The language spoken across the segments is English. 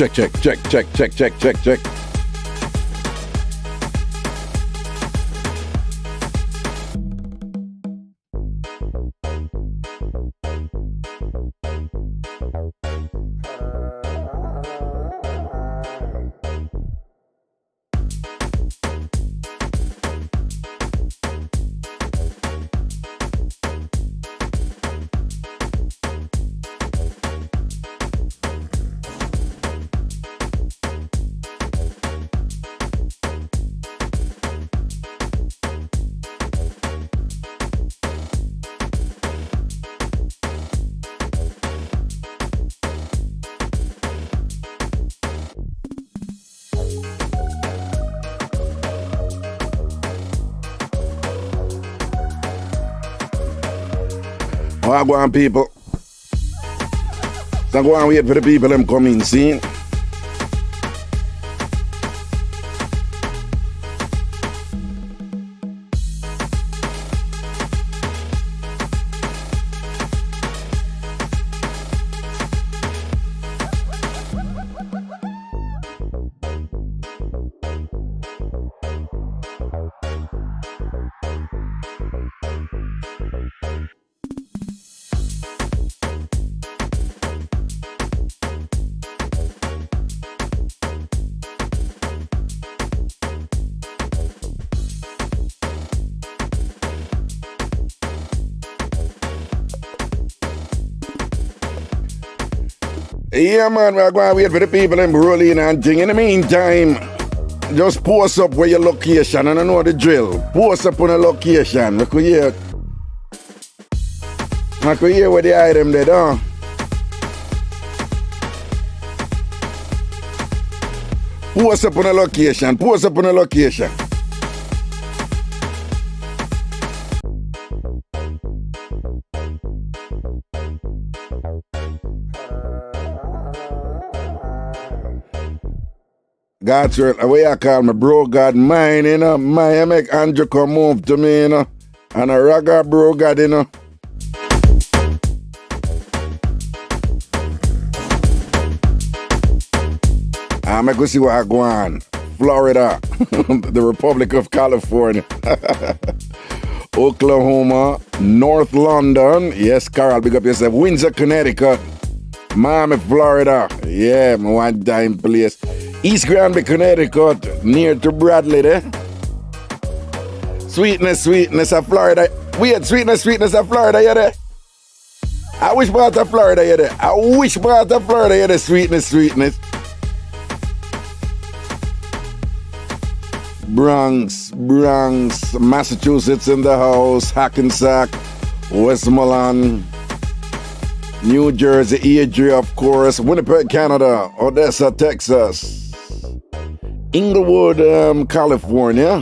check. I go on, people. So go and wait for the people them come in, see? Yeah, man, we're going to wait for the people and roll in and thing. In the meantime, just post up where your location, and I know the drill. Post up on a location. I could hear where the item there, huh? Post up on a location. God's word, the way I call my bro God mine, you know. I make Andrew come move to me, you know. And a Raga bro God, you know. I make go see what I go on. Florida, the Republic of California. Oklahoma, North London. Yes, Carl, big up yourself. Windsor, Connecticut. Miami, Florida. Yeah, my one time place. East Granby, Connecticut, near to Bradley there. Sweetness of Florida. Weird sweetness of Florida, you there? I wish part of Florida, you there? Sweetness. Bronx, Massachusetts in the house, Hackensack, Westmoreland, New Jersey, Adria, of course, Winnipeg, Canada, Odessa, Texas. Inglewood, California,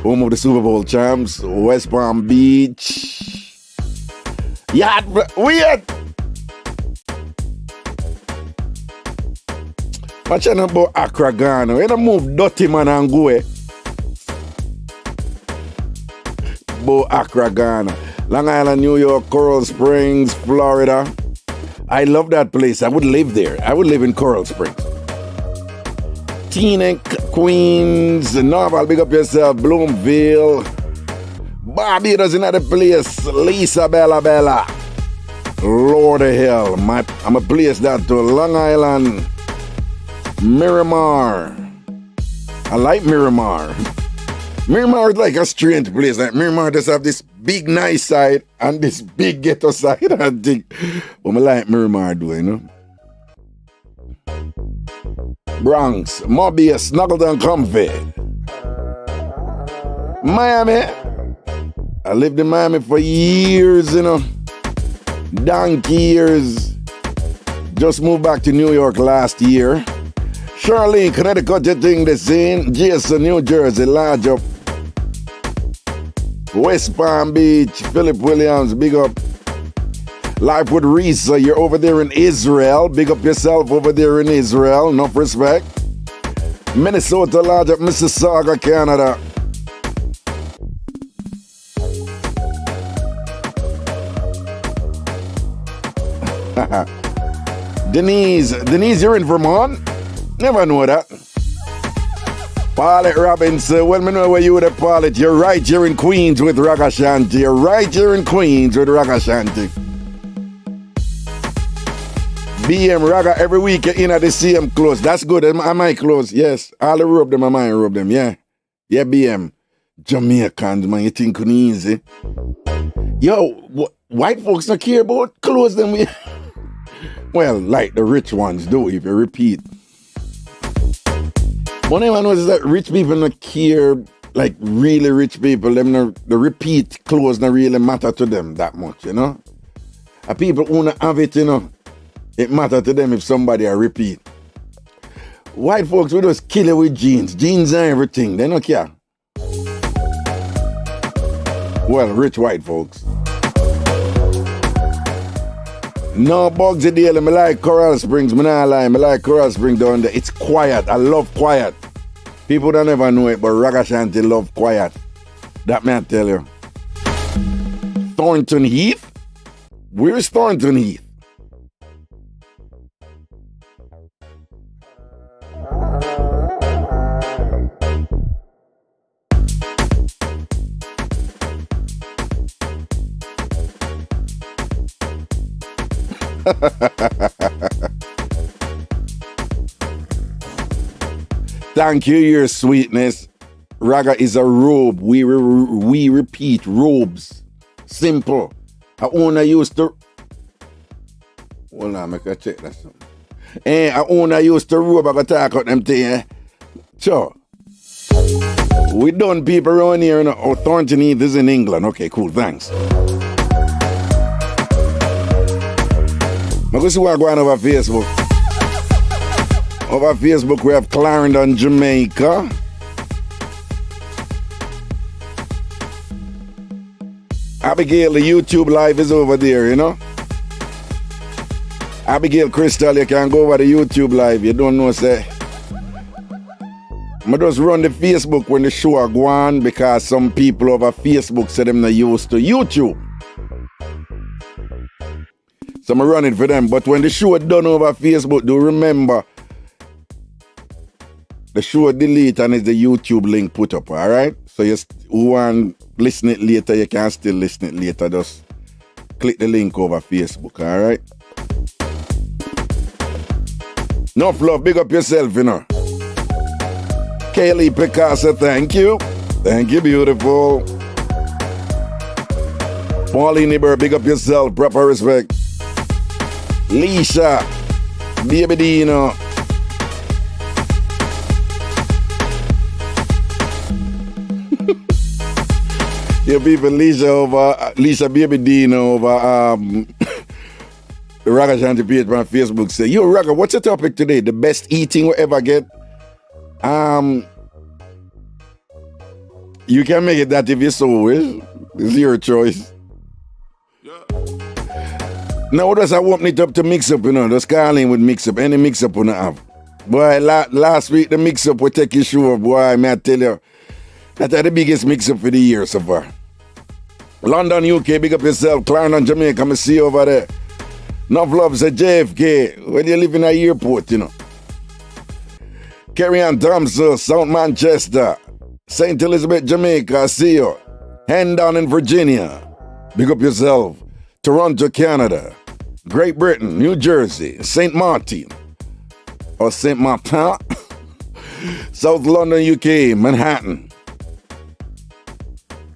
home of the Super Bowl champs, West Palm Beach. Yeah, weird. Watch out about Accra, Ghana. We don't move dirty man and go. About Accra, Ghana. Long Island, New York, Coral Springs, Florida. I love that place. I would live there. I would live in Coral Springs. Teaneck, Queens, Norval, big up yourself, Bloomville, Barbados, another place, Lisa Bella, Lord of hell, I'm a place that to Long Island, Miramar. I like Miramar. Miramar is like a strange place. Like Miramar does have this big nice side and this big ghetto side, I think. But I like Miramar, do you know? Bronx, Mobius, snuggled and comfy. Miami. I lived in Miami for years, you know. Donkey years. Just moved back to New York last year. Charlene, Connecticut, you think the same. Jason, New Jersey, large up. West Palm Beach, Philip Williams, big up. Life with Risa, you're over there in Israel. Big up yourself over there in Israel. Enough respect. Minnesota, large up, Mississauga, Canada. Denise, you're in Vermont? Never know that. Paulette Robinson, well, me know where you would have Paulette. You're right, you're in Queens with Ragashanti. You're right, you're in Queens with Ragashanti. BM Raga every week you're in at the same clothes. That's good. Am I clothes? Yes. All the rub them, am I rub them? Yeah. Yeah, BM. Jamaicans, man, you think it's easy. Yo, white folks don't care about clothes them. Well, like the rich ones do, if you repeat. One thing I know is that rich people don't care, like really rich people, the repeat clothes don't really matter to them that much, you know? And people who don't have it, you know, it matters to them if somebody a repeat. White folks, we just kill it with jeans. Jeans and everything, they don't care. Well, rich white folks. No Bugsy Daily, me like Coral Springs, me not lie, me like Coral Springs down there. It's quiet, I love quiet. People don't ever know it, but Ragashanti love quiet. That man tell you. Thornton Heath? Where's Thornton Heath? Thank you, your sweetness. Raga is a robe. We repeat robes. Simple. I owner used to. Hold on, make a check that something. I owner used to robe. I got talk about them thing. Sure. We done people around here. Oh, Thornton Heath is in England. Okay, cool. Thanks. I'm going to see what's going on over Facebook. Over Facebook, we have Clarendon, Jamaica. Abigail, the YouTube live is over there, you know? Abigail Crystal, you can go over the YouTube live. You don't know, say. I just run the Facebook when the show go on because some people over Facebook say them not used to YouTube. So I'm running for them. But when the show done over Facebook, do remember the show delete and it's the YouTube link put up, alright? So you who want to listen it later, you can still listen it later. Just click the link over Facebook, alright? Enough love, big up yourself, you know. Kaylee Picasso, thank you. Thank you, beautiful. Pauline Nibber, big up yourself, proper respect. Leisha, Baby Dino. Your people, Leisha Baby Dino over the Ragashanti page on Facebook say, yo Raga, what's the topic today? The best eating we ever get? You can make it that if you so wish. It's your choice. Now, what does I open it up to Mixup, you know? Just call in with Mixup. Any Mixup you have. Boy, last week the Mixup will take your show, boy, may I tell you. That's the biggest Mixup for the year so far. London, UK, big up yourself. Clarendon, Jamaica, I see you over there. Enough love, say JFK. Where do you live in an airport, you know? Kerry Ann Thompson, South Manchester. St. Elizabeth, Jamaica, I see you. Hendon in Virginia. Big up yourself. Toronto, Canada. Great Britain, New Jersey. St. Martin. Or St. Martin. South London, UK. Manhattan.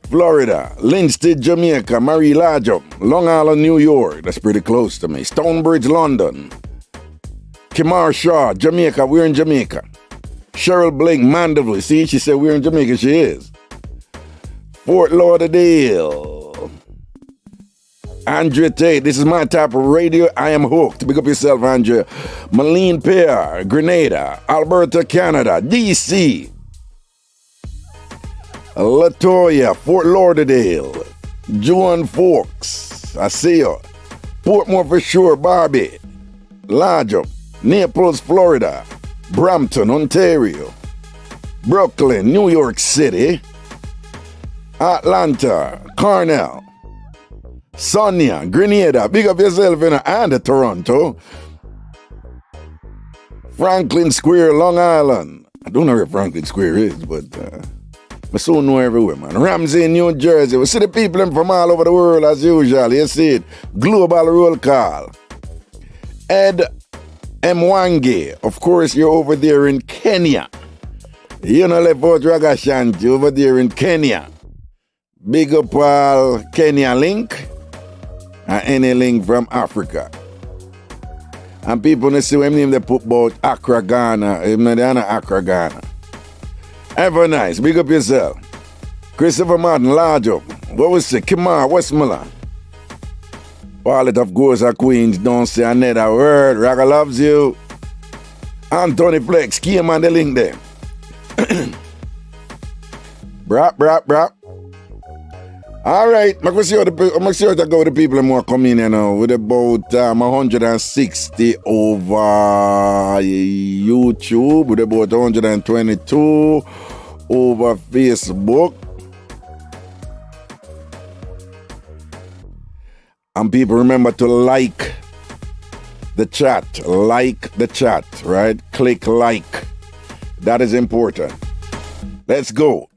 Florida. Linstead, Jamaica. Marie Lajo. Long Island, New York. That's pretty close to me. Stonebridge, London. Kimar Shaw, Jamaica. We're in Jamaica. Cheryl Blake, Mandeville. See, she said we're in Jamaica. She is. Fort Lauderdale. Andrea Tate, this is my type of radio. I am hooked. Big up yourself, Andrea. Malene Pear, Grenada. Alberta, Canada. DC. Latoya, Fort Lauderdale. Joan Forks. I see you. Portmore for sure, Barbie. Larger. Naples, Florida. Brampton, Ontario. Brooklyn, New York City. Atlanta, Cornell. Sonia, Grenada, big up yourself in and Toronto. Franklin Square, Long Island. I don't know where Franklin Square is, but I soon know everywhere, man. Ramsey, New Jersey. We see the people from all over the world as usual. You see it. Global roll call. Ed Mwangi. Of course, you're over there in Kenya. You know, left out Ragashanti over there in Kenya. Big up all Kenya link and any link from Africa. And people they see when they put about Accra, Ghana. Even though they're not Accra, Ghana. Ever nice. Big up yourself. Christopher Martin, large up. What was it? Kimar, Westmoreland. Wallet of Ghosts and Queens, don't say another word. Raga loves you. Anthony Flex, came on the link there. Brap. All right, I'm going to see how to go to people more come in, you know, with about 160 over YouTube, with about 122 over Facebook. And people remember to like the chat, right? Click like. That is important. Let's go.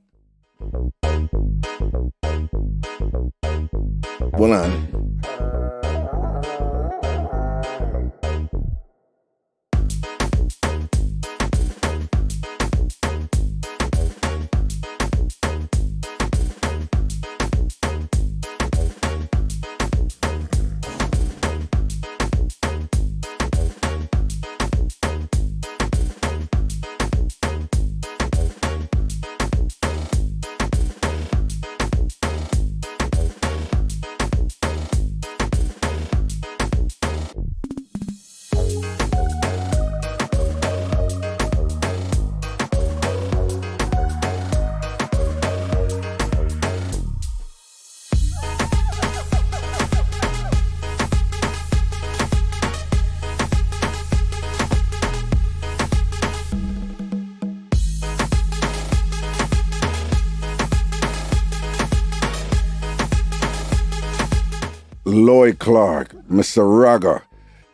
Hold on. Lloyd Clark, Mr. Raga.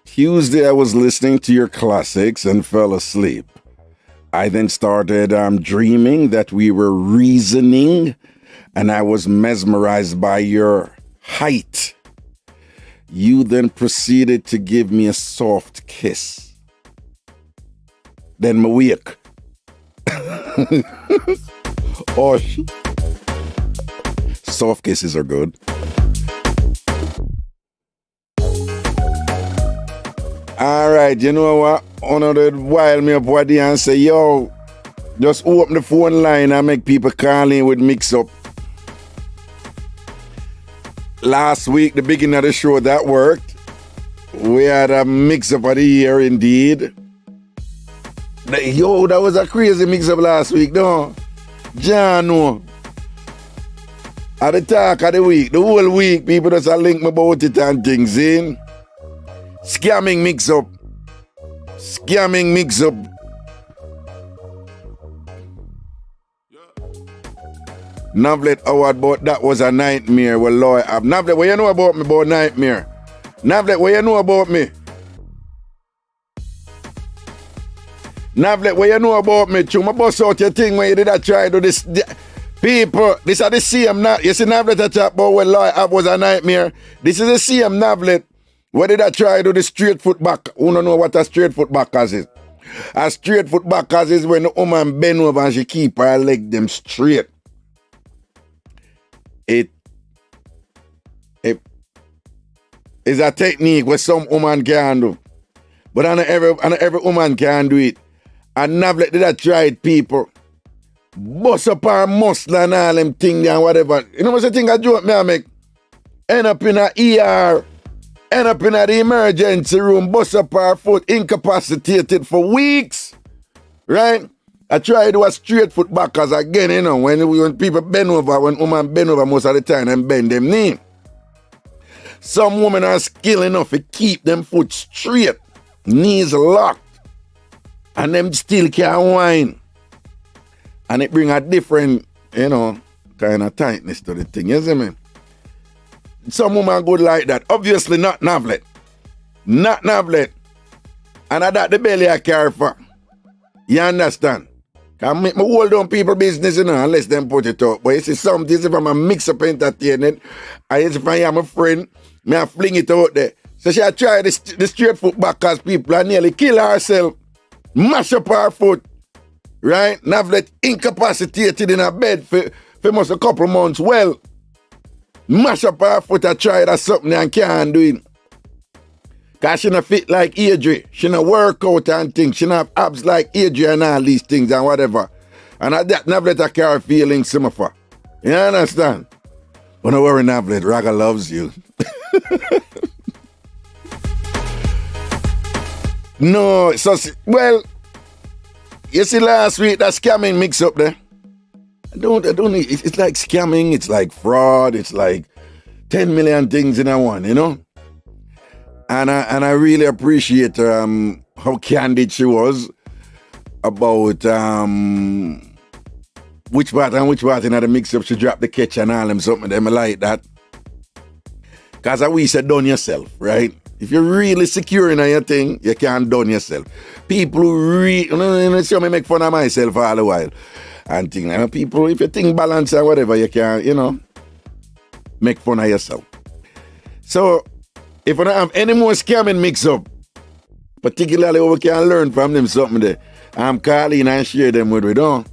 Tuesday I was listening to your classics and fell asleep. I then started dreaming that we were reasoning and I was mesmerized by your height. You then proceeded to give me a soft kiss. Then me wake. Soft kisses are good. All right, you know what? One of the wild me up what they and say, yo, just open the phone line and make people call in with Mixup. Last week, the beginning of the show, that worked. We had a Mixup of the year indeed. Yo, that was a crazy Mixup last week, no? John, no. At the talk of the week, the whole week, people just link me about it and things in. Scamming Mixup. Navlet Howard, but that was a nightmare. Well, Lord, Navlet, what you know about me about nightmare? Navlet, what you know about me? Navlet, what you know about me? Chuma bust out your thing when you did that try to this. People, this is the same. You see Navlet that chat about well, Lord, was a nightmare. This is the same Navlet. What did I try to the straight foot back? Who don't know what a straight foot backers is? A straight foot backers is when the woman bend over and she keep her leg them straight. It is a technique where some woman can do. But not every woman can do it. And Navlet did I try it, people. Bust up her muscle and all them things and whatever. You know what's the thing I joke me I make? End up in a ER. End up in the emergency room, bust up her foot, incapacitated for weeks. Right? I try to do a straight foot backers again, you know, when people bend over, when women bend over most of the time and bend them knee. Some women are skilled enough to keep them foot straight, knees locked, and them still can't whine. And it bring a different, you know, kind of tightness to the thing, you see me? Some women good like that. Obviously not Navlet. Not Navlet. And I that the belly I carry for. You understand? Can make me hold on people business, you know, unless them put it up. But you see something, if I'm a mix-up entertainment, and if I am a friend, me I fling it out there. So she try the straight foot back because people are nearly kill herself, mash up her foot, right? Now let incapacitated in her bed for almost a couple months. Well, mash up her foot and try that something and can't do it. Because she not fit like Adri. She not work out and things. She not have abs like Adri and all these things and whatever. And at that, never let her carry feelings, some of her. You understand? But don't worry, Navlet, Raga loves you. No, so, well, you see last week, that scamming mix up there. I don't, it's like scamming, it's like fraud, it's like 10 million things in a one, you know? And I really appreciate how candid she was about which part in the mix-up she dropped the catch and all them something them like that. Because I wish you done yourself, right? If you're really secure in your thing, you can't done yourself. People who really, see me make fun of myself all the while. And thing, people, if you think balance or whatever, you can, you know, make fun of yourself. So, if I don't have any more scamming mix-up, particularly what we can learn from them something there, I'm calling and share them with we don't.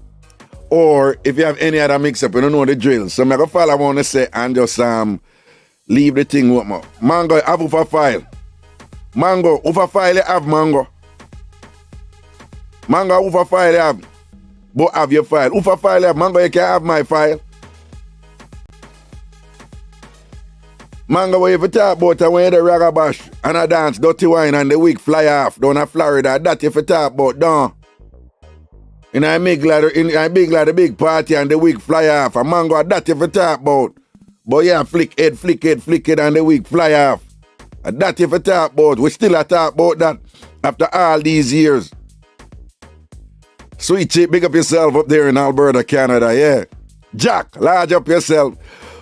Or if you have any other mix-up, you don't know the drill. So I'm going to follow what I want to say and just leave the thing with me. Mango, have a file. Mango, over file you have mango. Mango, over file you have. But have your file. Over file you have. Mango, you can have my file. Mango, when you talk about when you the ragabash and I dance dirty wine and the wig fly off down in Florida, that if you talk about down. And I make like the big party and the wig fly off. And Mango, that if you talk about. But yeah, flick head, and the wig fly off. And that if you talk about. We still talk about that after all these years. Sweet chick, big up yourself up there in Alberta, Canada, yeah. Jack, large up yourself.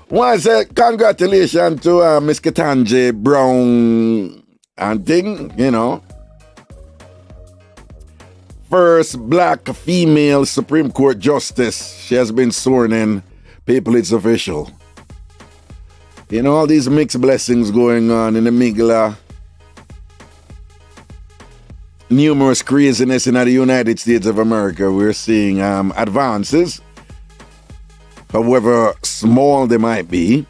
Want to say congratulations to Miss Ketanji Brown and thing, you know. First black female Supreme Court Justice. She has been sworn in. People, it's official. You know, all these mixed blessings going on in the Migla. Numerous craziness in the United States of America. We're seeing advances. However small they might be,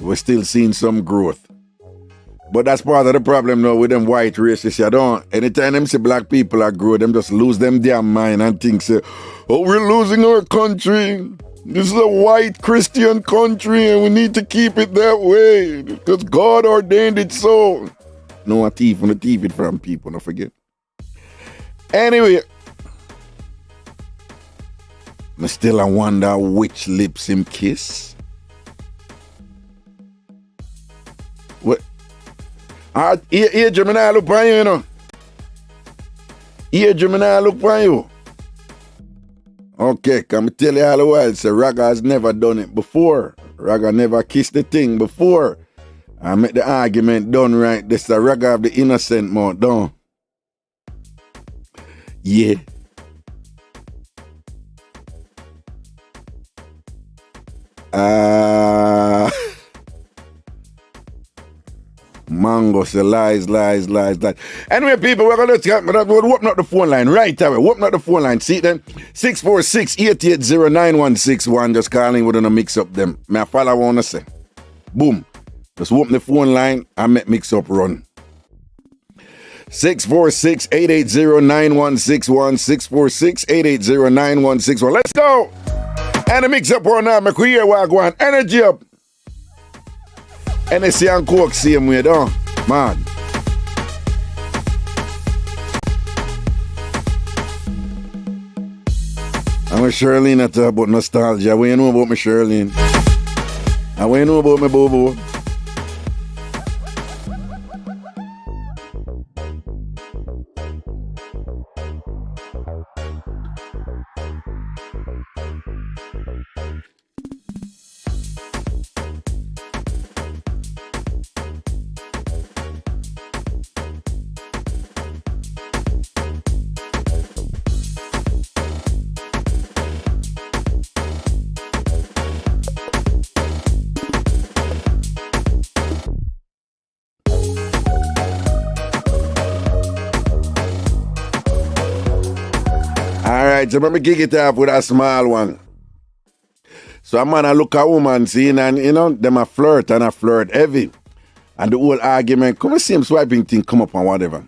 we're still seeing some growth. But that's part of the problem now with them white racists. You don't. Anytime them see black people are grow, them just lose them damn mind and think, say, oh, we're losing our country. This is a white Christian country and we need to keep it that way because God ordained it so. No, a thief on the thief it from people, don't forget. Anyway, I still wonder which lips him kiss. What? IrieJam I look for you, you know. IrieJam I look for you. Okay, come tell you all the while, say Raga has never done it before. Raga never kissed the thing before. I make the argument done right. This is Raga of the innocent mode done. Yeah. Mango say lies. Anyway, people, we're going to open up the phone line right away. Open up the phone line. See them? 646-880-9161. Just calling. We're going to mix up them. May I follow what I want to say? Boom. Just open the phone line and make mix up run. 646-880-9161. 646-880-9161. Let's go. And the mix up right now. Make we hear what I want. Energy up. NSC and Coke same way, though. Man. I'm a Shirlene at about nostalgia. What you know about me, Shirlene? And what you know about me, Bobo? Alright, so let me kick it off with a small one. So a man I look a woman seeing and them a flirt heavy. And the whole argument, come and see him swiping thing come up and whatever.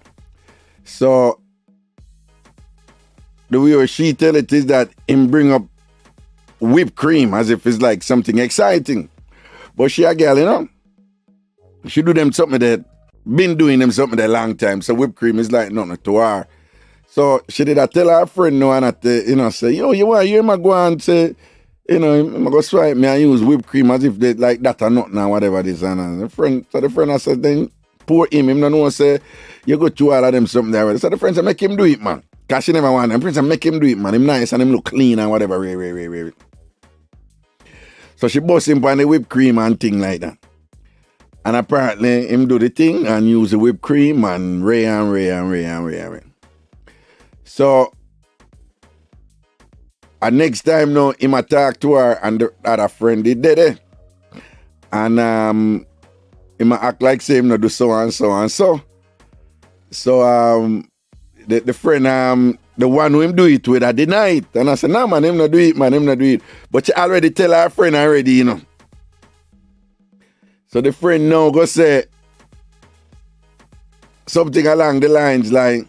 So the way she tell it is that him bring up whipped cream as if it's like something exciting. But she a girl, she do them something that been doing them something that long time. So whipped cream is like nothing to her. So she did tell her friend no and say, yo, you might go and say, I'm go swipe me and use whipped cream as if they like that or nothing or whatever this and the friend I said then poor him no know say you go to all of them something there. So the friend said make him do it, man. Cause she never want him. Friend said make him do it, man. Him nice and him look clean and whatever. So she bust him on the whipped cream and thing like that. And apparently him do the thing and use the whipped cream and ray. So next time now him talk to her and the other friend he did it. And him act like say him not do so and so and so. So the friend the one who him do it with I deny it. And I said, no man, him not do it. But she already tell her friend already, So the friend now go say something along the lines like,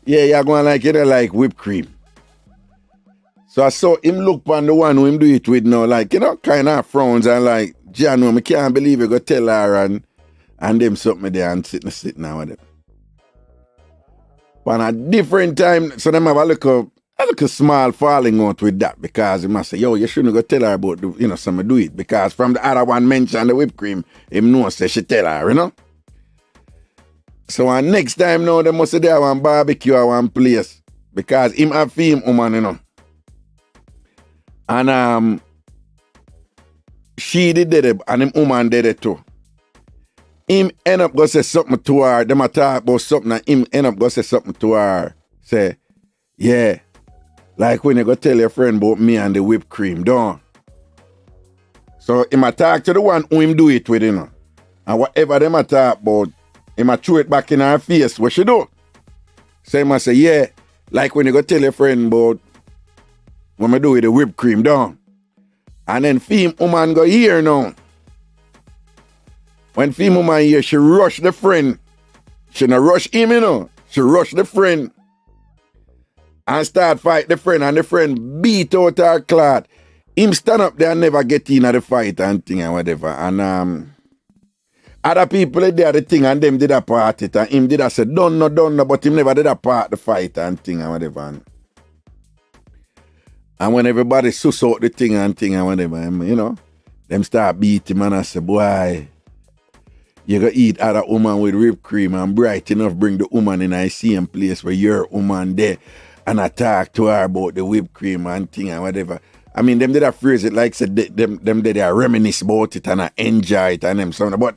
yeah, you're going like whipped cream. So I saw him look on the one who him do it with now, like, kind of frowns and like, Jano, I can't believe you go tell her and them something there and sitting now with them. But at a different time, so them have a little small falling out with that because he must say, yo, you shouldn't go tell her about something do it. Because from the other one mentioned the whipped cream, him know say she tell her, So next time now, they must say they have one barbecue or one place. Because him have him woman, And she did it and him woman did it too. Him end up go say something to her, them a talk about something and him end up go say something to her. Say, yeah, like when you go tell your friend about me and the whipped cream, don't. So him a talk to the one who him do it with, And whatever them a talk about, him a throw it back in her face. What she do? So him a say, yeah, like when you go tell your friend about what I do with the whipped cream, don't. And then femme woman go here now. When femme woman here, she rush the friend. She not rush him, She rush the friend. And start fight the friend. And the friend beat out her clot. Him stand up there and never get in at the fight and thing and whatever. And other people there the thing and them did a part it. And him did a say, don't know, but him never did a part the fight and thing and whatever. And when everybody suss out the thing and whatever, them start beat him and I say, boy, you go eat other woman with whipped cream and bright enough bring the woman in the same place where your woman there and I talk to her about the whipped cream and thing and whatever. I mean, them did a phrase it like said them did a reminisce about it and I enjoy it and them something, but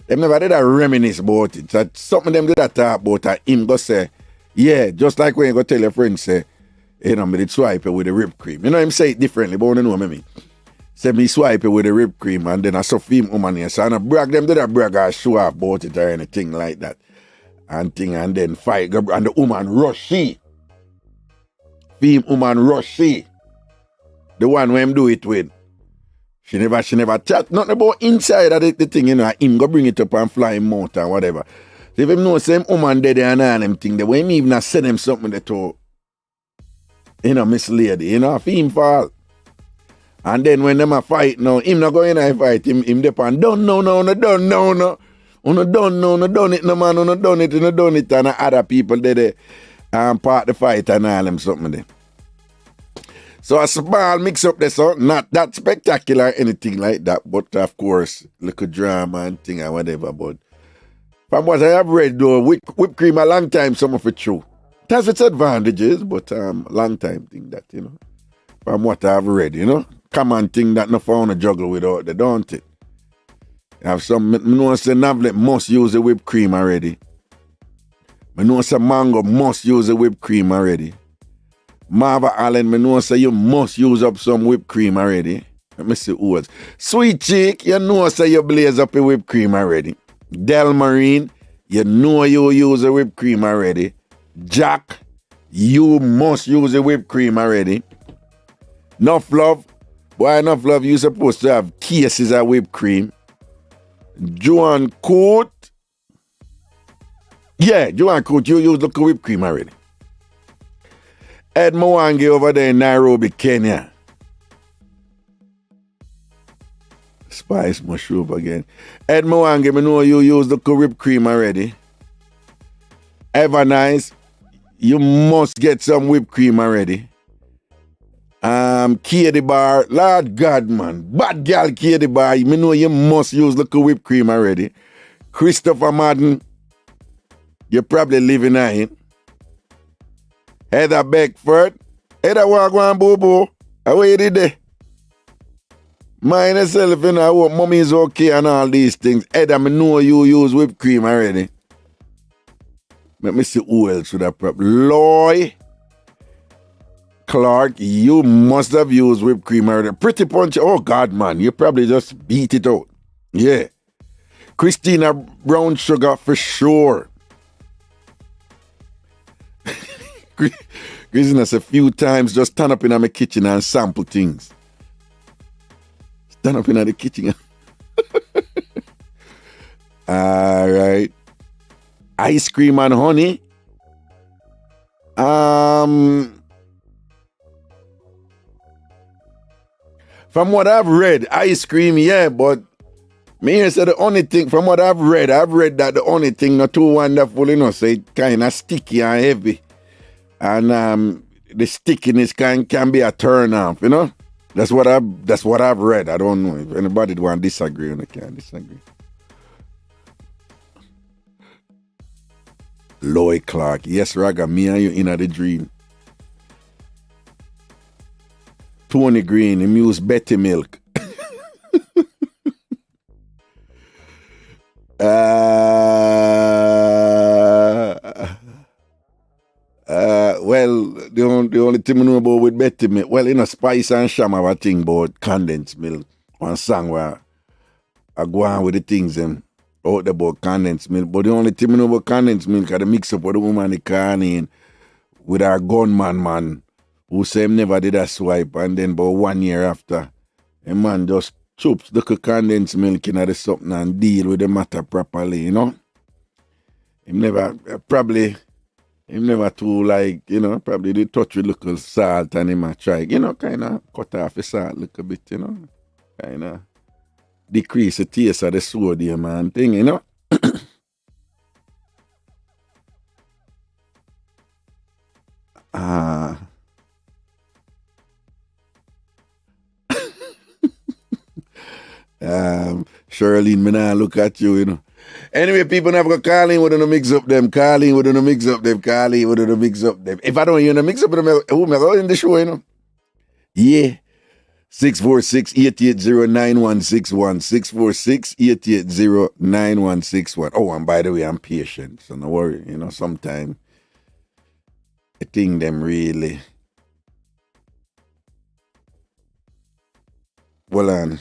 them never did a reminisce about it. So something them did a talk about and him go say, yeah, just like when you go tell your friend say, me did swipe it with the whipped cream. Him say it differently, but you know what I mean. Say me swipe it with the whipped cream and then I saw femme woman here. So I brag them, did a brag or show off about it or anything like that. And then fight. And the woman rush she. Femme woman rush she. The one who him do it with. She never chat nothing about inside of the thing, him go bring it up and fly him out or whatever. So if him know same woman dead and all them thing, the way him even send him something that to Miss Lady, femme fall. And then when them a fight now, him not going to fight, him depend, don't know, no, don't know, no. Uno don't know, no done it, no man, uno done it, and other people did part the fight and all them something there. So a small mix up there, so not that spectacular, anything like that, but of course, little drama and thing and whatever, but from what I have read though, whipped cream a long time, some of it true. It has its advantages, but long time thing that, from what I've read, common thing that no found a juggle without the don't it? Have some, I know some Navlet must use the whipped cream already. I know some Mango must use the whipped cream already. Marva Allen, I know say you must use up some whipped cream already. Let me see who else. Sweet Chick, you know say you blaze up a whipped cream already. Del Marine, you know you use a whipped cream already. Jack, you must use the whipped cream already. Enough love. Boy, enough love, you're supposed to have cases of whipped cream. Joan Coat. Yeah, Joan Coat, you use the whipped cream already. Ed Mwangi over there in Nairobi, Kenya. Spice mushroom again. Ed Mwangi, me know you use the whipped cream already. Ever nice, you must get some whipped cream already. Katie Bar, Lord God, man. Bad girl Katie Bar, me know you must use the whipped cream already. Christopher Madden, you probably living in it. Heather Beckford, Heather Wagwan Bobo, how you did there? Mind yourself, you know, I hope mommy is okay and all these things. Heather, me know you use whipped cream already. Let me see who else should have probably. Loy Clark, you must have used whipped cream already. Pretty Punch, oh God, man, you probably just beat it out. Yeah. Christina Brown Sugar for sure. Christina a few times just stand up in my kitchen and sample things. Stand up in the kitchen. All right. Ice cream and honey. From what I've read, ice cream, yeah, but me here say the only thing, from what I've read that the only thing not too wonderful, you know, so it kind of sticky and heavy. And the stickiness can be a turn off, you know? That's what I've read. I don't know if anybody want to disagree or can't disagree. Lloyd Clark, yes, Raga, me and you in the dream. Tony Green, he used Betty Milk. Well, the only thing I know about with Betty Milk, well, you know, Spice and Sham have a thing about condensed milk. One song where I go on with the things out about condensed milk. But the only thing I know about condensed milk is the mix up with the woman the can in with our gunman man who say him never did a swipe, and then about 1 year after, a man just chops the condensed milk in the something and deal with the matter properly, you know? Him never too, like, you know, probably they touch with little salt and him a try, you know, kind of cut off the salt a little bit, you know? Kind of decrease the taste of the sodium and thing, you know? Charlene, me nah look at you, you know. Anyway, people never go call in, we're gonna mix up them. If I don't hear the mix up them, who me go in the show, you know? Yeah. 646-880-9161. 646-880-9161. Oh, and by the way, I'm patient, so no worry, you know, sometimes I think them really. Well on.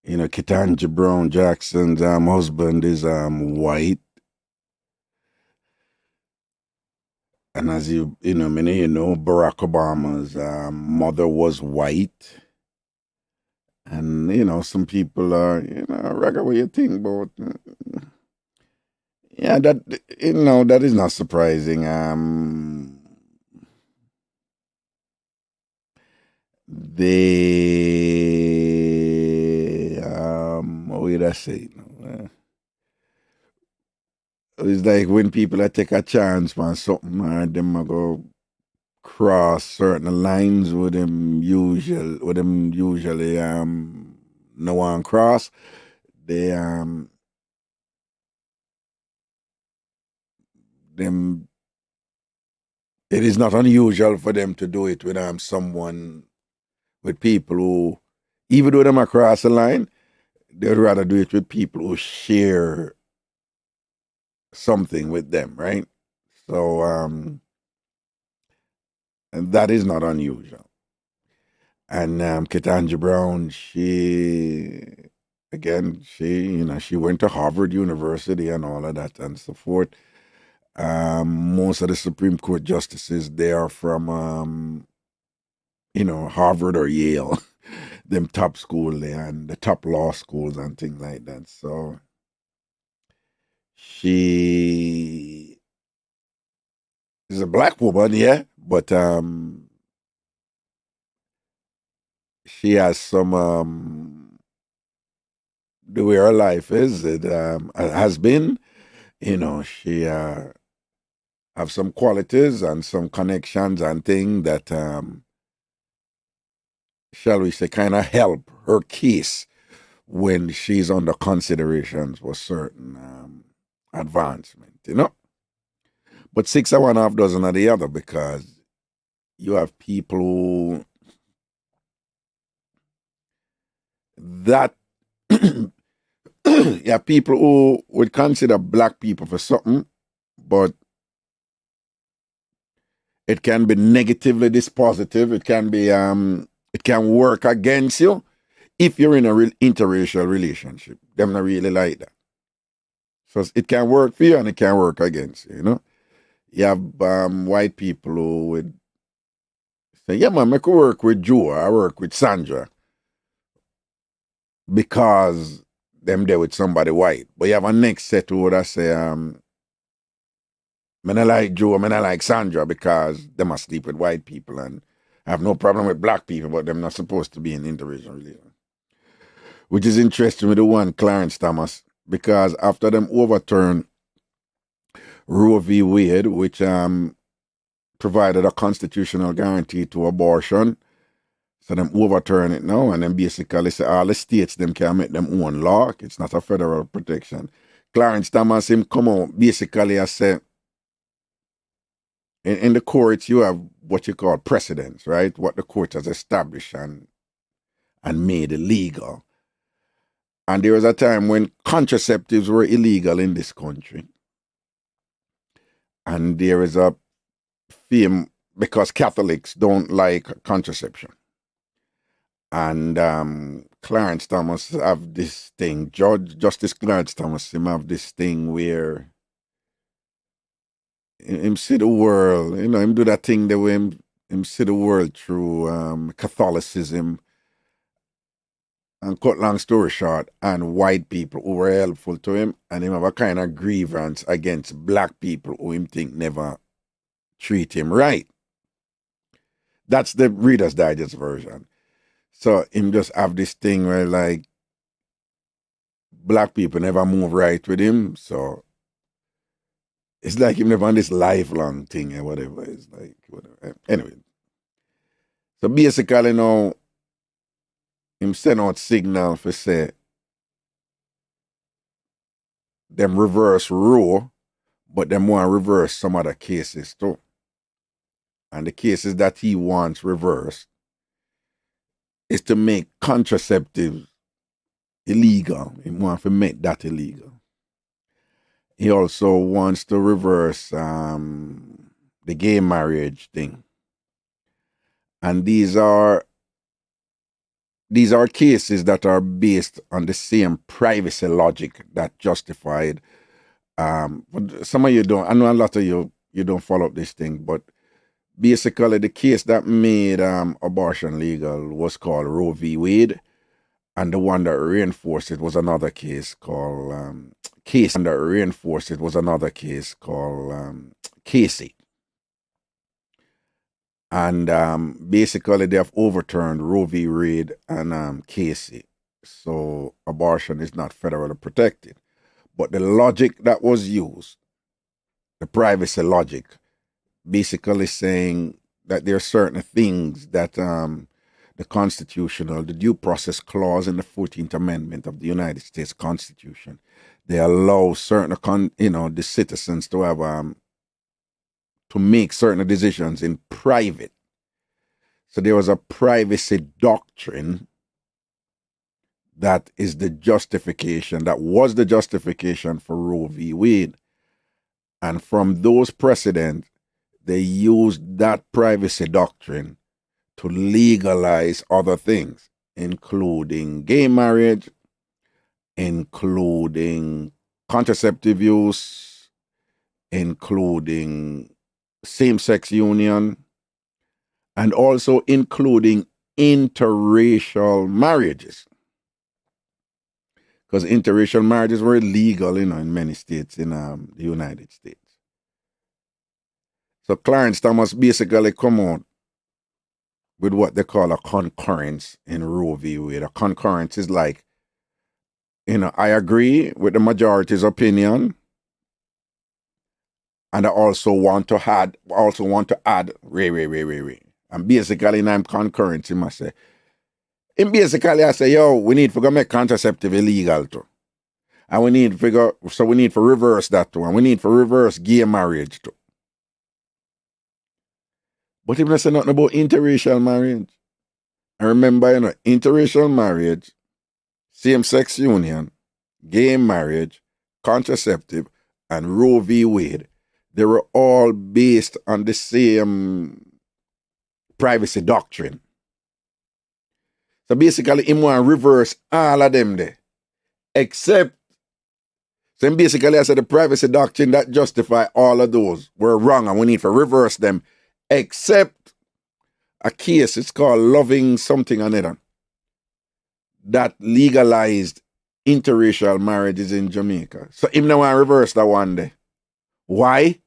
You know, Ketanji Brown Jackson's husband is white. And as many Barack Obama's mother was white. And, some people are, Reggae, what you think about? Yeah, that is not surprising. What would I say? It's like when people take a chance on something, and them a go cross certain lines with them usually no one cross. They them it is not unusual for them to do it with someone, with people who, even though them across the line, they'd rather do it with people who share something with them, right? So and that is not unusual. And Ketanji Brown, she went to Harvard University and all of that and so forth. Most of the Supreme Court justices, they are from Harvard or Yale, them top school there and the top law schools and things like that. So she is a black woman, yeah, but she has some the way her life is, it has been, she have some qualities and some connections and things that shall we say, kind of help her case when she's under considerations for certain advancement. But 6 of one, half dozen of the other, because you have people who that yeah, people who would consider black people for something, but it can be negatively dispositive. It can work against you if you're in a interracial relationship. Them not really like that. So it can work for you and it can work against you. You have white people who would say, yeah, man, I could work with Joe, I work with Sandra, because them there with somebody white. But you have a next set who would say, I like Joe, I like Sandra, because they must sleep with white people, and I have no problem with black people, but they're not supposed to be in interracial relations. Which is interesting with the one Clarence Thomas, because after them overturned Roe v. Wade, which provided a constitutional guarantee to abortion, so them overturn it now, and then basically say all the states them can make them own law. It's not a federal protection. Clarence Thomas him come out basically and say, in the courts you have what you call precedents, right? What the court has established and made illegal. And there was a time when contraceptives were illegal in this country. And there is a theme because Catholics don't like contraception. And Clarence Thomas have this thing, Justice Clarence Thomas, him have this thing where him see the world, him do that thing the way him see the world through Catholicism. And cut long story short, and white people who were helpful to him, and him have a kind of grievance against black people who him think never treat him right. That's the Reader's Digest version. So him just have this thing where like black people never move right with him. So it's like him never on this lifelong thing or whatever. It's like whatever. Anyway. So basically now him send out signal for say them reverse Roe, but them want to reverse some other cases too. And the cases that he wants reversed is to make contraceptives illegal. He wants to make that illegal. He also wants to reverse the gay marriage thing. And these are cases that are based on the same privacy logic that justified. But some of you don't. I know a lot of you you don't follow up this thing, but basically the case that made abortion legal was called Roe v. Wade, and the one that reinforced it was another case called Casey. And basically they have overturned Roe v. Wade and Casey. So abortion is not federally protected. But the logic that was used, the privacy logic, basically saying that there are certain things that the due process clause in the 14th Amendment of the United States Constitution, they allow certain, the citizens to have to make certain decisions in private. So there was a privacy doctrine that was the justification for Roe v. Wade. And from those precedents, they used that privacy doctrine to legalize other things, including gay marriage, including contraceptive use, including same-sex union, and also including interracial marriages. Because interracial marriages were illegal, in many states in the United States. So Clarence Thomas basically come out with what they call a concurrence in Roe v. Wade. A concurrence is like, I agree with the majority's opinion, and I also want to add, Ray. And basically, I'm concurrent, I say. And basically, I say, yo, we need to go make contraceptive illegal too. And we need to reverse that too. And we need to reverse gay marriage too. But if I say nothing about interracial marriage, I remember, interracial marriage, same-sex union, gay marriage, contraceptive, and Roe v. Wade, they were all based on the same privacy doctrine. So basically, he want to reverse all of them there. Except, so basically I said the privacy doctrine that justify all of those were wrong and we need to reverse them. Except a case, it's called Loving Something Another, that legalized interracial marriages in Jamaica. So him now want to reverse that one day. Why?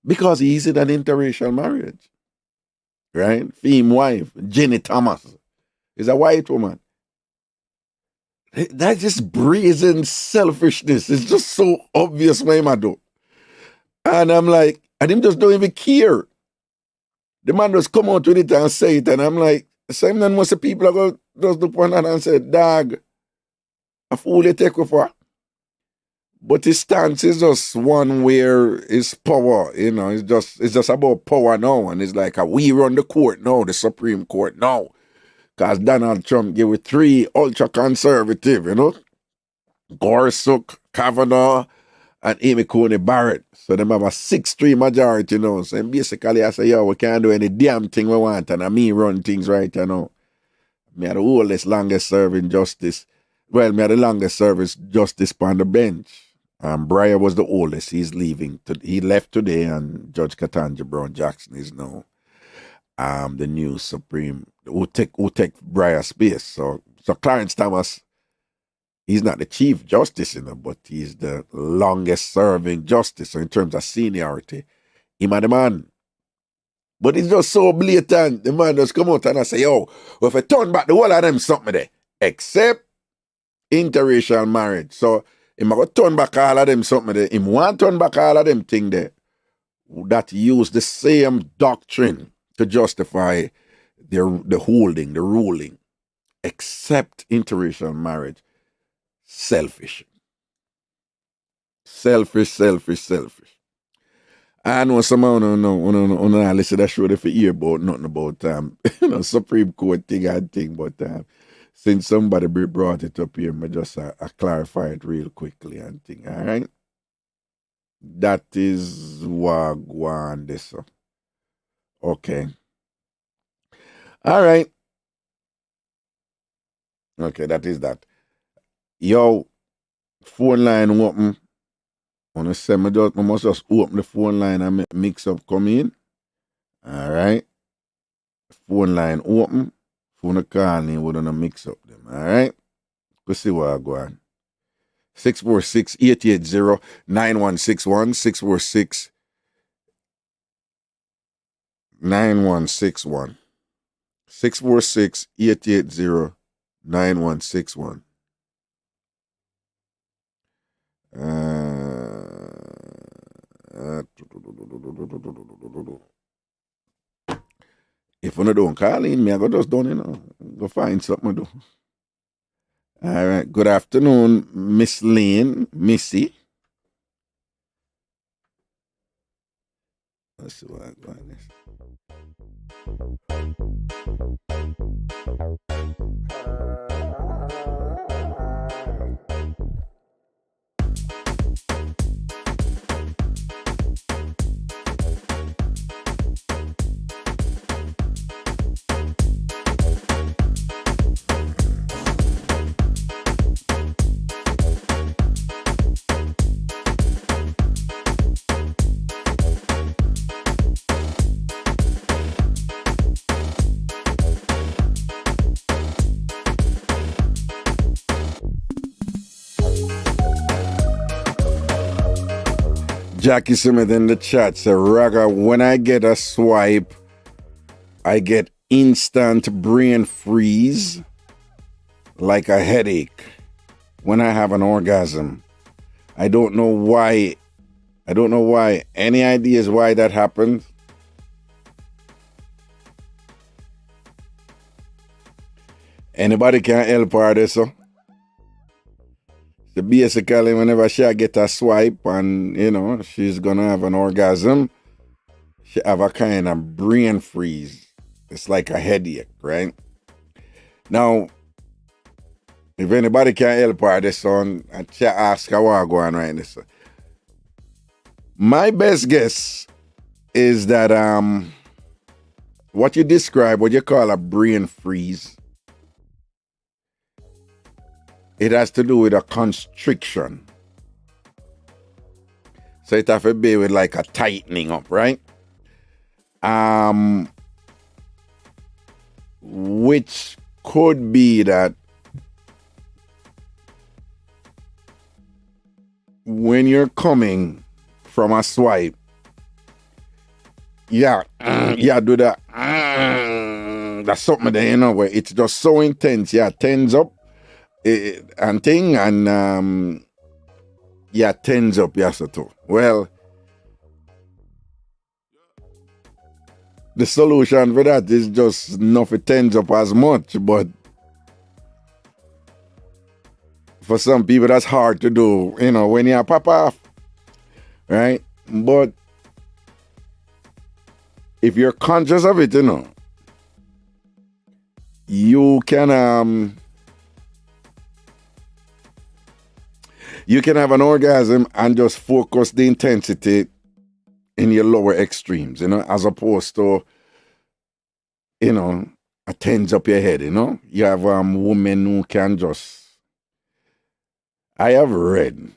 Because he's in an interracial marriage. Right? Femme wife, Jenny Thomas, is a white woman. That's just brazen selfishness. It's just so obvious what him do. And I'm like, and him just don't even care. The man just come out with it and say it, and I'm like, same then most of the people are going just look one and say, dog, a fool you take with for. But his stance is just one where his power, it's just about power now. And it's like, we run the court now, the Supreme Court now. Because Donald Trump gave it 3 ultra-conservative, Gorsuch, Kavanaugh, and Amy Coney Barrett. So them have a 6-3 majority now. So basically I say, yo, we can't do any damn thing we want, and me run things right, Me are the oldest, longest serving justice. Well, me are the longest serving justice on the bench. Breyer was the oldest. He's leaving. He left today, and Judge Ketanji Brown Jackson is now the new Supreme, who take Breyer's space. So Clarence Thomas, he's not the Chief Justice, but he's the longest serving justice. So in terms of seniority, him and the man. But it's just so blatant. The man just come out and I say, yo, if I turn back the whole of them something there, except interracial marriage. So him going to turn back all of them something there. Him want to turn back all of them thing there that use the same doctrine to justify the ruling, except interracial marriage. Selfish. I know someone don't listen to that show for hear about nothing about Supreme Court thing, but since somebody brought it up here, I just clarify it real quickly and thing, all right? That is Wagwan this. Okay. All right. Okay, that is that. Yo, phone line open. wanna say I must just open the phone line and make Mixup come in. All right. Phone line open. Phone call in, we're gonna mix up them. All right. Let's see what I go on. 646-880-9161. 646-9161. 646-880-9161. If you don't call in, me I go just done, go find something to do. All right. Good afternoon, Miss Lane, Missy. Let's see what I got this. Jackie Smith in the chat said, Raga, when I get a swipe, I get instant brain freeze like a headache when I have an orgasm. I don't know why. Any ideas why that happens? Anybody can help her this, so? So basically, whenever she get a swipe and, she's going to have an orgasm, she have a kind of brain freeze. It's like a headache, right? Now, if anybody can help her this one, she ask her what go on right this. My best guess is that what you describe, what you call a brain freeze, it has to do with a constriction. So it has to be with like a tightening up, right? Which could be that when you're coming from a swipe, do that. That's something there, where it's just so intense. Tens up. And thing and tens up, yes, too. Well, the solution for that is just not for tens up as much, but for some people that's hard to do, when you pop off, right? But if you're conscious of it, you can you can have an orgasm and just focus the intensity in your lower extremes, as opposed to, a tens up your head, You have women who can just, I have read,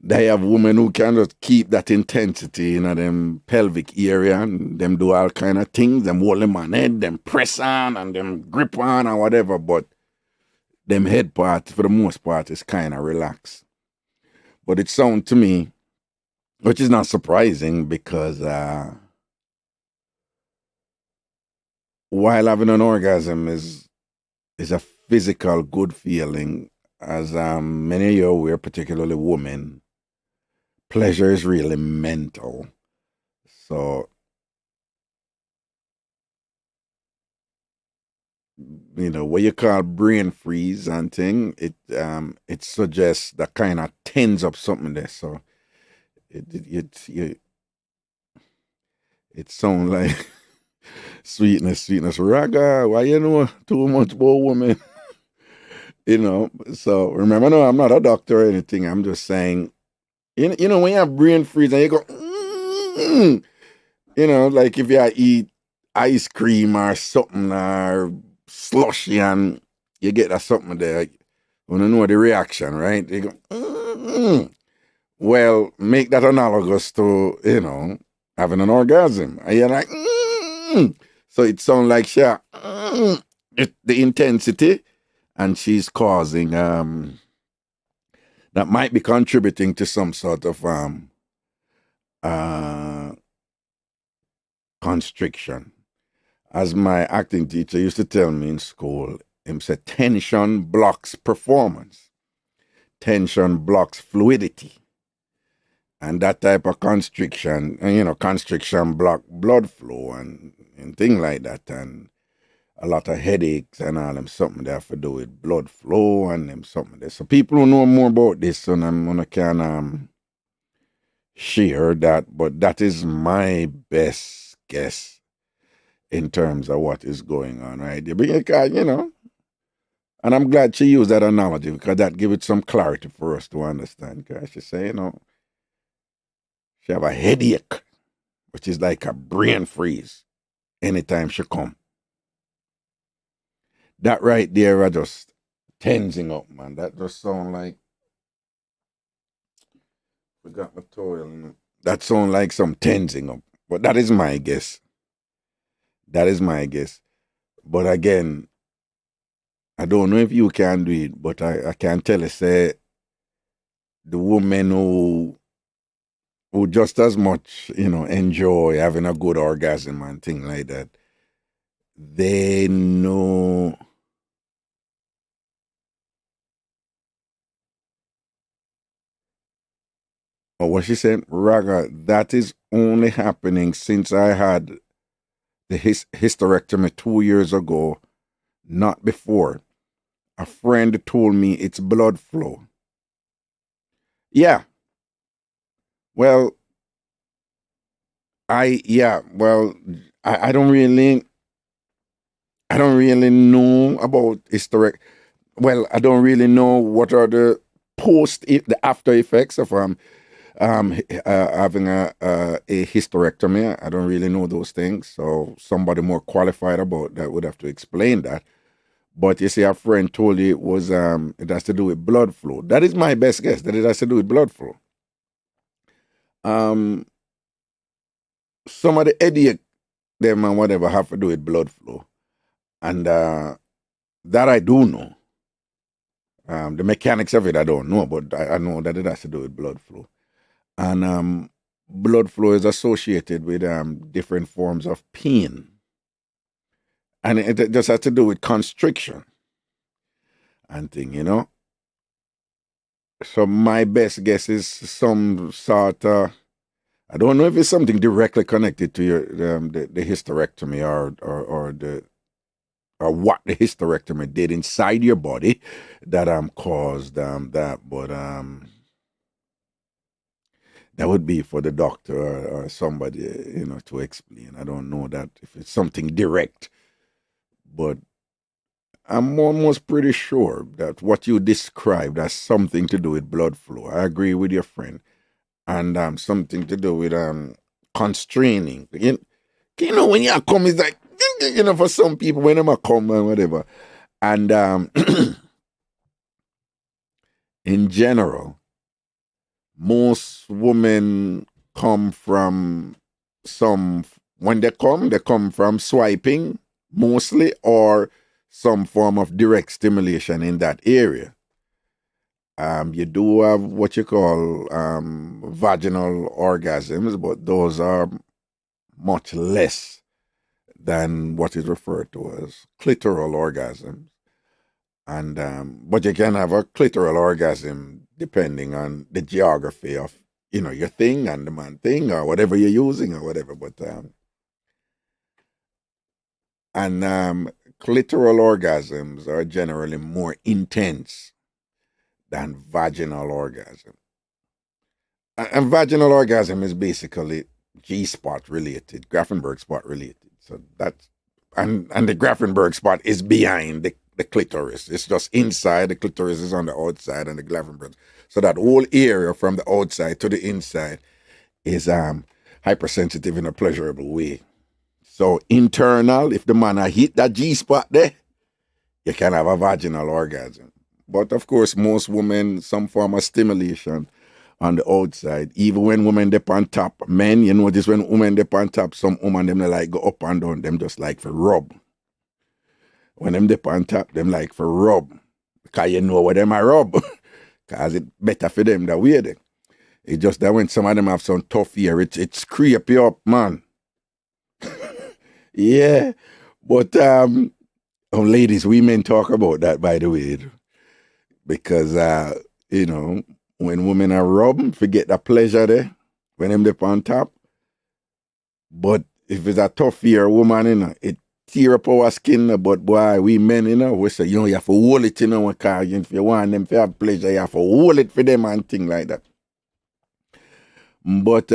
they have women who can just keep that intensity in them pelvic area and them do all kind of things, them hold them on head, them press on and them grip on or whatever, but them head part, for the most part, is kind of relaxed. But it sounds to me, which is not surprising because while having an orgasm is a physical good feeling, as many of you are aware, particularly women, pleasure is really mental. So, what you call brain freeze and thing, it suggests that kind of tens up something there. So it sounds like sweetness, Raga, why too much about women? So remember, no, I'm not a doctor or anything. I'm just saying, when you have brain freeze and you go, like if you eat ice cream or something or slushy and you get that something there, you want to know the reaction, right? You go, Well, make that analogous to, having an orgasm. And you're like, so it sounds like the intensity, and she's causing, that might be contributing to some sort of uh, constriction. As my acting teacher used to tell me in school, him said, tension blocks performance. Tension blocks fluidity. And that type of constriction, constriction block blood flow and things like that. And a lot of headaches and all them something that have to do with blood flow and them something there. So people who know more about this, and I'm gonna can share that, but that is my best guess in terms of what is going on right there. Because, and I'm glad she used that analogy because that gives it some clarity for us to understand. Because she say, she have a headache, which is like a brain freeze anytime she come. That right there are just tensing up, man. That just sound like, forgot my toil. That sound like some tensing up. But that is my guess. That is my guess. But again, I don't know if you can do it, but I can tell you, say, the women who just as much, enjoy having a good orgasm and things like that, they know. Oh, what she said, Raga, that is only happening since I had the hysterectomy 2 years ago, not before. A friend told me it's blood flow. Yeah. Well, I don't really know about hysterectomy. Well, I don't really know what are the the after effects of having a hysterectomy. I don't really know those things. So somebody more qualified about that would have to explain that. But you see, a friend told you it has to do with blood flow. That is my best guess, that it has to do with blood flow. Some of the headache, them and whatever have to do with blood flow. And that I do know. The mechanics of it I don't know, but I know that it has to do with blood flow. And blood flow is associated with different forms of pain. And it just has to do with constriction and thing. So my best guess is some sort of, I don't know if it's something directly connected to your the hysterectomy or what the hysterectomy did inside your body that caused that, but that would be for the doctor or somebody to explain. I don't know that if it's something direct, but I'm almost pretty sure that what you described has something to do with blood flow. I agree with your friend, and something to do with constraining. When you come, it's like for some people when they come and whatever, and in general, most women come from when they come from swiping mostly, or some form of direct stimulation in that area. You do have what you call vaginal orgasms, but those are much less than what is referred to as clitoral orgasms. And but you can have a clitoral orgasm depending on the geography of your thing and the man thing or whatever you're using or whatever. But clitoral orgasms are generally more intense than vaginal orgasm. And vaginal orgasm is basically G-spot related, Grafenberg spot related. So that's and the Grafenberg spot is behind the clitoris. It's just inside. The clitoris is on the outside, and the Grafenberg. So that whole area from the outside to the inside is hypersensitive in a pleasurable way. So internal, if the man hit that G spot there, you can have a vaginal orgasm. But of course, most women, some form of stimulation on the outside. Even when women dip on top, men, you notice when women dip on top, some women them they like go up and down, them just like for rub. When them dip on top, them like for rub. Because you know what them a rub. Because it's better for them that way then. It's just that when some of them have some tough ear, it's creep you up, man. Yeah. But ladies, women talk about that, by the way. Because you know, when women are rubbed, forget the pleasure there. When them dip on top. But if it's a tough ear woman, you know, it tear up our skin, but boy, we men, you know, we say, you know, you have to hold it, you know, because if you want them to have pleasure, you have to hold it for them and things like that. But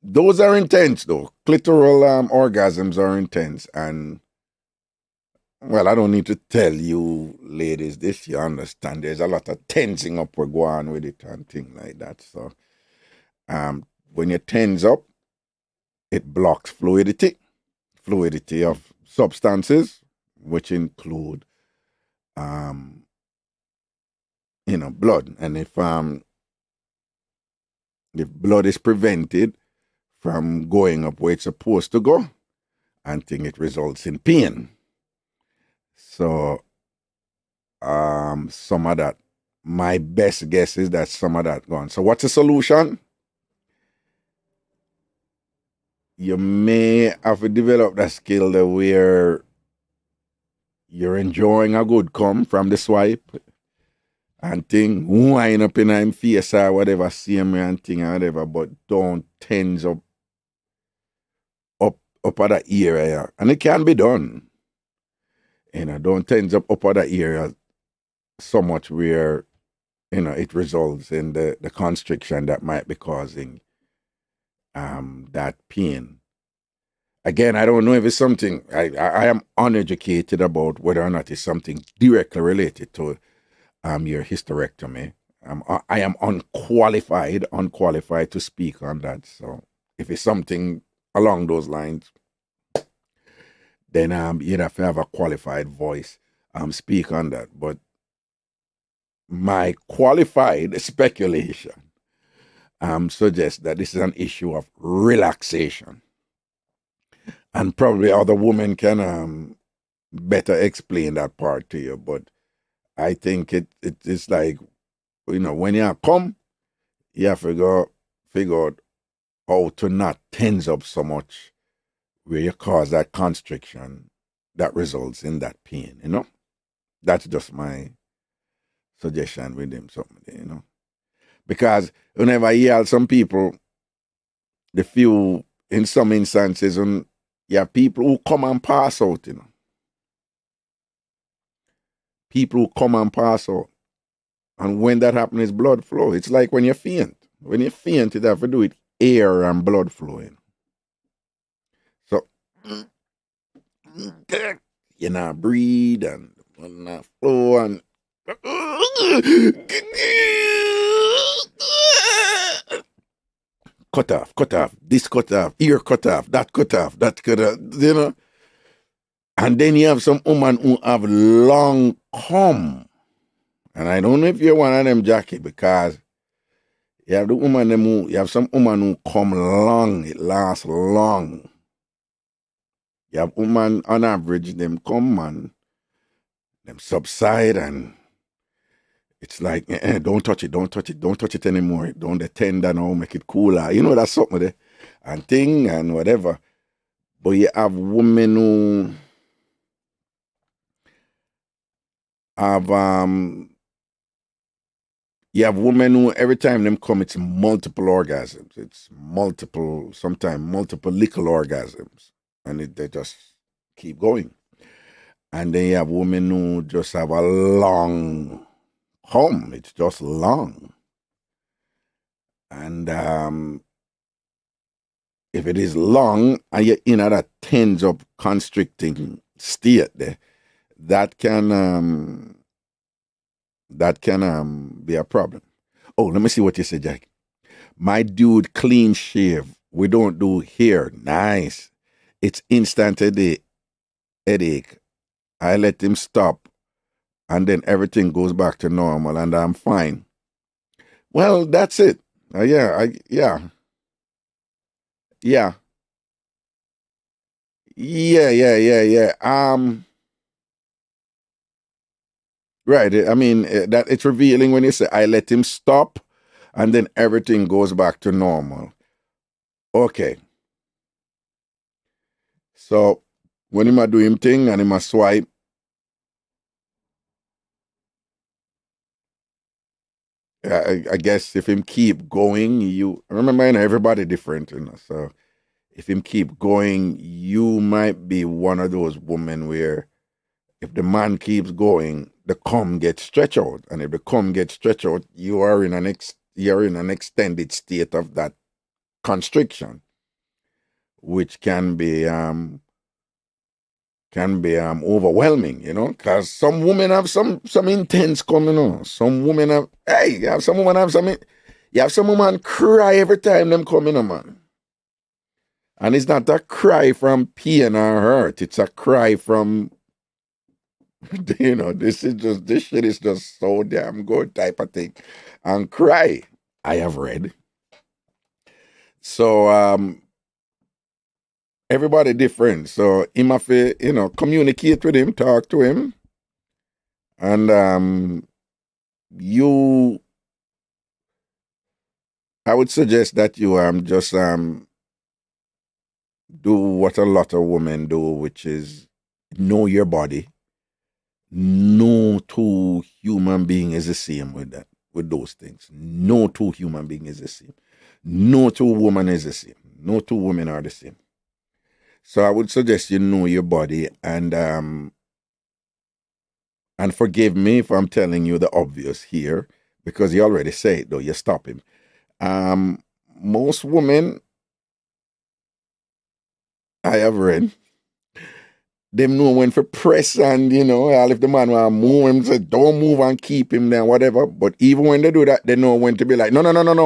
those are intense, though. Clitoral orgasms are intense. And, well, I don't need to tell you, ladies, this, you understand. There's a lot of tensing up we're going with it and things like that. So, when you tense up, it blocks fluidity of substances, which include, you know, blood. And if blood is prevented from going up where it's supposed to go, I think it results in pain. So, some of that, my best guess is that some of that gone. So, what's the solution? You may have to develop that skill that where you're enjoying a good come from the swipe and thing, wind up in him face or whatever, see me and thing or whatever, but don't tense up at that area. And it can be done. You know, don't tense up at that area so much where, you know, it results in the constriction that might be causing that pain. Again, I don't know if it's something, I am uneducated about whether or not it's something directly related to your hysterectomy. I am unqualified to speak on that. So if it's something along those lines, then you'd have to have a qualified voice speak on that. But my qualified speculation suggests that this is an issue of relaxation. And probably other women can better explain that part to you. But I think it's like, you know, when you come, you have to figure out how to not tense up so much where you cause that constriction that results in that pain, you know? That's just my suggestion with him, something, you know? Because whenever you hear some people, they feel in some instances, you have people who come and pass out, you know? People who come and pass out. And when that happens, it's blood flow. It's like when you faint. When you faint, you have to do with air and blood flowing. So, you know, breathe and flow and cut off, this cut off, ear cut off, that cut off, you know. And then you have some woman who have long come. And I don't know if you're one of them, Jackie, because you have some woman who come long, it lasts long. You have woman on average, them come and them subside and it's like, don't touch it anymore. Don't attend that now, make it cooler. You know, that's something there. And thing and whatever. But you have women who have women who every time them come, it's multiple orgasms. It's sometimes multiple little orgasms. And they just keep going. And then you have women who just have a long home. It's just long. And if it is long and you're in that tense up constricting state there, that can be a problem. Oh, let me see what you say, Jack. My dude clean shave. We don't do hair. Nice. It's instant headache. I let him stop and then everything goes back to normal and I'm fine. Well, that's it. Yeah. Yeah. Yeah. Right. I mean, that it's revealing when you say, I let him stop, and then everything goes back to normal. Okay. So when him a do him thing and him a swipe, I guess if him keep going, you remember, everybody different, So if him keep going, you might be one of those women where if the man keeps going, the cum gets stretched out, and if the cum gets stretched out, you're in an extended state of that constriction, which can be overwhelming, because some women have some intense coming on. Some women have you have some women have some you have some women cry every time them coming on, man. And it's not a cry from pain or hurt. It's a cry from this shit is just so damn good type of thing. And cry. I have read. So everybody different. So him have to, communicate with him, talk to him. And you I would suggest that you just do what a lot of women do, which is know your body. No two human being is the same with those things. No two human being is the same. No two women is the same. No two women are the same. So I would suggest you know your body and forgive me if I'm telling you the obvious here, because you already say it though, you stop him. Most women I have read, them know when to press, and all if the man want to move him, say don't move and keep him there, whatever. But even when they do that, they know when to be like, no,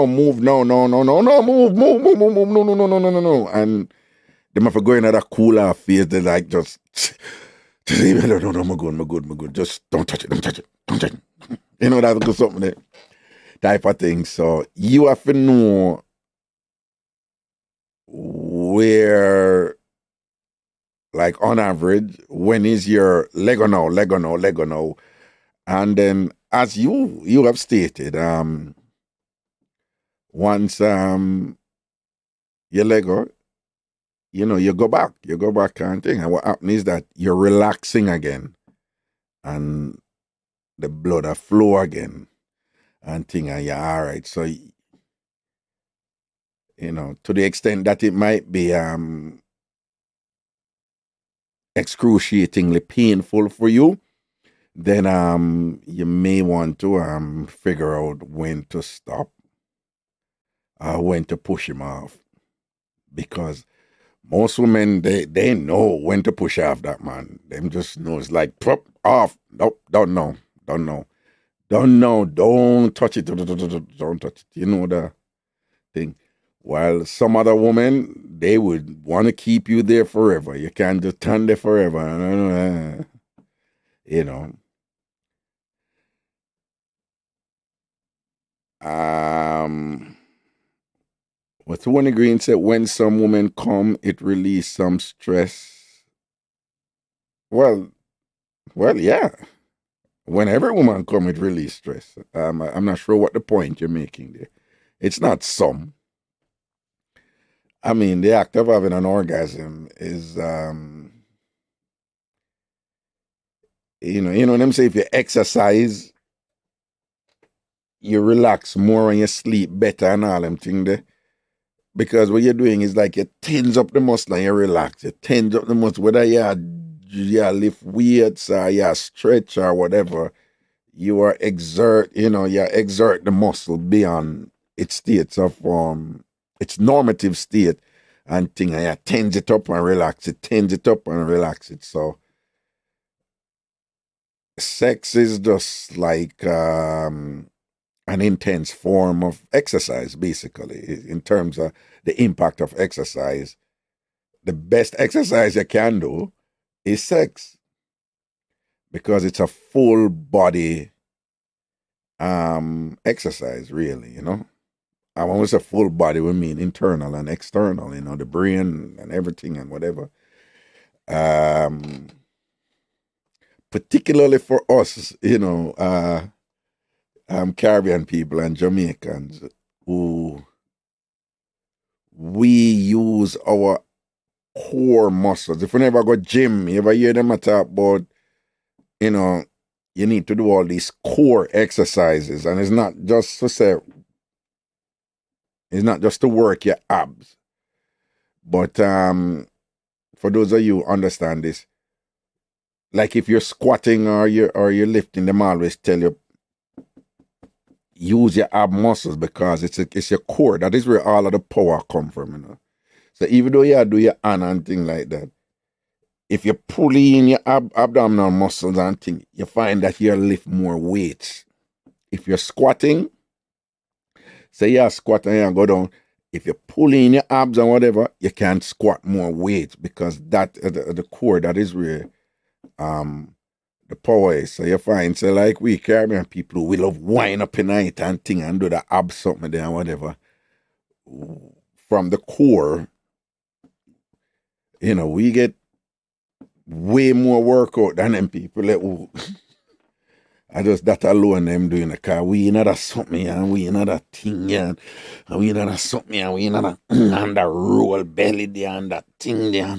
move, no, move, no. And they have to go in at a cooler phase. They like just even no, I'm good. Just don't touch it, don't touch it. That's something there, type of thing. So you have to know where, like on average, when is your Lego now. And then as you have stated, once your Lego, you go back and thing. And what happens is that you're relaxing again, and the blood a flow again and thing, and you're all right. So to the extent that it might be excruciatingly painful for you, then you may want to figure out when to stop, when to push him off, because most women they know when to push off that man. Them just know it's like pop off. Nope, don't touch it, don't touch it. You know the thing. While some other women, they would want to keep you there forever. You can't just stand there forever. You know. What's one Green said, when some women come, it release some stress. Well, yeah. When every woman come, it release stress. I'm not sure what the point you're making there. It's not some. I mean, the act of having an orgasm is, what I'm saying. If you exercise, you relax more and you sleep better and all them things there. Because what you're doing is like you tense up the muscle and you relax. You tense up the muscle, whether you lift weights or you stretch or whatever. You are you exert the muscle beyond its states of its normative state and thing, and you tense it up and relax it, tense it up and relax it. So sex is just like an intense form of exercise, basically, in terms of the impact of exercise. The best exercise you can do is sex, because it's a full body exercise, really, And when we say full body, we mean internal and external, you know, the brain and everything and whatever. Um, Particularly for us, you know, Caribbean people and Jamaicans who we use our core muscles. If we never go gym, you ever hear them talk about, you know, you need to do all these core exercises, and it's not just to say, it's not just to work your abs, but for those of you who understand this, like if you're squatting or you're lifting, them always tell you use your ab muscles because it's your core. That is where all of the power come from, you know. So even though you do your hand and thing like that, if you pull in your abdominal muscles and thing, you find that you lift more weights. If you're squatting, say you're squatting and go down, if you pull in your abs and whatever, you can squat more weight because that the core, that is where the power is. So you find, so like we Caribbean people, we love wind up in night and thing and do the abs something there and whatever. From the core, you know, we get way more workout than them people that who I just that alone them doing the car. We in that something and we in that thing and we in that something and we in that and the roll belly there and that thing there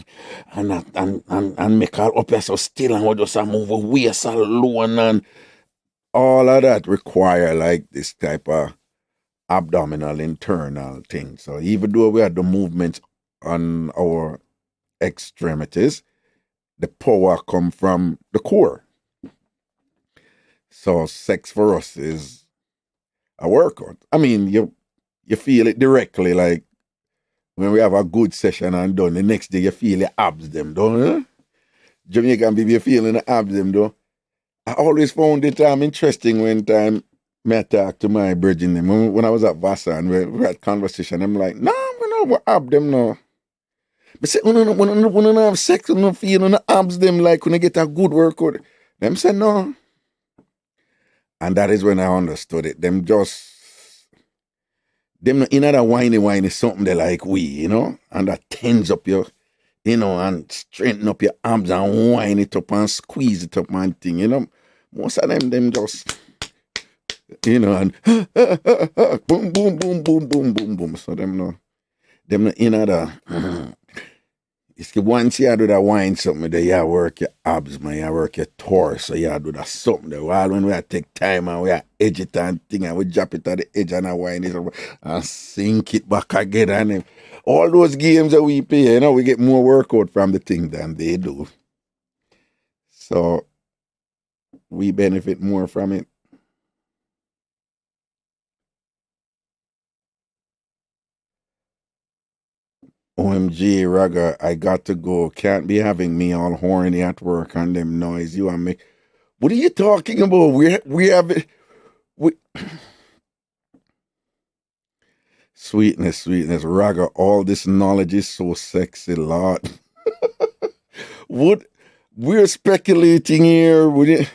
and that and make all up here so still and we just move a waist alone and all of that require like this type of abdominal internal thing. So even though we have the movements on our extremities, the power come from the core. So sex for us is a workout. I mean, you feel it directly, like when we have a good session and done, the next day you feel the abs them, don't you? Jamaican people, you feeling the abs them, though. I always found it interesting when time me talk to my bridging them. When I was at Vasa and we had conversation, I'm like, no, we don't ab them no. But say, when I have sex, when I feel on the abs them like when I get a good workout. Them say no. And that is when I understood it. Them in that whiny something they like we, you know, and that tends up your, you know, and straighten up your arms and wind it up and squeeze it up and thing, you know. Most of them just, you know, and boom, boom, boom, boom, boom, boom, boom. So them no in that. It's the once you do that wine something there, you work your abs, man, you work your torso, you do that something there. While when we take time and we edge it and thing and we drop it at the edge and I wine it and sink it back again and all those games that we play, you know, we get more workout from the thing than they do. So we benefit more from it. OMG, Raga, I got to go. Can't be having me all horny at work and them noise. You and me. What are you talking about? We have it. We... Sweetness, Raga. All this knowledge is so sexy, Lord. What we're speculating here? Would it?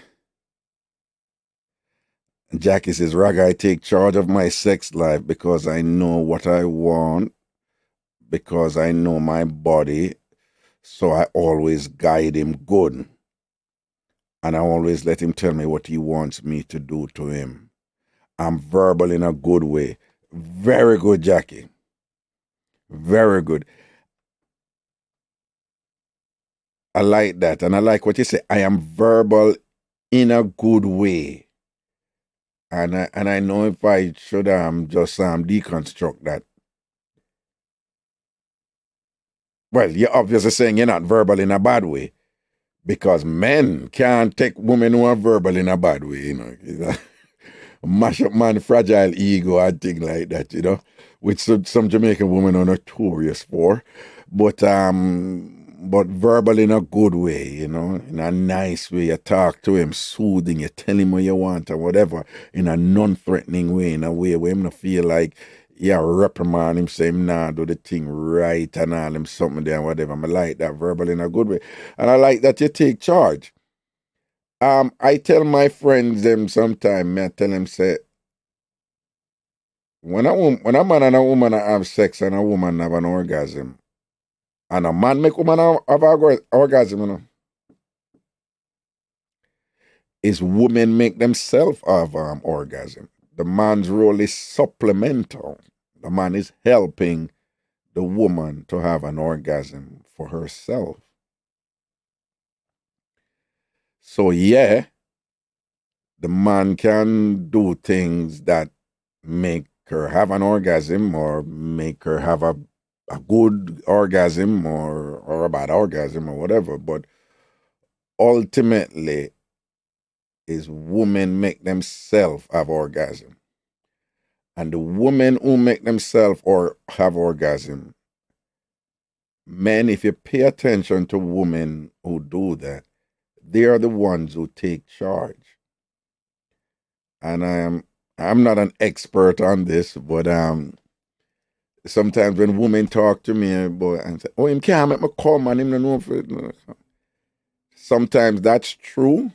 Jackie says, Raga, I take charge of my sex life because I know what I want, because I know my body, so I always guide him good. And I always let him tell me what he wants me to do to him. I'm verbal in a good way. Very good, Jackie. Very good. I like that. And I like what you say. I am verbal in a good way. And I know if I should just deconstruct that. Well, you're obviously saying you're not verbal in a bad way. Because men can't take women who are verbal in a bad way, you know. Mash up man fragile ego and thing like that, you know. Which some Jamaican women are notorious for. But verbal in a good way, you know, in a nice way. You talk to him, soothing, you tell him what you want or whatever, in a non-threatening way, in a way where him not feel like reprimand him, say him nah do the thing right and all him something there and whatever. I like that verbal in a good way. And I like that you take charge. I tell my friends them sometime, I tell them say, when a man and a woman have sex and a woman have an orgasm, and a man make woman have orgasm, is women make themselves have orgasm. The man's role is supplemental. The man is helping the woman to have an orgasm for herself. So yeah, the man can do things that make her have an orgasm or make her have a good orgasm or a bad orgasm or whatever, but ultimately is women make themselves have orgasm. And the women who make themselves or have orgasm, men, if you pay attention to women who do that, they are the ones who take charge. And I'm not an expert on this, but sometimes when women talk to me and say, "Oh, him can't make me come and him no know for it." Sometimes that's true.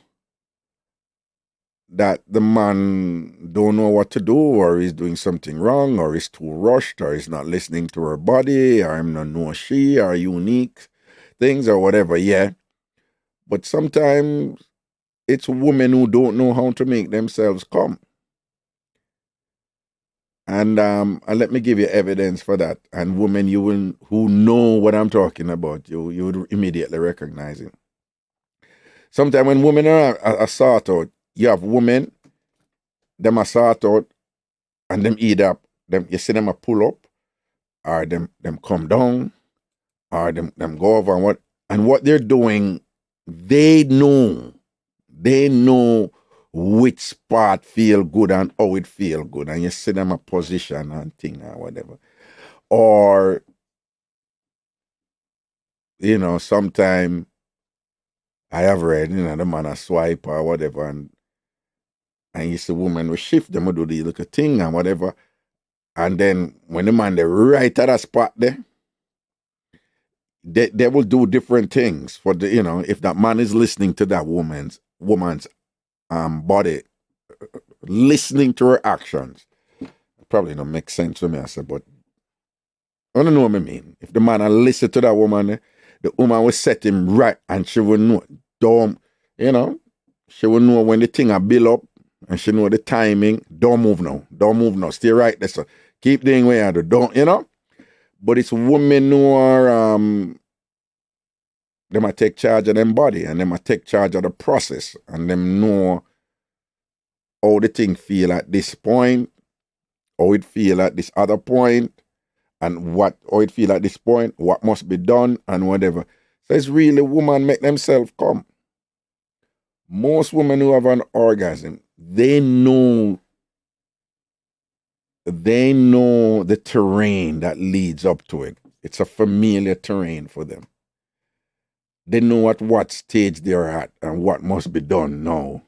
That the man don't know what to do, or he's doing something wrong, or he's too rushed, or he's not listening to her body, or I'm not know she, or unique things, or whatever. Yeah, but sometimes it's women who don't know how to make themselves come. And let me give you evidence for that. And women, you will who know what I'm talking about, you would immediately recognize it. Sometimes when women are sort out, you have women, them are sort out, and them either them you see them a pull up, or them come down, or them go over and what they're doing, they know which spot feel good and how it feel good, and you see them a position and thing or whatever. Or sometime I have read, the man a swipe or whatever, and you see woman will shift them, will do the little thing and whatever. And then when the man they right at a spot there, they will do different things for the, if that man is listening to that woman's body, listening to her actions. Probably don't make sense to me, I said, but I don't know what I mean. If the man will listen to that woman, the woman will set him right and she will know, she will know when the thing a build up and she know the timing. Don't move now. Stay right there. So keep doing what you do. Don't. But it's women who are they might take charge of them body and they might take charge of the process and them know how the thing feel at this point, how it feel at this other point, and how it feel at this point, what must be done and whatever. So it's really women make themselves come. Most women who have an orgasm, they know the terrain that leads up to it. It's a familiar terrain for them. They know at what stage they're at and what must be done now.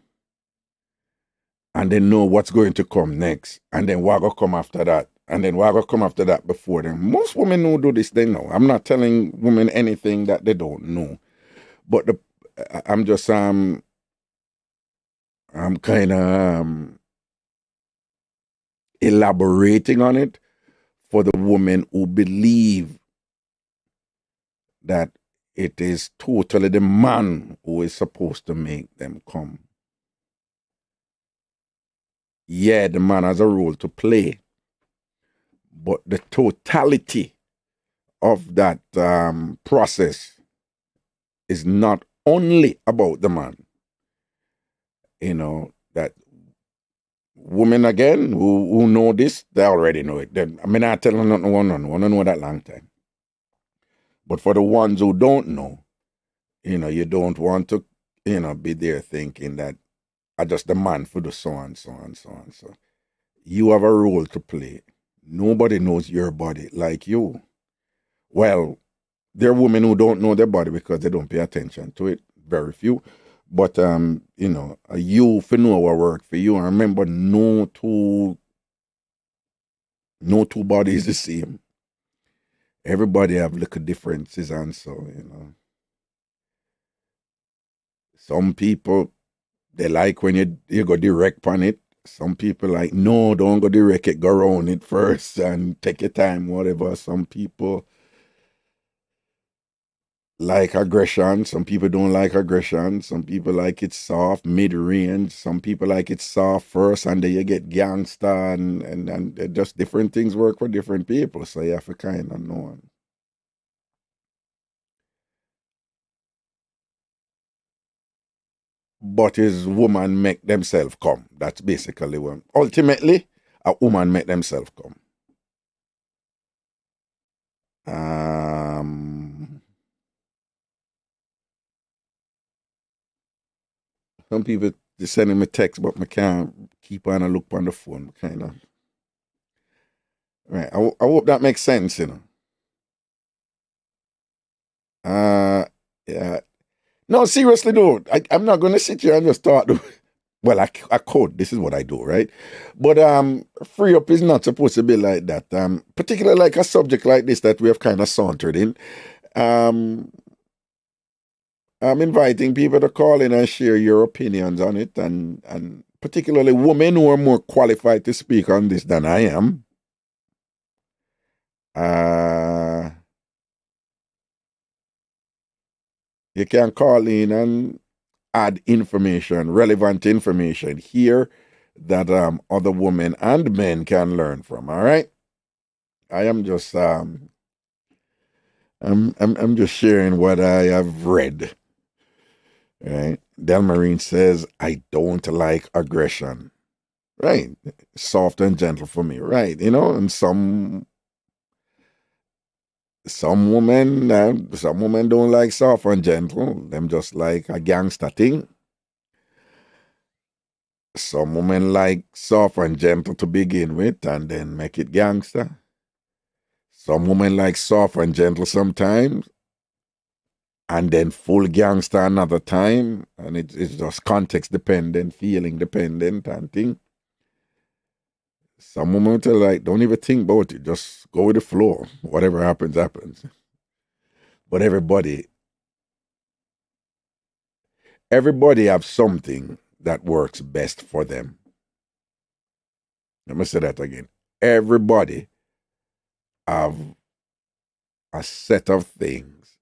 And they know what's going to come next. And then what will come after that. And then what will come after that before them. Most women who do this, they know. I'm not telling women anything that they don't know. But I'm just I'm kind of elaborating on it for the women who believe that it is totally the man who is supposed to make them come. Yeah, the man has a role to play, but the totality of that process is not only about the man. That women, again, who know this, they already know it. I mean, I tell them nothing one know that long time. But for the ones who don't know, you don't want to, be there thinking that I just the man for the so and so and so and so. You have a role to play. Nobody knows your body like you. Well, there are women who don't know their body because they don't pay attention to it. Very few. But you for know what work for you. And remember, no two bodies the same. Everybody have little differences, and so some people they like when you go direct on it. Some people like, no, don't go direct it, go around it first and take your time, whatever. Some people like aggression. Some people don't like aggression. Some people like it soft, mid-range. Some people like it soft first, and then you get gangsta, and just different things work for different people. So you have to kind of know. But is woman make themselves come? That's basically what. Ultimately, a woman make themselves come. Um, some people they sending me text, but I can't keep on a look on the phone. Kind of. Right. I hope that makes sense, you know. Yeah. No, seriously, though. I'm not going to sit here and just talk. Well, I could. This is what I do, right? But free up is not supposed to be like that. Particularly like a subject like this that we have kind of sauntered in. Um, I'm inviting people to call in and share your opinions on it, and particularly women who are more qualified to speak on this than I am. Uh, you can call in and add information, relevant information here that other women and men can learn from. All right, I am just I'm just sharing what I have read. Right, Delmarine says I don't like aggression. Right, soft and gentle for me. Right, you know, and some women don't like soft and gentle. Them just like a gangster thing. Some women like soft and gentle to begin with and then make it gangster. Some women like soft and gentle sometimes and then full gangster another time. And it's just context dependent, feeling dependent and thing. Some women tell like, don't even think about it. Just go with the flow. Whatever happens, happens. But everybody have something that works best for them. Let me say that again. Everybody have a set of things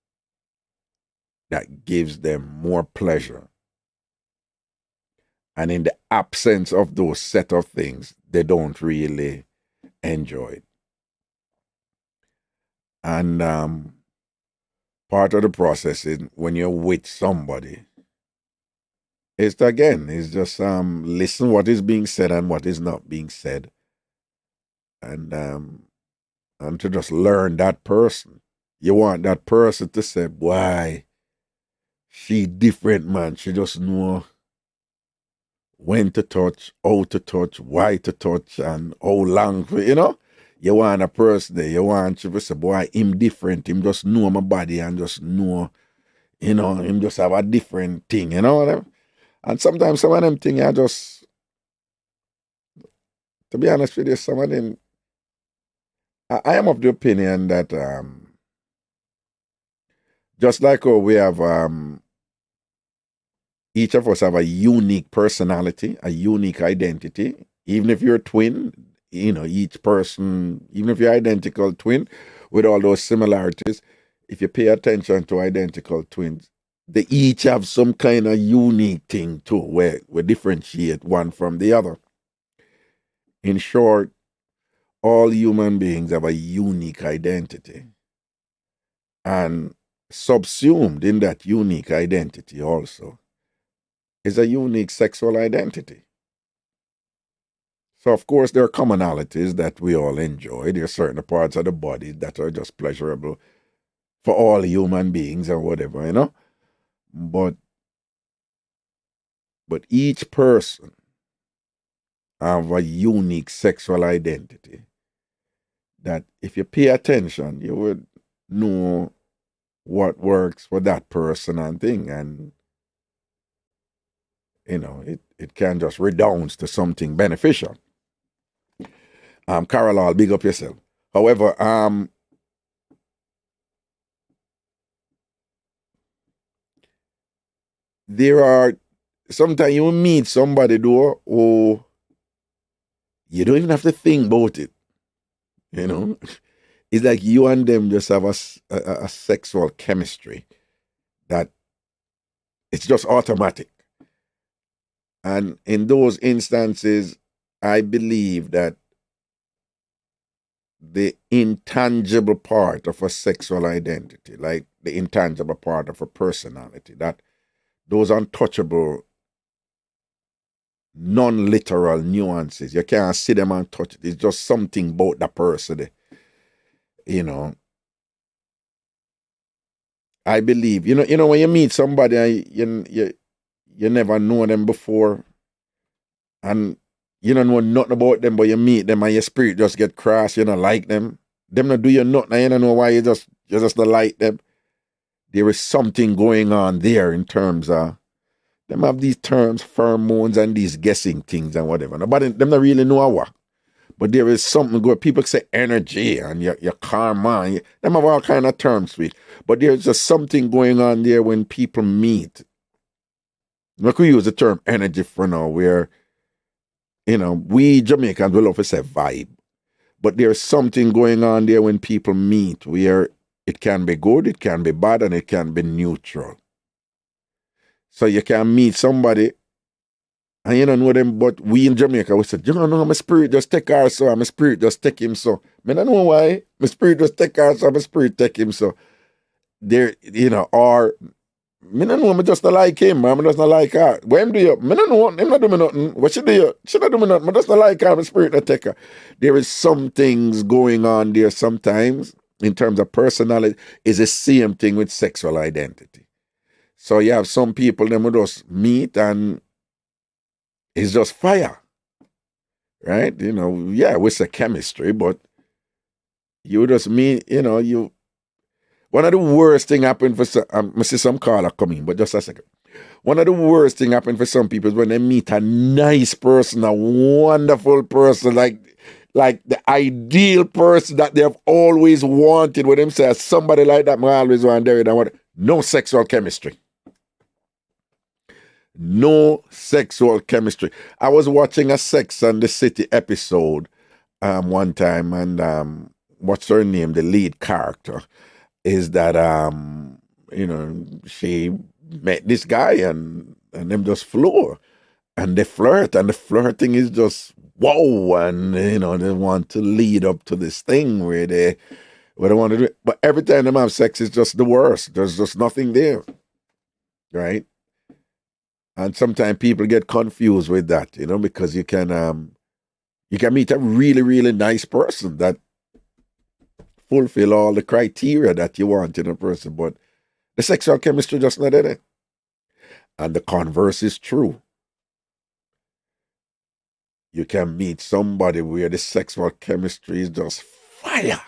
that gives them more pleasure. And in the absence of those set of things, they don't really enjoy it. And part of the process is when you're with somebody, it's just listen what is being said and what is not being said. And to just learn that person. You want that person to say, why she different, man. She just know when to touch, how to touch, why to touch, and how long, you know? You want a person there, you want to say, boy, him different, him just know my body and just know, you know, him just have a different thing, you know what I mean? And sometimes some of them things I just, to be honest with you, some of them, I am of the opinion that just like how we have, each of us have a unique personality, a unique identity, even if you're a twin, you know, each person, even if you're identical twin with all those similarities, if you pay attention to identical twins, they each have some kind of unique thing too, where we differentiate one from the other. In short, all human beings have a unique identity. And subsumed in that unique identity also is a unique sexual identity. So, of course, there are commonalities that we all enjoy. There are certain parts of the body that are just pleasurable for all human beings or whatever, you know. But each person have a unique sexual identity that if you pay attention, you would know what works for that person and thing. And, you know, it can just redound to something beneficial. Carol, I'll big up yourself. However, there are sometimes you meet somebody though who You don't even have to think about it. You know, it's like you and them just have a sexual chemistry that it's just automatic. And in those instances, I believe that the intangible part of a sexual identity, like the intangible part of a personality, that those untouchable, non-literal nuances, you can't see them and touch it. It's just something about the person, you know. I believe, when you meet somebody and you never know them before, and you don't know nothing about them, but you meet them and your spirit just get crossed, you don't like them. Them not do you nothing, and you don't know why you just don't like them. There is something going on there in terms of them have these terms, pheromones, and these guessing things and whatever. Nobody them not really know what. But there is something good. People say energy and your karma. Them have all kind of terms for it. But there's just something going on there when people meet. I could use the term energy for now, where, we Jamaicans will love to say vibe. But there's something going on there when people meet where it can be good, it can be bad, and it can be neutral. So you can meet somebody and you don't know them, but we in Jamaica, we said, you don't know, my spirit just take her so, and my spirit just take him so. I don't know why. My spirit just take her so, my spirit take him so. There, or I don't know, I just not like him, I just not like her. What him do you? I don't know, him not do me nothing. What she do you? She not do me nothing, I just not like her, my spirit not take her. There is some things going on there sometimes in terms of personality. Is the same thing with sexual identity. So you have some people, them will just meet and it's just fire, right? We say chemistry, but you just meet, one of the worst thing happened for some, I see some caller coming, but just a second. One of the worst thing happened for some people is when they meet a nice person, a wonderful person, like the ideal person that they have always wanted with themselves. Somebody like that, I always want there. No sexual chemistry. No sexual chemistry. I was watching a Sex and the City episode one time, and what's her name? The lead character is that she met this guy and them just flew, and they flirt, and the flirting is just whoa, and they want to lead up to this thing where they want to do it. But every time they have sex, it's just the worst. There's just nothing there, right? And sometimes people get confused with that, because you can meet a really, really nice person that fulfill all the criteria that you want in a person, but the sexual chemistry just not in it. And the converse is true. You can meet somebody where the sexual chemistry is just fire.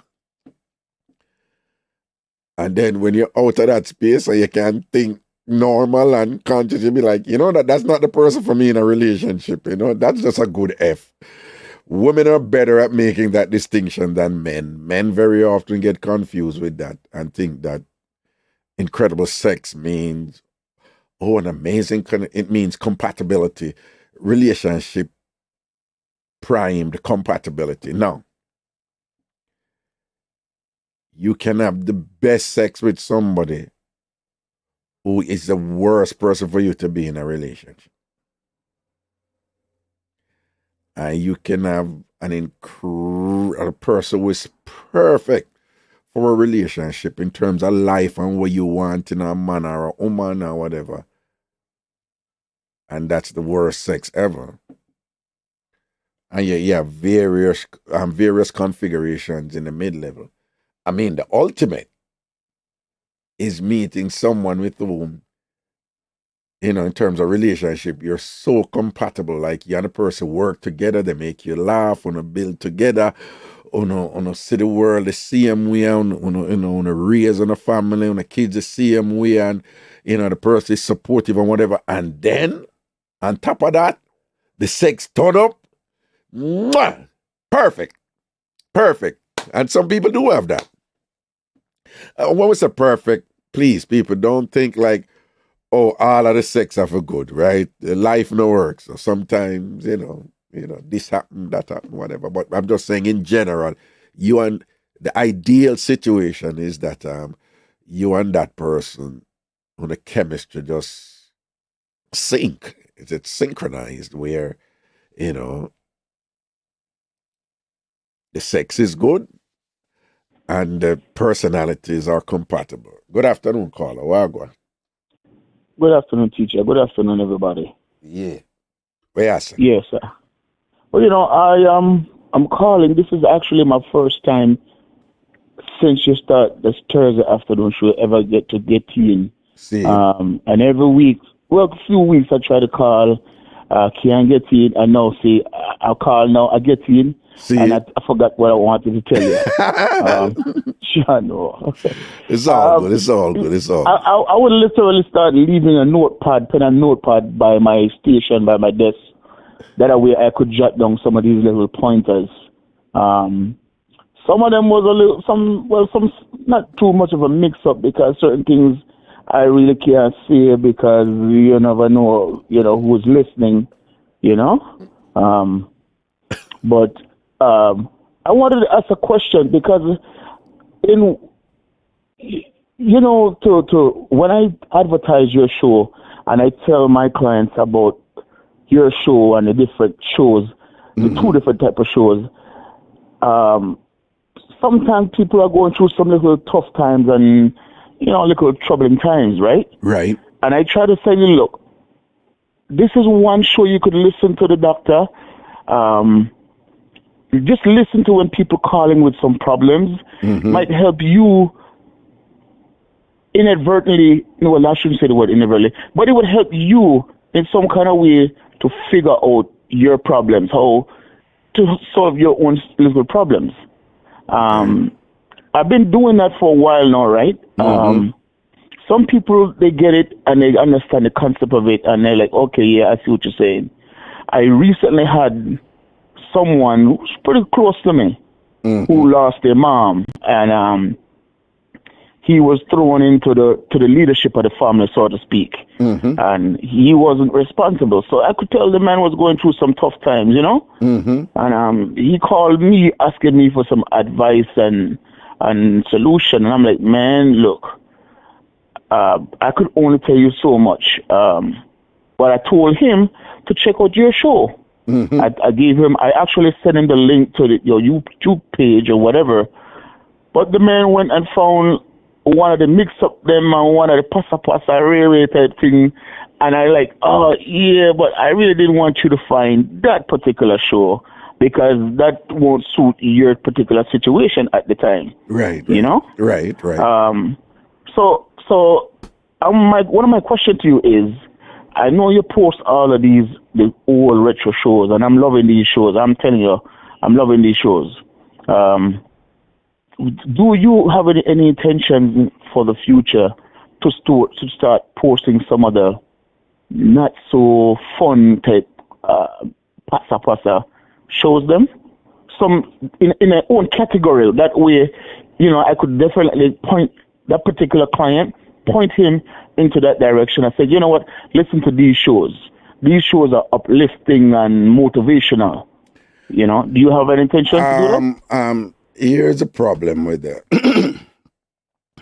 And then when you're out of that space and you can think normal and conscious, you'll be like, that's not the person for me in a relationship. That's just a good F. Women are better at making that distinction than men. Men very often get confused with that and think that incredible sex means, an amazing, it means compatibility, relationship primed compatibility. No. You can have the best sex with somebody who is the worst person for you to be in a relationship. And you can have a person who is perfect for a relationship in terms of life and what you want in a man or a woman or whatever. And that's the worst sex ever. And you have various configurations in the mid-level. I mean, the ultimate is meeting someone with whom, in terms of relationship, you're so compatible. Like you and the person work together, they make you laugh, build together, see the world the same way, raise on a family, on the kids the same way, and the person is supportive and whatever. And then on top of that, the sex turn up. Mwah! Perfect. And some people do have that. When we say perfect, please, people, don't think like, all of the sex are for good, right? Life no works. So sometimes, this happened, that happened, whatever. But I'm just saying in general, you and the ideal situation is that you and that person on the chemistry just sync. It's synchronized where, the sex is good and the personalities are compatible. Good afternoon, caller. Wagwan. Good afternoon, teacher. Good afternoon, everybody. Yeah. Where are you? Yes, sir. Well, I'm calling. This is actually my first time since you start this Thursday afternoon show ever get in. See. And every week, a few weeks I try to call, can't get in. I know, see, I'll call now, I get in. See. And I forgot what I wanted to tell you. Sure, no. It's all good. It's all good. It's all good. I would literally start leaving a pen and notepad by my station, by my desk. That way I could jot down some of these little pointers. Some of them was some not too much of a mix-up because certain things I really can't say because you never know, who's listening, But I wanted to ask a question because to when I advertise your show and I tell my clients about your show and the different shows, the two different type of shows, sometimes people are going through some little tough times and, little troubling times, right? Right. And I try to say, look, this is one show you could listen to the doctor. Just listen to when people calling with some problems. Might help you inadvertently, well, I shouldn't say the word inadvertently, but it would help you in some kind of way to figure out your problems, how to solve your own little problems. I've been doing that for a while now, right? Some people, they get it and they understand the concept of it and they're like, okay, yeah, I see what you're saying. I recently had someone who's pretty close to me who lost their mom, and he was thrown into the leadership of the family, so to speak, and he wasn't responsible. So I could tell the man was going through some tough times, and he called me asking me for some advice and solution, and I'm like, man, look, I could only tell you so much, but I told him to check out your show. I actually sent him the link to your YouTube page or whatever, but the man went and found one of the mix-up them and one of the pasa rare type thing, and I like, oh yeah, but I really didn't want you to find that particular show because that won't suit your particular situation at the time. Right. Right. So one of my questions to you is, I know you post all of the old retro shows, and I'm loving these shows. I'm telling you, I'm loving these shows. Do you have any intention for the future to start posting some of the not so fun type pasa shows them? Some in their own category. That way, I could definitely point that particular client, point him into that direction. I said, you know what, listen to these shows. These shows are uplifting and motivational. Do you have an intention to do that? Here's a problem with that.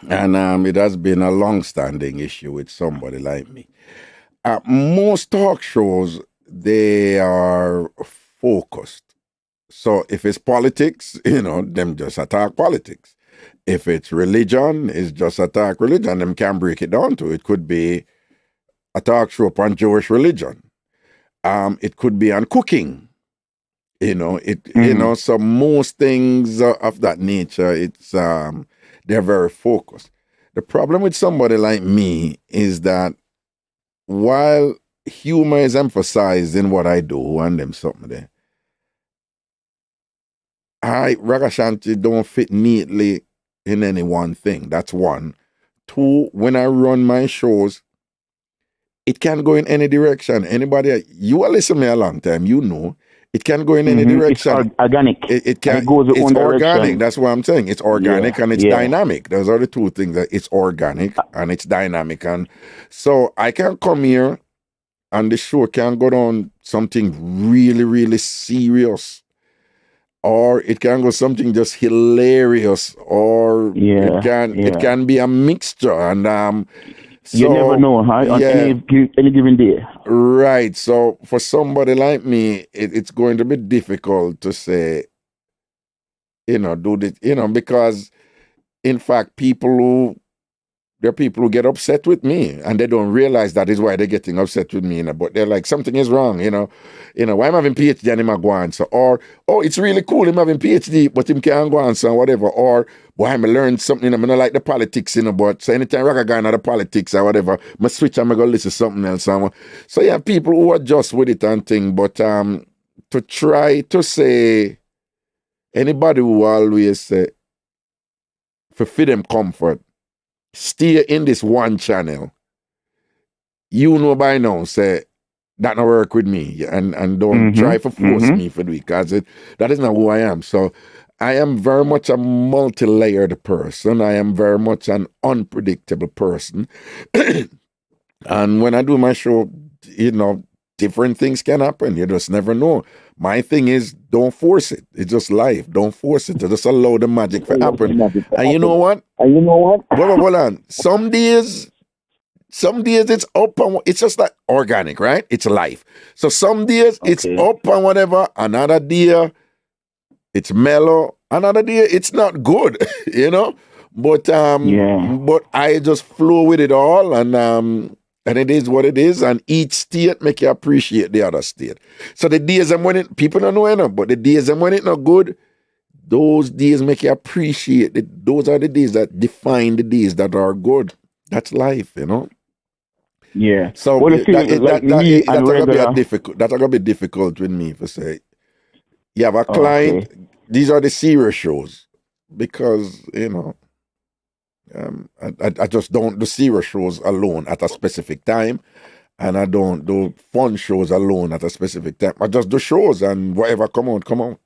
And it has been a long-standing issue with somebody like me. Most talk shows, they are focused. So if it's politics, them just attack politics. If it's religion, it's just attack religion. Them can break it down to. It could be a talk show on Jewish religion. It could be on cooking. So most things of that nature, it's they're very focused. The problem with somebody like me is that while humor is emphasized in what I do and them something there, Ragashanti don't fit neatly in any one thing. That's one. Two, when I run my shows, it can go in any direction. Anybody, you are listening to me a long time, it can go in any direction. It's organic. It can. It's organic. Direction. That's what I'm saying. It's organic and it's dynamic. Those are the two things. That it's organic and it's dynamic. And so I can come here and the show can go down something really, really serious, or it can go something just hilarious, or it can be a mixture, and so, you never know, huh? On any given day. Right. So for somebody like me, it's going to be difficult to say, do this, because in fact, there are people who get upset with me, and they don't realize that is why they're getting upset with me, but they're like, something is wrong, why I'm having PhD and him a go on, so, or, oh, it's really cool, him having PhD, but him can't go on, so whatever, or, boy, I'm learn something, I don't like the politics, but so anytime Raga guy in the politics or whatever, I switch and I go listen to something else, so yeah, people who adjust with it and thing, but to try to say, anybody who always say, for them comfort, stay in this one channel, by now, say, that not work with me, and don't try to force me for it, because that is not who I am. So I am very much a multi-layered person. I am very much an unpredictable person. And when I do my show, different things can happen. You just never know. My thing is, don't force it. It's just life. Don't force it. Just allow the magic to happen. And you know what? Hold on. Some days it's up and it's just like organic, right? It's life. So some days it's up and whatever. Another day it's mellow. Another day it's not good, But but I just flow with it all, and it is what it is, and each state make you appreciate the other state. So the days and when people don't know enough, but the days and when it's not good, those days make you appreciate it. Those are the days that define the days that are good. That's life, Yeah. So that's gonna be difficult with me to say. You have a client, these are the serious shows, because, I just don't do serious shows alone at a specific time, and I don't do fun shows alone at a specific time. I just do shows, and whatever come out.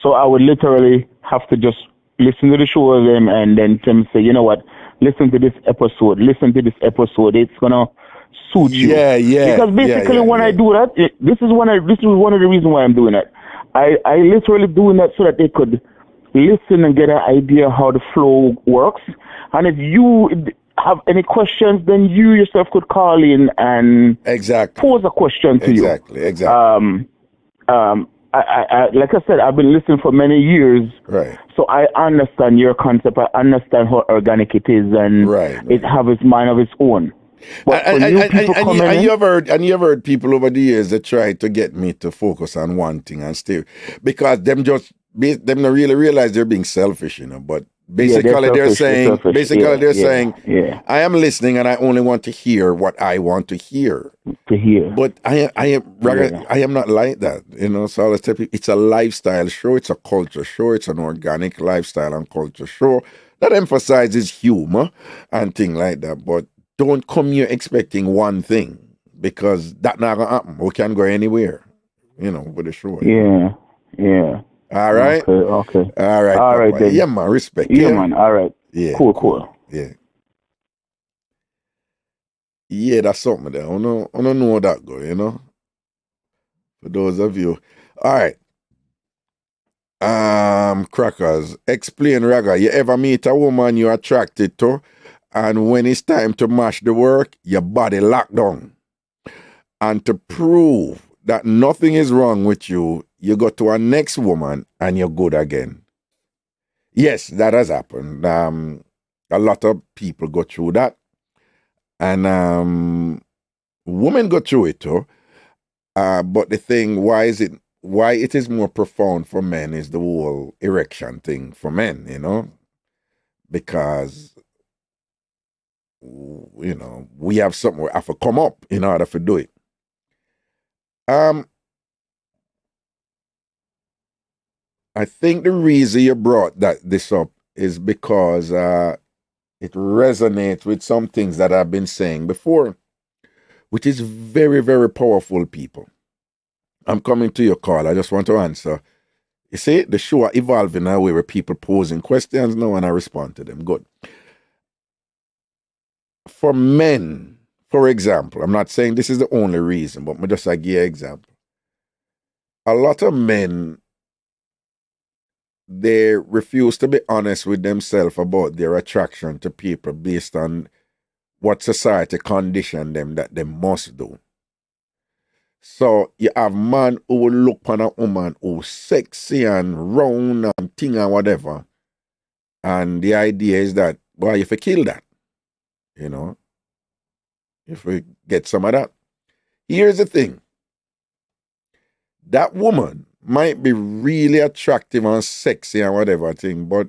So I would literally have to just listen to the show of them, and then Tim say, you know what, listen to this episode. It's gonna suit you. Yeah. Because basically, when I do that, this is one of the reasons why I'm doing it. I literally doing that so that they could listen and get an idea how the flow works. And if you have any questions, then you yourself could call in and pose a question to you. Exactly. I like I said, I've been listening for many years. Right. So I understand your concept. I understand how organic it is, and it have its mind of its own. But you have heard people over the years that try to get me to focus on one thing and stay, because them not really realize they're being selfish, But basically, they're saying, I am listening and I only want to hear what I want to hear. But I am not like that, So I always tell people, it's a lifestyle show, it's a culture show, it's an organic lifestyle and culture show that emphasizes humor and things like that. But don't come here expecting one thing, because that not gonna happen. We can't go anywhere, with the show. Yeah. All right. Okay. All right. Then. Yeah, man. Respect. Yeah, man. All right. Yeah. Cool. Yeah. Yeah, that's something there. I don't know how that go, For those of you. All right. Crackers. Explain, Raga. You ever meet a woman you're attracted to, and when it's time to mash the work, your body locked down? And to prove that nothing is wrong with you, you go to a next woman and you're good again. Yes, that has happened. A lot of people go through that. And women go through it too. But the thing, why it is more profound for men is the whole erection thing for men, Because, we have something we have to come up in order to do it. I think the reason you brought this up is because it resonates with some things that I've been saying before, which is very, very powerful, people. I'm coming to your call. I just want to answer. You see, the show are evolving in a way where people posing questions now and I respond to them. Good. For men, For example, I'm not saying this is the only reason, but just give you an example. A lot of men, they refuse to be honest with themselves about their attraction to people based on what society conditioned them that they must do. So you have man who will look on a woman who's sexy and round and thing and whatever. And the idea is that, well, if you kill that, if we get some of that. Here's the thing. That woman might be really attractive and sexy and whatever thing, but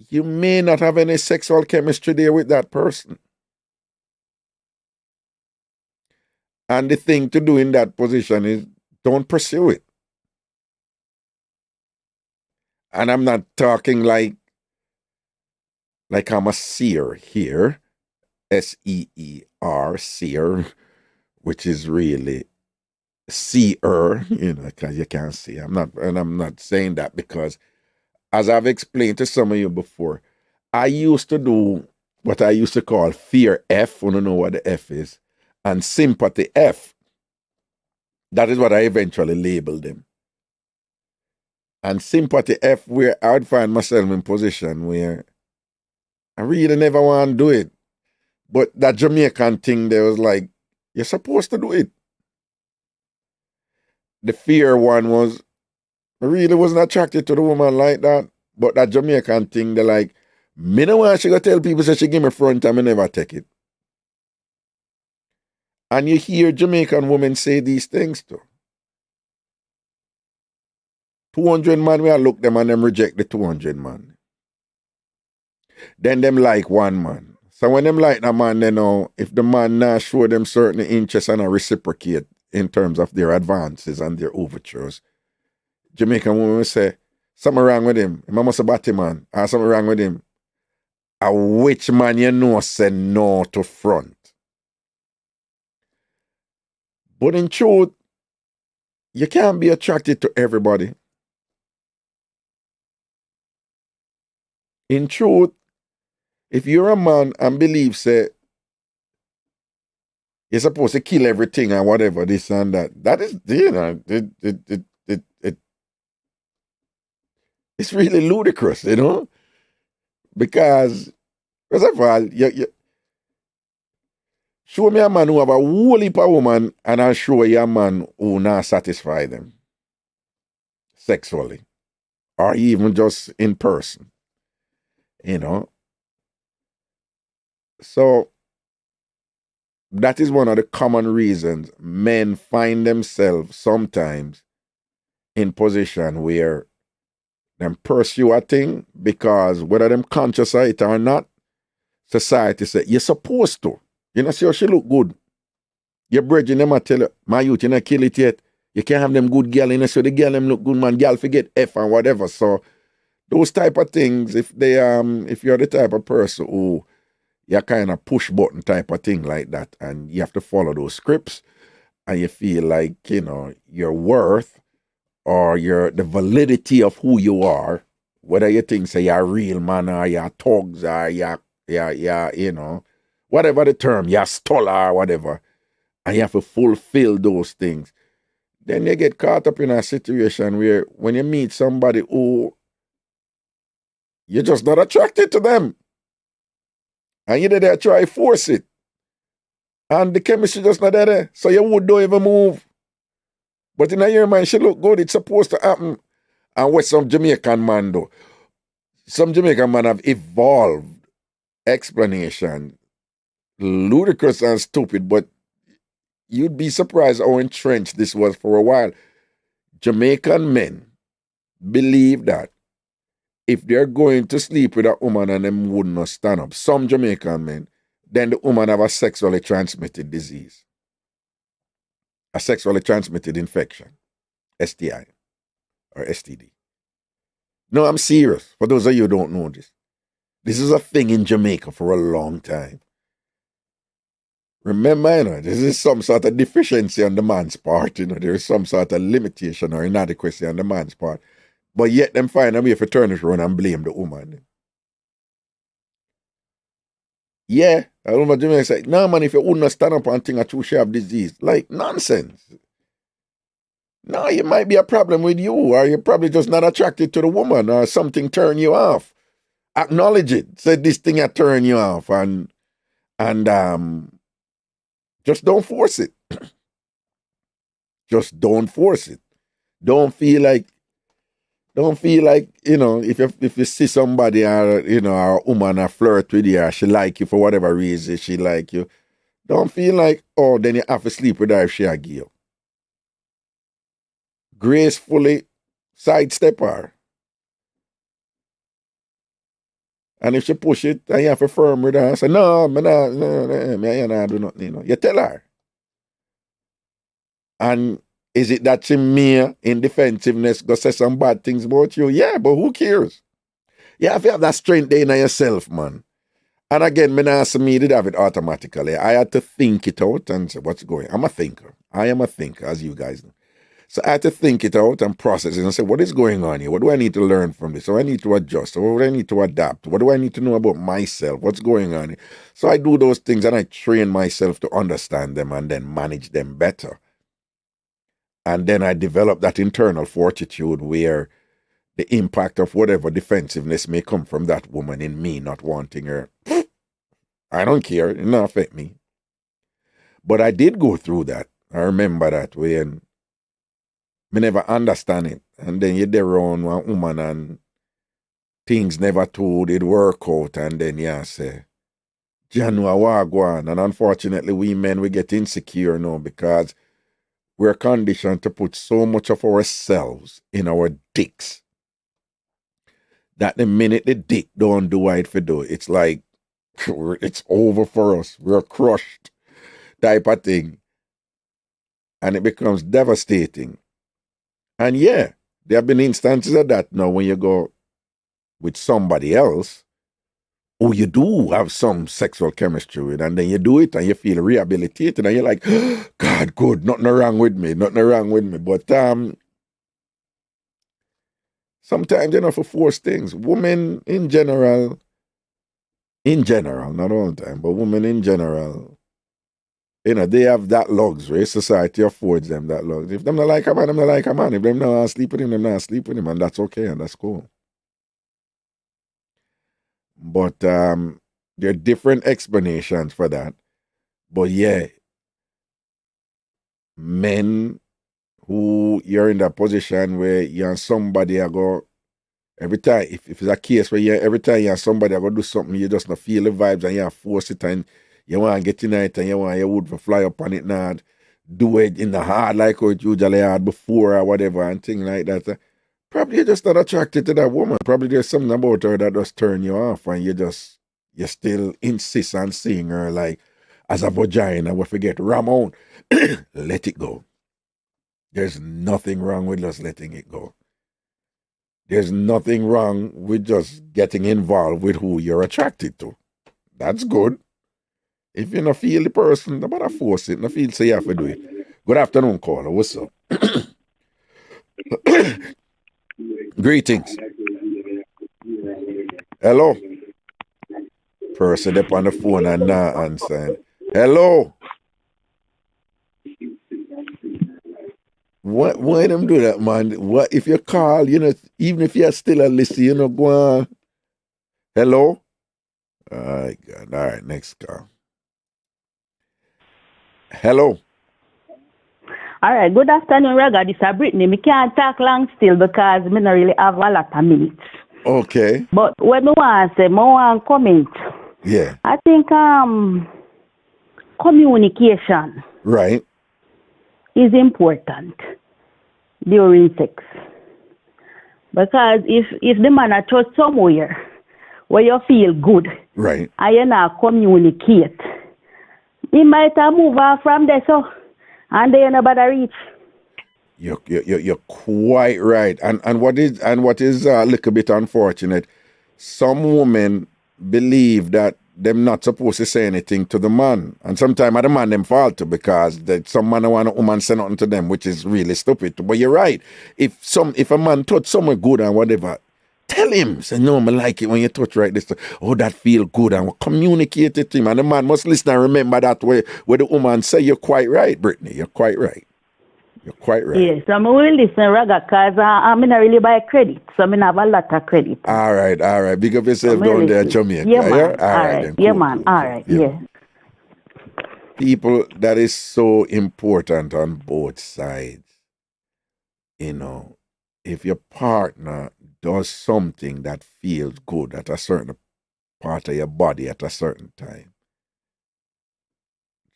you may not have any sexual chemistry there with that person. And the thing to do in that position is don't pursue it. And I'm not talking like I'm a seer here, S-E-E-R, seer, which is really seer, because you can't see. I'm not saying that because, as I've explained to some of you before, I used to do what I used to call fear F. I don't know what the F is. And sympathy F. That is what I eventually labeled them. And sympathy F, where I would find myself in position where I really never want to do it. But that Jamaican thing, there was like, you're supposed to do it. The fear one was, I really wasn't attracted to the woman like that. But that Jamaican thing, they're like, me no want she go tell people say she give me front and I never take it. And you hear Jamaican women say these things too. 200 man, we look them and them reject the 200 man. Then them like one man. So when them like that man, they know if the man not show them certain interest and reciprocate in terms of their advances and their overtures, Jamaican women will say, something wrong with him. He must have batty man. Or something wrong with him. A which man you know say no to front. But in truth, you can't be attracted to everybody. In truth, if you're a man and believe, say, you're supposed to kill everything and whatever, this and that, that is, it's really ludicrous, Because, first of all, you show me a man who have a whole heap of woman and I'll show you a man who not satisfy them sexually or even just in person, So that is one of the common reasons men find themselves sometimes in position where them pursue a thing because whether them conscious of it or not, society say, you're supposed to. See how she look good. Your brethren them tell you, my youth, you not kill it yet. You can't have them good girl, so the girl them look good, man. Girl forget F and whatever. So those type of things, if you're the type of person who you're kind of push button type of thing like that, and you have to follow those scripts, and you feel like, your worth or the validity of who you are, whether you think say you're a real man or you're thugs or you're whatever the term, you're stoller or whatever, and you have to fulfill those things, then you get caught up in a situation where when you meet somebody who you're just not attracted to them, and you're there try to force it, and the chemistry just not there, so you would don't even move. But in your mind, she look good, it's supposed to happen. And what some Jamaican man do, some Jamaican man have evolved explanation, ludicrous and stupid, but you'd be surprised how entrenched this was for a while. Jamaican men believe that if they're going to sleep with a woman and them would not stand up, some Jamaican men, then the woman have a sexually transmitted disease. A sexually transmitted infection. STI or STD. No, I'm serious. For those of you who don't know this. This is a thing in Jamaica for a long time. Remember, this is some sort of deficiency on the man's part. There is some sort of limitation or inadequacy on the man's part. But yet them find a way to turn it around and blame the woman. Yeah, I remember Jamaica say, no man, if you wouldn't stand up and think that she have disease. Like nonsense. No, it might be a problem with you, or you're probably just not attracted to the woman, or something turn you off. Acknowledge it. Say this thing that turn you off, and just don't force it. Just don't force it. Don't feel like, if you see somebody, or or a woman a flirt with you, or she like you for whatever reason, she like you. Don't feel like, oh, then you have to sleep with her if she a give you. Gracefully sidestep her. And if she push it, and you have to firm with her and say, no, I do not, You tell her. And is it that she mere in defensiveness go say some bad things about you? Yeah, but who cares? You have to have that strength there in yourself, man. And again, me not ask me to have it automatically. I had to think it out and say, what's going on? I'm a thinker. I am a thinker, as you guys know. So I had to think it out and process it and say, what is going on here? What do I need to learn from this? So I need to adjust. Or what do I need to adapt? What do I need to know about myself? What's going on here? So I do those things and I train myself to understand them and then manage them better. And then I develop that internal fortitude where the impact of whatever defensiveness may come from that woman in me not wanting her, I don't care. It don't affect me. But I did go through that. I remember that when me never understand it. And then you're there around one woman and things never told it work out. And then you say, Janua Wagwan. And unfortunately, we men, we get insecure now because we're conditioned to put so much of ourselves in our dicks that the minute the dick don't do what it do, it's like, it's over for us. We're crushed type of thing. And it becomes devastating. And yeah, there have been instances of that now when you go with somebody else who you do have some sexual chemistry with, and then you do it and you feel rehabilitated and you're like, oh, God, good, nothing wrong with me. But sometimes you know for force things. Women in general, not all the time, but women in general, they have that luxury. Society affords them that luxury. If them not like a man, them not like a man. If them not sleep with him, them not sleep with him, and that's okay and that's cool. But there are different explanations for that. But yeah, men who you're in that position where you're somebody I go every time, if it's a case where every time you're somebody I go do something, you just not feel the vibes and you force it and you want to get in it and you want your wood to fly up on it and do it in the hard like how it usually had before or whatever and things like that. Probably you're just not attracted to that woman. Probably there's something about her that just turn you off and you still insist on seeing her like as a vagina. We forget, Ramon, let it go. There's nothing wrong with just letting it go. There's nothing wrong with just getting involved with who you're attracted to. That's good. If you don't feel the person, don't bother force it. No feel say you have to do it. Good afternoon, caller. What's up? Greetings. Hello. Person up on the phone and not answering. Hello. Why them do that, man? What if you call, even if you're still a listen, go on. Hello? All right, God. All right, next call. Hello. All right, good afternoon, Raga. This is Brittany. Me can't talk long still because me not really have a lot of minutes. Okay. But what me want to say, me want to comment. Yeah. I think communication right is important during sex. Because if the man are just somewhere where you feel good, right, and you not communicate, he might have move on from there, so and then nobody reach. You're quite right. And what is a little bit unfortunate, some women believe that them not supposed to say anything to the man. And sometimes the man them fault too because some man want a woman say nothing to them, which is really stupid. But you're right. If a man touch somewhere good and whatever, Tell him. Say, no, I like it when you touch right this. Oh, that feel good. And communicate it to him. And the man must listen and remember that way where the woman say, you're quite right, Brittany. You're quite right. You're quite right. Yes, I will listen, Raga, because I'm not really buy credit. So I have a lot of credit. All right. Big up yourself down there, Jamaica. Yeah, man. Yeah? All right. Then. Yeah, cool, man. Cool, all right. Yeah. People, that is so important on both sides. You know, if your partner does something that feels good at a certain part of your body at a certain time,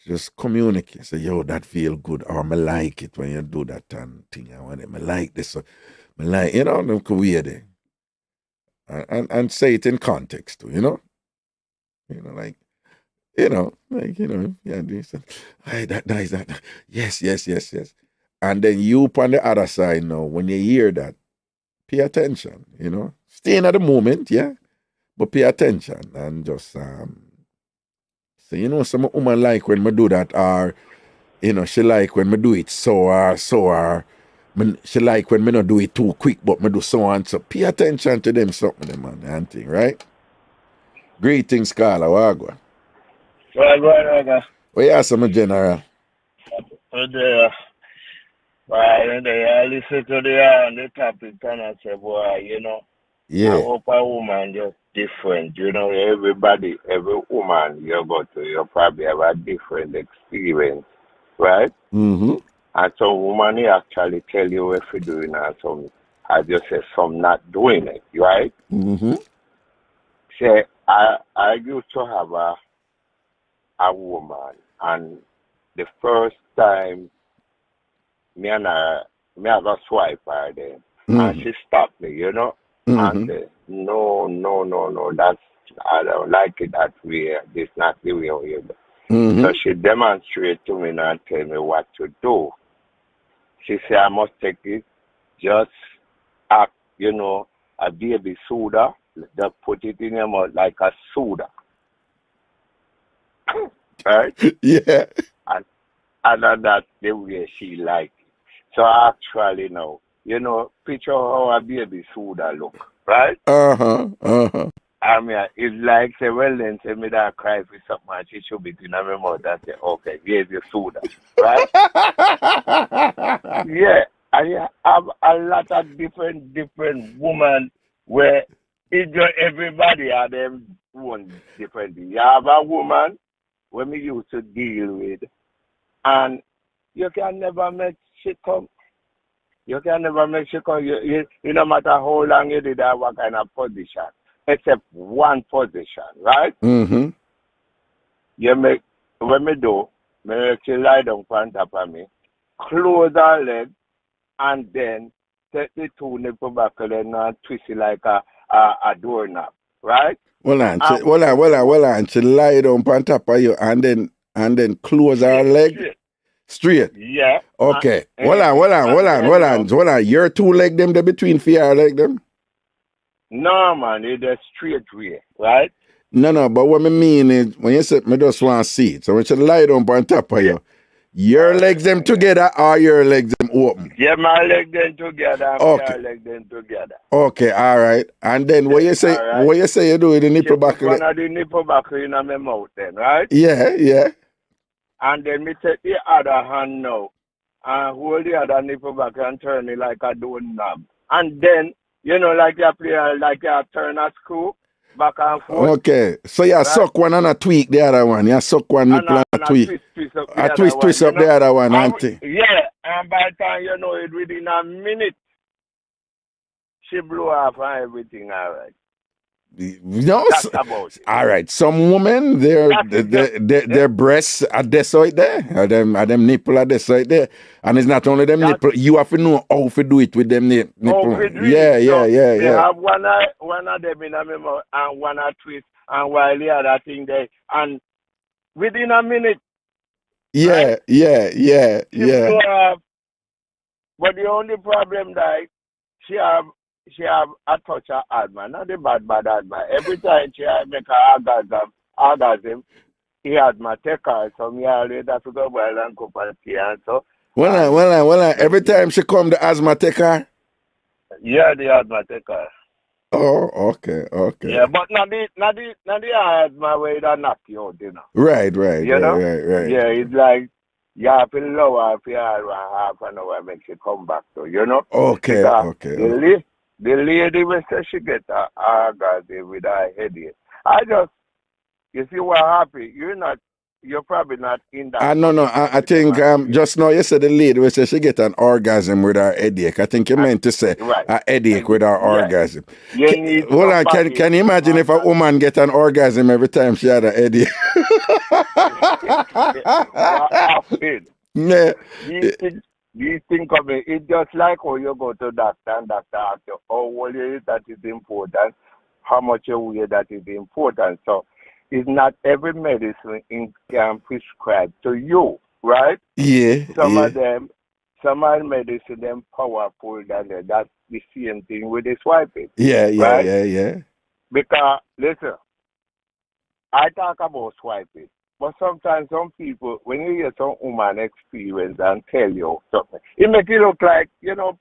just communicate. Say, yo, that feel good. Or I like it when you do that thing. I like this. I like, you know, them weird. And say it in context too, you know? You know, like, yeah, this. Hey, that nice, that. Yes. And then you on the other side now, when you hear that, pay attention, you know? Stay in at the moment, yeah? But pay attention and just so, you know, some woman like when me do that, or, you know, she like when me do it so, she like when me not do it too quick, but me do so and so. Pay attention to them something, man, and thing, right? Greetings, Carla. Wagwan. Wagwan. Well, yeah, some general. I listen to the topic and I say, boy, you know, yeah. I hope a woman just different. You know, every woman you go to, you probably have a different experience, right? Mm-hmm. And some woman actually tell you if you're doing it, some, I just say some not doing it, right? Mm-hmm. Say, I used to have a woman, and the first time me have a swipe her then, and she stopped me, you know, and said, no, I don't like it that way. This not the way you do. So she demonstrated to me and tell me what to do. She said, I must take it, just act, you know, a baby soda, just put it in your mouth like a soda. Right? Yeah. And that's the way she liked it. So actually now, you know, picture how a baby soda look, right? I mean, it's like, say, well, then, say, me that cry for something, and she should be in my mouth and say, okay, here's your soda, right? Yeah, and you have a lot of different women where everybody have them one different thing. You have a woman when we used to deal with, and you can never make she come. You can never make she come. You no matter how long you did have what kind of position, except one position, right? Mm-hmm. You make, when me do, me make she lie down on top of me, close her leg, and then take the two nipple back and twist it like a doorknob, right? Well on. She lie down on top of you and then close her leg. Straight. Yeah. Okay. Hold on. Your two leg them there between fear leg them? No, man, it's a straight way, right? No, but what I mean is when you say me just want to see it. So when she lie down on top of you, your legs them together or your legs them open? Yeah, my leg them together and okay. your leg them together. Okay, all right. And then what you say you do with the nipple back? One of the nipple back in my mouth then, right? Yeah. And then me take the other hand now and hold the other nipple back and turn it like a doorknob. And then, you know, like you play, like you turn a screw back and forth. Okay. So you suck one and a tweak the other one. You suck one nipple and a tweak. Twist up the other one. Yeah. And by the time you know it, within a minute, she blew off and everything all right. No, all right. Some women, their breasts are this right there. Are them nipple are this right there. And it's not only them nipple. You have to know how to do it with them nipple. Yeah. They have one of them in a memo and one a twist and while the other thing there. And within a minute. Yeah. But the only problem that she have a touch of asthma, not the bad asthma. Every time she make an orgasm, he asthma take her. So me always have to go well and cup of tea and so. Well, every time she come, the asthma take her? Yeah, the asthma take her. Oh, okay. Yeah, but not the hard my way that knock you out, you know. Right. You know? Yeah, it's like you have to lower if you have half an hour makes you come back to, you know? Okay. Because the lady will say she get a orgasm with her headache. If you were happy, you're probably not in that. No. I think just now you said the lady will say she get an orgasm with her headache. I think you meant to say a headache with her orgasm. Hold on, can you imagine if a woman get an orgasm every time she had a headache? Yeah. You think of it, it's just like when you go to doctor and doctor asks you how old you is, that is important, how much you weigh, that is important. So it's not every medicine can prescribe to you, right? Yeah. Some of the medicine them powerful than that. That's the same thing with the swiping. Yeah. Because listen, I talk about swiping. But sometimes some people, when you hear some woman experience and tell you something, it makes it look like,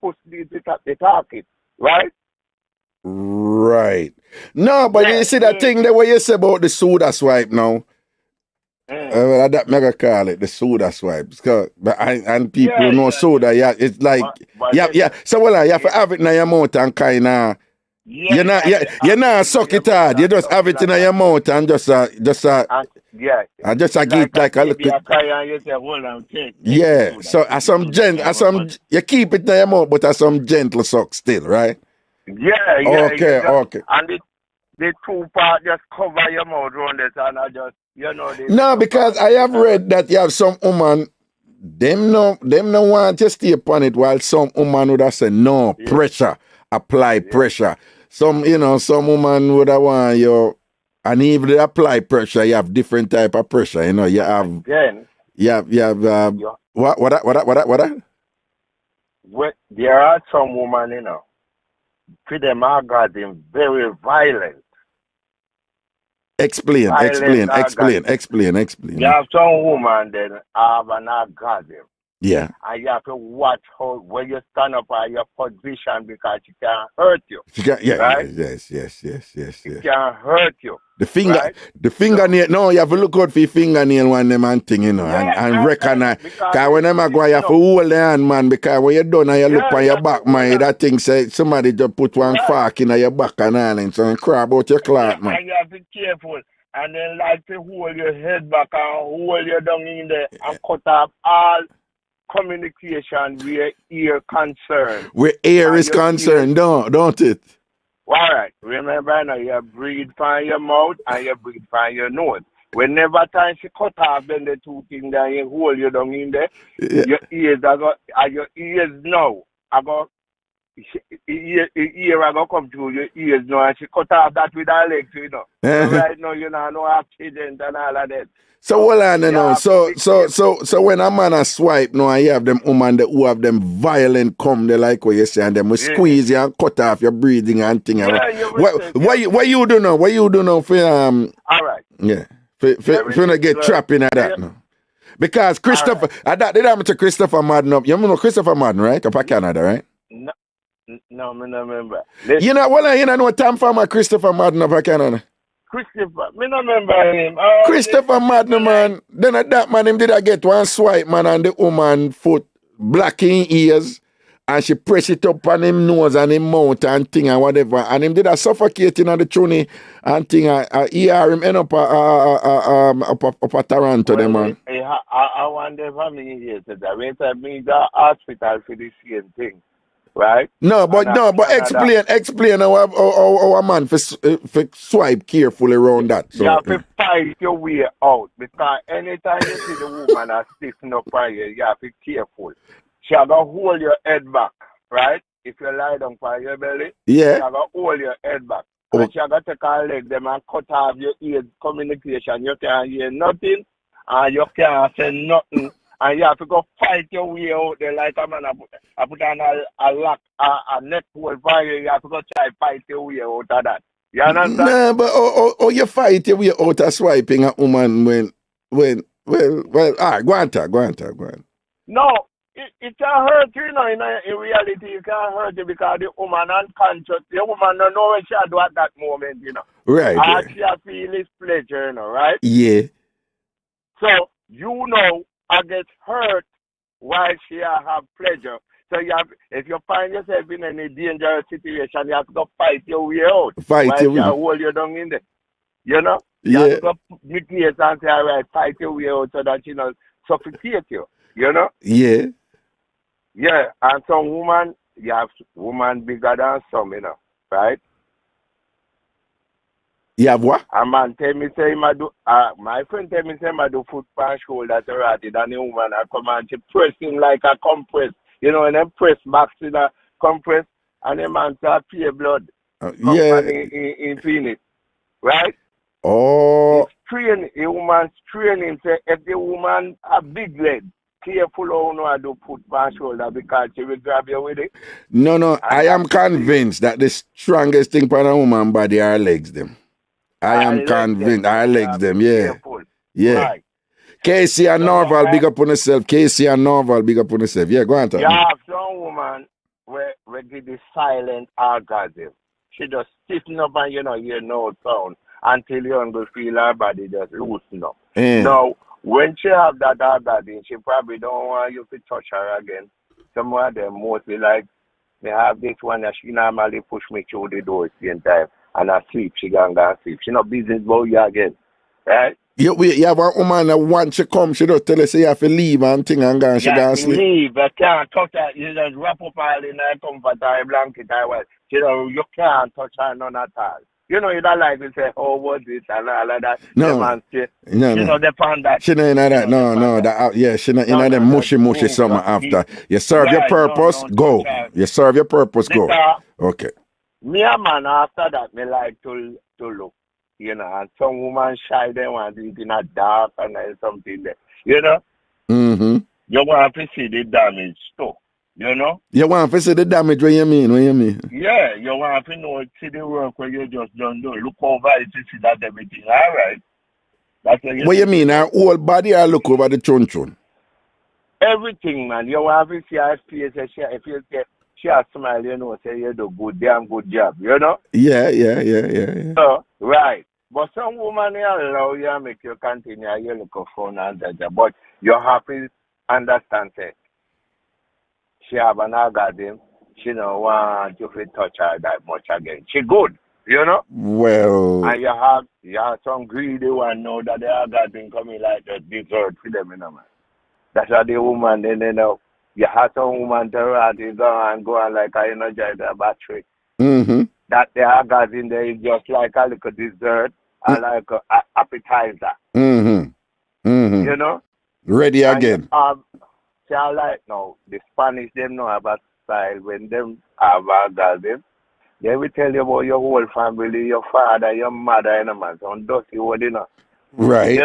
pussy they talk it, right? Right. No, but you see that thing that what you say about the soda swipe now. That mega call it the soda swipe. And people know soda, it's like So you have to have it in your mouth and kinda you're not suck it hard. You just have it in your mouth and just get like a little. Yeah. So you keep it in your mouth, but some gentle suck still, right? Yeah. Okay. And the two part just cover your mouth around it, and I just No, because I have read that you have some woman. Them no want to stay upon it, while some woman would have said no pressure, apply pressure. Some woman would have want you, and even they apply pressure, you have different type of pressure. You have what? Well, there are some women, for them orgasm very violent. Explain. You have some woman that have an orgasm. Yeah. And you have to watch how when you stand up at your position because she can hurt you. Right? Yes. It can hurt you. The fingernail. No, you have to look out for your fingernail one them and thing, and recognize. Because when them go, you have to hold the hand, man. Because when you're done and you look on your back, man, that thing say somebody just put one fork in your back and all, and so crab out your cloth, man. And you have to be careful. And then like to hold your head back and hold your down in there and cut off all communication where ear concerned. Where ear is concerned, don't it? All right. Remember now, you breathe from your mouth and you breathe from your nose. Whenever time she cut off, then the two things that you hold you down in there, your ears now. Ear I go come through your ears now, and she cut off that with her legs, So right now, no accident and all of that. So hold on, So when a man a swipe now, and you have them woman who have them violent come, they like what you say, and them will squeeze you and cut off your breathing and thing. What you do now? What you do now for all right. Yeah. For not get trapped in that now. Because Christopher, that did happen to Christopher Madden up. You know Christopher Madden, right? Up in Canada, right? No, I don't remember. You know TamFam and Christopher Madden up in Canada. Christopher, I don't remember him. Christopher Madden, man. Then at that man, him did I get one swipe, man, and the woman foot black in ears, and she press it up on him nose and him mouth and thing and whatever, and him did a suffocating on the tune and thing. He hear him end up a Toronto, them man. I wonder if how many years ago. When I mean the hospital for the same thing. Right? But explain how a man for swipe carefully around that. So. You have to fight your way out because anytime you see the woman are stiffen up by you have to be careful. She have to hold your head back, right? If you lie down by your belly, she have to hold your head back. And she have to take her leg them and cut off your ear communication. You can't hear nothing and you can't say nothing. And you have to go fight your way out there like a man. I put on a lock, a net hole for you. You have to go try fight your way out of that. You understand? Nah, but you fight your way out of swiping a woman when all right, go on. No, it can hurt you, in reality, it can hurt you because the woman unconscious, the woman don't know what she do at that moment, Right. All she feel is pleasure, right? Yeah. So, I get hurt while she have pleasure. So if you find yourself in any dangerous situation, you have to go fight your way out. Fight your way out. Hold you down in there. You Yeah. have to go meet place and say, all right, fight your way out so that, suffocate you. Yeah. Yeah, and some woman, you have woman bigger than some, right? You have what? A man tell me say my friend tell me say I do foot pan shoulder therapy, and the woman I come and she press him like a compress. And then press back to the compress and the man start pay blood. Yeah. In Phoenix. Right? Oh. A woman's training say if the woman a big leg, careful how do foot pan shoulder because she will grab you with it. No, I am convinced that the strongest thing for a woman body are legs them. I am convinced. I legs them, yeah. Careful. Yeah. Right. Casey and Norval, big up on yourself. Casey and Norval, big up on yourself. Yeah, go on, Tom. You have some woman where give the silent orgasm. She just stiffen up and hear no sound until you don't feel her body just loosen up. Now, when she have that orgasm, she probably don't want you to touch her again. Some of them mostly like, they have this one that she normally push me through the door at the same time. And I sleep, she gonna go sleep. She not business about you again. Right? You have a woman that once she come, she just tell her say you have to leave and thing and go and she gonna sleep. Leave, I can't touch her. You just wrap up all in her comfort or blanket or what. You can't touch her none at all. You don't like to say, oh, what's this and all of that. No. She not depend that. She not in that. No. She not in that mushy something after. You serve your purpose, go. You serve your purpose, go. Okay. Me a man after that, me like to look, and some woman shy, they want to eat in a dark and something there, Mm-hmm. You want to see the damage too, You want to see the damage, what you mean? Yeah, you want to see the work where you just don't do. Look over it to see that everything, all right? That's what you mean, our whole body or look over the chun? Everything, man. You want to see her face, if you get she a smile, say you do damn good job, Yeah. So, right. But some woman allow you and make you continue, you look for phone and that, but you have to understand, say, she have an orgasm, she don't want you to touch her that much again. She good, Well. And you have some greedy one know that the orgasm coming like the dessert for them, man. That's how the woman, then you have some woman to go on like I energize the battery. Mm-hmm. That the orgasm there is just like a little dessert or like an appetizer. Mm-hmm. Ready again. See, I like now, the Spanish, them know about style. When them have orgasm, they will tell you about your whole family, your father, your mother, man. So dirty word, Right.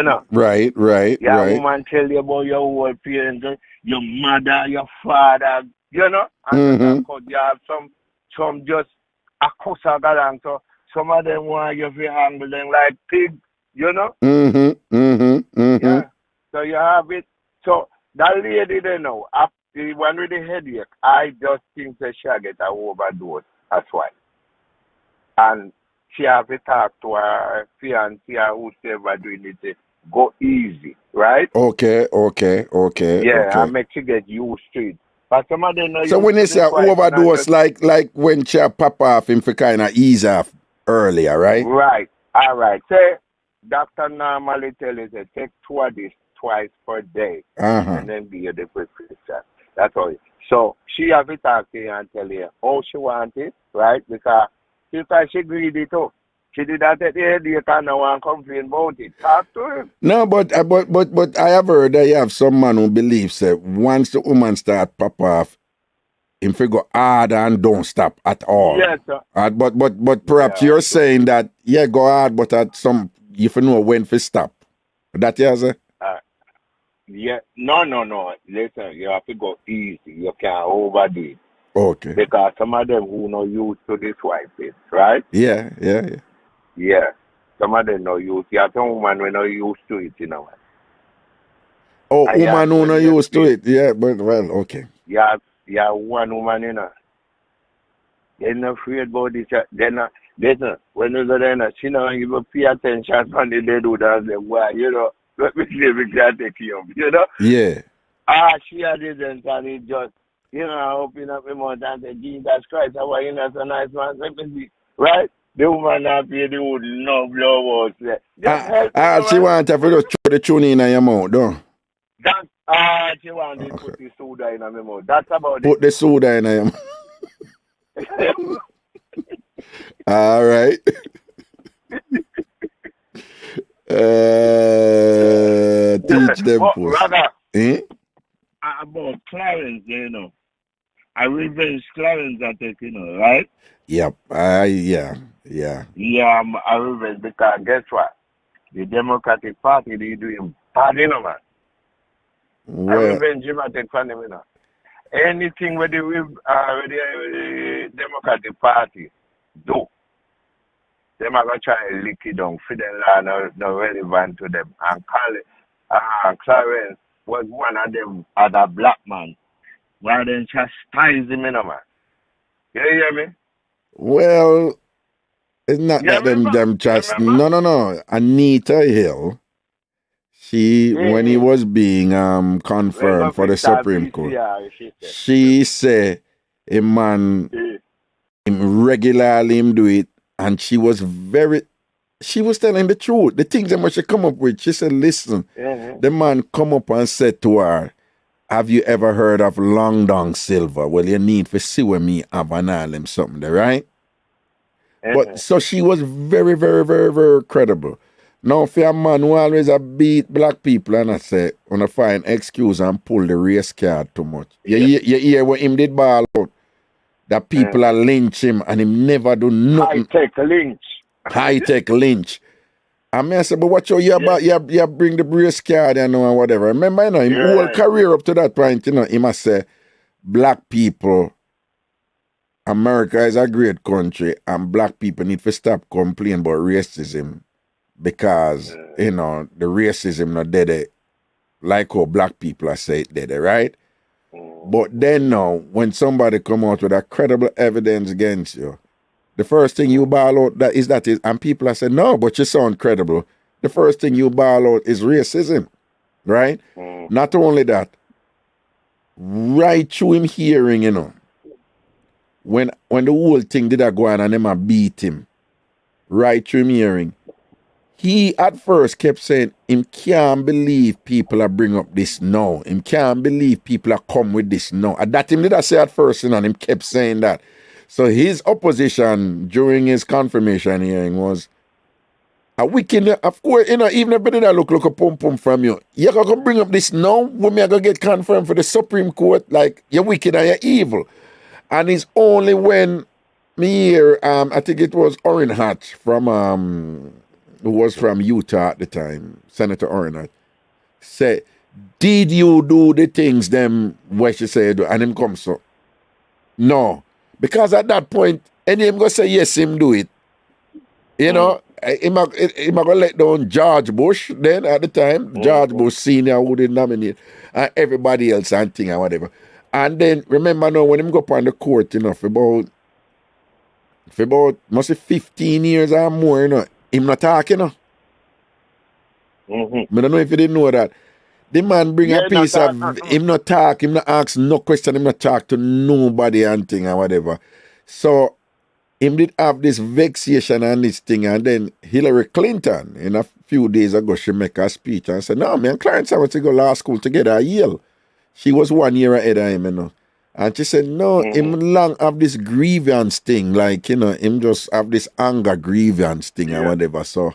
Right. Yeah, woman tell you about your whole parents, your mother, your father, and you have some just a cuss along. So some of them want you to handle them like pig, Yeah. So you have it. So that lady they know, the one with the headache, I just think that she get a overdose. That's why. And she have to talk to her fiancé or whoever doing it. Go easy, right? Okay. Yeah, and make you get used to it. But some of them know. So when you say overdose, like when she pop off him for kind of ease off earlier, right? Right. All right. Say, doctor normally tell you to take 2 of this twice per day, and then give you the prescription. That's all. So she have to talk to you and tell you how she wants it, right? Because she greedy too. She did that at the headache and no one complain about it. Talk to him. No, but I have heard that you have some man who believes that once the woman start pop off, him figure hard and don't stop at all. Yes, sir. But perhaps you're saying that go hard, but at some you know when to stop. That you say? Yeah. No. Listen, you have to go easy. You can't overdo it. Okay. Because some of them who not used to this wife is, right? Yeah. Yeah. Some of them not used. You have some woman who not used to it, Oh, woman who not used to it. Yeah, but well, okay. Yeah, one woman, you know. They're not afraid about this. They're not, when you go there, she don't even pay attention when they do that. They, why, you know, let me see if we can take you up, you know? Yeah. She had it and it just, you know, open up my mouth and say, Jesus Christ, how are you not so nice, man? Let me see, right? The woman not pay the wood, no blow out. Just help me, She want to just throw the tune in your mouth, though. That, she want to put the soda in my mouth. That's about Put the soda in your mouth. All right. Teach them. Rather, about Clarence, you know. I revenge Clarence, I think, you know, right? Yep. Yeah. Yeah, I revenge because guess what? The Democratic Party, they doing bad, you know, man. Well, I revenge him, I take from them, you know. Anything with the Democratic Party do, they are going to try to lick it down. For them, not relevant to them. And Clarence was one of them other black man. Why they chastise him, you know, man? You hear me? Well, it's not that them just no. Anita Hill, when he was being confirmed for the Supreme Court, she said a man him regularly him do it, and she was telling the truth. The things that she come up with, she said, listen, the man come up and said to her, have you ever heard of Long Dong Silver? Well, you need to see with me have an island something there, right? But so she was very, very, very, very credible. Now, for a man who always beat black people, and I say, when I find excuse and pull the race card too much. You hear what him did ball out? That people are lynch him and him never do nothing. High-tech lynch. I mean, I said, but what you about? You bring the race card, you know, and whatever. Remember, you know, him whole career up to that point, you know, he must say, black people, America is a great country, and black people need to stop complaining about racism because, you know, the racism not dead, like how black people are saying dead, right? But then now, when somebody come out with a credible evidence against you, the first thing you bawl out and people are saying, no, but you sound credible. The first thing you bawl out is racism, right? Not only that, right through him hearing, you know, when the whole thing did go on and them beat him, right through him hearing, he at first kept saying, him can't believe people are bring up this now. Him can't believe people are come with this now. And that him did I say at first, you know, and him kept saying that. So his opposition during his confirmation hearing was a wicked, of course, you know, even if it didn't look like a pum from you, you're going to bring up this now when me are going to get confirmed for the Supreme Court, like, you're wicked and you're evil. And it's only when me hear, I think it was Orrin Hatch from, who was from Utah at the time, Senator Orrin Hatch, say, did you do the things them, what she said, and him come so? No. Because at that point, any him go say yes, him do it. You know, him go let down George Bush then at the time, George Bush Senior who did nominate, and everybody else and thing and whatever. And then remember now when him go up on the court, you know, for about must be 15 years or more, you know, him not talking, you know. I don't know if you didn't know that. The man bring a piece of him not talk, him not ask no question, him not talk to nobody and thing and whatever. So him did have this vexation and this thing, and then Hillary Clinton in a few days ago she make a speech and said, no, me and Clarence I went to go law school together at Yale. She was 1 year ahead of him, you know. And she said, no, him long have this grievance thing, like, you know, him just have this anger grievance thing and whatever. So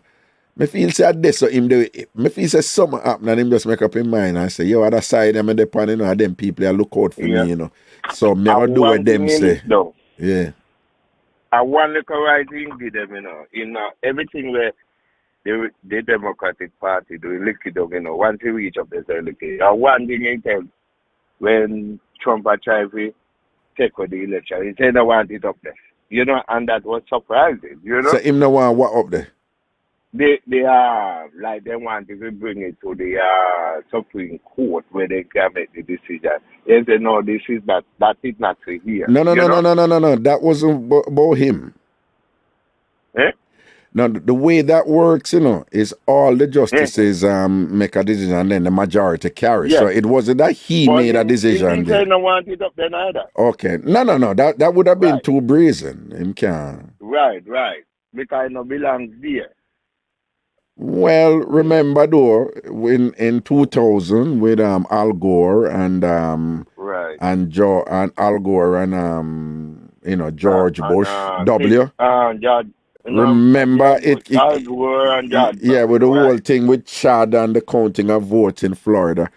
me feel say this, so him do it. Me feel say something happen and him just make up his mind and say, yo, other side them and depend, you know, and them people they look out for me, you know. So me I do what them say. Yeah. I want to right thing with them, you know. In everything where the Democratic Party do lick it up, you know, once you reach up there, lick it. One thing he tell when Trump tried to take over the election, he said I want it up there. You know, and that was surprising, you know. So him no want what up there? they are like they wanted to bring it to the Supreme Court where they can make the decision. They say no, this is not that is not here. No. That wasn't about him. Eh? Now the way that works, is all the justices make a decision and then the majority carry. Yes. So it wasn't that he made a decision. He don't want it up there either. Okay. No. That would have been too brazen. Him can't. Right. Because it no belongs there. Well, remember though, in 2000 with Al Gore and and Al Gore and George Bush W. George. Remember it Al Gore and George. Yeah, with the whole thing with Chad and the counting of votes in Florida.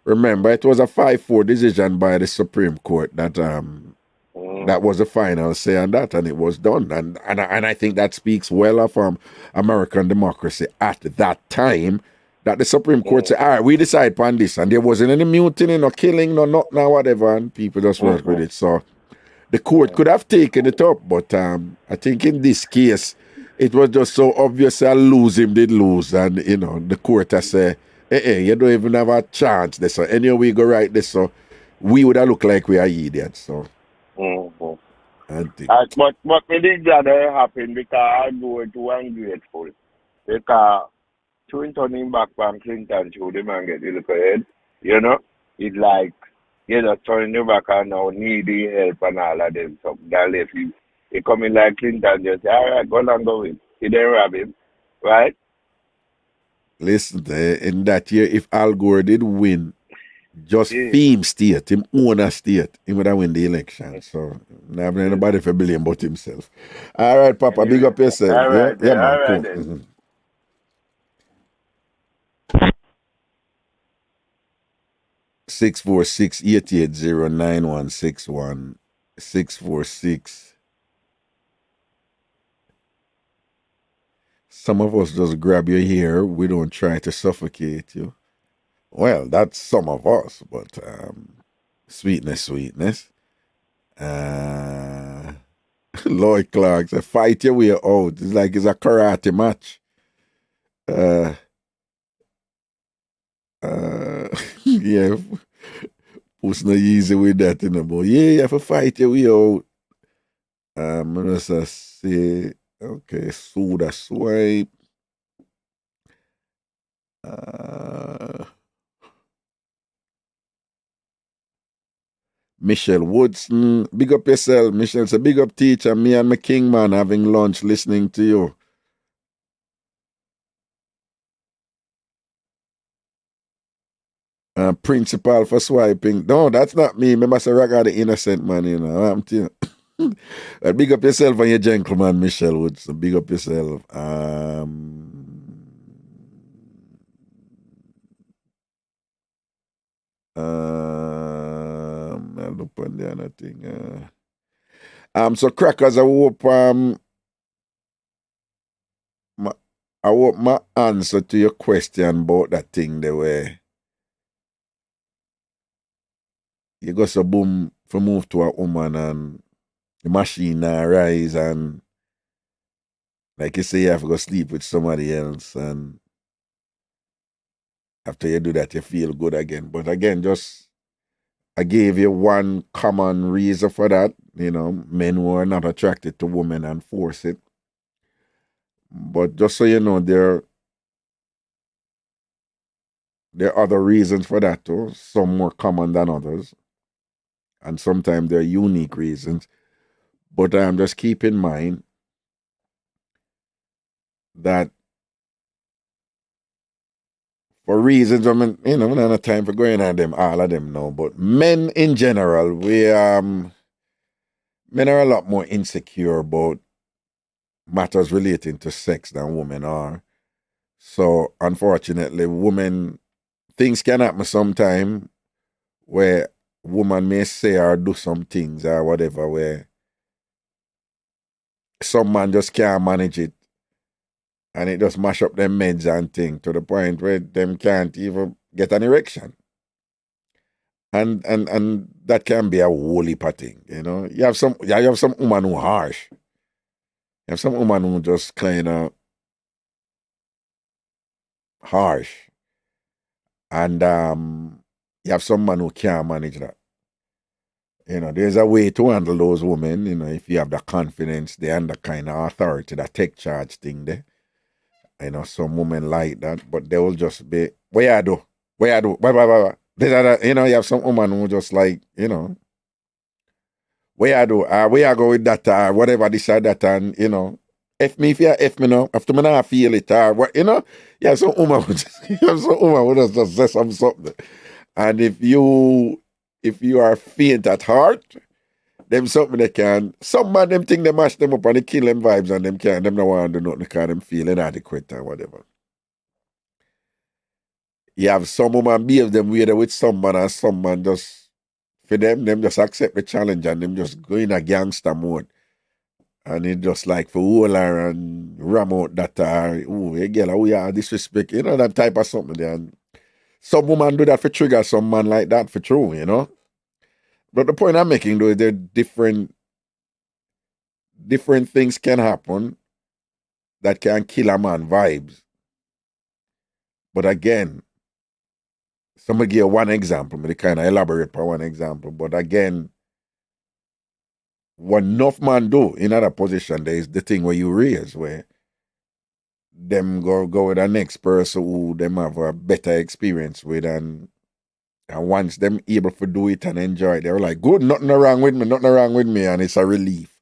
Remember, it was a 5-4 decision by the Supreme Court that that was the final say on that, and it was done. And I think that speaks well of American democracy at that time, that the Supreme Court said, all right, we decide upon this, and there wasn't any mutiny, no killing, no nothing, or whatever, and people just worked with it. So the court could have taken it up, but I think in this case, it was just so obvious that lose him did lose, and the court has said, you don't even have a chance. This, so anyway, we go right this, so we would have looked like we are idiots. So. But me think that happened because I go to ungrateful. Because Clinton him back from Clinton show the man get the look ahead. It's like turning the back and now need the help and all of them. So that if he coming like Clinton just say, all right, go and go in. He didn't rob him. Right? Listen, in that year, if Al Gore did win, just theme state, him own a state, he would have win the election. So, not anybody for blame but himself. All right, Papa, big up yourself. All right, man. All right, cool. Mm-hmm. 646-880-9161. 646. Some of us just grab your hair. We don't try to suffocate you. Well, that's some of us, but sweetness. Lloyd Clark said, fight your way out. It's like it's a karate match. Yeah, who's not easy with that, but yeah, you have to fight your way out. I'm gonna say, okay, soda swipe. Michelle Woodson, big up yourself. Michelle said, big up teacher. Me and my king man having lunch listening to you. Principal for swiping. No, that's not me. Remember, say Raga the innocent man, I'm telling you. Big up yourself and your gentleman, Michelle Woodson. Big up yourself. I'll look on the other thing. So Crackers, I hope my answer to your question about that thing the way you go so boom for move to a woman and the machine rise and like you say you have to go sleep with somebody else and after you do that you feel good again. But again, just I gave you one common reason for that. Men who are not attracted to women and force it. But just so you know, there are other reasons for that too. Some more common than others. And sometimes they're unique reasons. But just keep in mind that for reasons, we don't have time for going on them, all of them now. But men in general, men are a lot more insecure about matters relating to sex than women are. So unfortunately, things can happen sometime where woman may say or do some things or whatever where some man just can't manage it. And it just mash up them meds and things to the point where them can't even get an erection. And that can be a whole heap of thing, You have some woman who harsh. You have some woman who just kind of harsh. And you have some man who can't manage that. You know, there's a way to handle those women, you know, if you have the confidence, they and the kind of authority, that take charge thing there. You know, some women like that, but they will just be, what you do? What you do? Blah, blah, blah, blah. You know, you have some woman who just like, you know, what you do? Where you go with that, whatever this or that, and, you know, F me if you F me now, after me not feel it, what, you know, you have some woman who just say something. And if you are faint at heart, them something they can. Some man them think they mash them up and they kill them vibes and them can't. Them no want to do nothing because them feel inadequate or whatever. You have some woman behave them weird with some man and some man just, for them just accept the challenge and them just go in a gangster mode. And it just like for hold her and ram out that, oh, hey girl, we are disrespect, you know, that type of something there. And some woman do that for trigger some man like that for true, you know. But the point I'm making though is there different things can happen that can kill a man vibes. But again, somebody give one example, maybe kind of elaborate for one example. But again, what enough man do in other position, there is the thing where you raise, where them go with the next person who them have a better experience with, and once them able to do it and enjoy it, they're like, good, nothing wrong with me, and it's a relief.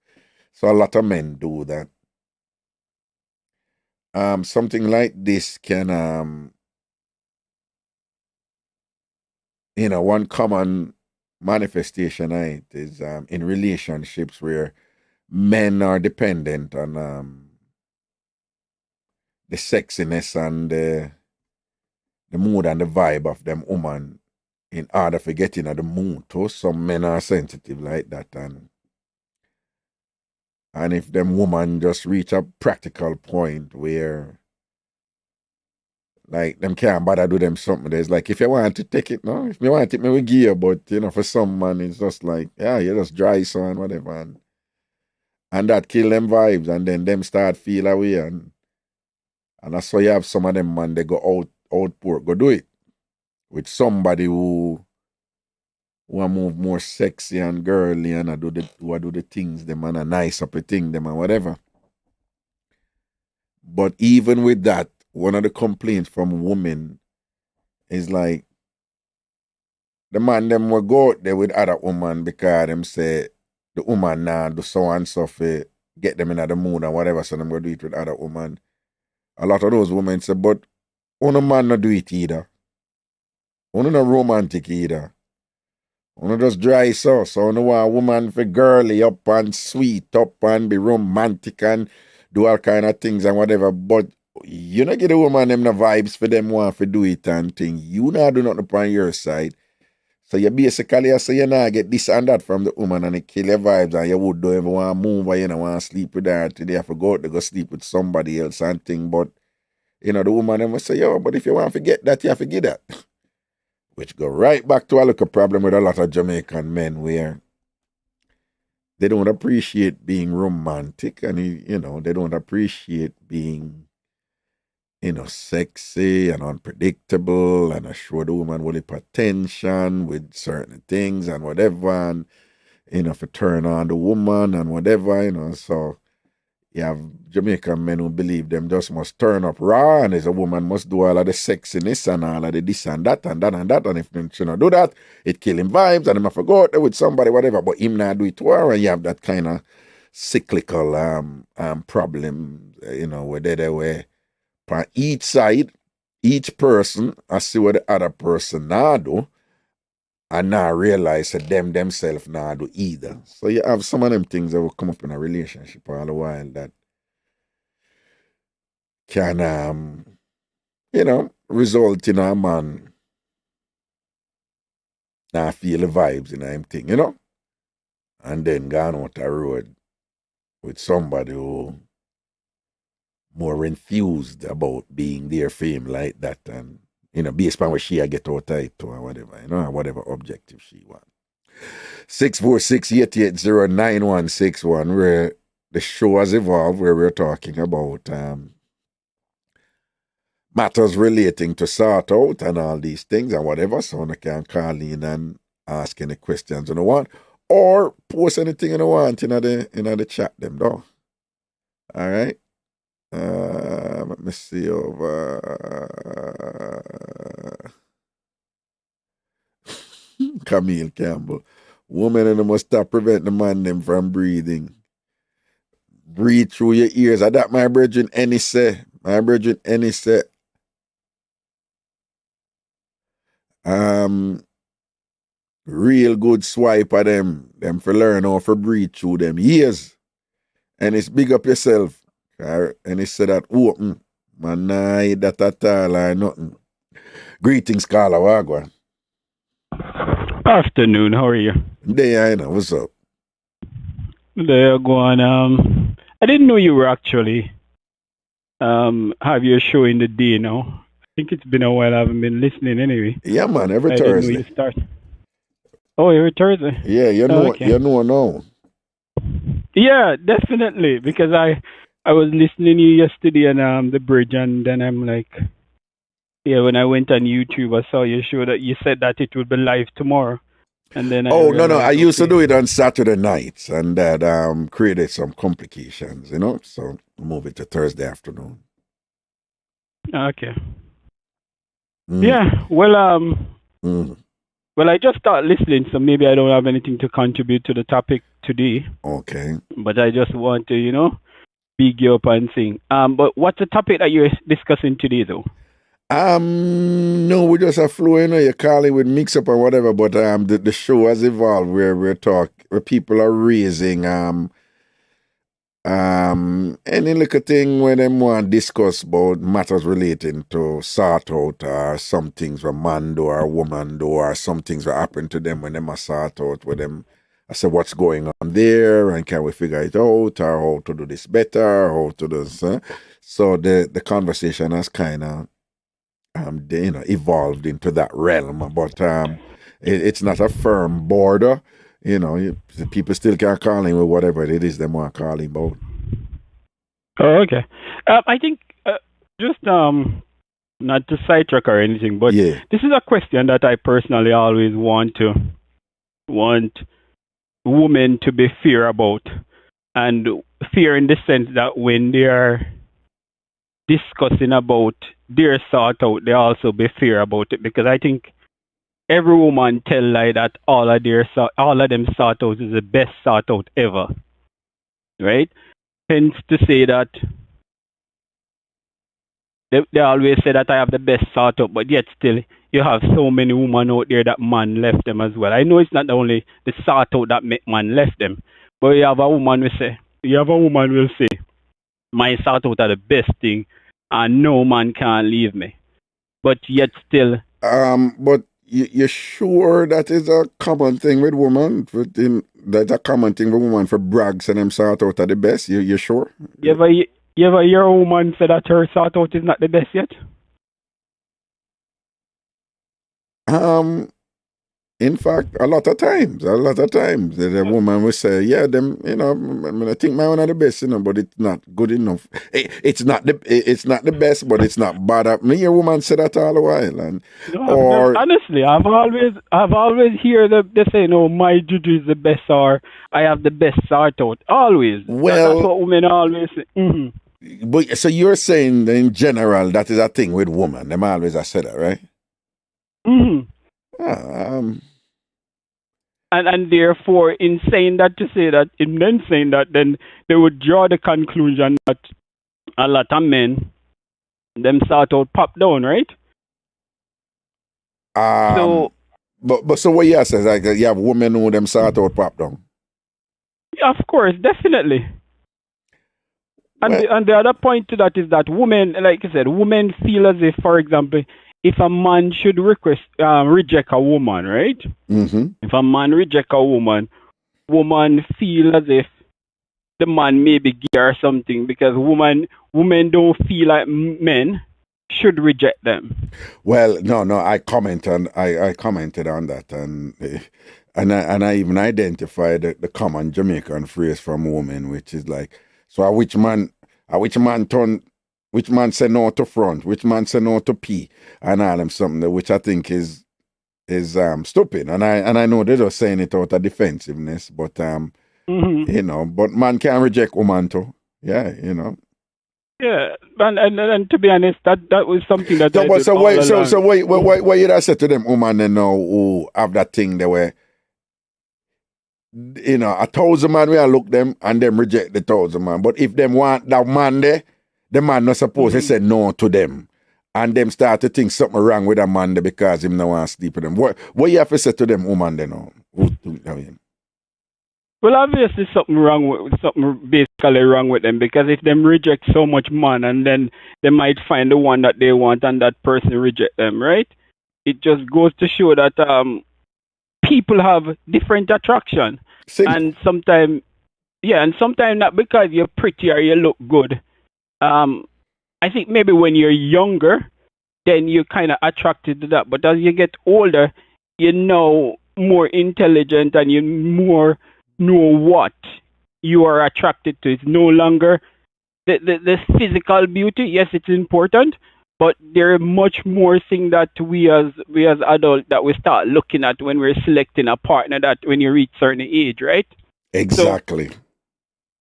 So a lot of men do that. Something like this can, you know, one common manifestation of it is in relationships where men are dependent on the sexiness and the mood and the vibe of them woman in order for getting at the mood too. Some men are sensitive like that, and if them woman just reach a practical point where like them can't bother do them something, there's like, if you want to take it, no, if you want it, me will give you, but you know, for some man it's just like, yeah, you just dry so and whatever, and that kill them vibes, and then them start feel away, and that's why you have some of them man, they go out port, go do it with somebody who move more sexy and girly and do the things them and a nice up a thing them and whatever. But even with that, one of the complaints from women is like, the man them will go out there with other woman because them say the woman now do so and so for get them in the mood and whatever, so them go do it with other woman. A lot of those women say, but one man not do it either. One not romantic either. One just dry so no want a woman for girly up and sweet up and be romantic and do all kind of things and whatever, but you not get a woman them the vibes for them want to do it and thing. You not do nothing upon your side. So you basically say you not get this and that from the woman and it kill your vibes, and you would don't ever want to move or you don't want to sleep with her today. Have to go out to go sleep with somebody else and thing. But you know, the woman them will say, yo, but if you want to forget that, you have to get that. Which go right back to a little problem with a lot of Jamaican men where they don't appreciate being romantic, and you know, they don't appreciate being, you know, sexy and unpredictable and a show the woman will attention with certain things and whatever, and you know, for turn on the woman and whatever, you know. So you have Jamaican men who believe them just must turn up raw, and as a woman must do all of the sexiness and all of the this and that and that and that, and if them should not do that, it kill him vibes and him have to go out there with somebody, whatever, but him not do it to her, and you have that kind of cyclical problem, you know, where they were on each side, each person, I see what the other person now do, and now realize that them themselves now do either. So you have some of them things that will come up in a relationship all the while that can, you know, result in a man now feel the vibes in him thing, you know, and then gone out the road with somebody who more enthused about being there for him like that, and you know, based on what she get out of it or whatever, you know, whatever objective she wants. 646-880-9161, where the show has evolved, where we're talking about matters relating to sort out and all these things and whatever, so you can call in and ask any questions you want, or post anything you want in the chat them though. All right. Let me see over. Camille Campbell. Woman and must stop prevent the man them from breathing. Breathe through your ears. I that my brethren any say. My brethren any say. Real good swipe of them for learn how to breathe through them ears. And it's big up yourself. And he said that open. Man, nah, that at all or nothing. Greetings, Carla Wagwan. Afternoon, how are you? There, I know. What's up? There, go on. I didn't know you were actually have your show in the day now. I think it's been a while. I haven't been listening anyway. Yeah, man, every Thursday. Didn't know you start. Oh, every Thursday? Yeah, you know now. Yeah, definitely. Because I was listening to you yesterday on the bridge, and then I'm like, yeah, when I went on YouTube, I saw your show that you said that it would be live tomorrow. And then I used to do it on Saturday nights, and that created some complications, so move it to Thursday afternoon. Okay. Yeah, well, well, I just started listening, so maybe I don't have anything to contribute to the topic today. Okay. But I just want to, big you up and sing. But what's the topic that you're discussing today, though? No, we just are flowing. You call it with Mixup or whatever, but the show has evolved where where people are raising any little thing where they want to discuss about matters relating to sort out or some things where man do or woman do or some things that happen to them when they must sort out with them. I said, what's going on there, and can we figure it out, or how to do this better, how to do this. So the conversation has kind of evolved into that realm, but it's not a firm border. People still can call him with whatever it is they want to call him about. Oh, okay. I think just not to sidetrack or anything, but yeah. This is a question that I personally always want women to be fair about, and fear in the sense that when they are discussing about their sort out, they also be fair about it, because I think every woman tell lie that all of them sort out is the best sort out ever, right? Hence to say that they always say that I have the best sort out, but yet still you have so many women out there that man left them as well. I know it's not only the sort out that make man left them, but you have a woman will say, my sort out are the best thing, and no man can leave me. But yet still, but you're sure that is a common thing with women? That's a common thing with women for brags and them sort out are the best. You sure? You ever hear a woman say that her sort out is not the best yet? In fact, a lot of times, the woman will say, yeah, them, I think my one are the best, but it's not good enough. It's not the best, but it's not bad. Me hear woman say that all the while, honestly, I've always hear they say, no, my juju is the best, or I have the best sort out. Always. Well, that's what women always say. Mm-hmm. But so you're saying that in general that is a thing with women. Them always I say that, right? Mm-hmm. And therefore, in saying that, then they would draw the conclusion that a lot of men, them sort out pop down, right? So what you say, like you have women who them sort out pop down? Yeah, of course, definitely. And the other point to that is that women, like I said, women feel as if, for example, if a man should reject a woman, right? Mm-hmm. If a man reject a woman feel as if the man may be gay or something, because women don't feel like men should reject them. Well, no, I commented on that, and I even identified the common Jamaican phrase from women, which is like, so a which man turn which man say no to front, which man say no to P, and all them something that, which I think is stupid. And I know they're just saying it out of defensiveness, but you know, but man can reject woman too. Yeah, you know. Yeah, and to be honest, that was something that so, what you say to them woman they know who have that thing they were, you know, 1,000 man we look them and them reject the 1,000 man. But if them want that man there, the man not supposed to say no to them. And them start to think something wrong with a man there because him no want to sleep with them. What you have to say to them woman they know? Well, obviously something basically wrong with them, because if them reject so much man and then they might find the one that they want and that person reject them, right? It just goes to show that people have different attraction. And sometimes not because you're pretty or you look good. I think maybe when you're younger, then you're kind of attracted to that. But as you get older, you're now more intelligent and you more know what you are attracted to. It's no longer the physical beauty. Yes, it's important, but there are much more things that we as adults that we start looking at when we're selecting a partner, that when you reach certain age, right? Exactly. So,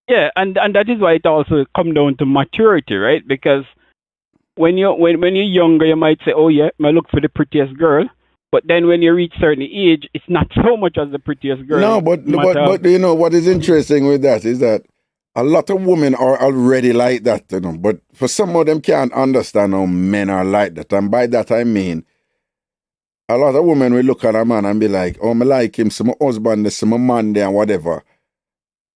yeah, and that is why it also comes down to maturity, right? Because when you're younger, you might say, "Oh yeah, I look for the prettiest girl." But then when you reach certain age, it's not so much as the prettiest girl. No, but you know what is interesting with that is that a lot of women are already like that, you know. But for some of them can't understand how men are like that. And by that I mean a lot of women will look at a man and be like, "Oh, I like him, some husband, some man there and whatever."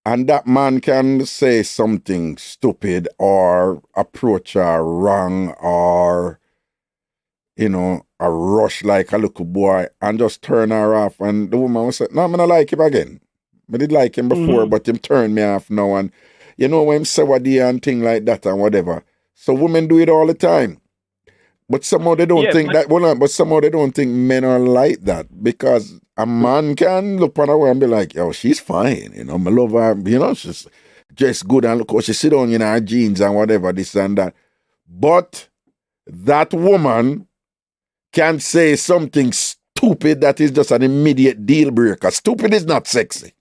And that man can say something stupid or approach her wrong or, you know, a rush like a little boy and just turn her off. And the woman will say, "No, I'm not like him again. I did like him before, but him turned me off now." And you know, when him say what and thing like that and whatever. So women do it all the time. But somehow they don't think that, but somehow they don't think men are like that, because a man can look on her and be like, "Yo, she's fine, you know, I love her, you know, she's just good, and look how she sit down in her jeans and whatever, this and that." But that woman can say something stupid that is just an immediate deal breaker. Stupid is not sexy.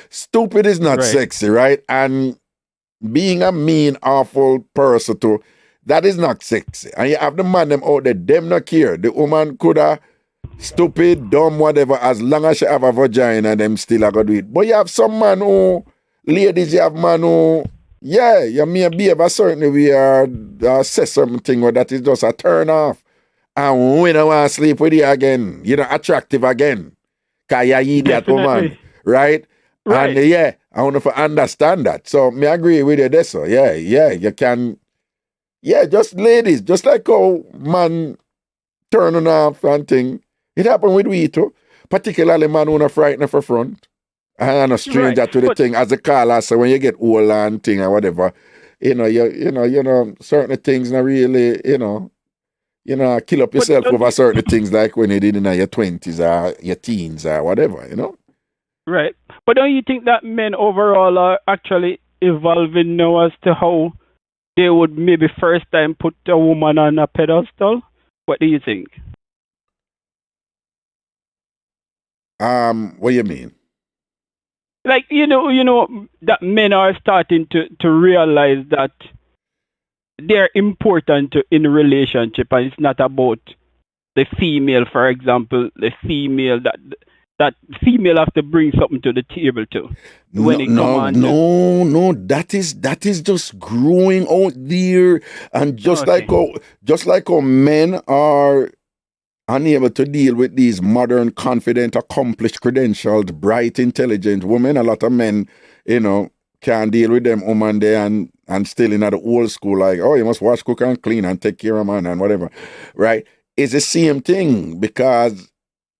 Stupid is not sexy, right? And being a mean, awful person too, that is not sexy. And you have the man them out there, them not care. The woman could have stupid, dumb, whatever, as long as she have a vagina, them still are gonna do it. But you have some man who, ladies, you have man who, yeah, you may behave a certain way or say something or that is just a turn off. And we don't want to sleep with you again. You're not attractive again. Because you eat that woman. Right? And yeah, I want to understand that. So me agree with you there, so yeah, you can. Yeah, just ladies, just like how man turning off and thing. It happened with we too. Particularly man who not frightened for front. And a stranger to the thing, as a caller, so when you get old and thing or whatever, you know, certain things not really, you know, kill up yourself over certain things like when you did in your 20s or your teens or whatever, you know? Right. But don't you think that men overall are actually evolving now as to how they would maybe first time put a woman on a pedestal? What do you think? What do you mean? Like, you know that men are starting to realize that they're important in a relationship, and it's not about the female, for example, the female that female have to bring something to the table too. No, that is just growing out there, and just like how men are unable to deal with these modern, confident, accomplished, credentialed, bright, intelligent women. A lot of men, you know, can't deal with them woman there and still in the old school, like, "Oh, you must wash, cook, and clean and take care of man and whatever," right? It's the same thing, because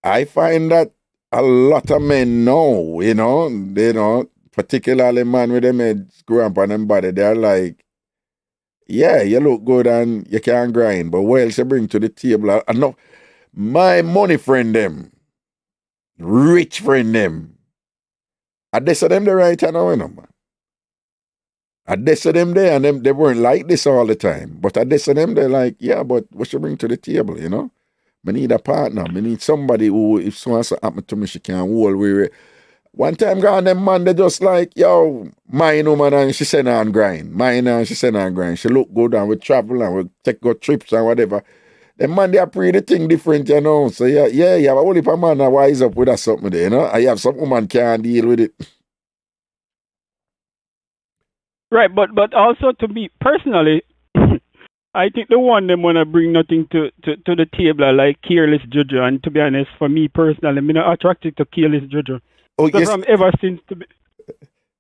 I find that a lot of men know, you know, particularly man with them heads grow up on them body, they're like, "Yeah, you look good and you can grind, but what else you bring to the table?" I know my money friend them, rich friend them, I say them the right hand, man. I dissed them there, and them they weren't like this all the time. But I dissed them, they're like, yeah, but what you bring to the table, you know? I need a partner. I need somebody who, if something happen to me, she can hold with. One time gone, them man, they just like, yo, mine woman, and she send her on grind. Mine and she send her on grind. She look good and we travel and we take go trips and whatever. Them man, they are pretty thing different, you know. So yeah, you have a whole heap of man that wise up with that something there, you know. I have some woman can't deal with it. Right, but also to me personally, I think the one them wanna bring nothing to the table like careless Jojo, and to be honest, for me personally, I'm not attracted to careless Jojo. Oh, so yes. From ever since to be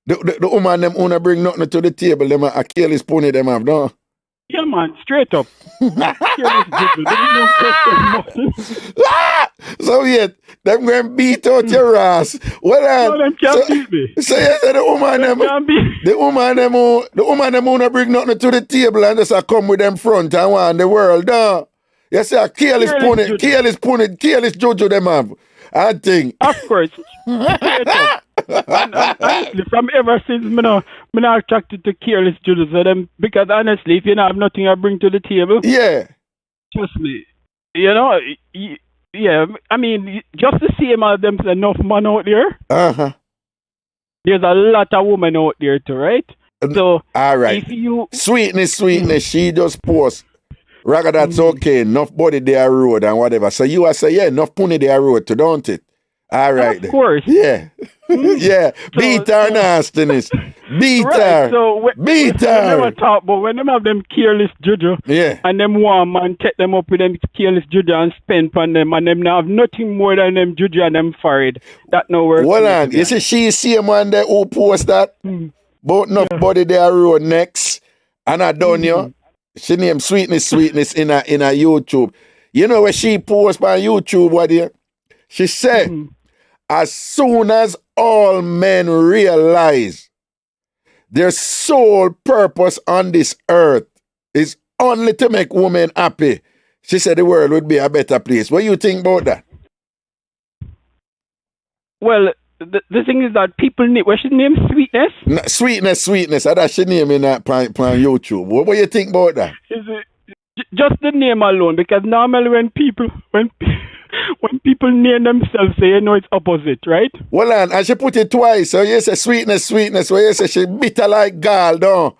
the woman them wanna bring nothing to the table, them a careless pony them have, no? Yeah, man, straight up. Careless Jojo. There is no question about it. So yet, them going to beat out your ass. Well, no, them can't beat me. So you say the woman them wanna bring nothing to the table and just come with them front and want the world, no? You say a careless Jojo them have. I think. Of course. Straight up. And honestly, from ever since me not attracted to careless Jojo, so them, because honestly, if you don't have nothing to bring to the table, yeah, trust me, you know, yeah, I mean, just the same as them enough man out there. There's a lot of women out there too, right? So all right, if you sweetness, she just post. Raga, that's okay. Enough body there road and whatever. So you say, yeah, enough pony there road too, don't it? All right. Of course. Yeah. Yeah. So, beat her nastiness. Beat her. So beat her. Never talk, but when them have them careless Jojo, yeah, and them one man take them up with them careless Jojo and spend on them, and them now have nothing more than them Jojo and them forehead. That no work. Hold on. You see, she see a man there who post that. But enough body there road next. And I done you. She named Sweetness in a YouTube. You know where she posts on YouTube, what dear? She said, as soon as all men realize their sole purpose on this earth is only to make women happy, she said the world would be a better place. What do you think about that? Well, the thing is that people need, what's she name? Sweetness? No, sweetness. That's she name in that on YouTube. What do you think about that? Is it just the name alone? Because normally when people name themselves, say, you know it's opposite, right? Well, and she put it twice. So you say sweetness. Well, you say she bitter like gall, don't?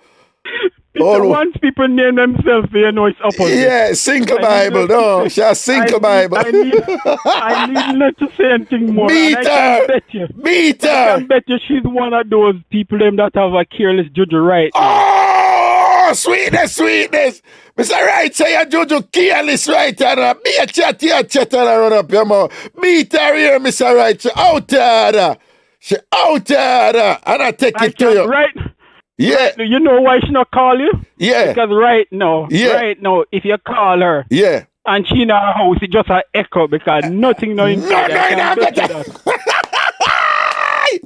Once people name themselves, you know it's opposite. Yeah, single Bible, no. She has single Bible. I need not to say anything more. Beat her! I can bet you she's one of those people them that have a careless Jojo right now. Oh, sweetness. Mr. Right, say your Jojo careless right now. Be a chat and run up your mouth. Beat her here, Mr. Right. She out there. And I take it to you. Right? Yeah. You know why she not call you? Yeah. Because right now, if you call her, yeah, and she in her house, it's just an echo because nothing inside.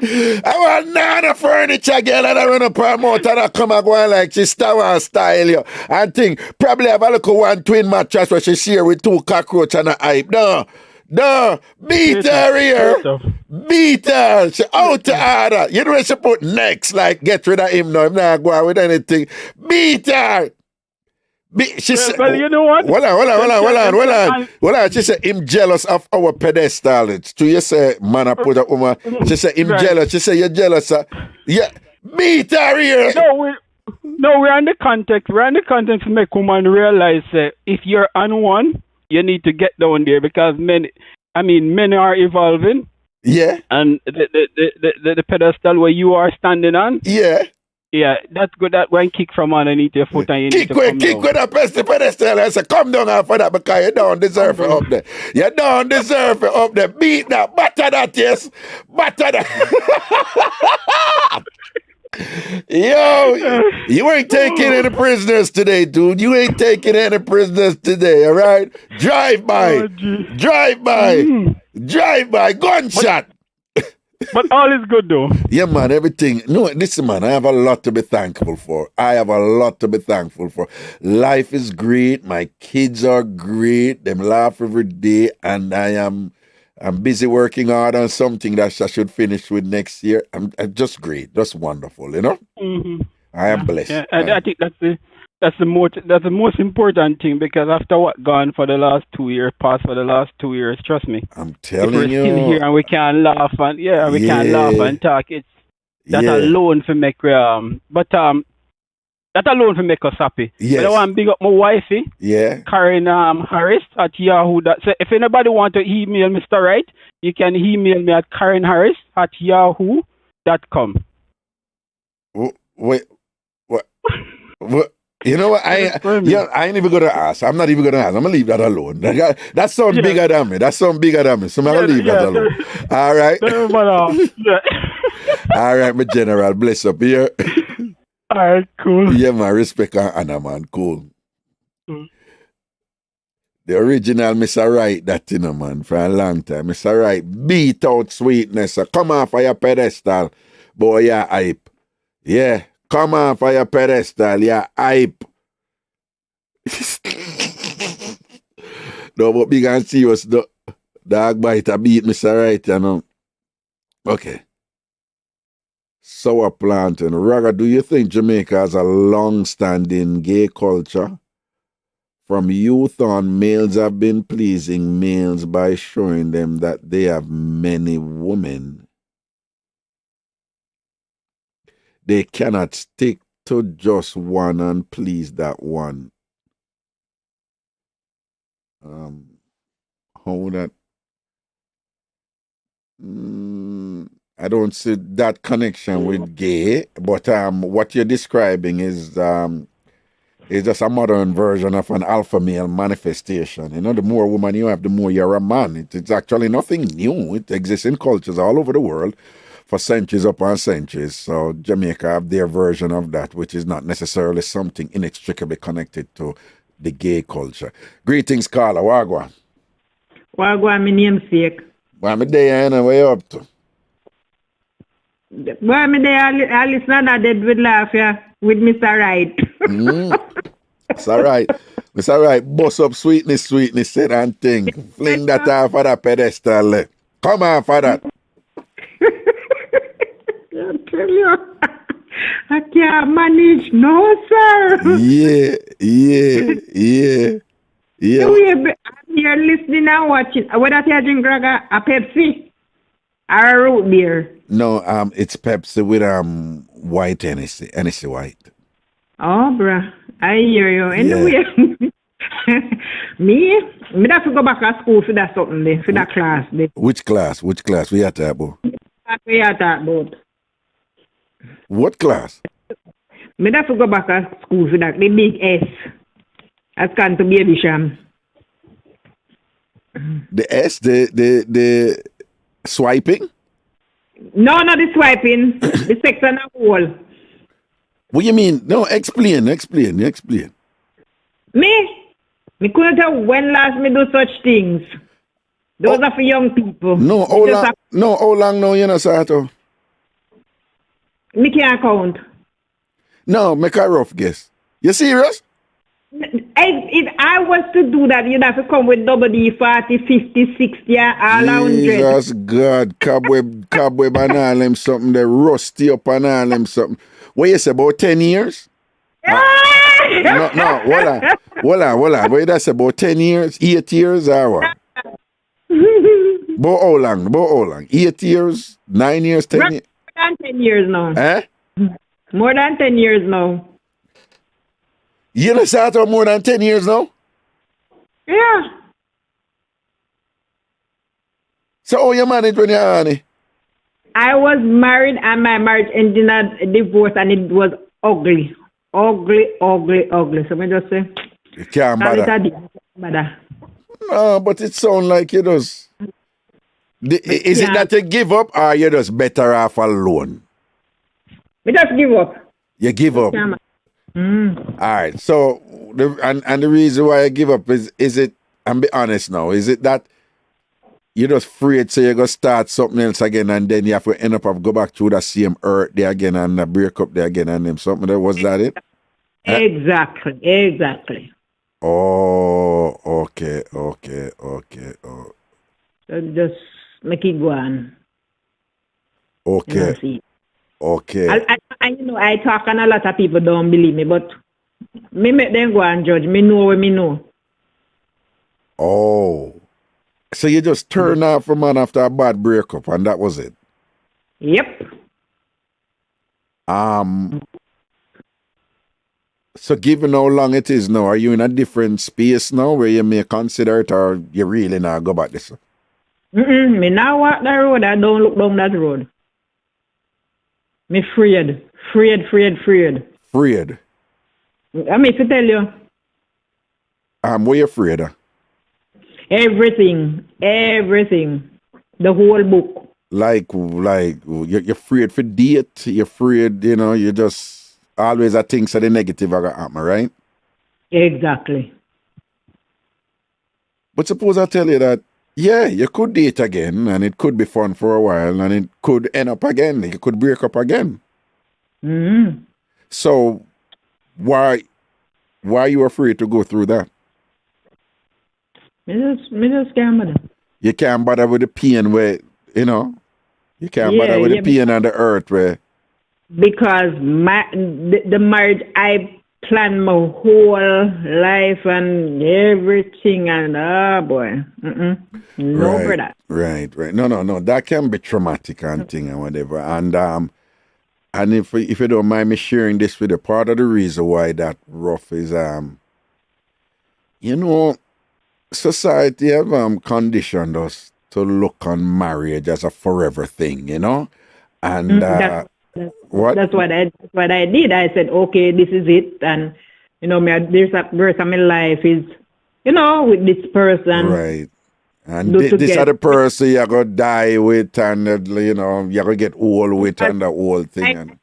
I want none furniture, girl, and I run up her mouth and I come and go like she style you. And think, probably have a little one twin mattress where she share with 2 cockroach and a hype. No, beat her here. Beat her. She out to order. You know what she put next? Like, get rid of him now. I'm not going with anything. Beat her. She said, well, you know what? Hold on. She said, him jealous of our pedestal. To you say, man, I put up woman. She said, him jealous. She said, you're jealous. Yeah. Beat her here. No, we're in the context. We're in the context to make woman realize if you're on one, you need to get down there because men are evolving. Yeah. And the pedestal where you are standing on. Yeah. Yeah, that's good. That one kick from underneath your foot and you need to come down. Kick with the pedestal and say, come down after that because you don't deserve it up there. You don't deserve it up there. Beat that. Batter that, yes. Batter that. Yo, you ain't taking any prisoners today, dude. You ain't taking any prisoners today, all right? Drive by. Gunshot. But all is good, though. Yeah, man, everything. No, listen, man, I have a lot to be thankful for. Life is great. My kids are great. Them laugh every day. And I'm busy working hard on something that I should finish with next year. I'm just great. Just wonderful, you know? Mm-hmm. I am blessed. Yeah, and I think that's the most important thing, because after what gone for the last 2 years, trust me. I'm If telling we're you. still here and we can laugh and we can laugh and talk, it's that alone for make that alone for make us happy. Yes. But I want to big up my wifey. Yeah. Karen Harris at Yahoo. So if anybody want to email Mr. Wright, you can email me at karenharris@yahoo.com. Wait, what? You know what? I ain't even gonna ask. I'm not even gonna ask. I'm gonna leave that alone. That sounds bigger than me. So I'm gonna leave that alone. All right. All right, my general. Bless up here. All right, cool. Yeah, man. Respect and honor, man. Cool. The original Mr. Wright, that man, for a long time. Mr. Wright beat out sweetness. So come off of your pedestal. Boy, you're hype. Yeah. Come on for your pedestal, yeah, hype. No, but big and serious, the dog biter beat Mr. Right, you know. Okay. Sour planting. Raga, do you think Jamaica has a long-standing gay culture? From youth on, males have been pleasing males by showing them that they have many women. They cannot stick to just one and please that one. How that? I don't see that connection with gay, but what you're describing is just a modern version of an alpha male manifestation. You know, the more woman you have, the more you're a man. It's actually nothing new. It exists in cultures all over the world for centuries upon centuries. So Jamaica have their version of that, which is not necessarily something inextricably connected to the gay culture. Greetings, Carla. Wagwan. Wagwan, my namesake. Why me there, Anna? Where you up to? Why me there? I listen to that dead with laugh, yeah, with Mr. Wright. It's all right. It's all right. Boss up sweetness, said and thing. Fling that off of that pedestal. Come on for that. I tell you, I can't manage, no, sir. Yeah. I'm here listening and watching. What I drink, Raga? A Pepsi or a root beer? No, it's Pepsi with white Hennessy white. Oh, bruh, I hear you. Anyway, me have to go back to school for that something there, for that class there. Which class? We are talking about? We are talking about. What class? Me have to go back to school for that. The big S. That's gone to IrieJam. The S, the swiping? No, not the swiping. The section of wall. What you mean? No, explain. Me couldn't tell when last me do such things. Those are for young people. No, how long now, you know, Sato? Me can't count. No, make a rough guess. You serious? If I was to do that, you'd have to come with WD 40, 50, 60, all 100. Jesus God, cobweb and all them something, they rusty up and all them something. What you say, about 10 years? No, hold on. What that's about 10 years, 8 years, or what? About how long? 8 years, 9 years, 10 years? More than 10 years now. Eh? More than 10 years now. You know, Sato, more than 10 years now? Yeah. So how you manage when you're honey? I was married and my marriage ended in a divorce and it was ugly. Ugly. So I just say, You can't bother. No, but it sounds like you just... Is it that you give up or you just better off alone? We just give up. You give up? All right. So, the reason why I give up is it, and be honest now, is it that you're just afraid so you're going to start something else again and then you have to end up go back through the same earth there again and break up there again and then something there? Was that it? Exactly. Oh, okay. So just make it go on. Okay. I And you know, I talk and a lot of people don't believe me, but me make them go and judge. Me know what me know. Oh. So you just turned off a man after a bad breakup and that was it? Yep. So given how long it is now, are you in a different space now where you may consider it or you really not go back this? Me now walk that road, I don't look down that road. Me afraid. Afraid. Afraid? I mean to tell you. What you afraid of? Everything. The whole book. Like you're afraid for date, you're afraid, you know, you just always a things of the negative are gonna happen, right? Exactly. But suppose I tell you that, yeah, you could date again and it could be fun for a while and it could end up again, you could break up again. Mm-hmm. So why are you afraid to go through that? Me just can't bother. You can't bother with the pain where, you know, you can't bother with the pain on the earth where. Because the marriage, I planned my whole life and everything, and boy, no right, for that. Right. No. That can be traumatic and thing and whatever. And if you don't mind me sharing this with you, part of the reason why that rough is you know, society have conditioned us to look on marriage as a forever thing, you know? And That's what? That's what I did. I said, okay, this is it. And, you know, there's a verse in my life is, you know, with this person. Right. And this are the person you're going to die with and, you know, you're going to get old with and the whole thing.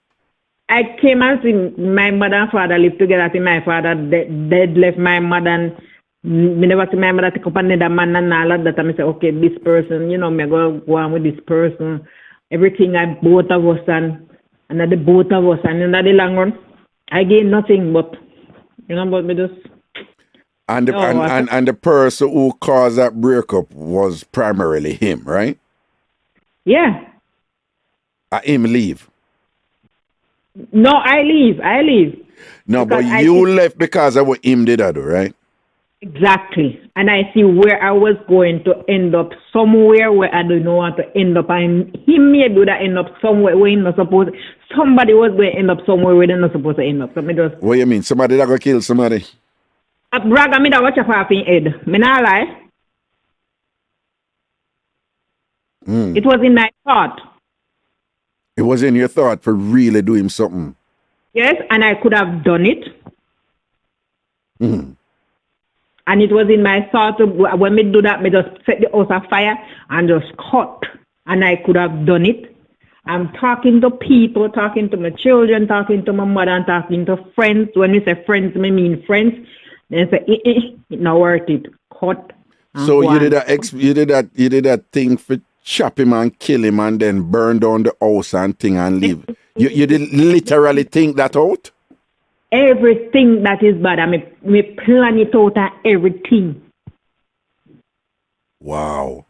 I came and see my mother and father live together. I think my father dead left my mother and me never see my mother take up another man and all of that. And I say, okay, this person, you know, me go on with this person. Everything both of us and the both of us and in the long run, I gain nothing but, you know, but me just. And the person who caused that breakup was primarily him, right? Yeah. Him leave. No, I leave. No, because but you left because of what him did, right? Exactly. And I see where I was going to end up somewhere where I don't know want to end up. And he may do that end up somewhere where he's not supposed to. Somebody was going to end up somewhere where they're not supposed to end up. So me just, what you mean? Somebody that going to kill somebody? Braga, me that watch a half in head. Me not lie. It was in my thought. It was in your thought for really doing something? Yes, and I could have done it. Mm-hmm. And it was in my thought, when me do that, me just set the house afire and just cut. And I could have done it. I'm talking to people, talking to my children, talking to my mother, and talking to friends. When we say friends, me mean friends. They say, it's not worth it. Cut. So you did that thing for chop him and kill him and then burn down the house and thing and leave. You did literally think that out? Everything that is bad, I me plan it out and everything. Wow.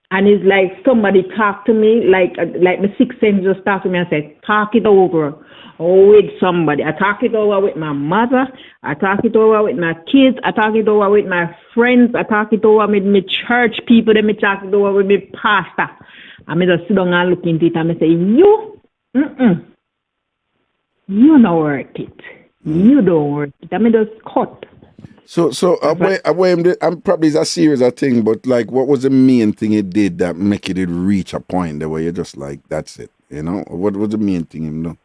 And it's like somebody talk to me, like my sixth sense just talk to me and say, talk it over with somebody. I talk it over with my mother. I talk it over with my kids. I talk it over with my friends. I talk it over with my church people. Then I talk it over with my pastor. And I just sit down and look into it and I say, you not worth it. You don't worth it. I mean, just cut. So I'm probably it's a serious thing, but like, what was the main thing he did that make it reach a point where you're just like, that's it, you know? What was the main thing him do?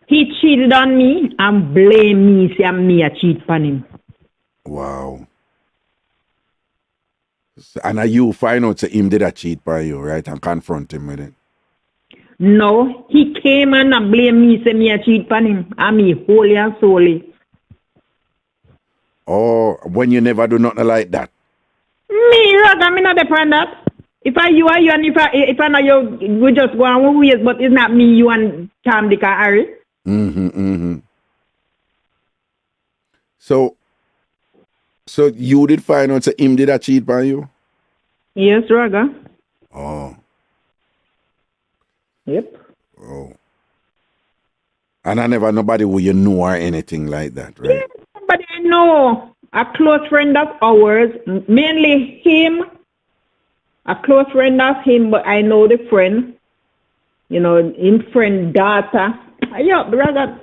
He cheated on me and blame me, say me a cheat on him. Wow. And you find out that him did a cheat by you, right? And confront him with it. No, he came and blame me, say me a cheat on him. And me wholly and solely. Oh, when you never do nothing like that? Me, Raga, me not depend that. If I you are you and if I know you, we just go on ways, but it's not me, you and Tam, Dick, and Harry. So you did find out that him did a cheat by you? Yes, Raga. Oh. Yep. Oh. And I never nobody who you know or anything like that, right? Yeah, somebody I know. A close friend of ours, mainly him. A close friend of him, but I know the friend. You know, him friend daughter. Yeah, brother.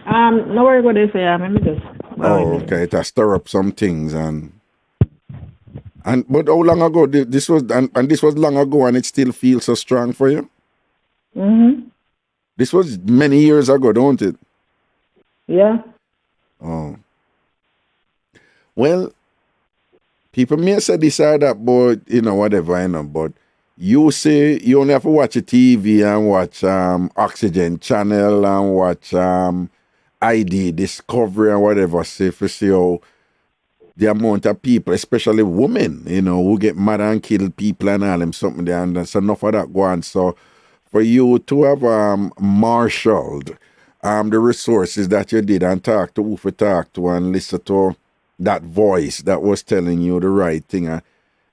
No worry what they say. Let me just. Oh, okay. To stir up some things but how long ago this was and this was long ago and it still feels so strong for you? Mm-hmm. This was many years ago, don't it? Yeah. Oh. Well, people may say this or that, but you know, whatever, you know, but you say you only have to watch a TV and watch Oxygen Channel and watch ID Discovery and whatever, say for see how the amount of people, especially women, you know, who get mad and kill people and all them something there, and there's enough of that going. So for you to have marshaled the resources that you did and talk to who to talk to and listen to that voice that was telling you the right thing,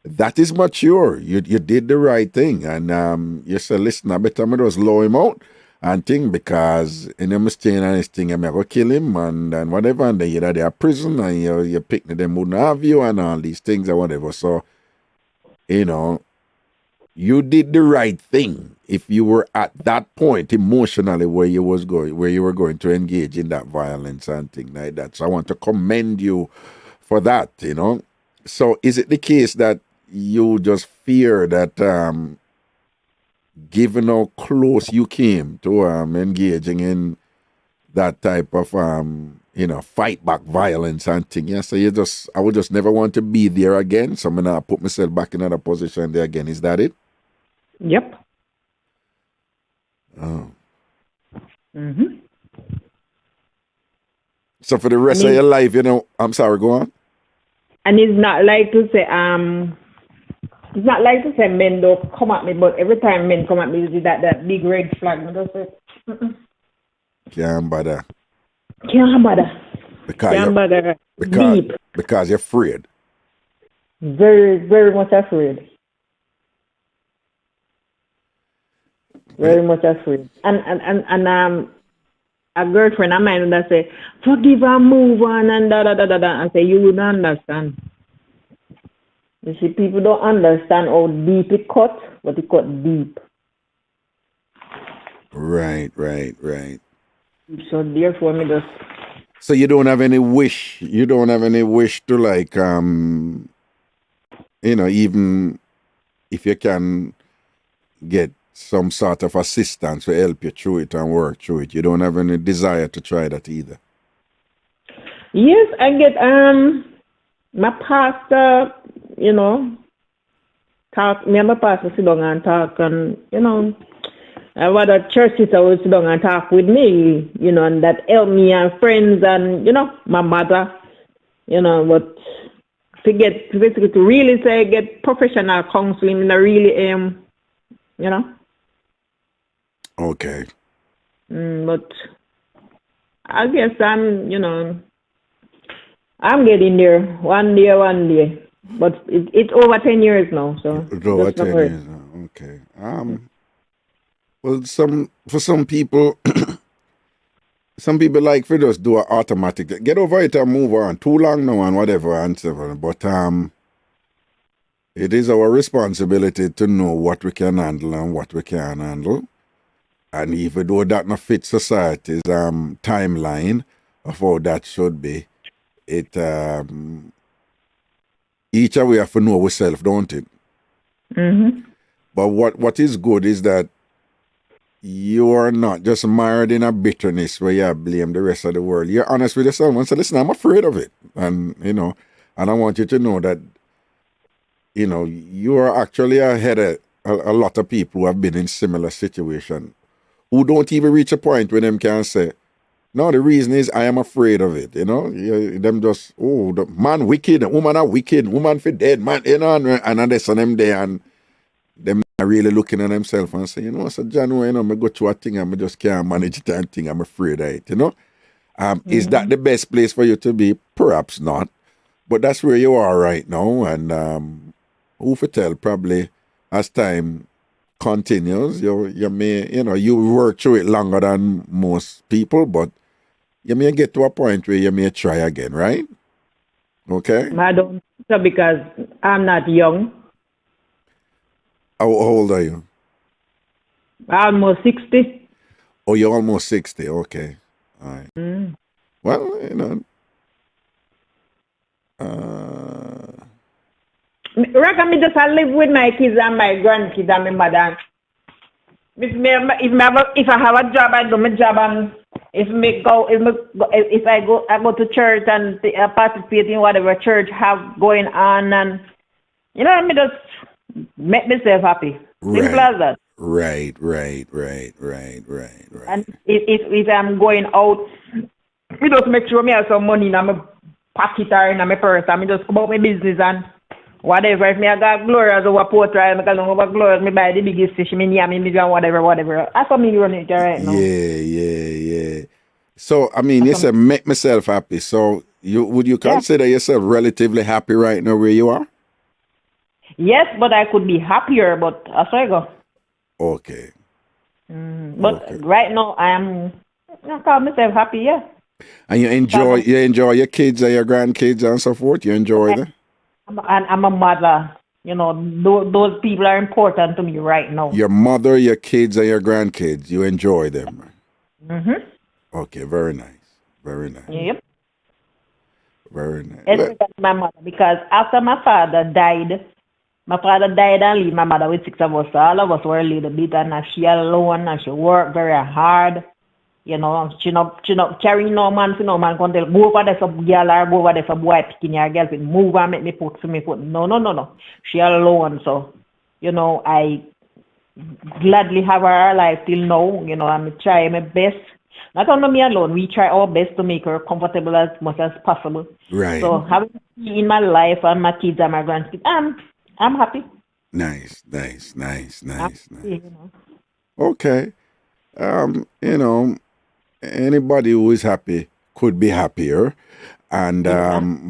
that is mature. You did the right thing. And you said, listen, I better me just low him out and thing because in a mistake and this thing, I'm going to kill him and whatever. And then you're at their prison and you pick them wouldn't have you and all these things and whatever. So, you know, you did the right thing if you were at that point emotionally where you were going to engage in that violence and things like that. So I want to commend you for that, you know. So is it the case that you just fear that given how close you came to engaging in that type of you know, fight back violence and thing, yeah? So I would just never want to be there again. So I'm gonna put myself back in another position there again. Is that it? Yep. Oh. Mm-hmm. So for the rest of your life, you know, I'm sorry, go on. And it's not like to say it's not like to say men don't come at me, but every time men come at me with that big red flag, I just say, Can't bother. Can't bother. Because you're afraid. Very, very much afraid. Very much afraid. And a girlfriend of mine that say, forgive and move on and da da da da da. I say, you wouldn't understand. You see, people don't understand how deep it cut, but it cut deep. Right. So therefore, me just. So you don't have any wish. You don't have any wish to like, you know, even if you can get some sort of assistance to help you through it and work through it. You don't have any desire to try that either. Yes, I get my pastor, you know, talk. Me and my pastor sit down and talk, and you know, what a church sister will sit down and talk with me, you know, and that help me and friends and you know my mother, you know, but to get basically to really say get professional counseling, and really you know. Okay. But I guess I'm getting there one day. But it's over 10 years now, so. It's over 10 years now, okay. Well, for some people, some people like for just do an automatic, get over it and move on. Too long now and whatever and so on. But it is our responsibility to know what we can handle and what we can't handle. And even though that not fit society's timeline of how that should be, it each of we have to know ourselves, don't it? Mm-hmm. But what is good is that you are not just married in a bitterness where you blame the rest of the world. You're honest with yourself and say, listen, I'm afraid of it. And you know, and I want you to know that, you know, you are actually ahead of a lot of people who have been in similar situations, who don't even reach a point where them can say, no, the reason is I am afraid of it, you know? Them just, oh, the man wicked, woman are wicked, woman for dead, man, you know, and this and them there, and them are really looking at themselves and say, you know, so John, you know, I go through a thing and I just can't manage it and thing, I'm afraid of it, you know? Is that the best place for you to be? Perhaps not, but that's where you are right now, and who for tell, probably as time continues, you may, you work through it longer than most people, but you may get to a point where you may try again, right? Okay? I don't think so because I'm not young. How old are you? Almost 60. Oh, you're almost 60. Okay. All right. Well, Reckon me just live with my kids and my grandkids and my mother. If I have a job, I do my job, and if I go to church and participate in whatever church have going on, and me just make myself happy. Simple as that. Right. And if I'm going out, me just make sure me have some money in my pocket or in my purse, and me just come out my business and whatever. If me I got Gloria's over Port Royal, I can over Gloria's, me buy the biggest fish, me near me and whatever. That's how me run it right now. Yeah. So, I mean, you said make myself happy. So, would you consider yourself relatively happy right now where you are? Yes, but I could be happier, but that's where I go. Okay. But right now, I call myself happy, yeah. And you enjoy your kids and your grandkids and so forth? You enjoy them? I'm a mother. Those people are important to me right now. Your mother, your kids, and your grandkids, you enjoy them? Mm-hmm. Okay, very nice. Yep. Very nice. Especially my mother, because after my father died and leave my mother with 6 of us. So all of us were a little bit, and she alone, and she worked very hard. She not carrying no man, so no man can tell, go over there for girl or go over there for boy picking your girlfriend, move and make me put to me foot. No. She alone, so, I gladly have her alive till now, I'm trying my best. Not only me alone, we try our best to make her comfortable as much as possible. Right. So having her in my life and my kids and my grandkids, I'm happy. Nice. Happy, Okay. Anybody who is happy could be happier. And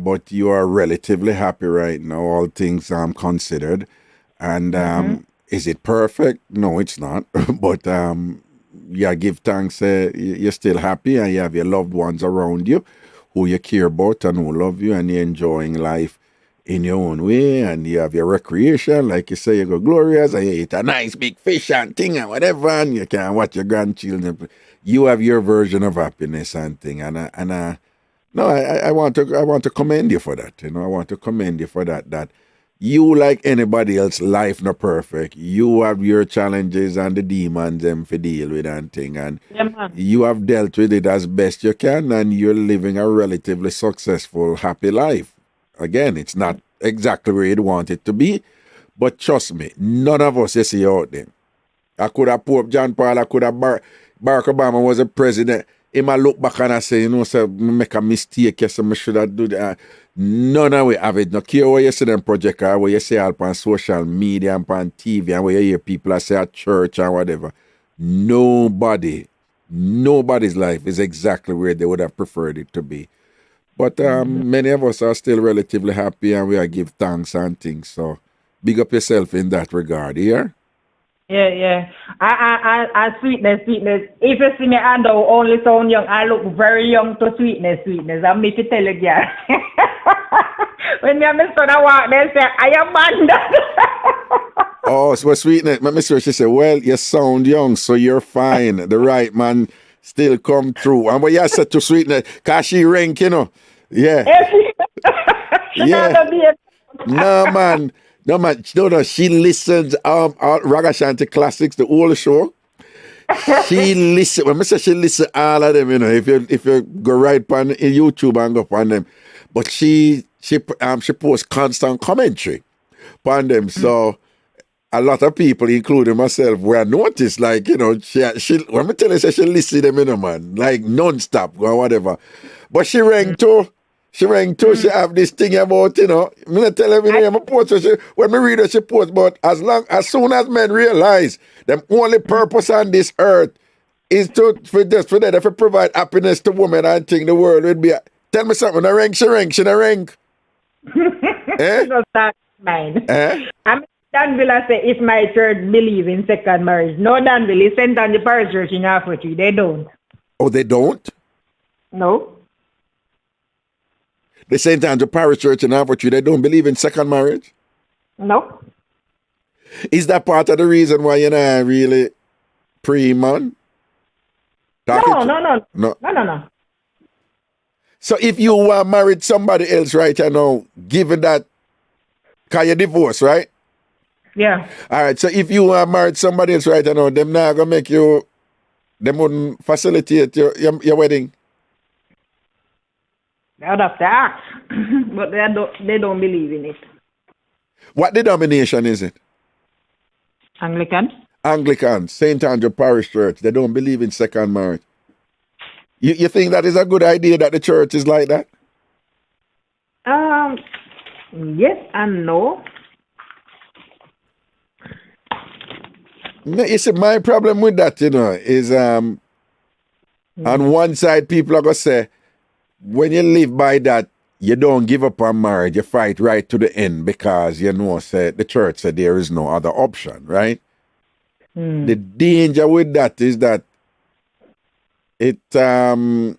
but you are relatively happy right now, all things considered. And is it perfect? No, it's not. But give thanks. You're still happy, and you have your loved ones around you who you care about and who love you, and you're enjoying life in your own way, and you have your recreation, like you say, you go Glorious, and you eat a nice big fish and thing and whatever, and you can watch your grandchildren. You have your version of happiness and thing, I want to commend you for that. I want to commend you for that. That you, like anybody else, life not perfect. You have your challenges and the demons them to deal with and thing, and you have dealt with it as best you can, and you're living a relatively successful, happy life. Again, it's not exactly where you'd want it to be, but trust me, none of us is here out there. I could have Pope John Paul, I could have Barack Obama was a president. He might look back and I say, make a mistake, yes, I should have do that. None of we have it. No care what you see them project or what you see all on social media and on TV and where you hear people say at church and whatever. Nobody's life is exactly where they would have preferred it to be. But many of us are still relatively happy, and we are give thanks and things. So big up yourself in that regard, yeah? Yeah. I sweetness. If you see me and only sound young, I look very young to sweetness. I'm me to tell you, yeah. When me and my son walk, they say, I am man. Oh, so sweetness. My mistress, she said, well, you sound young, so you're fine. The right man still come through. And what you said to sweetness, because she rank, Yeah. Yeah. No, man. She listens Ragashanti classics, the whole show. She listen. When I say she listen all of them, if you go right on YouTube and go on them, but she posts constant commentary on them. So a lot of people, including myself, were noticed. Like she when I tell her she listen to them, man, like non-stop or whatever. But she rang too. She have this thing about, I'm not telling you, I'm a post, when I read her, she posts, but as soon as men realize the only purpose on this earth is for them to provide happiness to women, I think the world would be, tell me something, she rank. Eh? That's mine. Eh? I'm Danville say if my church believe in second marriage. No, Danville is sent on the parish church in Africa. They don't. Oh, they don't? No. The St. Andrew Parish Church in Africa, they don't believe in second marriage? No. Is that part of the reason why you're not really pre-man? No. So if you married somebody else right now, given that, because you're divorced, right? Yeah. All right, so if you married somebody else right now, them not going to make you, them wouldn't facilitate your wedding? I'd have to ask, but they don't believe in it. What denomination is it? Anglican. Anglican, St. Andrew Parish Church. They don't believe in second marriage. You think that is a good idea that the church is like that? Yes and no. No, you see, my problem with that, is on one side, people are going to say, when you live by that, you don't give up on marriage. You fight right to the end because say the church said there is no other option, right? The danger with that is that it the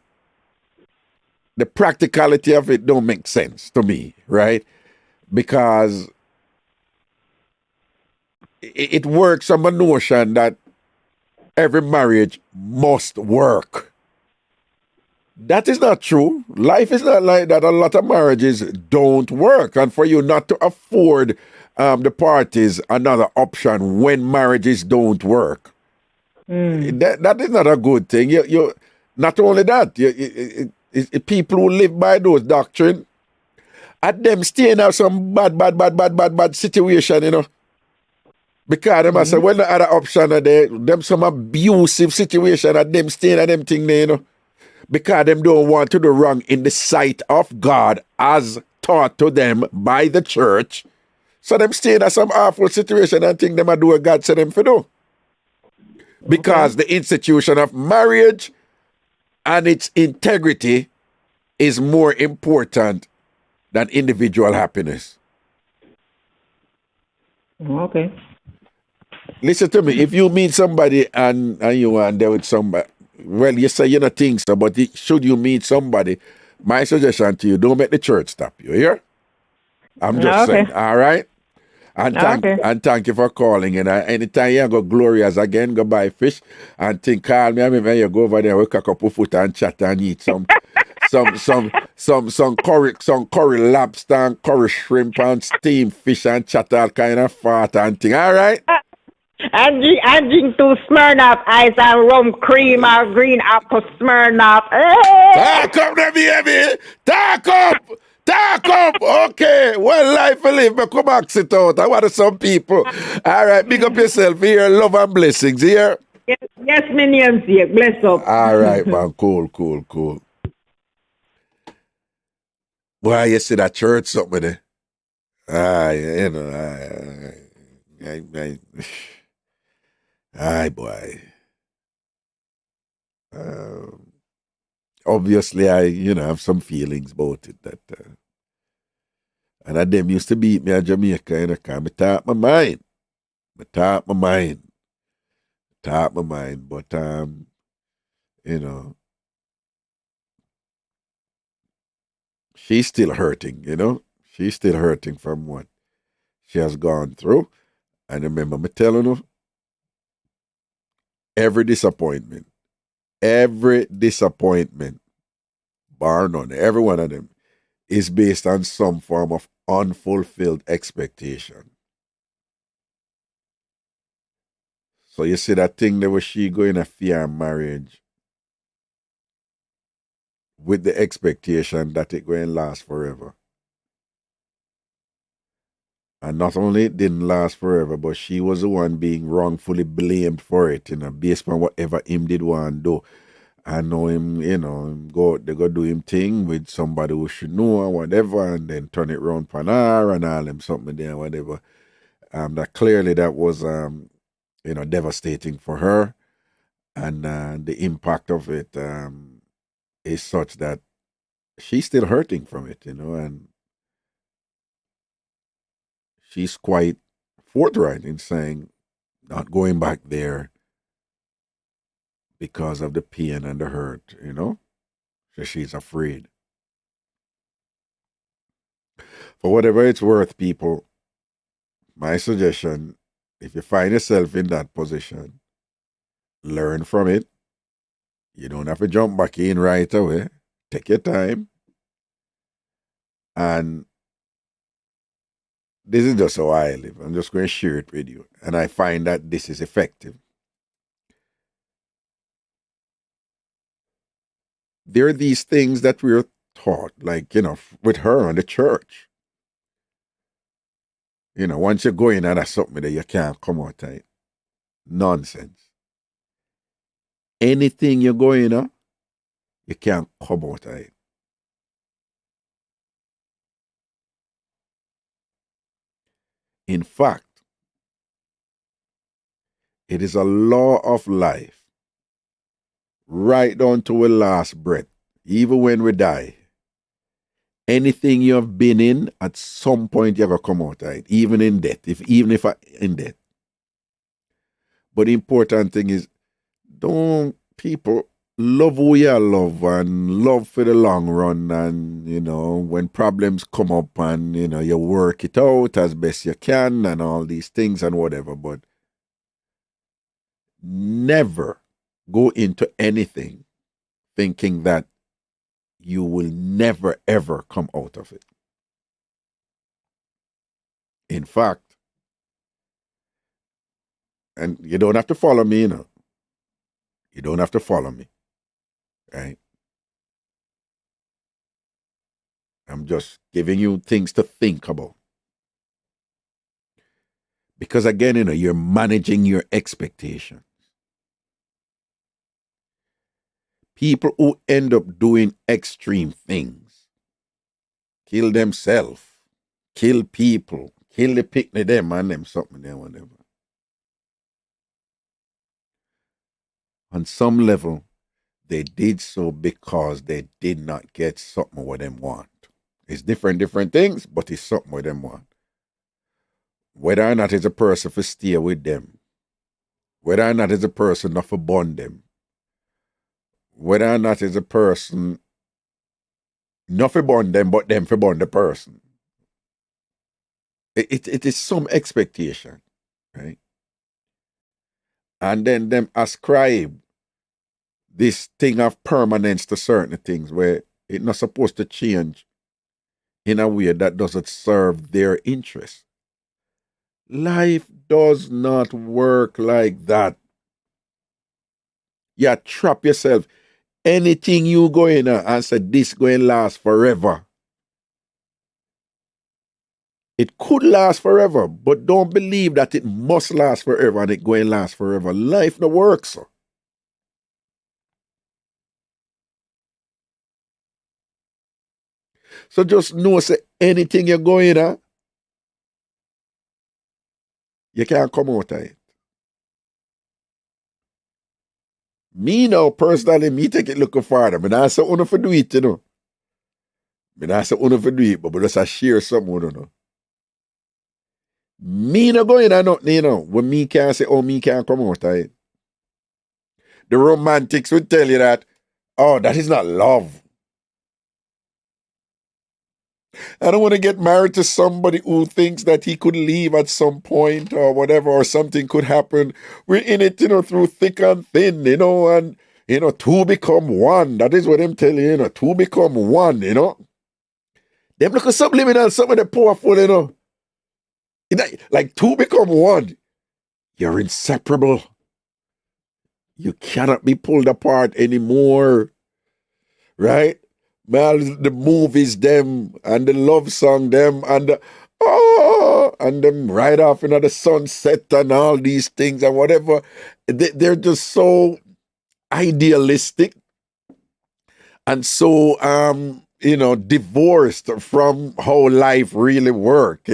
practicality of it don't make sense to me, right? Because it works on the notion that every marriage must work. That is not true. Life is not like that. A lot of marriages don't work. And for you not to afford the parties another option when marriages don't work, that is not a good thing. You not only that, people who live by those doctrine, at them staying in some bad situation, because them say, when the other option are there, them some abusive situation at them staying at them thing there, because them don't want to do wrong in the sight of God as taught to them by the church. So them staying in some awful situation and think them are doing what God said them for do. Because the institution of marriage and its integrity is more important than individual happiness. Okay. Listen to me. If you meet somebody and you are there with somebody, well, you say you don't think so, but should you meet somebody, my suggestion to you, don't make the church stop you, hear? I'm just saying, all right? And thank you for calling. And anytime you go Glorious again, go buy fish and call me. I mean, when you go over there, we cock up a foot and chat and eat some curry lobster and curry shrimp and steamed fish and chat all kind of fat and thing. All right? And drink 2 Smirnoff ice and rum cream or green apple Smirnoff. Talk up, baby. Talk up. Okay. Well, life will live. But come back, sit out. I want some people. All right. Big up yourself here. Love and blessings here. Yes, minions here. Bless up. All right, man. Cool. Boy, you see that church something there? Aye, boy. Obviously, I have some feelings about it. That and that them used to beat me in Jamaica, because I talk my mind. But she's still hurting. She's still hurting from what she has gone through. And remember me telling her, every disappointment, bar none, every one of them, is based on some form of unfulfilled expectation. So you see that thing that was she going to fear marriage with the expectation that it going to last forever. And not only it didn't last forever, but she was the one being wrongfully blamed for it, based on whatever him did want to do. I know him, they go do him thing with somebody who should know or whatever, and then turn it round for her and all them something there, whatever. That clearly that was, devastating for her. And the impact of it is such that she's still hurting from it, and she's quite forthright in saying not going back there because of the pain and the hurt, So she's afraid. For whatever it's worth, people, my suggestion, if you find yourself in that position, learn from it. You don't have to jump back in right away. Take your time. And this is just how I live. I'm just going to share it with you. And I find that this is effective. There are these things that we're taught, like, with her and the church. Once you go in and that's something that you can't come out of it. Nonsense. Anything you're going on, you can't come out of it. In fact, it is a law of life, right down to our last breath, even when we die. Anything you have been in, at some point you ever come out of it, even in death, even if in death. But the important thing is, don't people love who you love and love for the long run, and when problems come up and you work it out as best you can and all these things and whatever, but never go into anything thinking that you will never ever come out of it. In fact, and you don't have to follow me, You don't have to follow me. Right? I'm just giving you things to think about. Because again, you're managing your expectations. People who end up doing extreme things, kill themselves, kill people, kill the picnic them and them something there, whatever. On some level, they did so because they did not get something what them want. It's different things, but it's something what them want. Whether or not it's a person for stay with them, whether or not it's a person not for bond them, whether or not it's a person not for bond them, but them for bond the person. It is some expectation, right? And then them ascribe this thing of permanence to certain things where it's not supposed to change in a way that doesn't serve their interest. Life does not work like that. You trap yourself. Anything you go in and say this going to last forever. It could last forever, but don't believe that it must last forever and it going to last forever. Life no works. So. So just know, say anything you're going in, you can't come out of it. Me now, personally, me take it looking farther. But I say, I don't do it, I say, I don't do it, but just share something with you. Me no going in nothing, when me can't say, oh, me can't come out of it. The romantics would tell you that, oh, that is not love. I don't want to get married to somebody who thinks that he could leave at some point or whatever, or something could happen. We're in it, through thick and thin, and, two become one. That is what I'm telling you, two become one, Them look at subliminal, some of the powerful, Like two become one. You're inseparable. You cannot be pulled apart anymore. Right? Well, the movies, them, and the love song, them, and and them right off into the sunset and all these things and whatever. They're just so idealistic and so, divorced from how life really works,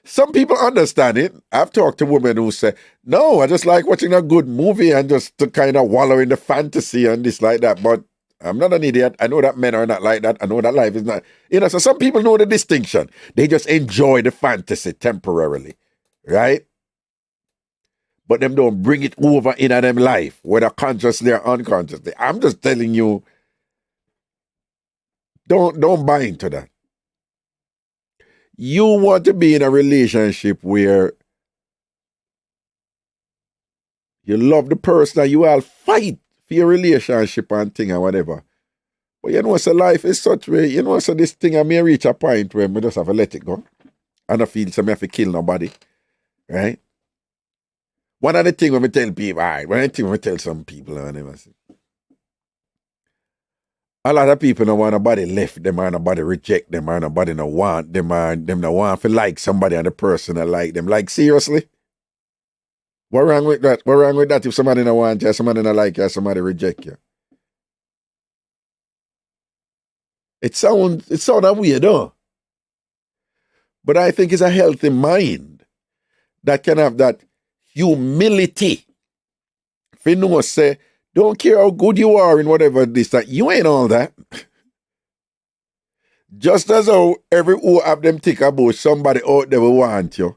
Some people understand it. I've talked to women who say, no, I just like watching a good movie and just to kind of wallow in the fantasy and this like that. But I'm not an idiot. I know that men are not like that. I know that life is not, so some people know the distinction. They just enjoy the fantasy temporarily, right? But them don't bring it over in them life, whether consciously or unconsciously. I'm just telling you, don't buy into that. You want to be in a relationship where you love the person and you all fight for your relationship and thing or whatever. But you know, so life is such way, you know, so this thing I may reach a point where I just have to let it go. I don't feel so I have to kill nobody. Right? One of the things when we tell people, all right, one of the things when we tell some people, a lot of people don't want nobody left them or nobody reject them or nobody don't want them or them don't want to like somebody and the person that like them. Like, seriously? What wrong with that? What wrong with that if somebody don't want you, somebody don't like you, somebody reject you? It sounds weird, though. But I think it's a healthy mind that can have that humility. If you know, say, don't care how good you are in whatever this, that you ain't all that. Just as how every who have them think about somebody out there will want you.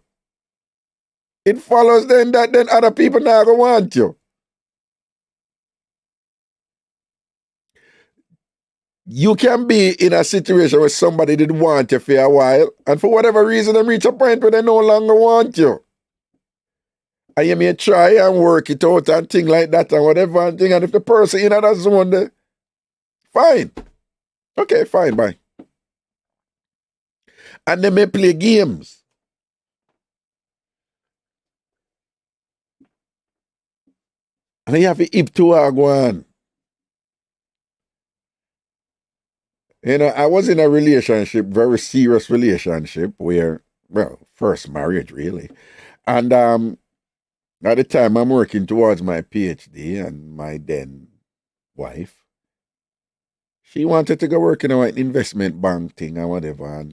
It follows then that then other people not gonna want you. You can be in a situation where somebody didn't want you for a while, and for whatever reason they reach a point where they no longer want you. And you may try and work it out and things like that and whatever and thing. And if the person in that zone there, fine. Okay, fine, bye. And they may play games. And you have to hip to go on. You know, I was in a relationship, very serious relationship where, well, first marriage really. And at the time, I'm working towards my Ph.D. and my then wife, she wanted to go work in an investment bank thing or whatever.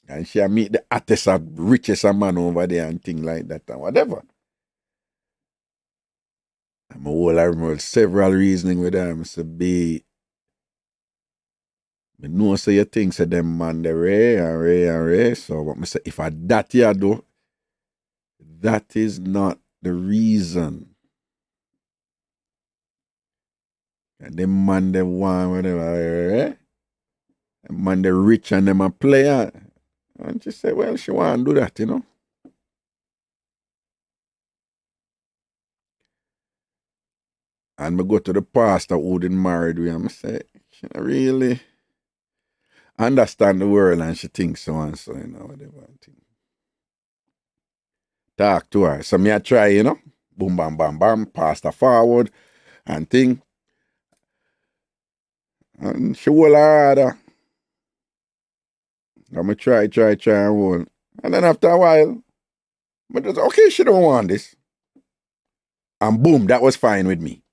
And she meet the hottest and richest man over there and things like that and whatever. And I remember several reasoning with them. So I know so you think so them man the Ray. So what I say, if I that you do, that is not the reason. And them man they want whatever, and man they rich and them a player. And she said, well, she want to do that, you know. And I go to the pastor who didn't married with him. I say, she don't really understand the world and she thinks so and so, you know, whatever. Talk to her. So me I try, you know, boom, bam, bam, bam, pastor forward and thing. And she will harder. I'm try and hold. And then after a while, I just, okay, she don't want this. And boom, that was fine with me.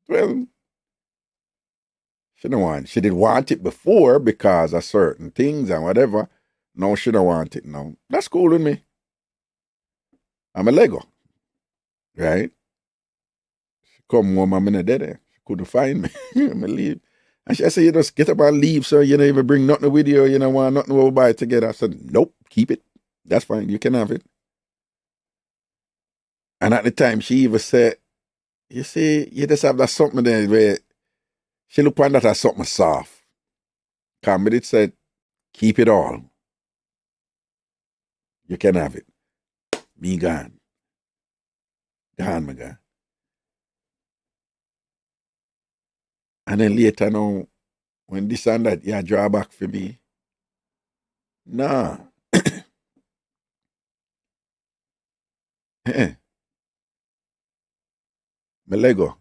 Well, she didn't want it before because of certain things and whatever. No, she don't want it now. That's cool with me. I'm a Lego. Right? She come home, I'm in a dead end. She couldn't find me. I'm going to leave. And she said, you just get up and leave, so you don't even bring nothing with you, you don't want nothing to buy together. I said, nope, keep it. That's fine, you can have it. And at the time, she even said, you see, you just have that something there where she looked on that as something soft. But it said, keep it all. You can have it. Me gone. Gone, my guy. And then later now, when this and that, you draw back for me. Nah. Me Lego.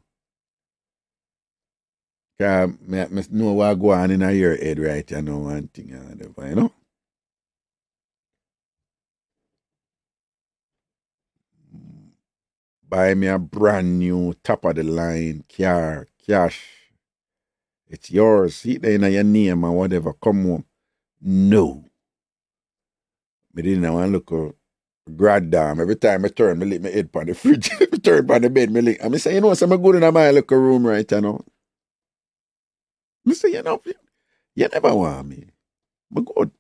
Because I know what go on in your head right, you know, one thing and whatever, you know. Buy me a brand new top of the line car, cash. It's yours. See it there in your name or whatever. Come home. No. I didn't want to look at goddamn. Every time I turn, I lick my head on the fridge. I turn on the bed, I lick. And I say, you know, so I'm good in my little room right, you know. I say, you know, you never want me. But good.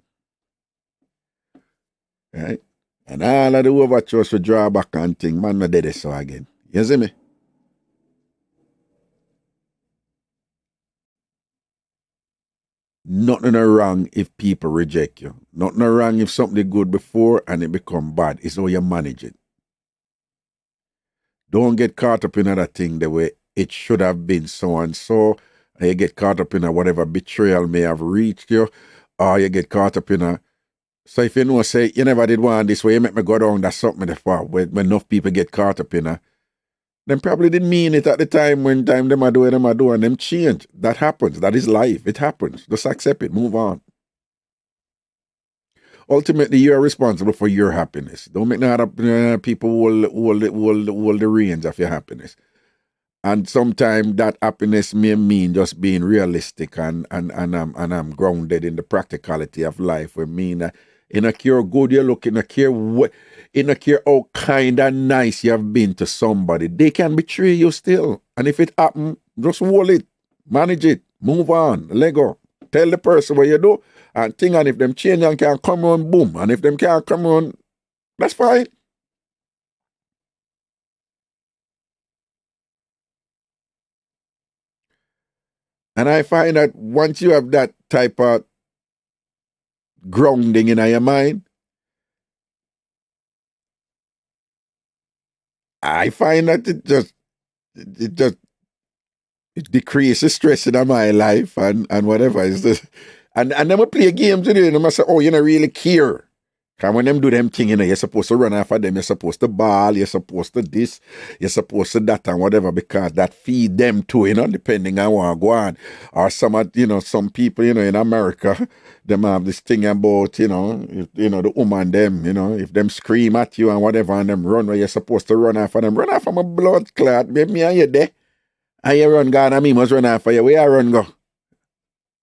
Right? And all of the overtures for drawback and thing, man, not did it so again. You see me? Nothing wrong if people reject you. Nothing wrong if something good before and it become bad. It's how you manage it. Don't get caught up in other thing the way it should have been so and so. And you get caught up in a whatever betrayal may have reached you. Or you get caught up in a... So if you know, say, you never did one this way, you make me go down, that's something before. When enough people get caught up in a... Them probably didn't mean it at the time when time them are doing, and them change. That happens. That is life. It happens. Just accept it. Move on. Ultimately, you are responsible for your happiness. Don't make no other people hold the reins of your happiness. And sometimes that happiness may mean just being realistic and I'm grounded in the practicality of life. We mean in a care good you look, in a care how kind and nice you have been to somebody. They can betray you still. And if it happens, just hold it, manage it, move on, let go. Tell the person what you do and think, and if them change and can come on, boom. And if them can't come on, that's fine. And I find that once you have that type of grounding in your mind, I find that it decreases stress in my life and whatever. It's just, and then we play games with you and I say, oh, you don't really care. Because when them do them thing, you're supposed to run after them, you're supposed to ball, you're supposed to this, you're supposed to that and whatever, because that feed them too, depending on what go on. Or some, some people, in America, them have this thing about, the woman them, if them scream at you and whatever and them run where you're supposed to run after them, run after my blood clot, baby, me and you there. And you run, God, and me must run after you. Where I run go?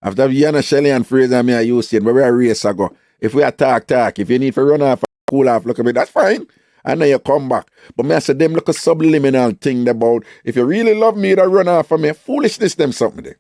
After you and Shelly and Fraser, me I use it, but where I race I go. If we talk, if you need to run off, cool off, look at me, that's fine. And then you come back. But me I say them look a subliminal thing about, if you really love me, you run off of me. Foolishness them something there.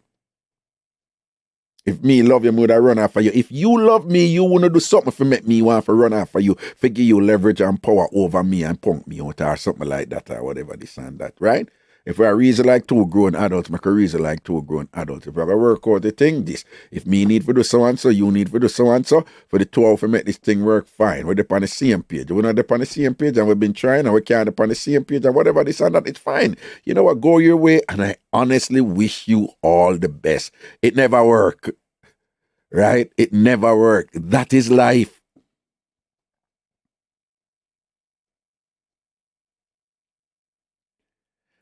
If me love you, me would run off of you. If you love me, you want to do something to make me want to run off of you, for give you leverage and power over me and punk me out or something like that or whatever this and that, right? If I reason like two grown adults, make a reason like two grown adults. If I work out the thing, this. If me need to do so and so, you need to do so and so. For the two of us make this thing work fine. We're on the same page. We're not on the same page and we've been trying and we can't on the same page and whatever this and that, it's fine. You know what, go your way and I honestly wish you all the best. It never worked. Right? It never worked. That is life.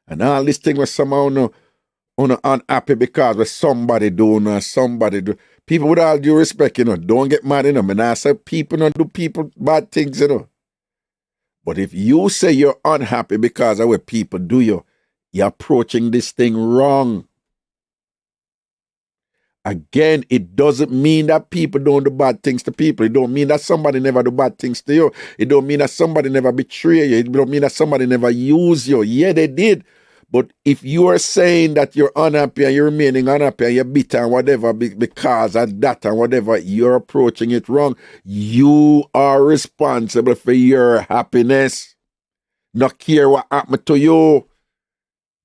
And all this thing was somehow unhappy because with somebody do. People with all due respect, don't get mad, And I say people don't do people bad things, But if you say you're unhappy because of what people do you're approaching this thing wrong. Again, it doesn't mean that people don't do bad things to people. It don't mean that somebody never do bad things to you. It don't mean that somebody never betray you. It don't mean that somebody never use you. Yeah, they did. But if you are saying that you're unhappy and you're remaining unhappy and you're bitter and whatever because of that and whatever, you're approaching it wrong. You are responsible for your happiness. Not care what happened to you.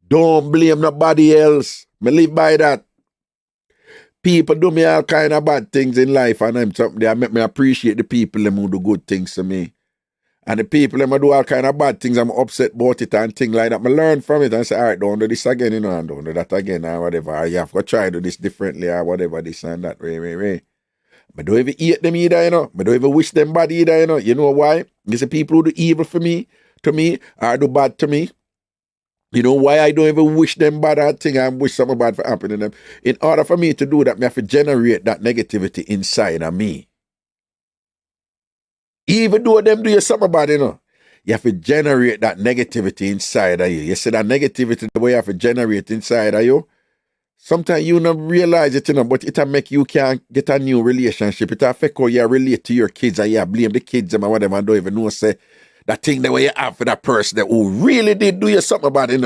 Don't blame nobody else. Me live by that. People do me all kind of bad things in life and I'm something that make me appreciate the people who do good things to me. And the people who do all kind of bad things, I'm upset about it and things like that. I learn from it and say, all right, don't do this again, and don't do that again or whatever. Or you have to try to do this differently or whatever, this and that. I don't even hate them either, I don't even wish them bad either, You know why? You see people who do evil to me, or do bad to me. You know why I don't even wish them bad or thing and wish something bad for happening to them? In order for me to do that, I have to generate that negativity inside of me. Even though them do you something bad, you have to generate that negativity inside of you. You see that negativity, the way you have to generate inside of you, sometimes you don't realize it, but it'll make you can't get a new relationship. It'll affect how you relate to your kids and you blame the kids and whatever and don't even know, say, that thing the way you have for that person that who really did do you something about it,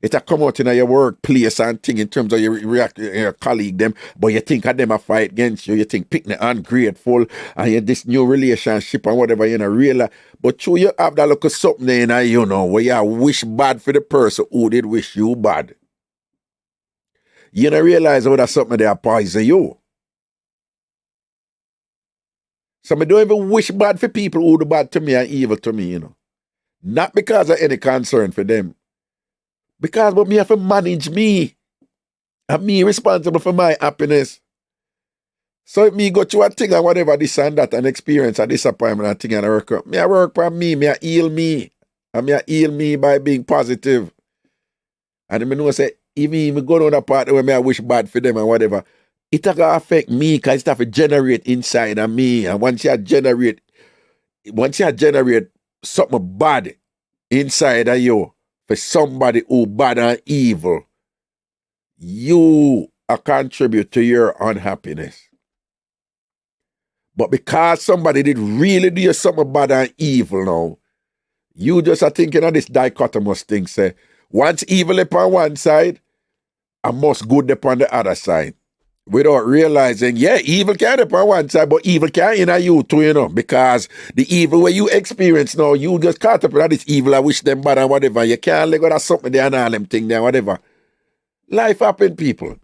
It'll come out in your workplace and thing in terms of your colleague them, but you think of them a fight against you, you think picking ungrateful and you this new relationship and whatever, you know, real. But true, you have that look of something there, you know, where you wish bad for the person who did wish you bad. You don't realize how that's something that poison you. So I don't even wish bad for people who do bad to me and evil to me, you know. Not because of any concern for them. Because but me have to manage me. And me responsible for my happiness. So if me go through a thing and whatever, this and that, and experience a disappointment and thing and work up, me I work for me I heal me. And me I heal me by being positive. And me know say, even me go down the part where me I wish bad for them and whatever, it will affect me because it have to generate inside of me. And once you generate something bad inside of you, for somebody who bad and evil, you contribute to your unhappiness. But because somebody did really do something bad and evil now, you just are thinking of this dichotomous thing, say, once evil upon one side, I must good upon the other side. Without realizing, yeah, evil can upon one side, but evil can in you too, you know, because the evil where you experience now, you just caught up with this evil, I wish them bad and whatever. You can't let go of something there and all them thing there, whatever. Life happen, people.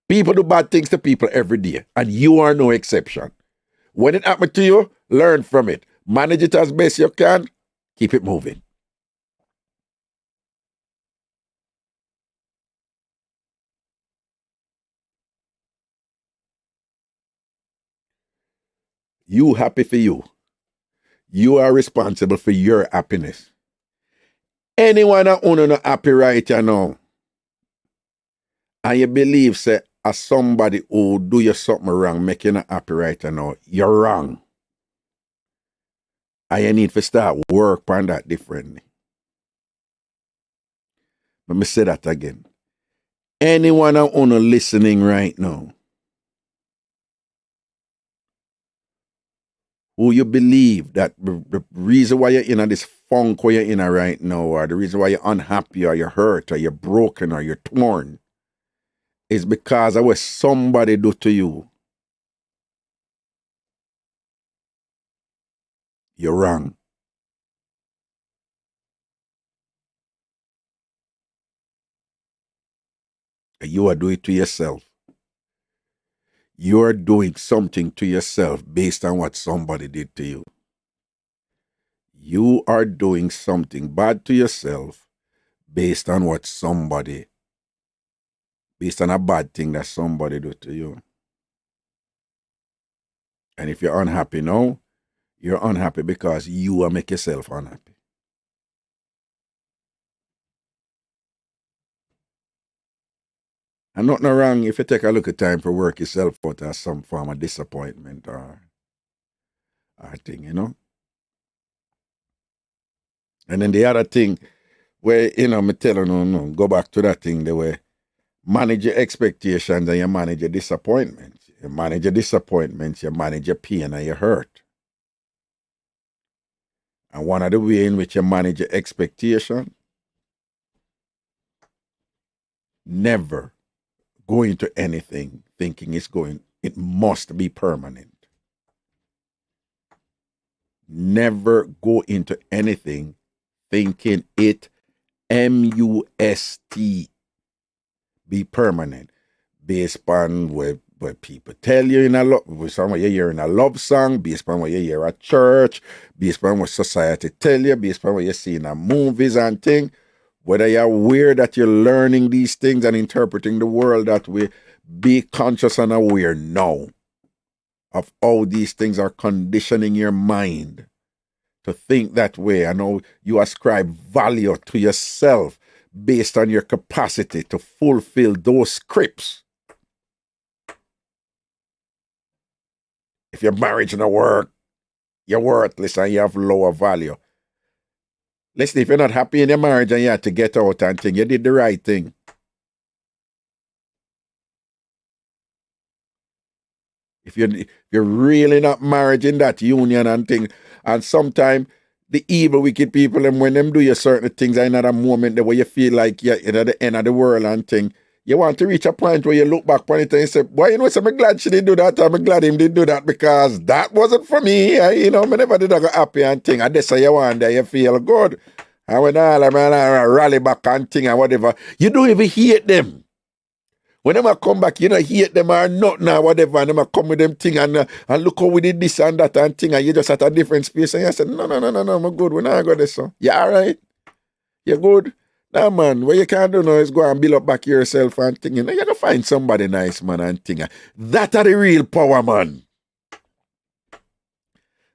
People do bad things to people every day, and you are no exception. When it happens to you, learn from it. Manage it as best you can. Keep it moving. You happy for you. You are responsible for your happiness. Anyone that own not happy right now, and you believe say as somebody who do you something wrong, make you not happy right now, you're wrong. And you need to start work on that differently. Let me say that again. Anyone that own listening right now, who you believe that the reason why you're in this funk where you're in right now, or the reason why you're unhappy, or you're hurt, or you're broken, or you're torn, is because of what somebody do to you. You're wrong. You are doing it to yourself. You're doing something to yourself based on what somebody did to you. You are doing something bad to yourself based on what somebody, based on a bad thing that somebody did to you. And if you're unhappy now, you're unhappy because you will make yourself unhappy. And nothing wrong if you take a look at time for work yourself out as some form of disappointment or thing, you know. And then the other thing where, you know, me tell you, no, go back to that thing, the way manage your expectations and you manage your disappointments. You manage your disappointments, you manage your pain and your hurt. And one of the ways in which you manage your expectation, never go into anything thinking it must be permanent. Never go into anything thinking it must be permanent, based on what people tell you in a what you hear in a love song, based on what you hear at church, based on what society tell you, based on what you see in the movies and things. Whether you're aware that you're learning these things and interpreting the world that way, be conscious and aware now of how these things are conditioning your mind to think that way, and how you ascribe value to yourself based on your capacity to fulfill those scripts. If your marriage doesn't work, you're worthless and you have lower value. Listen, if you're not happy in your marriage and you have to get out and think, you did the right thing. If you're really not married in that union and thing, and sometimes the evil, wicked people, and when them do you certain things, in a moment where you feel like you're at the end of the world and thing, you want to reach a point where you look back on it and you say, boy, you know, so I'm glad she didn't do that, I'm glad him didn't do that, because that wasn't for me. I never did I go happy and thing. And that's how you want that you feel good. And when all of them rally back and thing and whatever, you don't even hate them. When them come back, you know, hate them or nothing or whatever, and them come with them thing and look how we did this and that and thing, and you just at a different space, and you say, no, I'm good, we're not going this, so. Yeah, all right. You're good. Nah, man, what you can do now is go and build up back yourself and thing, and you're going to find somebody nice, man, and thing. That are the real power, man.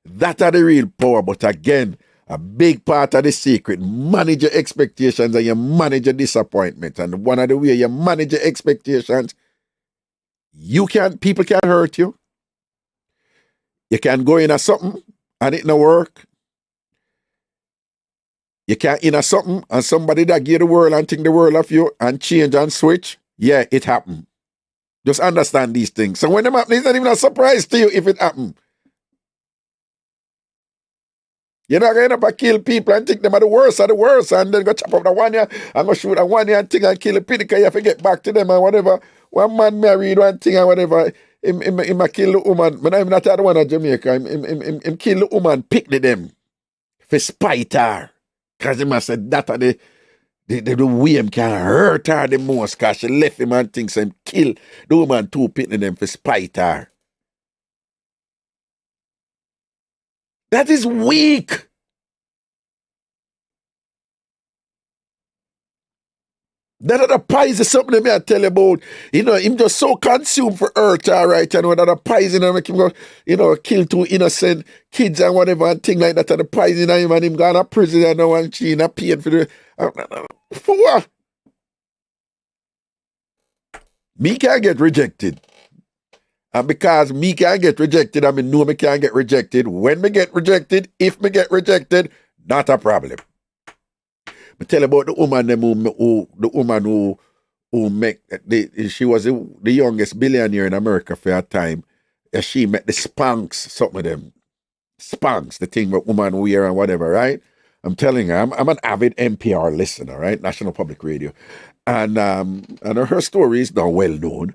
That are the real power, but again, a big part of the secret, manage your expectations and you manage your disappointment. And one of the way you manage your expectations, people can't hurt you. You can go in a something and it no work. You can in a something and somebody that give the world and think the world of you and change and switch. Yeah, it happened. Just understand these things. So when it happens, it's not even a surprise to you if it happened. You're not going to kill people and think them are the worst of the worst and then go chop up the one year and go shoot a 1 year and thing and kill a pity because you have to get back to them and whatever. One man married one thing and whatever. Him kill the woman. But I'm not the one of Jamaica. Him kill the woman, pick them for spite her. Because he must say that are the way him can hurt her the most because she left him and things and kill the woman too, picking them for spite her. That is weak. That other pies is something that I tell you about. You know, him just so consumed for earth, all right, and that other pies in him make him go, kill two innocent kids and whatever and thing like that, and the pies in him and him gone to prison and no one she not paid for the for what? Me can't get rejected. And because me can't get rejected, I mean, no, me can't get rejected. When me get rejected, if me get rejected, not a problem. Me tell about the woman who make she was the youngest billionaire in America for a time. She met the Spanx, some of them. Spanx, the thing with woman wear and whatever, right? I'm telling her, I'm an avid NPR listener, right? National Public Radio. And her story is not well known.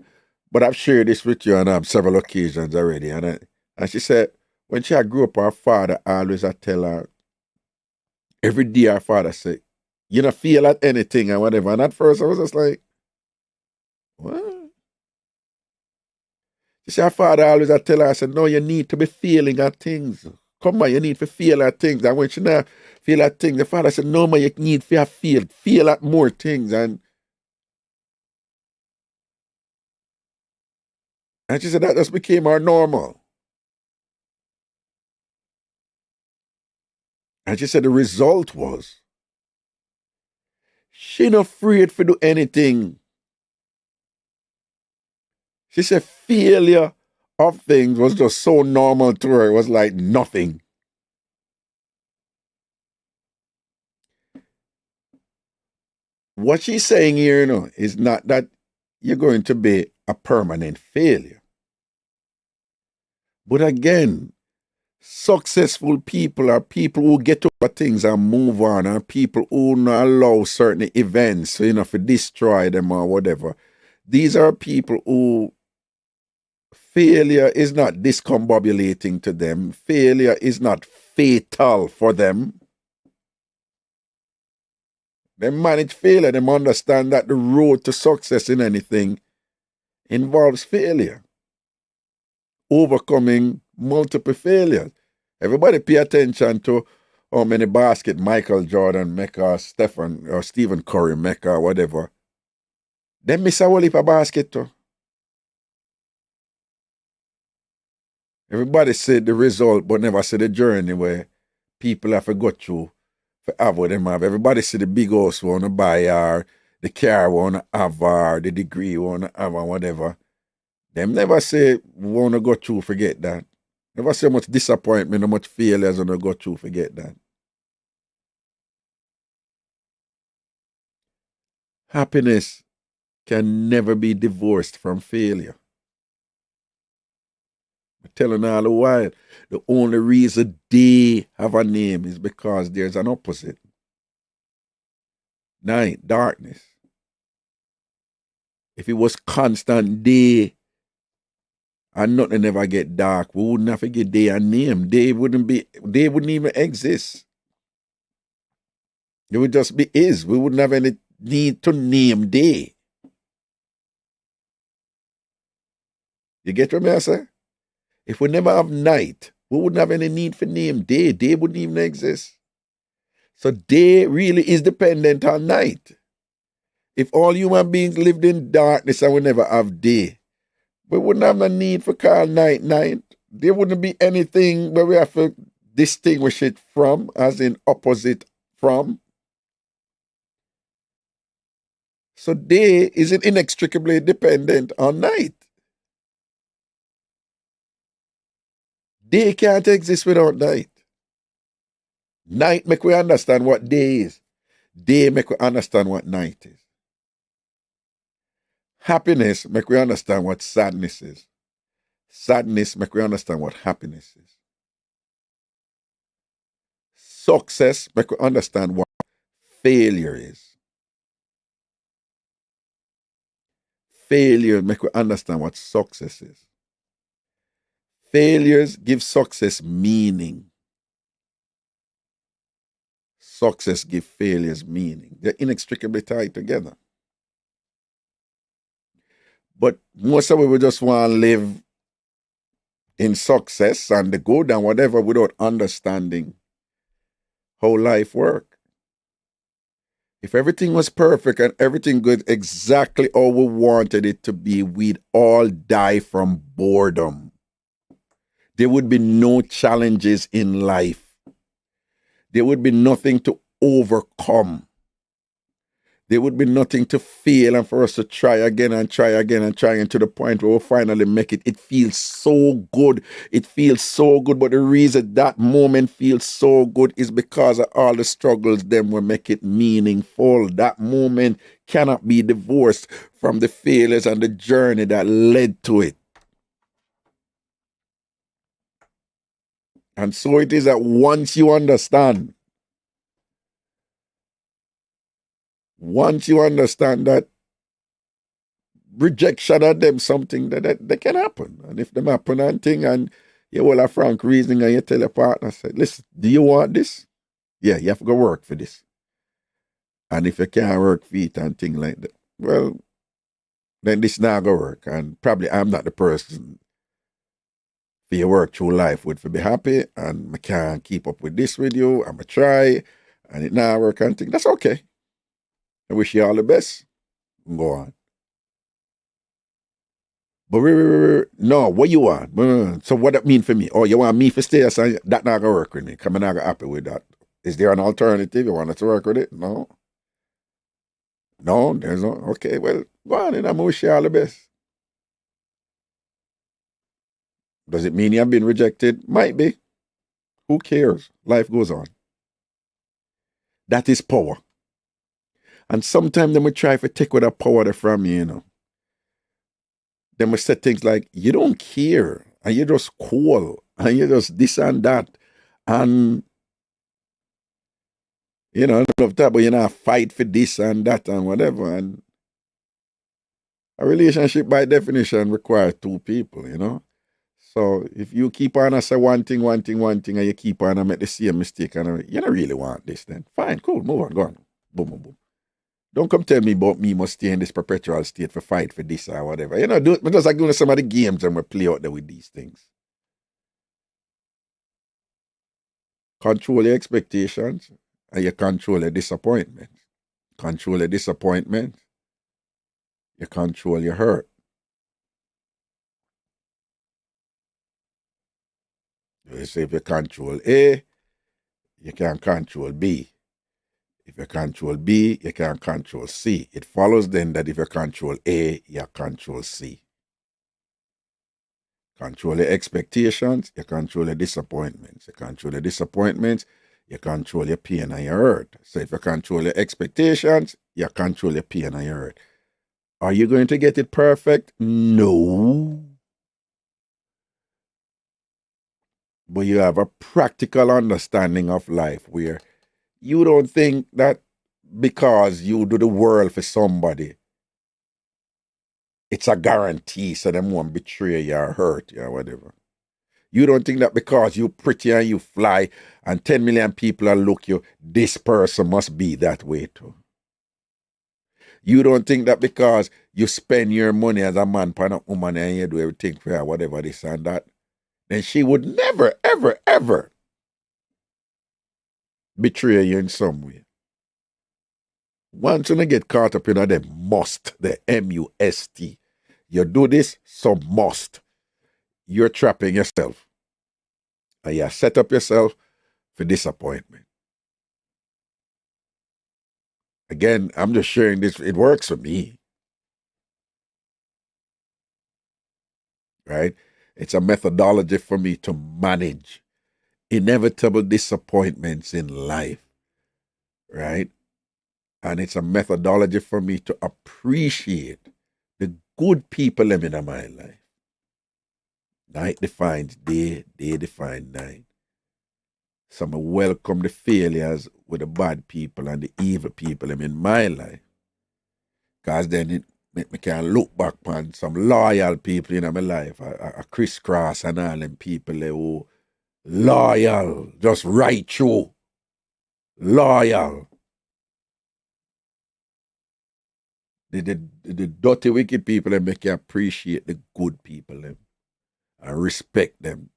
But I've shared this with you on several occasions already. And she said, when she grew up, her father always tell her, every day her father said, you don't feel at anything and whatever. And at first I was just like, what? She said, her father always tell her, I said, no, you need to be feeling at things. Come on, you need to feel at things. And when she not feel at things, the father said, no, man, you need to feel at more things. And she said that just became her normal. And she said the result was she not afraid to do anything. She said failure of things was just so normal to her. It was like nothing. What she's saying here, is not that you're going to be a permanent failure. But again, successful people are people who get over things and move on, and people who not allow certain events, to destroy them or whatever. These are people who failure is not discombobulating to them. Failure is not fatal for them. They manage failure. They understand that the road to success in anything involves failure. Overcoming multiple failures. Everybody pay attention to how many basket Michael Jordan make or Stephen Curry make or whatever. They miss a whole heap of basket too. Everybody said the result but never see the journey where people have to go through for have what them have. Everybody see the big house we want to buy or the car we want to have or the degree we want to have or whatever. Them never say we want to go through, forget that. Never say how much disappointment, how much failures we want to go through, forget that. Happiness can never be divorced from failure. I telling all the while, the only reason they have a name is because there's an opposite. Night, darkness. If it was constant day and nothing ever get dark, we wouldn't have to give day a name. Day wouldn't even exist. It would just be is. We wouldn't have any need to name day. You get what I say? If we never have night, we wouldn't have any need for name day. Day wouldn't even exist. So day really is dependent on night. If all human beings lived in darkness and we never have day, we wouldn't have no need for call night night. There wouldn't be anything where we have to distinguish it from, as in opposite from. So day is inextricably dependent on night. Day can't exist without night. Night make we understand what day is. Day make we understand what night is. Happiness make we understand what sadness is. Sadness make we understand what happiness is. Success make we understand what failure is. Failure make we understand what success is. Failures give success meaning. Success give failures meaning. They're inextricably tied together. But most of we just want to live in success and the good and whatever without understanding how life works. If everything was perfect and everything good exactly how we wanted it to be, we'd all die from boredom. There would be no challenges in life. There would be nothing to overcome. There would be nothing to fail and for us to try again and try again and try to the point where we'll finally make it. It feels so good. It feels so good. But the reason that moment feels so good is because of all the struggles them will make it meaningful. That moment cannot be divorced from the failures and the journey that led to it. And so it is that once you understand that rejection of them something that can happen. And if them happen and thing and you will have frank reasoning and you tell your partner, say, listen, do you want this? Yeah, you have to go work for this. And if you can't work for it and thing like that, well, then this not go work. And probably I'm not the person for you work through life with to be happy and I can't keep up with this with you. I'm going to try and it not work and thing. That's okay. I wish you all the best. Go on. But no, what you want? So what that mean for me? Oh, you want me to stay? So that not gonna work with me. Come on, not happy with that. Is there an alternative? You want us to work with it? No. No, there's no. Okay, well, go on and I'm gonna wish you all the best. Does it mean you have been rejected? Might be. Who cares? Life goes on. That is power. And sometimes they will try to take with that power from you, you know. They will say things like, you don't care, and you're just cool, and you're just this and that. And, you know, I don't love that, but you know, fight for this and that and whatever. And a relationship, by definition, requires two people, you know. So if you keep on and say one thing, and you keep on and make the same mistake, and you don't really want this, then fine, cool, move on, go on. Boom, boom, boom. Don't come tell me about me must stay in this perpetual state for fight for this or whatever. You know, just like doing some of the games and we play out there with these things. Control your expectations and you control your disappointment. Control your disappointment, you control your hurt. You say if you control A, you can control B. If you control B, you can control C. It follows then that if you control A, you control C. Control your expectations, you control your disappointments. You control your disappointments, you control your pain and your hurt. So if you control your expectations, you control your pain and your hurt. Are you going to get it perfect? No. but you have a practical understanding of life where you don't think that because you do the world for somebody, it's a guarantee so them won't betray you or hurt you or whatever. You don't think that because you pretty and you fly and 10 million people are look you, this person must be that way too. You don't think that because you spend your money as a man upon a woman and you do everything for her, whatever this and that, then she would never, ever, ever betray you in some way. Once you get caught up in the must, the M-U-S-T, you do this, so must. You're trapping yourself. And you set up yourself for disappointment. Again, I'm just sharing this. It works for me. Right? It's a methodology for me to manage inevitable disappointments in life. Right? And it's a methodology for me to appreciate the good people in my life. Night defines day, day defines night. So I welcome the failures with the bad people and the evil people in my life. Because then it make me can look back on some loyal people in my life. A crisscross and all them people who loyal, just right through. Loyal. The dirty, wicked people that make you appreciate the good people them and respect them.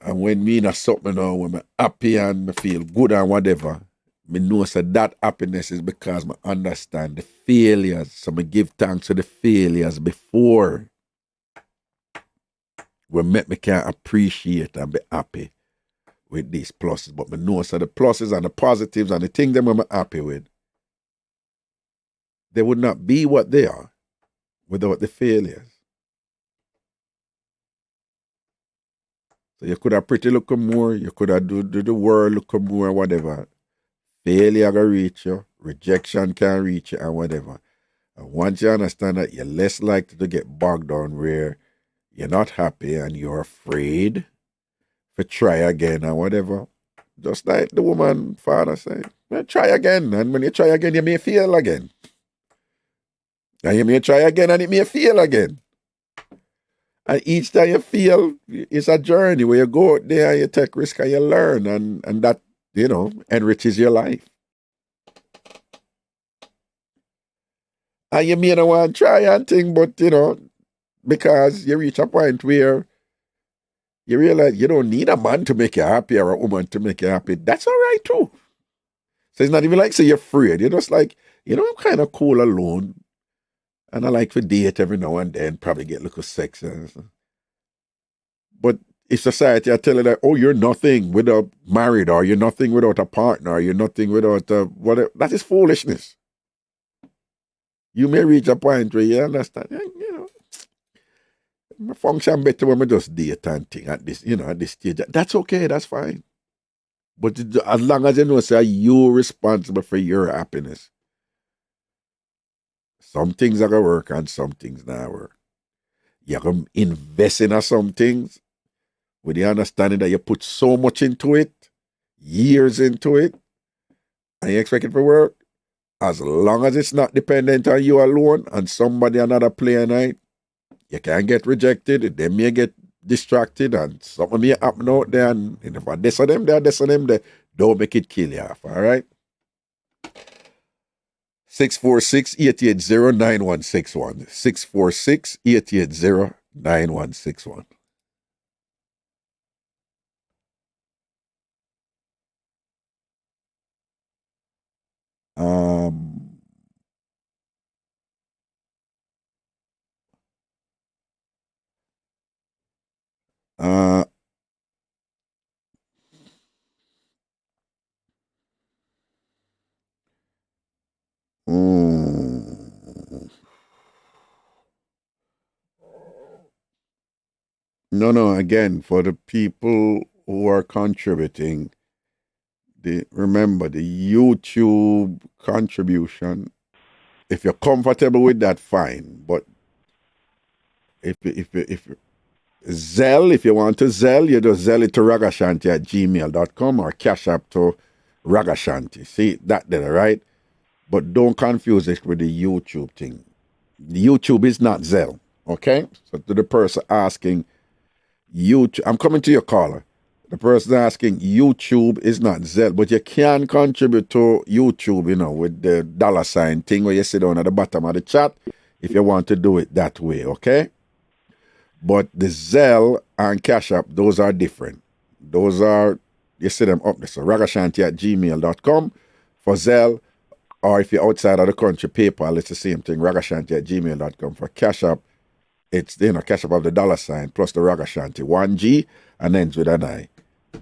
And when me in a something now, when I'm happy and I feel good and whatever, I know that happiness is because I understand the failures. So I give thanks to the failures before. When make me can appreciate and be happy with these pluses. But I know so the pluses and the positives and the things that I'm happy with, they would not be what they are without the failures. So you could have pretty look more, you could have do the world look more, whatever. Failure can reach you, rejection can reach you, and whatever. And once you understand that, you're less likely to get bogged down where you're not happy and you're afraid to try again and whatever. Just like the woman father said, well, try again. And when you try again, you may fail again. And you may try again and it may fail again. And each time you fail, it's a journey where you go out there, you take risk and you learn, and that, enriches your life. And you may not want to try and think, but, because you reach a point where you realize you don't need a man to make you happy or a woman to make you happy. That's all right, too. So it's not even like, you're afraid. You're just like, I'm kind of cool alone. And I like to date every now and then, probably get a little sex. But if society are telling that, oh, you're nothing without married, or you're nothing without a partner, or you're nothing without whatever, that is foolishness. You may reach a point where you understand, I function better when I just date and thing at this, at this stage. That's okay, that's fine. But as long as you know, say you're responsible for your happiness. Some things are going to work and some things not work. You're going to invest in some things with the understanding that you put so much into it, years into it, and you expect it to work. As long as it's not dependent on you alone and somebody another player night, you can get rejected, they may get distracted, and something may happen out there, and if I diss them there, don't make it kill you off, all right? 646-880-9161. 646-880-9161. No, again, for the people who are contributing, remember the YouTube contribution. If you're comfortable with that, fine. But if Zelle, if you want to Zelle, you just Zelle it to Ragashanti@gmail.com or Cash App to Ragashanti. See, that there, right? But don't confuse it with the YouTube thing. The YouTube is not Zelle, okay? So to the person asking, YouTube, I'm coming to your caller. The person asking, YouTube is not Zelle, but you can contribute to YouTube, you know, with the $ thing where you sit down at the bottom of the chat if you want to do it that way, okay? But the Zelle and Cash App, those are different. Those are, you see them up there. So Ragashanti@gmail.com for Zelle, or if you're outside of the country, PayPal, it's the same thing, Ragashanti@gmail.com. For Cash App, it's, you know, Cash App of the $ plus the Ragashanti, 1G and ends with an I.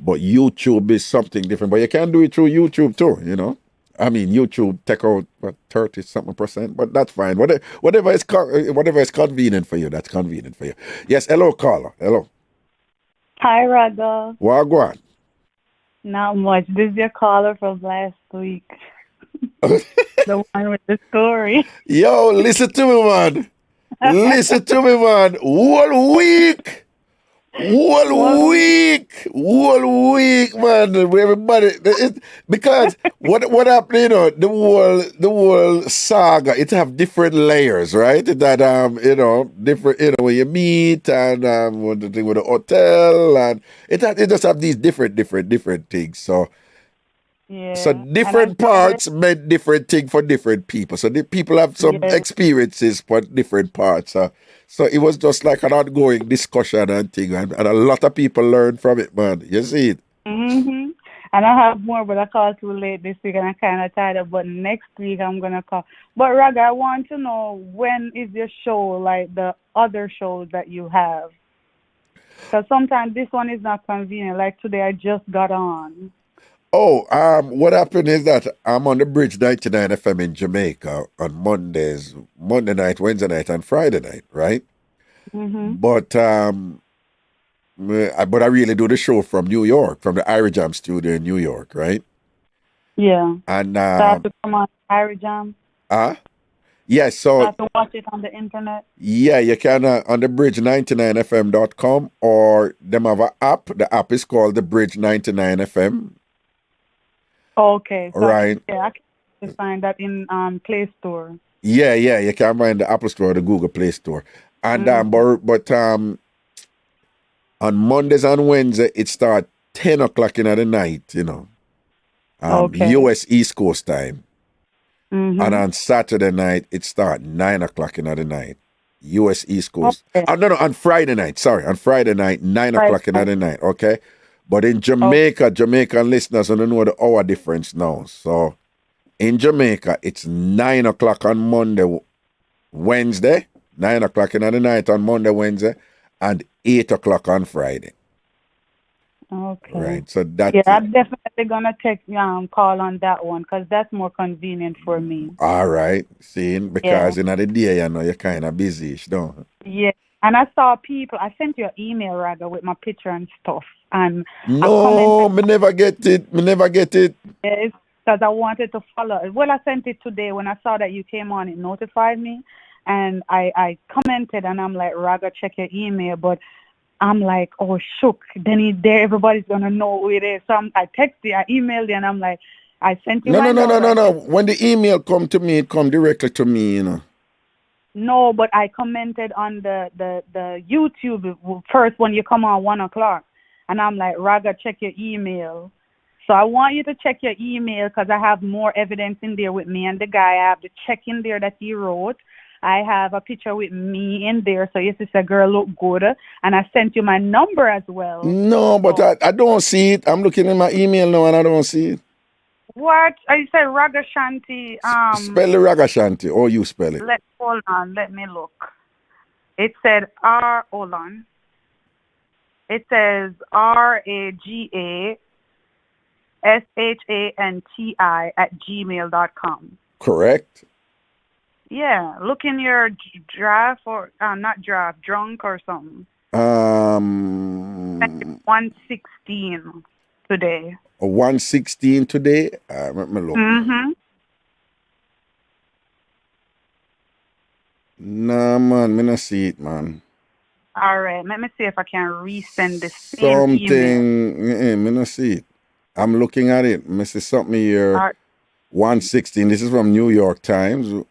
But YouTube is something different. But you can do it through YouTube too, you know. I mean, YouTube take out, what, 30-something%, but that's fine. Whatever is convenient for you, that's convenient for you. Yes, hello, caller. Hello. Hi, Raga. Wagwan. Not much. This is your caller from last week. The one with the story. Yo, listen to me, man. Listen to me, man. Whole week, man. Everybody, because what happened, you know, the whole saga, it have different layers, right? That you know, different, you know, when you meet and with the thing with the hotel, and it just have these different things. So. Yeah. So different parts meant different thing for different people. So the people have some experiences for different parts. So it was just like an ongoing discussion and thing, and a lot of people learned from it, man. You see it? Mm-hmm. And I have more, but I called too late this week, and I kind of tired of. But next week I'm gonna call. But Raga, I want to know, when is your show, like the other shows that you have? Because sometimes this one is not convenient. Like today, I just got on. Oh, what happened is that I'm on the Bridge 99 FM in Jamaica on Monday night, Wednesday night, and Friday night, right? Mm-hmm. But I really do the show from New York, from the IrieJam studio in New York, right? Yeah. And so I have to come on IrieJam. Yeah, so I have to watch it on the internet. Yeah, you can on the bridge99fm.com, or them have an app. The app is called the Bridge 99 FM. Okay. So right. I can find that in Play Store. Yeah, you can find the Apple Store or the Google Play Store. And but on Mondays and Wednesdays it starts 10 o'clock in the night, you know. US East Coast time. Mm-hmm. And on Saturday night it starts 9 o'clock in the night. US East Coast. Okay. No, on Friday night. Sorry, on Friday night, 9 o'clock in the night. Okay. But in Jamaica, Jamaican listeners don't know the hour difference now. So in Jamaica, it's 9 o'clock on Monday, Wednesday, 9 o'clock in the night on Monday, Wednesday, and 8 o'clock on Friday. Okay. Right. So that's I'm definitely gonna call on that one, because that's more convenient for me. All right. Seeing, because in the day, you know, you're kind of busy, don't you? Yeah. And I saw people. I sent you an email, Raga, with my picture and stuff. And no, me never get it. Yes, because I wanted to follow. Well, I sent it today. When I saw that you came on, it notified me. And I commented, and I'm like, Raga, check your email. But I'm like, oh, shook. Then everybody's going to know who it is. So I texted you, I emailed you, and I'm like, I sent you No. When the email come to me, it come directly to me, you know. No, but I commented on the YouTube first when you come on 1 o'clock. And I'm like, Raga, check your email. So I want you to check your email, because I have more evidence in there with me and the guy. I have the check in there that he wrote. I have a picture with me in there. So your sister girl look good. And I sent you my number as well. No, but I don't see it. I'm looking in my email now and I don't see it. What? I said Ragashanti. Spell the Ragashanti, or you spell it. Hold on, let me look. It said hold on. It says RAGASHANTI@gmail.com. Correct. Yeah, look in your draft, or not draft, drunk or something. 116 today. 116 today. Let me look. Mm-hmm. Nah, man, me not see it, man. All right. Let me see if I can resend the same email. Something. Me not see it. I'm looking at it. Me see something here. 116. This is from New York Times.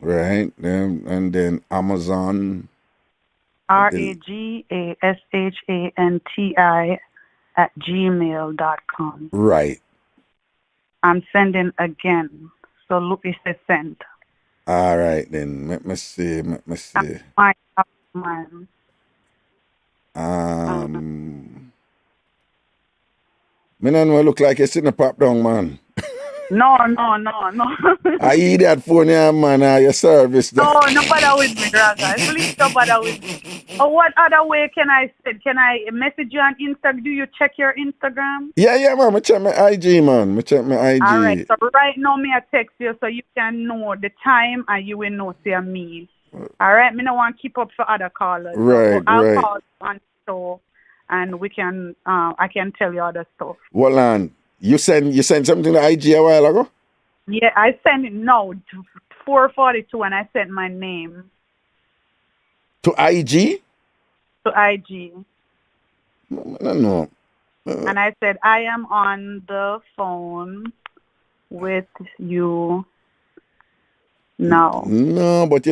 Right. And then Amazon. RAGASHANTI Right. I'm sending again. So look, it says send. All right then. Let me see. Mine. Me don't know, look like you're sitting a pop down, man. No. I eat that phone, yeah, man. Your service. No bother with me, Raga. Please don't bother with me. Oh, what other way can I send? Can I message you on Instagram? Do you check your Instagram? Yeah, man. I check my IG, man. I check my IG. All right. So right now, me I text you so you can know the time and you will know see me. All right. Me no want to keep up for other callers. Right, so I'll call on the show and we can. I can tell you other stuff. Well, you sent something to IG a while ago? Yeah, I sent it now, 4:42, and I sent my name. To IG? To IG. No. And I said, I am on the phone with you now. No, but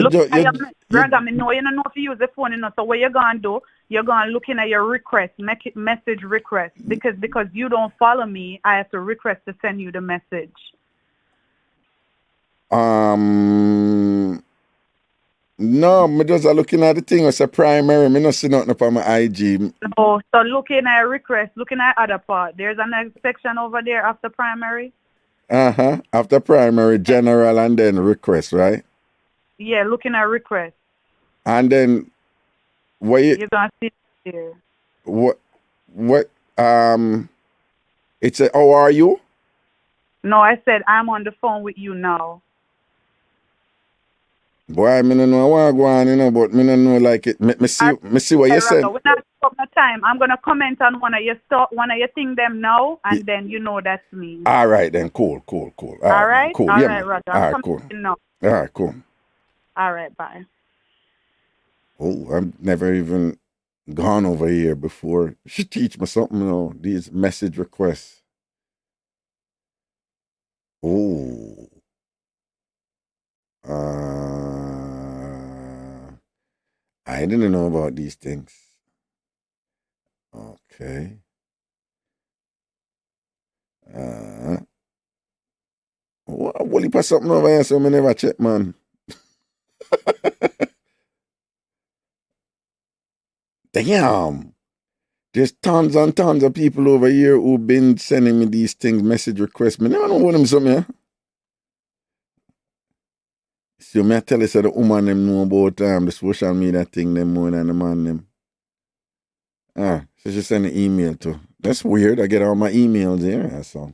Raga, me know you don't know if you use the phone, so what you're going to do, you're going to look in at your request, message request, because you don't follow me, I have to request to send you the message. No, me just looking at the thing as a primary, me not see nothing upon my IG. No, so looking at request, looking at other part, there's another section over there after primary. After primary, general, and then request, right? Yeah, looking at request. And then what you're gonna see here. What it said, how are you? No, I said I'm on the phone with you now. Boy, I don't know what I go on, but me don't know like it. Me see what you said. We're not taking my time. I'm gonna comment on one of your thing them now, and then you know that's me. All right then, cool. All right, cool. All yeah, right, Roger. All right, cool. Now. All right, cool. All right, bye. Oh, I've never even gone over here before. You should teach me something, these message requests. Oh. I didn't know about these things. Okay. Will you put something over here so I never check, man? Damn. There's tons and tons of people over here who've been sending me these things, message requests. I never know what them something, yeah? So me I tell you, so the woman them know about the social media thing them more than the man them. So she send an email to. That's weird. I get all my emails here. So.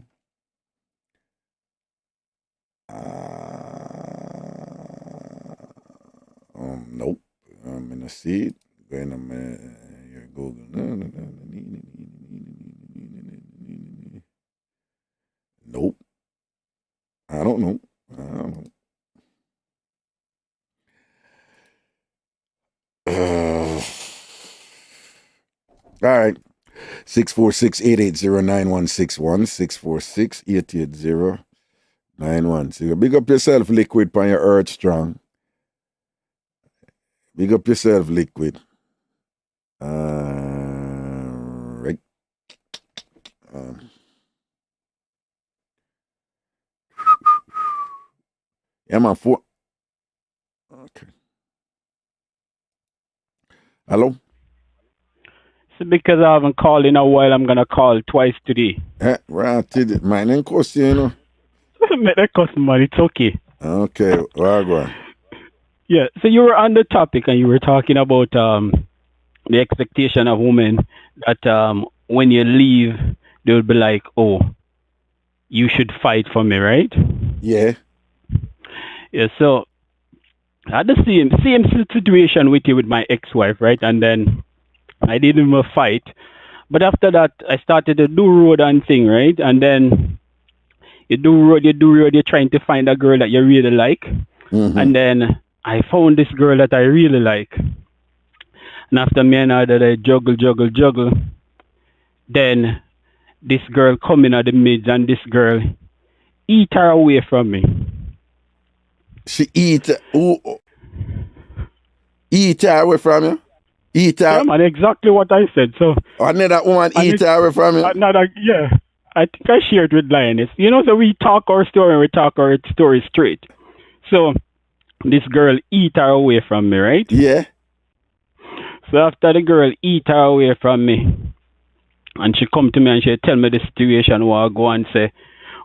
Nope. I'm gonna see it. Going on your Google. Nope. I don't know. All right. 646-880-9161. 646-880-9161. Big up yourself, Liquid, on your Earth Strong. Big up yourself, Liquid. Right. Yeah, man. Okay. Hello? So because I haven't called in a while, I'm going to call twice today. Right. My name cost you, That cost money. It's okay. Okay. Well, go on. Yeah. So you were on the topic and you were talking about the expectation of women that when you leave, they would be like, oh, you should fight for me, right? Yeah. Yeah. So I had the same situation with you with my ex-wife, right? And then I didn't even fight. But after that, I started to do road and thing, right? And then you do road, you're trying to find a girl that you really like. Mm-hmm. And then I found this girl that I really like. And after me and her they juggle, then this girl come in at the midst and this girl eat her away from me. She eat her away from you? Eat her? Yeah, man, exactly what I said. So another woman eat her away from you? Yeah. I think I shared with Lioness. You know, so we talk our story straight. So this girl eat her away from me, right? Yeah. So after the girl eat her away from me, and she come to me and she tell me the situation where I go and say,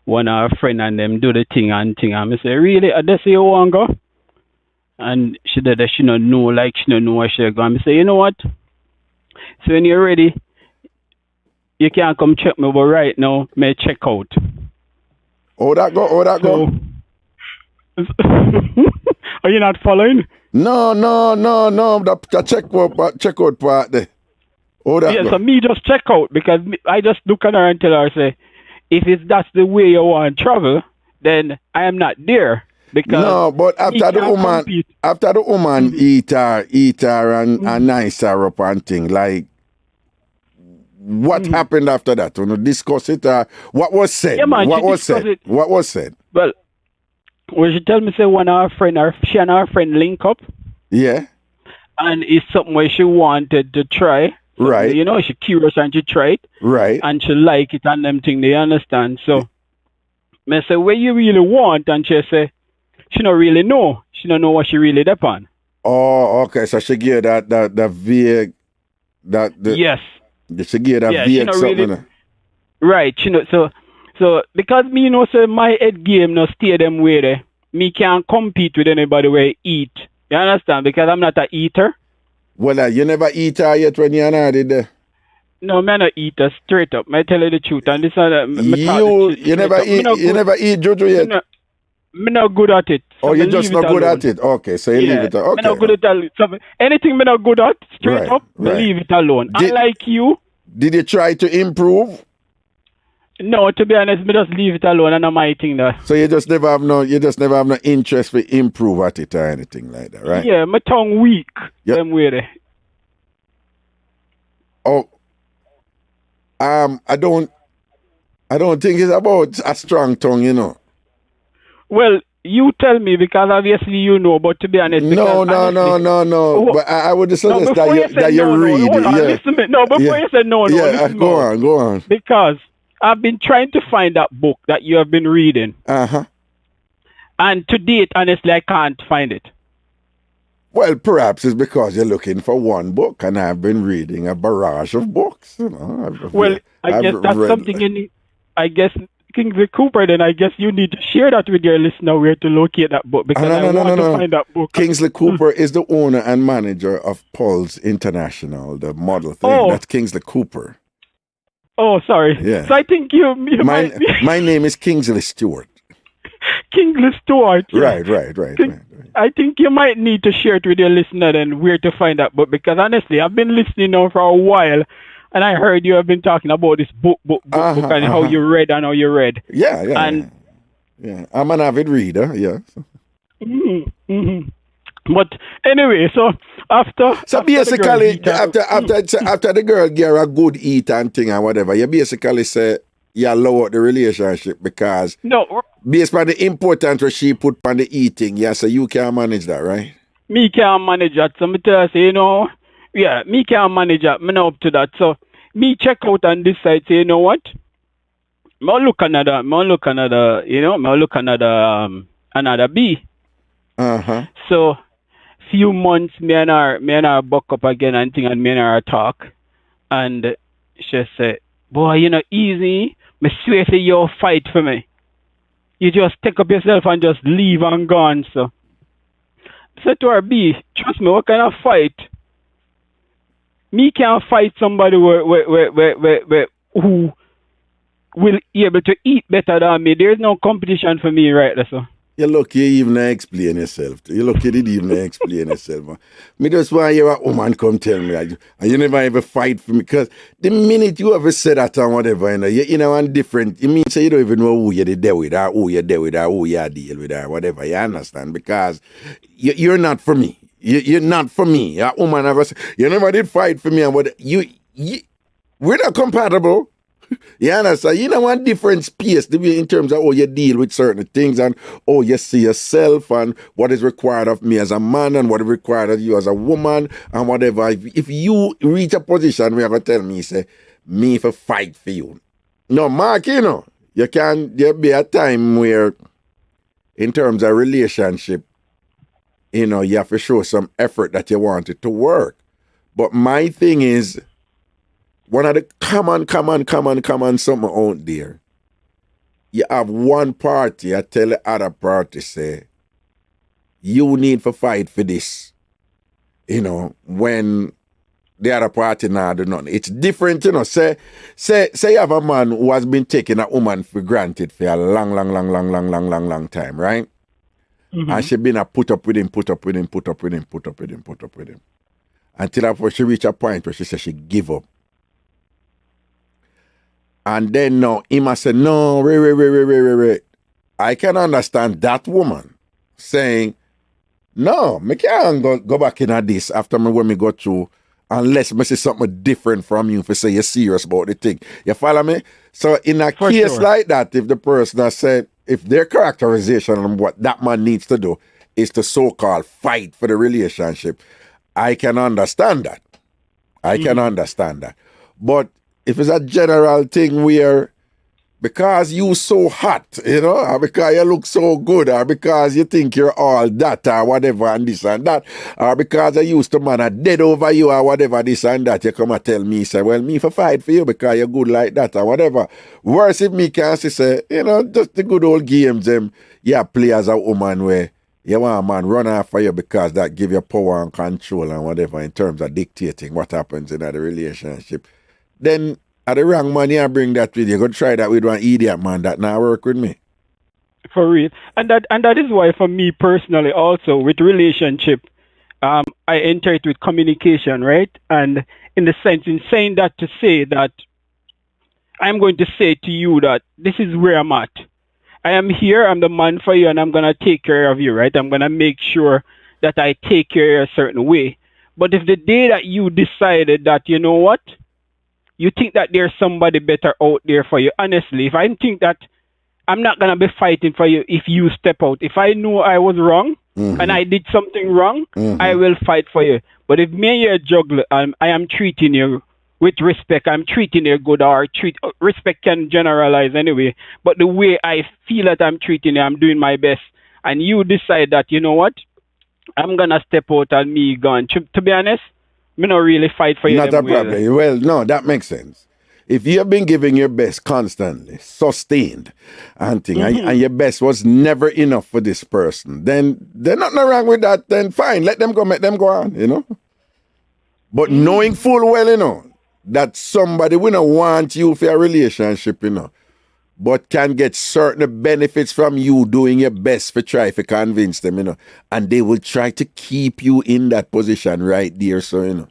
one of her friend and them do the thing. And I say, really? They say you want to go? And she did that she don't know where she go. And I say, you know what? So when you're ready, you can't come check me, but right now, may check out. How that go? Are you not following? No. The check out part there. How that go? So me just check out because I just look at her and tell her, say, if that's the way you want to travel, then I am not there. Because no, but after the woman eat her and nice her up and thing, like what happened after that? You know, discuss it. What was said? Yeah, man, what was said? Well, when she tell me say she and her friend link up. Yeah. And it's something where she wanted to try. Right. You know, she curious and she tried. Right. And she like it and them thing, they understand. So I say, what you really want? And she say, she don't really know. She don't know what she really depend. Oh, okay. So she gave that vague yes. She gave that vague something. Really, right. She know so because me know say my head game no stay them way there. Me can't compete with anybody where eat. You understand? Because I'm not a eater. Well, you never eat her yet when you're not there. No, man, I eat her straight up. I tell you the truth. And this you never eat Jojo yet. Me not good at it. So you're just not good at it. Okay, so you leave it. Okay. Me not good at it. So anything me not good at, straight up, leave it alone. Unlike you. Did you try to improve? No, to be honest, me just leave it alone and I'm my thing there. So you just never have no interest to improve at it or anything like that, right? Yeah, my tongue weak. Yep. Them way there. Oh, I don't think it's about a strong tongue, you know. Well, you tell me because obviously you know, but to be honest, no. But I would suggest that you read. Before you say no. Yeah, go on. Because I've been trying to find that book that you have been reading. And to date, honestly, I can't find it. Well, perhaps it's because you're looking for one book, and I've been reading a barrage of books. You know, I guess that's something you need. I guess Kingsley Cooper, then I guess you need to share that with your listener where to locate that book because I want to find that book. Kingsley Cooper is the owner and manager of Pulse International, the model thing. Oh. That's Kingsley Cooper. Oh, sorry. Yeah. So I think you my name is Kingsley Stewart. Kingsley Stewart. Yeah. Right. I think you might need to share it with your listener then where to find that book because honestly, I've been listening now for a while. And I heard you have been talking about this book and how you read and how you read. Yeah. I'm an avid reader, yeah. But anyway, so basically, after the girl get a good eat and thing and whatever, you basically say you allow out the relationship because based on the importance where she put on the eating, so you can't manage that, right? Me can't manage that. So me tell you, you know. Yeah, me can't manage that. Me not up to that. So me check out on this side. Say, you know what? Me look another B. So few months me and her buck up again and thing and me and her talk. And she said, boy, you know, easy. Me swear to you fight for me. You just take up yourself and just leave and gone. So said to her, B, trust me, what kind of fight? Me can't fight somebody who will be able to eat better than me. There's no competition for me right there, so. You look, you even explain yourself. You didn't even explain yourself. Me just want to hear a woman come tell me that you never ever fight for me. Because the minute you ever say that or whatever, you know, and different, it means you don't even know who you're there with or who you're there with or who you deal with or whatever. You understand? Because you're not for me. you're not for me. A woman, I go say, you never did fight for me, and what we're not compatible. You understand? You know one different space in terms of how you deal with certain things and how you see yourself and what is required of me as a man and what is required of you as a woman and whatever. If you reach a position where you're going to tell me, say, me for fight for you. No, Mark, you know, there'll be a time where in terms of relationship, you know, you have to show some effort that you want it to work. But my thing is, one of the common something out there, you have one party, I tell the other party, say, you need to fight for this. You know, when the other party now do nothing. It's different, you know. Say you have a man who has been taking a woman for granted for a long time, right? Mm-hmm. And she been a put up with him. Until she reach a point where she says she give up. And then no, he must say, no, wait. I can understand that woman saying, no, me can't go back in at this after when me go through, unless me see something different from you for say you're serious about the thing. You follow me? So in a case like that, if the person has said, if their characterization on what that man needs to do is to so-called fight for the relationship, I can understand that. I can understand that. But if it's a general thing where because you so hot, you know, or because you look so good, or because you think you're all that, or whatever, and this and that, or because I used to man a dead over you, or whatever, this and that, you come and tell me, say, well, me for fight for you because you're good like that, or whatever. Worse if me can say, you know, just the good old games, play as a woman where you want a man run after you because that give you power and control and whatever in terms of dictating what happens in the relationship. Then at the wrong man, you bring that with you. Go try that with one idiot man that now work with me. For real. And that is why for me personally also with relationship, I enter it with communication, right? And in the sense in saying that to say that I'm going to say to you that this is where I'm at. I am here, I'm the man for you, and I'm gonna take care of you, right? I'm gonna make sure that I take care of you a certain way. But if the day that you decided that, you know what? You think that there's somebody better out there for you. Honestly, if I think that I'm not going to be fighting for you if you step out. If I know I was wrong and I did something wrong, I will fight for you. But if me and you juggle, I am treating you with respect, I'm treating you good, or respect can generalize anyway. But the way I feel that I'm treating you, I'm doing my best. And you decide that, you know what, I'm going to step out and me gone. To be honest, me not really fight for you. Not a problem. Well, no, that makes sense. If you have been giving your best constantly, sustained, and your best was never enough for this person, then there's nothing wrong with that. Then fine, let them go on, you know. But knowing full well, you know, that somebody will not want you for a relationship, you know, but can get certain benefits from you doing your best to try to convince them, you know, and they will try to keep you in that position right there, so, you know.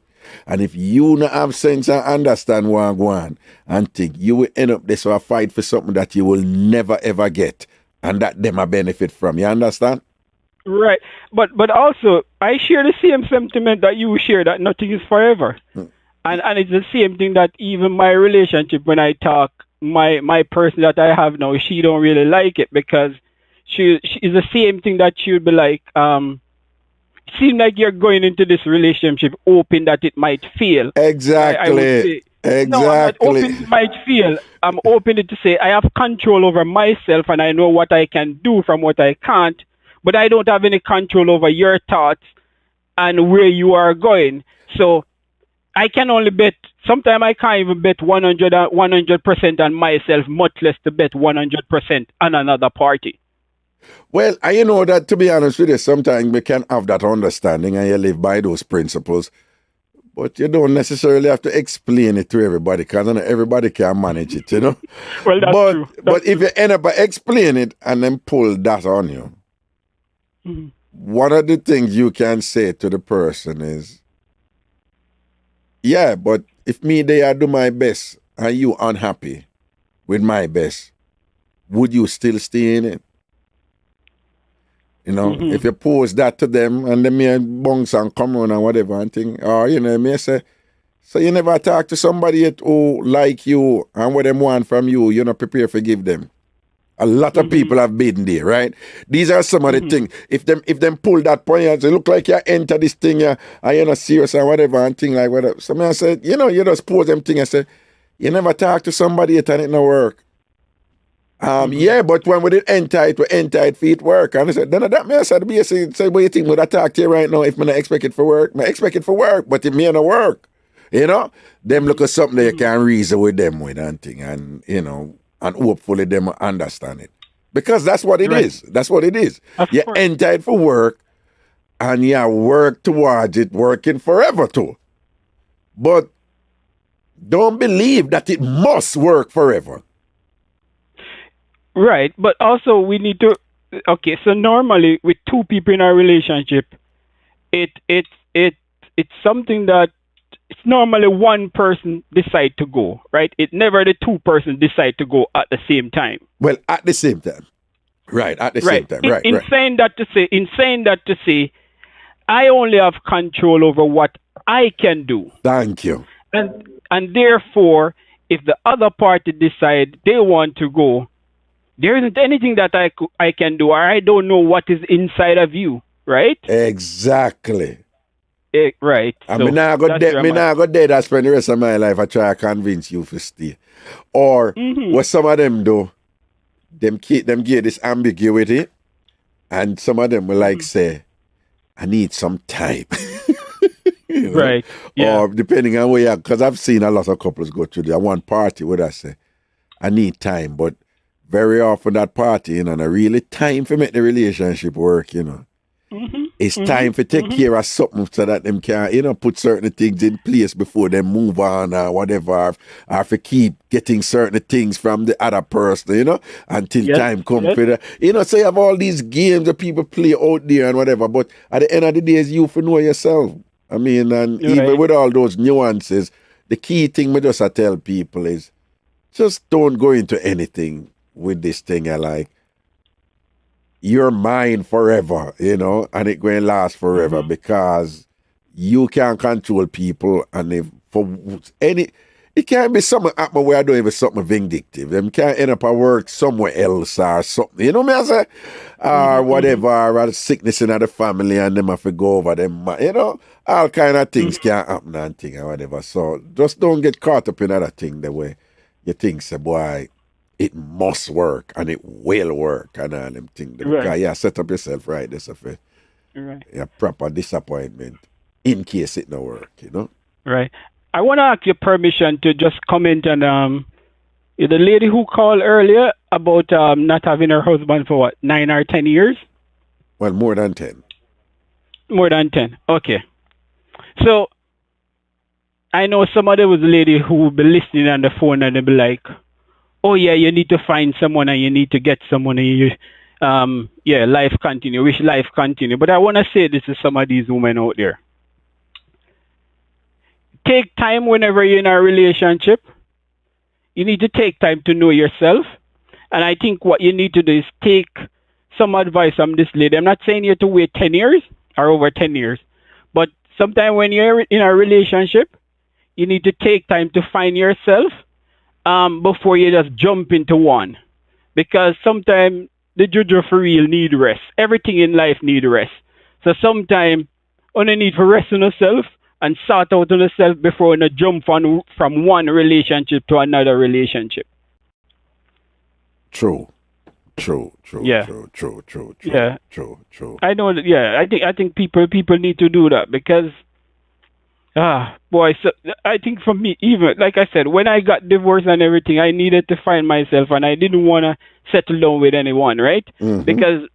And if you not have sense and understand what I'm going and think, you will end up this or fight for something that you will never ever get and that them a benefit from. You understand? Right. But also, I share the same sentiment that you share, that nothing is forever. And it's the same thing that even my relationship, when I talk, my person that I have now, she don't really like it because she is the same thing that she would be like, seem like you're going into this relationship hoping that it might fail. Exactly. I would say, exactly. No, I'm not hoping it might fail. I'm hoping to say I have control over myself and I know what I can do from what I can't, but I don't have any control over your thoughts and where you are going. So I can only bet, sometimes I can't even bet 100% on myself, much less to bet 100% on another party. Well, you know that, to be honest with you, sometimes we can have that understanding and you live by those principles, but you don't necessarily have to explain it to everybody because not everybody can manage it, you know? Well, that's true. But if you end up explaining it and then pull that on you, one of the things you can say to the person is, yeah, but if me there I do my best and you unhappy with my best, would you still stay in it? You know, if you pose that to them and they may bounce and come on and whatever and thing, or you know, they may say, so you never talk to somebody yet who like you and what them want from you, you're not prepared to give them. A lot of people have been there, right? These are some of the things. If them pull that point and say, look like you enter this thing and you're not serious and whatever and thing like whatever. Somebody said, you know, you just pose them thing and say, you never talk to somebody yet and it no work. Yeah, but when we did enter it for it work. And I said, then that may I said, say what you think would I talk to you right now if I not expect it for work? I expect it for work, but it may not work. You know? Them look at something that you can reason with them with and thing and you know. And hopefully them understand it. Because that's what it is. That's what it is. You enter it for work and you work towards it, working forever too. But don't believe that it must work forever. Right. But also we need to okay, so normally with two people in a relationship, it's something that it's normally one person decide to go, right? It never the two persons decide to go at the same time. Well, at the same time. Right, at the same time. Right. In saying that to say, I only have control over what I can do. Thank you. And therefore, if the other party decide they want to go, there isn't anything that I can do, or I don't know what is inside of you, right? Exactly. Right. I mean, I go dead and spend the rest of my life I try to convince you to stay. Or what some of them do, them give this ambiguity, and some of them will like say, I need some time. You know? Right. Yeah. Or depending on where you are, because I've seen a lot of couples go through there. One party where I say, I need time, but very often that party, you know, not really time for make the relationship work, you know. It's time for take care of something so that them can, you know, put certain things in place before they move on or whatever, or for keep getting certain things from the other person, you know, until time comes for that. You know, so you have all these games that people play out there and whatever, but at the end of the day, it's you for know yourself. I mean, and even with all those nuances, the key thing we just tell people is just don't go into anything with this thing I like. You're mine forever, you know, and it going to last forever because you can't control people, and if for any, it can't be something happen where I don't even something vindictive. Them can't end up at work somewhere else or something, you know what I say? Or whatever, or a sickness in the family and them have to go over them, you know, all kind of things can happen and thing or whatever. So just don't get caught up in other thing the way you think, say, boy, it must work and it will work and all them things. Because you set up yourself right, that's a proper disappointment in case it don't work, you know? Right. I want to ask your permission to just comment on the lady who called earlier about not having her husband for what, 9 or 10 years? Well, more than 10. More than 10. Okay. So I know somebody was a lady who will be listening on the phone and they'll be like, oh yeah, you need to find someone and you need to get someone and you, life continue, wish life continue. But I want to say this to some of these women out there. Take time whenever you're in a relationship. You need to take time to know yourself. And I think what you need to do is take some advice from this lady. I'm not saying you have to wait 10 years or over 10 years. But sometime when you're in a relationship, you need to take time to find yourself before you just jump into one. Because sometimes the juju for real need rest. Everything in life need rest. So sometimes on the need for rest on yourself and sort out on yourself before you jump on from one relationship to another relationship. True. Yeah. True. Yeah. True. I know that, yeah. I think people need to do that because so I think for me, even like I said, when I got divorced and everything, I needed to find myself and I didn't want to settle down with anyone, right? Because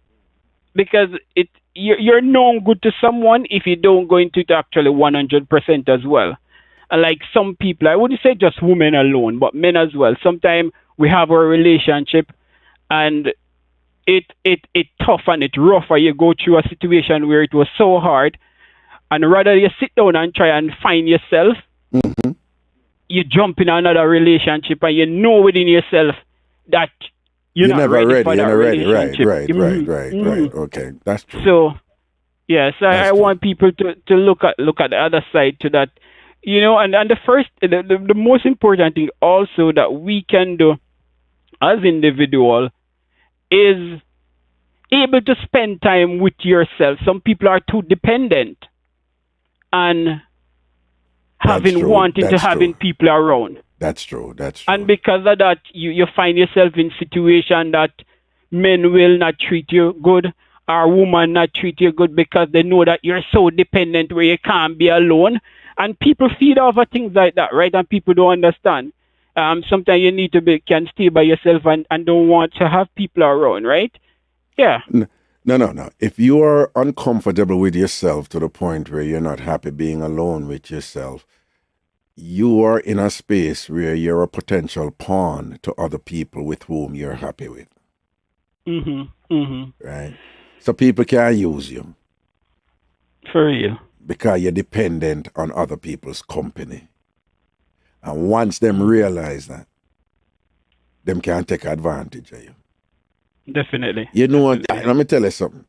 you're known good to someone if you don't go into it actually 100% as well. And like some people, I wouldn't say just women alone, but men as well. Sometimes we have a relationship and it tough and it rough, or you go through a situation where it was so hard. And rather you sit down and try and find yourself, you jump in another relationship and you know within yourself that you're not never ready ready. for You're that not ready. Right, relationship. right. Okay, that's true. So yes, I want people to look at the other side to that, and the most important thing also that we can do as individual is able to spend time with yourself. Some people are too dependent and wanting to having people around. That's true. That's true. And because of that, you find yourself in situation that men will not treat you good or women not treat you good because they know that you're so dependent where you can't be alone. And people feed off of things like that, right? And people don't understand. Sometimes you need to can stay by yourself and don't want to have people around, right? Yeah. No. If you are uncomfortable with yourself to the point where you're not happy being alone with yourself, you are in a space where you're a potential pawn to other people with whom you're happy with. Right? So people can use you. For real. Because you're dependent on other people's company. And once them realize that, them can take advantage of you. Definitely. You know what? Let me tell you something.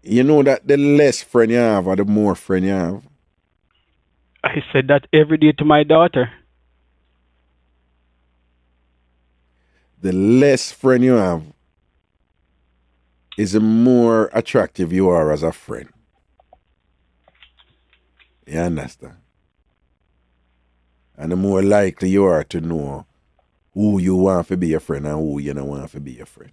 You know that the less friend you have or the more friend you have? I said that every day to my daughter. The less friend you have is the more attractive you are as a friend. You understand? And the more likely you are to know who you want to be a friend and who you don't want to be a friend.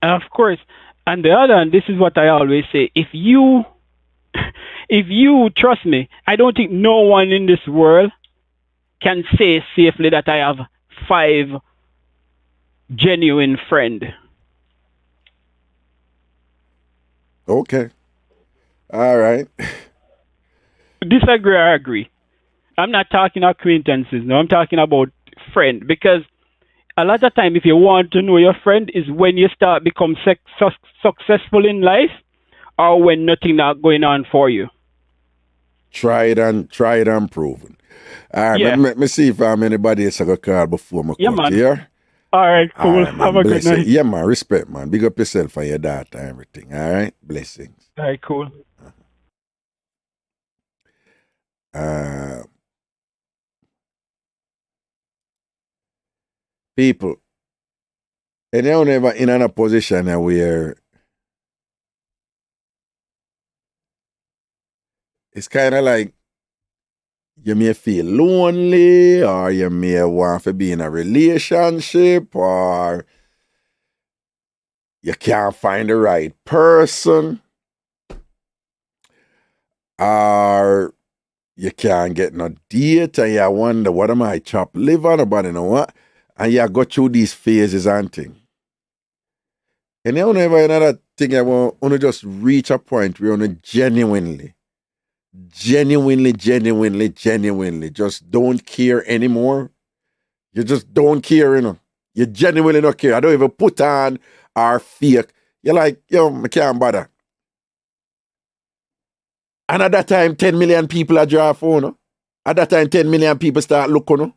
Of course. And the other, and this is what I always say, if you trust me, I don't think no one in this world can say safely that I have 5 genuine friends. Okay. All right. Disagree or agree? I'm not talking acquaintances. No, I'm talking about friend. Because a lot of time, if you want to know your friend, is when you start become successful in life, or when nothing not going on for you. Try it and prove it. All right, let me see if anybody else I got call before my cut man. here. All right, cool. All right, have a good night. Yeah, man, respect, man. Big up yourself and your daughter and everything. All right, blessings. All right, cool. People, and you're never in a position where it's kind of like you may feel lonely, or you may want to be in a relationship, or you can't find the right person, or you can't get no date, and you wonder, what am I, chopped liver? Nobody know what? And you go through these phases and things. And you never another thing, I want to just reach a point where you genuinely just don't care anymore. You just don't care, You genuinely don't care. I don't even put on or fake. You're like, I can't bother. And at that time, 10 million people are draw phone. At that time, 10 million people start looking.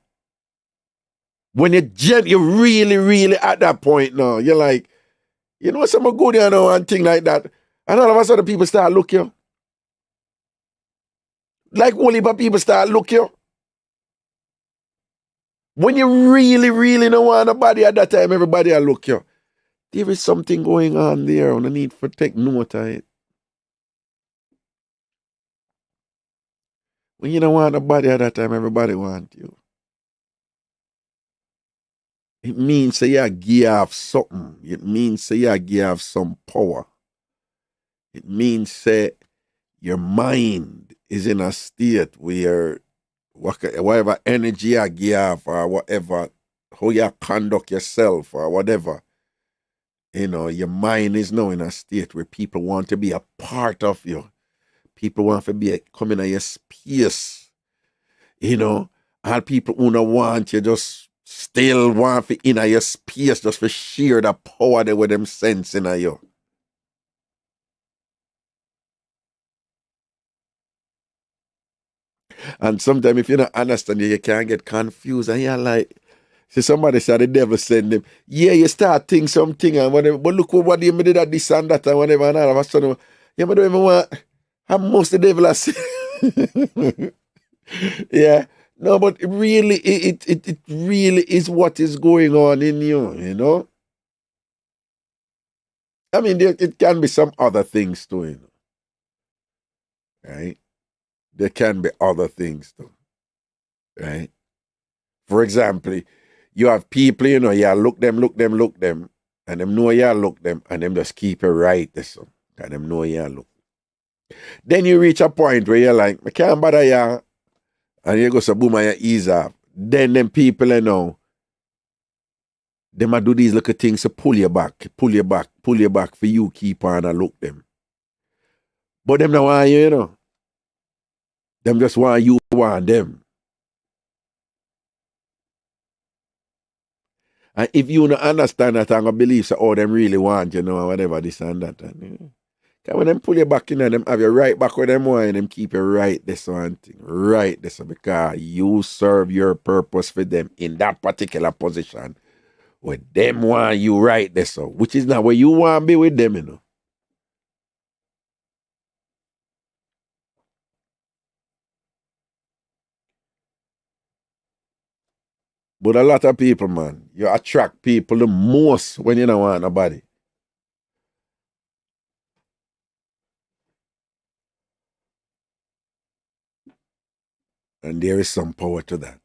When you're really at that point now, you're like, some good, and thing like that. And all of a sudden, people start looking. Like whole heap of people start looking. When you really don't want nobody at that time, everybody will look you. There is something going on there. I need to take note of it. When you don't want nobody at that time, everybody want you. It means say you give something. It means say you give some power. It means say your mind is in a state where whatever energy you give or whatever, how you conduct yourself or whatever, your mind is now in a state where people want to be a part of you. People want to come in your space. All people who don't want you just still want to in your space just for share the power that with them sense in you. And sometimes if you don't understand, you can get confused and you're like, See, somebody said the devil send them. Yeah, you start think something and whatever. But look what you did at this and that and whatever. And all of a sudden, yeah, but don't even want. How most the devil has said. Yeah. No, but really, it really is what is going on in you, you know? I mean, it can be some other things too, you know? Right? There can be other things too. Right? For example, you have people, you know, you look them, and them know you look them, and them just keep it right, this one. And them know you look. Then you reach a point where you're like, I can't bother you, and you go so boom and you ease off. Then them people, you know, they might do these little things to pull you back for you keep on and look them. But them don't want you, you know. Them just want you want them. And if you don't understand that and believe so, oh, them really want you know, whatever, this and that. And, you know. Cause when them pull you back in and them have you right back where them want, them keep you right this one thing. Right this one, because you serve your purpose for them in that particular position. Where them want you right this so, which is not where you want to be with them, you know. But a lot of people, man, you attract people the most when you don't want nobody. And there is some power to that.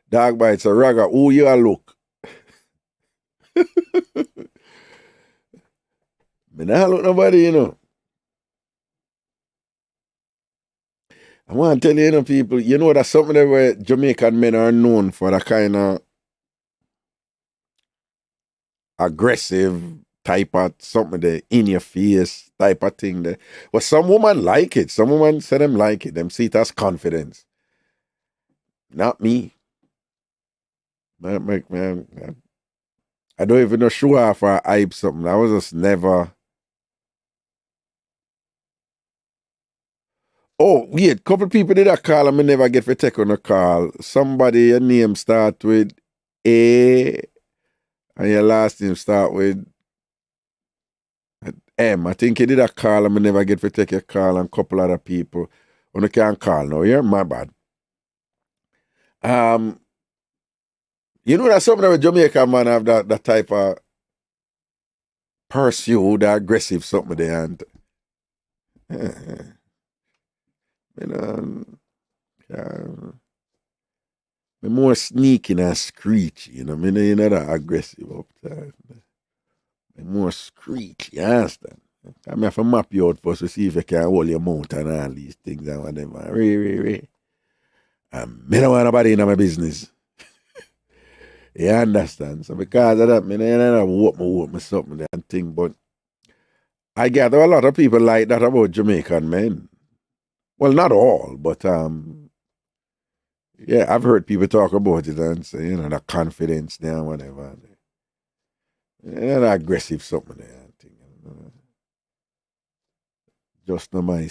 Dog bites a ragga, who you a look? Me not look nobody, you know. I want to tell you, you know, people, you know that's something that where Jamaican men are known for, that kind of aggressive type of something, the in your face type of thing there. But some women like it. Some women say them like it. Them see it as confidence. Not me. Man, I don't even know show off or hype something. I was just never. Oh, yeah, couple people did a call and I never get for take on a call. Somebody, your name start with A and your last name start with M. I think he did a call and I never get for take a call, and couple other people. You can't call now, yeah? My bad. You know that some of the Jamaican man have that type of pursue, that aggressive something there, and you know, me more sneaky and screechy, you know. You know that aggressive up there. Me more screechy, you understand? I have to map you out first to see if you can hold your mouth and all these things and whatever. Really. Me don't want nobody in my business. You understand? So because of that, I don't whoop me something and thing, but I gather a lot of people like that about Jamaican men. Well, not all, but yeah, I've heard people talk about it and say, you know, the confidence there and whatever. And aggressive something there and thing. Just not my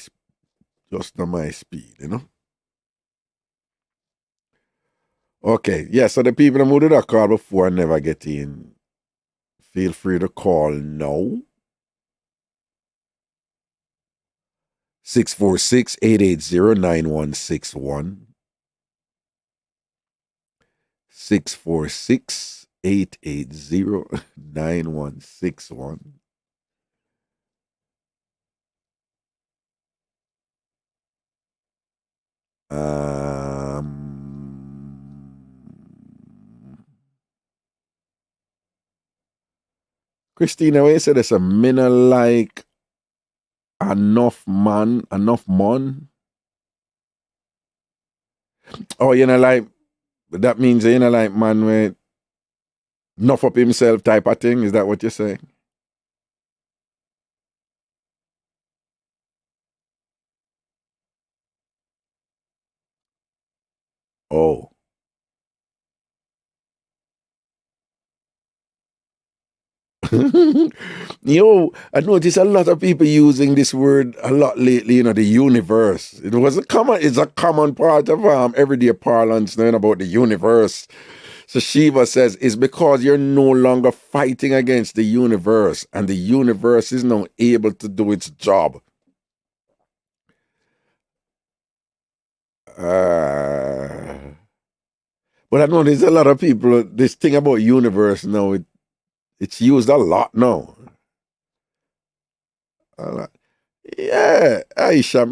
speed, you know. Okay, yeah, so the people who did that call before and never get in, feel free to call now. 646-880-9161. 646-880-9161. Christina, when you say there's a minna like enough man. Oh, you know, like, that means you know, like man with enough up himself type of thing. Is that what you're saying? Oh. Yo, I noticed a lot of people using this word a lot lately, the universe. It's a common part of everyday parlance knowing about the universe. So Shiva says, it's because you're no longer fighting against the universe, and the universe is now able to do its job. But I know there's a lot of people, this thing about universe now, it's used a lot now. Yeah, Aisha,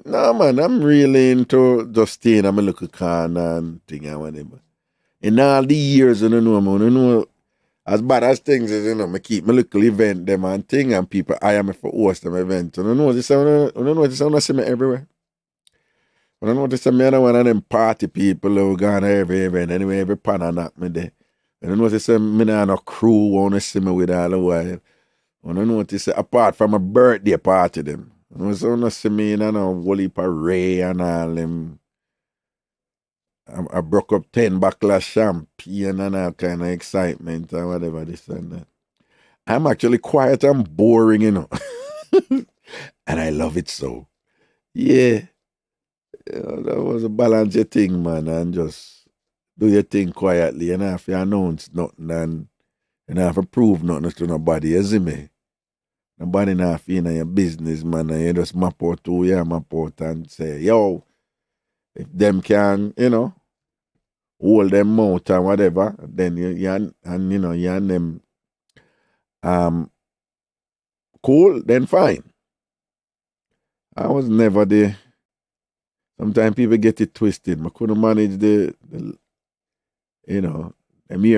no man, I'm really into just staying in my little corner and thing and whatever. In all the years, as bad as things is, I keep my little event them and thing, and people hire me for host them event. I notice I see me everywhere. I notice I'm one of them party people who go on every event, anyway, every pan and knock me there. I notice I'm no crew want to see me with all the while. I notice apart from a birthday party them. I want see me in a whole heap of Ray and all them. I broke up 10 bottles of champagne and all kind of excitement and whatever this and that. I'm actually quiet and boring, And I love it so. Yeah. That was a balance your thing, man, and just do your thing quietly. You don't have to announce nothing and you don't have to prove nothing to nobody, you see me? Nobody not have to in your business, man, and you just map out who you map out and say, yo, if them can, hold them out and whatever, then you and them cool, then fine. I was never there. Sometimes people get it twisted. I couldn't manage them hear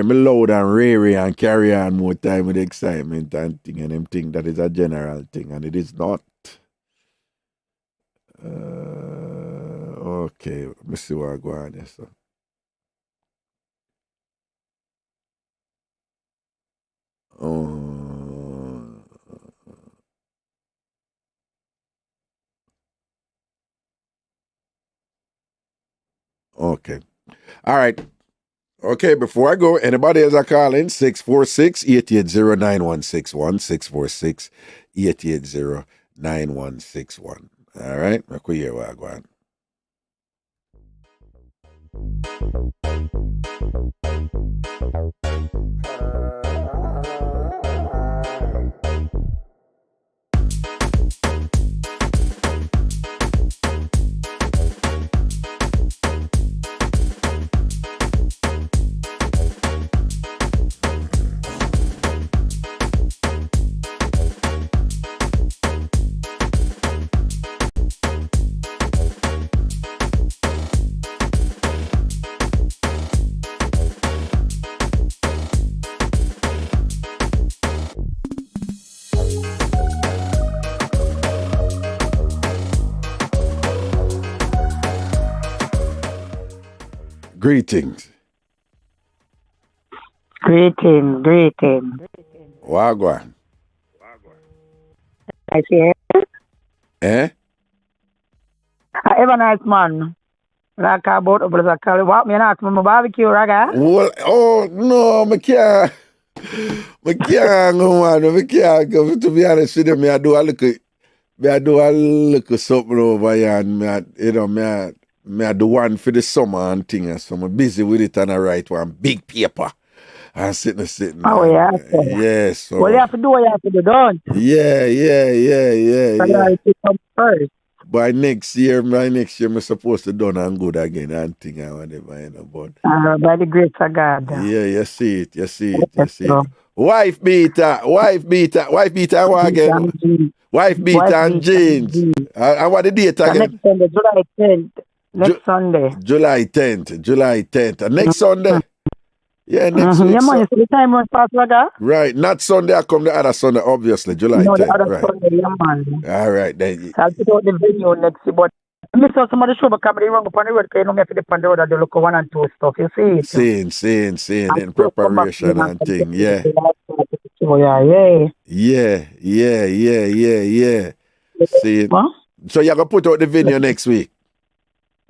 me loud and rare and carry on more time with excitement and thing, and them think that is a general thing, and it is not. Okay, let me see what I go on there, so. Okay. All right. Okay, before I go, anybody else are calling 646-880-9161, 646-880-9161. All right, I could hear what I go on. Greetings. Greetings. Wagwan. I see. Eh? I have a nice man. Like about a brother call what me and ask me my barbecue, Raga. Well, oh no, I can't go, man. I can't go. To be honest with you, I do a little something over here, and me I do one for the summer and thing, so I'm busy with it, and I write one big paper. I'm sitting. Oh, yeah. Yeah, so. Well, you have to do what you have to do, don't you? Yeah. So you have to come first. By next year, I'm supposed to done and good again and thing and whatever, but. By the grace of God. Yeah, you see it. Wife beater, what again? Wife beater and jeans. And what the date again? Next Sunday, July 10th. July 10th. And next Sunday? Yeah, next week. Yeah, man, you see the time runs fast, Raga? Right, not Sunday, I come the other Sunday, obviously, July 10th. No, the other right. Sunday, yeah, man. All right, then. I'll put out the video next year, but I saw some of the show, but come run up on the road, because you don't have to depend on the road, they look 1 and 2 stuff, you see it? Seeing, in preparation and thing, yeah. Yeah. See it. So you're going to put out the video next week?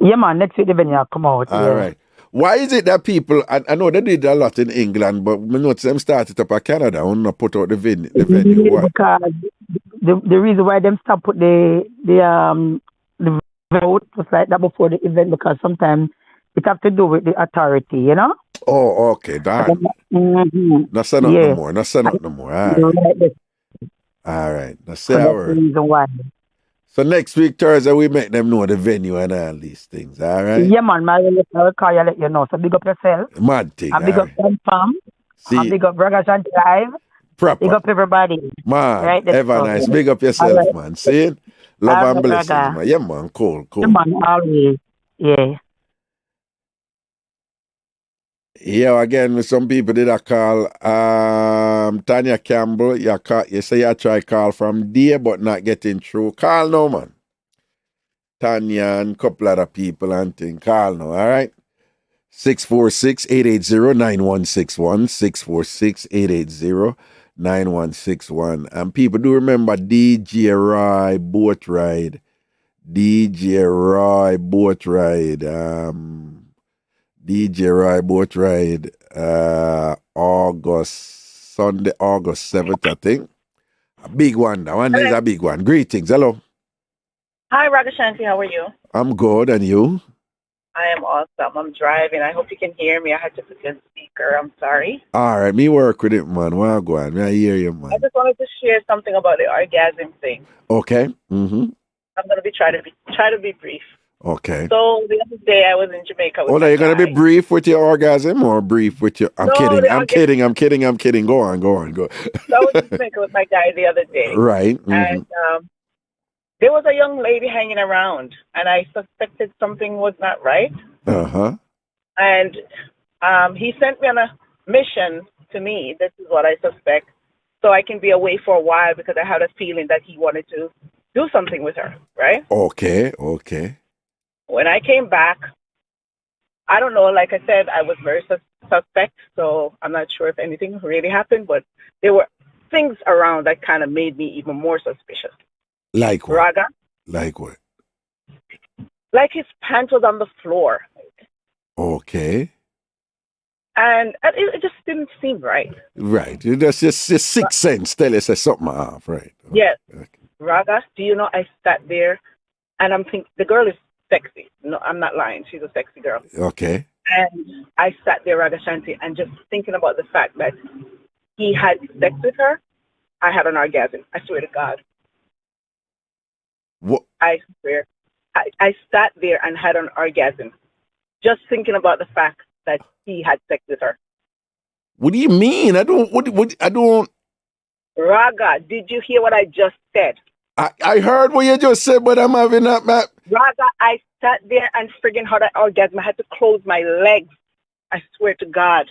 Yeah, man, next week the video come out. All right. Why is it that people, I know they did a lot in England, but we notice them started up in Canada and not put out the venue. Why? Because the reason why them stop put the vote was like that before the event, because sometimes it have to do with the authority, you know? Oh, okay. That. Not set up no more. Not set up no more. All right. That's the reason why. So next week, Thursday, we make them know the venue and all these things, all right? Yeah, man. I will call you, let you know. So big up yourself. Mad thing, and big up TamFam. And big up Ragashanti Live. Proper. Big up everybody. Man, right, ever nice. Big up yourself, man. See it? Love and blessings, man. Yeah, man. Cool. Yeah, man. Always. Yeah. Yeah, again, some people did a call. Tanya Campbell, you say you try call from there, but not getting through. Call now, man. Tanya and a couple other people and things. Call now, all right? 646-880-9161. 646-880-9161. And people do remember DJ Roy boat ride. DJ Roy boat ride, Sunday, August 7th, I think. A big one. That one is a big one. Greetings. Hello. Hi, Ragashanti. How are you? I'm good. And you? I am awesome. I'm driving. I hope you can hear me. I had to put you on speaker. I'm sorry. All right. Me work with it, man. Well, go on. I hear you, man. I just wanted to share something about the orgasm thing. Okay. Mm-hmm. I'm going to try to be brief. Okay. So the other day I was in Jamaica. Are you gonna be brief with your orgasm or brief with your? I'm kidding. Go on. So I was in Jamaica with my guy the other day. Right. Mm-hmm. And there was a young lady hanging around, and I suspected something was not right. Uh-huh. And he sent me on a mission to me. This is what I suspect, so I can be away for a while because I had a feeling that he wanted to do something with her. Right. Okay. When I came back, I don't know, like I said, I was very suspect, so I'm not sure if anything really happened, but there were things around that kind of made me even more suspicious. Like what? Raga? Like what? Like his pants was on the floor. Okay. And it just didn't seem right. Right. That's just your sixth sense. Tell us something off, right? Okay. Yes. Okay. Raga, do you know, I sat there, and I'm thinking, the girl is sexy. No, I'm not lying. She's a sexy girl. Okay. And I sat there, Ragashanti, and just thinking about the fact that he had sex with her, I had an orgasm. I swear to God. What? I swear. I sat there and had an orgasm, just thinking about the fact that he had sex with her. What do you mean? I don't. Raga, did you hear what I just said? I heard what you just said, but I'm having that map. Raga, I sat there and friggin' had an orgasm. I had to close my legs. I swear to God.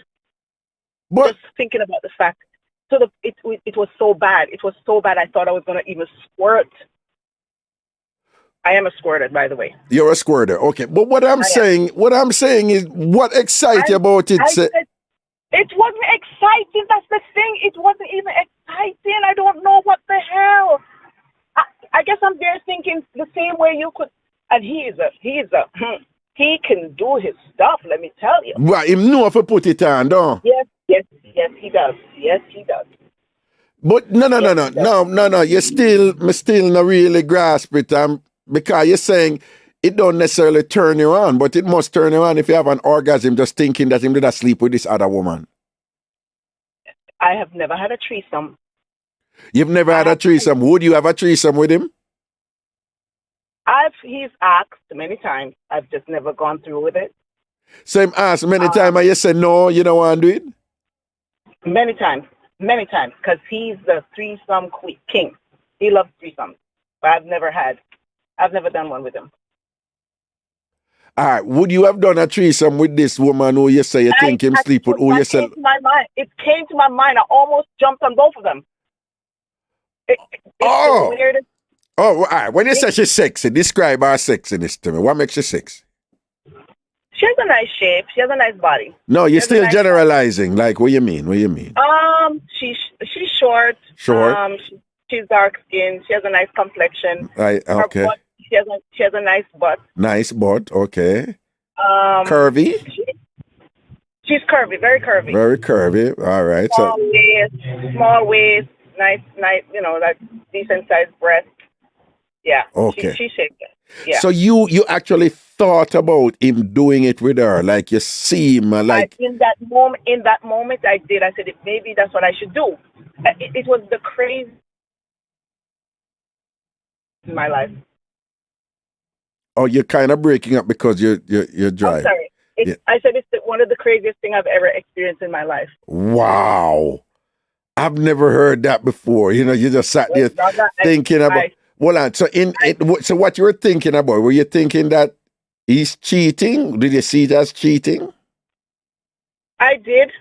But just thinking about the fact. So it was so bad. It was so bad I thought I was going to even squirt. I am a squirter, by the way. You're a squirter. Okay. But what I'm saying is what excites you about it? It wasn't exciting. That's the thing. It wasn't even exciting. I don't know what the hell. I guess I'm there thinking the same way you could. And he can do his stuff, let me tell you. Right, him know if I put it on, don't? Yes, he does. Yes, he does. But no. You still not really grasp it, because you're saying it don't necessarily turn you on, but it must turn you on if you have an orgasm just thinking that him did not sleep with this other woman. I have never had a threesome. You've never had a threesome. Would you have a threesome with him? He's asked many times. I've just never gone through with it. So him asked many times and you said no, you don't want to do it? Many times, because he's the threesome king. He loves threesomes, but I've never done one with him. All right, would you have done a threesome with this woman who you say you think him sleep with? Who you say? It came to my mind. I almost jumped on both of them. It's the weirdest. Oh, all right. When you say she's sexy, describe her sexiness to me. What makes her sexy? She has a nice shape. She has a nice body. No, you're still generalizing. Like, what you mean? She's short. Short. She's dark skinned. She has a nice complexion. Right. Okay. Her butt, she has a nice butt. Nice butt. Okay. Curvy. She's curvy, very curvy. Very curvy. All right. Small waist, nice, like decent sized breast. Yeah. Okay. She shaped it. Yeah. So you actually thought about him doing it with her, like you see him, like in that moment, I did. I said maybe that's what I should do. It was the crazy in my life. Oh, you're kind of breaking up because you're dry. I'm sorry. I said it's one of the craziest things I've ever experienced in my life. Wow. I've never heard that before. You just sat there thinking about. Hold on. So so what you were thinking about? Were you thinking that he's cheating? Did you see it as cheating? I did.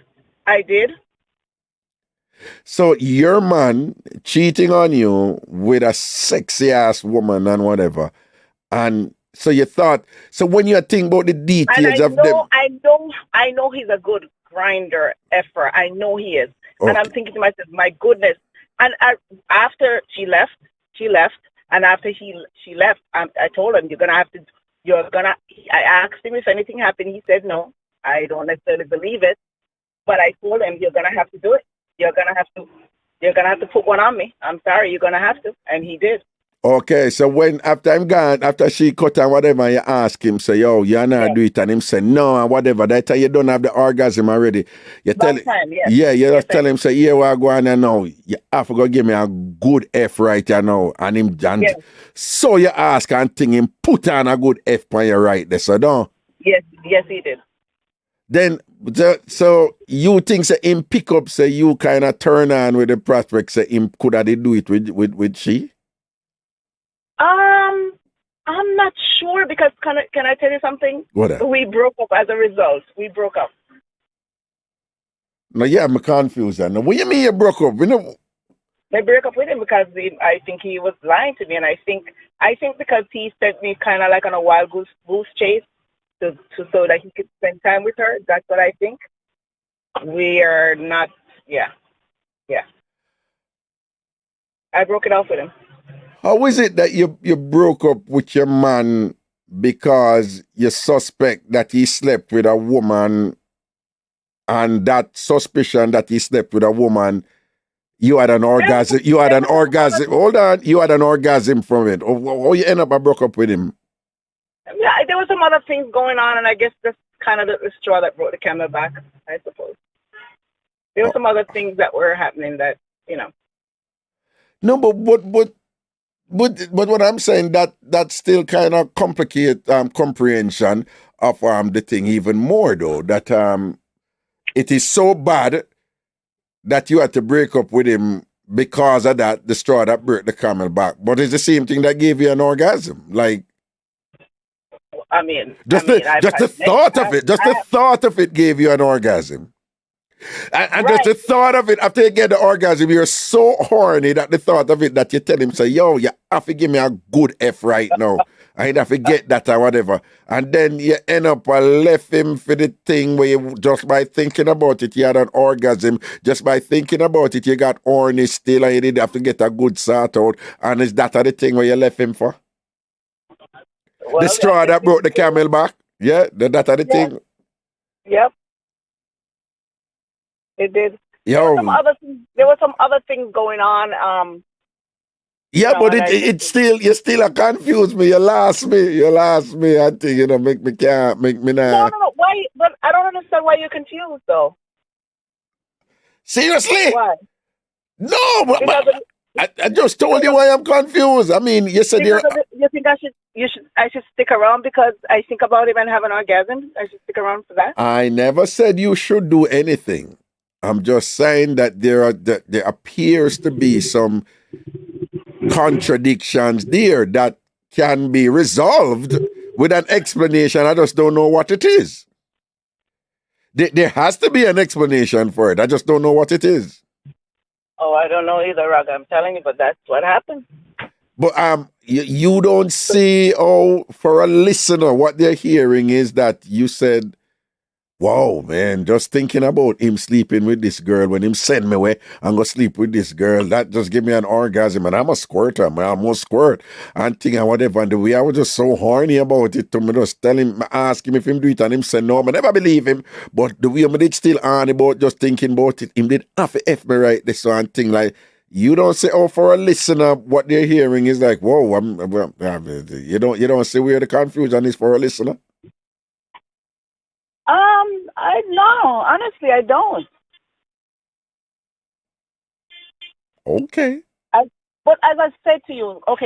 So your man cheating on you with a sexy ass woman and whatever, and so you thought. So when you think about the details of them, I know he's a good grinder, effer. I know he is, okay. And I'm thinking to myself, my goodness. And after she left, and after she left, I told him I asked him if anything happened. He said no. I don't necessarily believe it, but I told him you're gonna have to do it. You're gonna have to put one on me. I'm sorry, you're gonna have to, and he did. Okay, so after I'm gone, after she cut and whatever, you ask him, say, yo, you're not do it, and him say no and whatever. That time you don't have the orgasm already. You tell him, you just tell him, say, yeah, we're going on now. You have to go give me a good F right now. And him so you ask and think him put on a good F on your right there, so don't. Yes, he did. Then so you think say him pick up, say you kind of turn on with the prospect, say him could have do it with she? I'm not sure because can I tell you something? What? We broke up as a result. We broke up. No, yeah, I'm confused. Now, what do you mean you broke up? I broke up with him because I think he was lying to me, and I think because he sent me kind of like on a wild goose chase so that he could spend time with her. That's what I think. We are not. Yeah. I broke it off with him. How is it that you broke up with your man because you suspect that he slept with a woman, and that suspicion that he slept with a woman, you had an orgasm? You had an orgasm. Hold on, you had an orgasm from it. Or you end up broke up with him? Yeah, there were some other things going on, and I guess that's kind of the straw that brought the camel back, I suppose. There were some other things that were happening that, No, but what I'm saying, that still kind of complicate comprehension of the thing even more, though. That it is so bad that you had to break up with him because of that, the straw that broke the camel back. But it's the same thing that gave you an orgasm. Like, the thought of it gave you an orgasm. And just the thought of it, after you get the orgasm, you're so horny that the thought of it that you tell him, say, yo, you have to give me a good F right now. I have to get that or whatever. And then you end up left him for the thing where you, just by thinking about it, you had an orgasm. Just by thinking about it, you got horny still and you didn't have to get a good sort out. And is that the thing where you left him for? Well, the straw that broke the camel back? Yeah, that the thing? Yep. It did. There were some other things going on. Yeah, but you still confused me. You lost me. I think make me now. No. Why? But I don't understand why you're confused though. Seriously? Why? No, but I just told you why I'm confused. I mean, you said you think I should stick around because I think about him and have an orgasm. I should stick around for that. I never said you should do anything. I'm just saying that there appears to be some contradictions there that can be resolved with an explanation. I just don't know what it is. There has to be an explanation for it. I just don't know what it is. Oh, I don't know either, Raga. I'm telling you, but that's what happened. But you don't see, for a listener, what they're hearing is that you said Wow, man, just thinking about him sleeping with this girl, when him send me away and go sleep with this girl, that just give me an orgasm, and I'm a squirter, man, I'm a squirt, and thing and whatever, and the way I was just so horny about it, to me just tell him, ask him if him do it, and him say no, I never believe him, but the way I did still on about just thinking about it, him did have to F me right this one thing, like, you don't say, oh, for a listener, what they're hearing is like, whoa, you don't see where the confusion is for a listener? Honestly, I don't. Okay. But as I said to you, so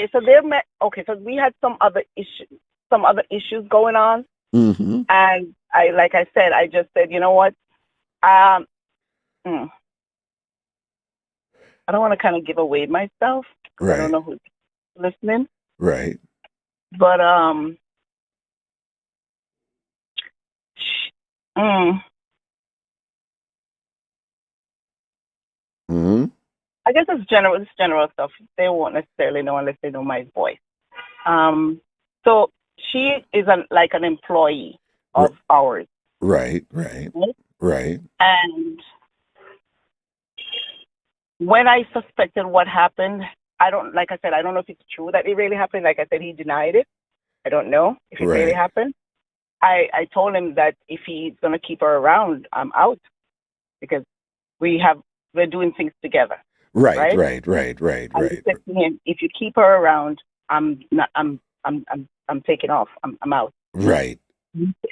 we had some other issues going on, and I said, I just said, you know what, I don't want to kind of give away myself. Right. I don't know who's listening. Right. But I guess it's general stuff. They won't necessarily know unless they know my voice. So she is like an employee of ours. Right. And when I suspected what happened, I don't know if it's true that it really happened. Like I said, he denied it. I don't know if it really happened. I told him that if he's going to keep her around, I'm out, because we're doing things together. Right. I said to him, if you keep her around, I'm taking off. I'm out. Right.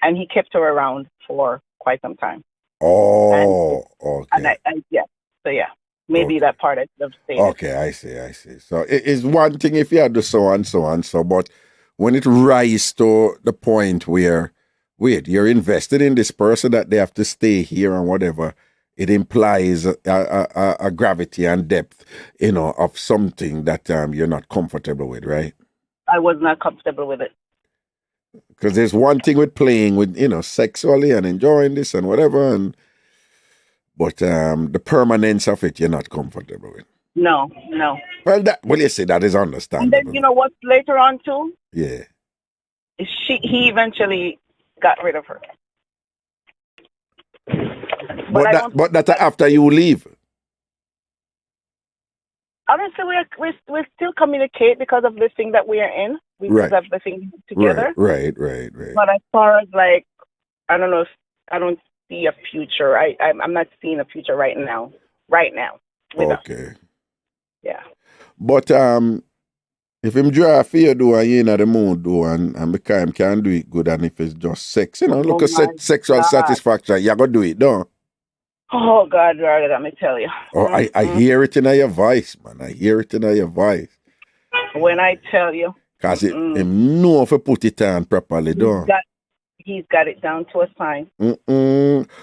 And he kept her around for quite some time. Oh, okay. And maybe that part I should have said. Okay, I see. So it's one thing if you had the so and so, but when it rises to the point where, wait, you're invested in this person that they have to stay here and whatever, it implies a gravity and depth, of something that you're not comfortable with, right? I was not comfortable with it. Because there's one thing with playing with, sexually and enjoying this and whatever, but the permanence of it, you're not comfortable with. No. Well, you say that is understandable. And then, you know what, later on too? Yeah. He eventually got rid of her. But that's after you leave. Honestly, we still communicate because of the thing that we are in. We just have the thing together. Right. But as far as I don't know if I don't see a future. I'm not seeing a future right now. Okay. Us. Yeah. But if him draft for you do and you in the mood do and because him can do it good, and if it's just sex, look at sexual satisfaction, you gotta do it, don't? Oh God, rather let me tell you. Oh, I hear it in your voice, man. I hear it in your voice. When I tell you. Because him know if you put it on properly, don't? He's got it down to a sign.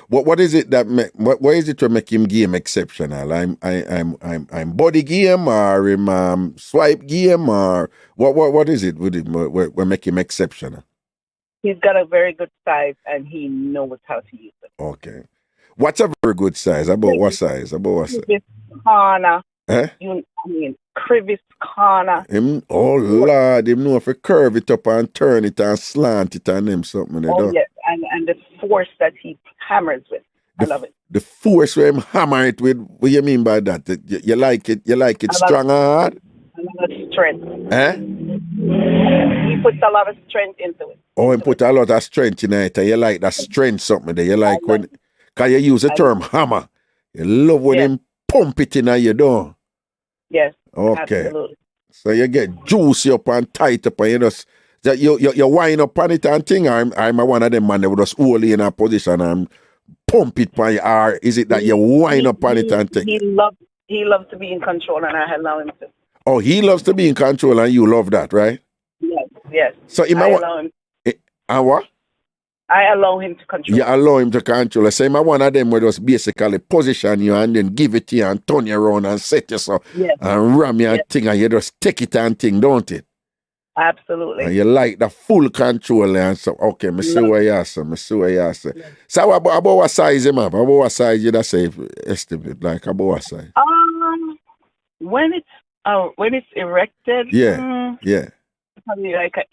What is it that what is it to make him game exceptional? I'm body game, or him swipe game, or what is it with him what make him exceptional? He's got a very good size and he knows how to use it. Okay. What's a very good size? About what size? Crevice corner. Crevice corner. Lord, him know if you curve it up and turn it and slant it and them something. Yes, and the force that he hammers with. I love it. The force where him hammer it with, what do you mean by that? You like it strong and hard? A lot of strength. He puts a lot of strength into it. Oh, he put a lot of strength in it. You like that strength something there. You like when, because you use the term hammer. You love when him pump it in your door. Yes. Okay. Absolutely. So you get juicy up and tight up and you wind up on it and thing. I'm one of them man that would just hold in a position and pump it by your or is it that you wind up on it and thing? He loves to be in control and I allow him to. Oh, he loves to be in control and you love that, right? Yes. So I allow him. And what? I allow him to control. You allow him to control. I say, I'm one of them where just basically position you and then give it to you and turn you around and set you so and ram you and thing and you just take it and thing, don't it? Absolutely. And you like the full control and so, okay, I see what you say. So about what size him have? About what size you say estimate? Like about what size? When it's erected, probably like an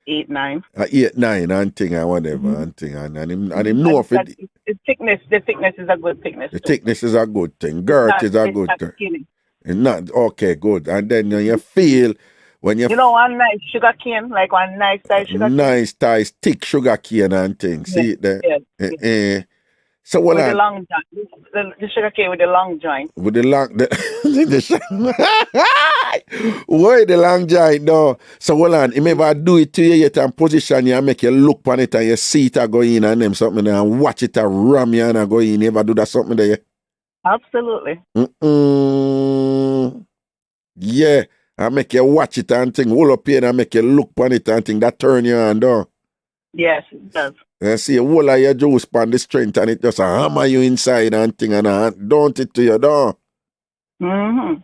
8, 9. 8, 9 and thing and whatever and thing and him know if it. the thickness is a good thickness. The thickness is a good thing. Girth is a good thing. Skinny. It's not okay, good. And then you feel when you one nice sugar cane, like one nice size sugar cane. Nice size thick sugar cane and things. See it there? Yes. So what with the long joint, the sugar cane with the long joint. With the long, why the long joint though? So hold on, him ever do it to you yet and position you and make you look on it and you see it go in and them something there and watch it and ram you and go in. You ever do that something there? Absolutely. Yeah, I make you watch it and thing, hold up here and make you look on it and thing that turn you on though. Yes, it does. And see a whole of your juice on the strength and it just hammer you inside and thing and don't it to you though. Mm-hmm.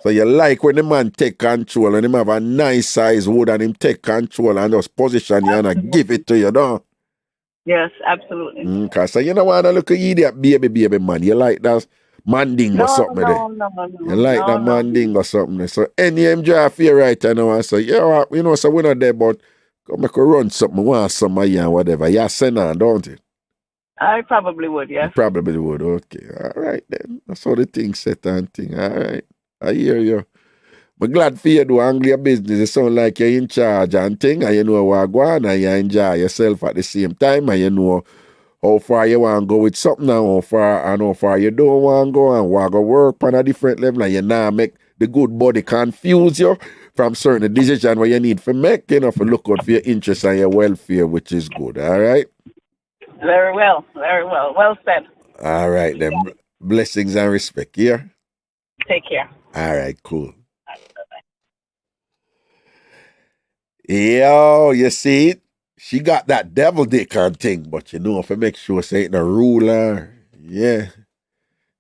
So you like when the man take control and him have a nice size wood and him take control and just position you and give it to you though. Yes, absolutely. Cause so you don't want to look at idiot baby man. You like that manding or something there. No. You like that manding or something there. So any MJ feel right now and say, yeah, you know, so we're not there, but come make a run something, want some of you and whatever. You send on, don't it? I probably would, yes. You probably would, okay. All right then. That's how the thing set and thing. All right. I hear you. But glad for you do handle your business. It sound like you're in charge and thing and you know what go on and you enjoy yourself at the same time and you know how far you want to go with something and how far you don't want to go and want to work on a different level and you now make the good body confuse you from certain decisions where you need to make, you know, for look out for your interests and your welfare, which is good, all right? Very well. Well said. All right, then. Blessings and respect, yeah? Take care. All right, cool. Yo, you see it? She got that devil dick and thing, but you know, if I make sure she ain't a ruler, yeah.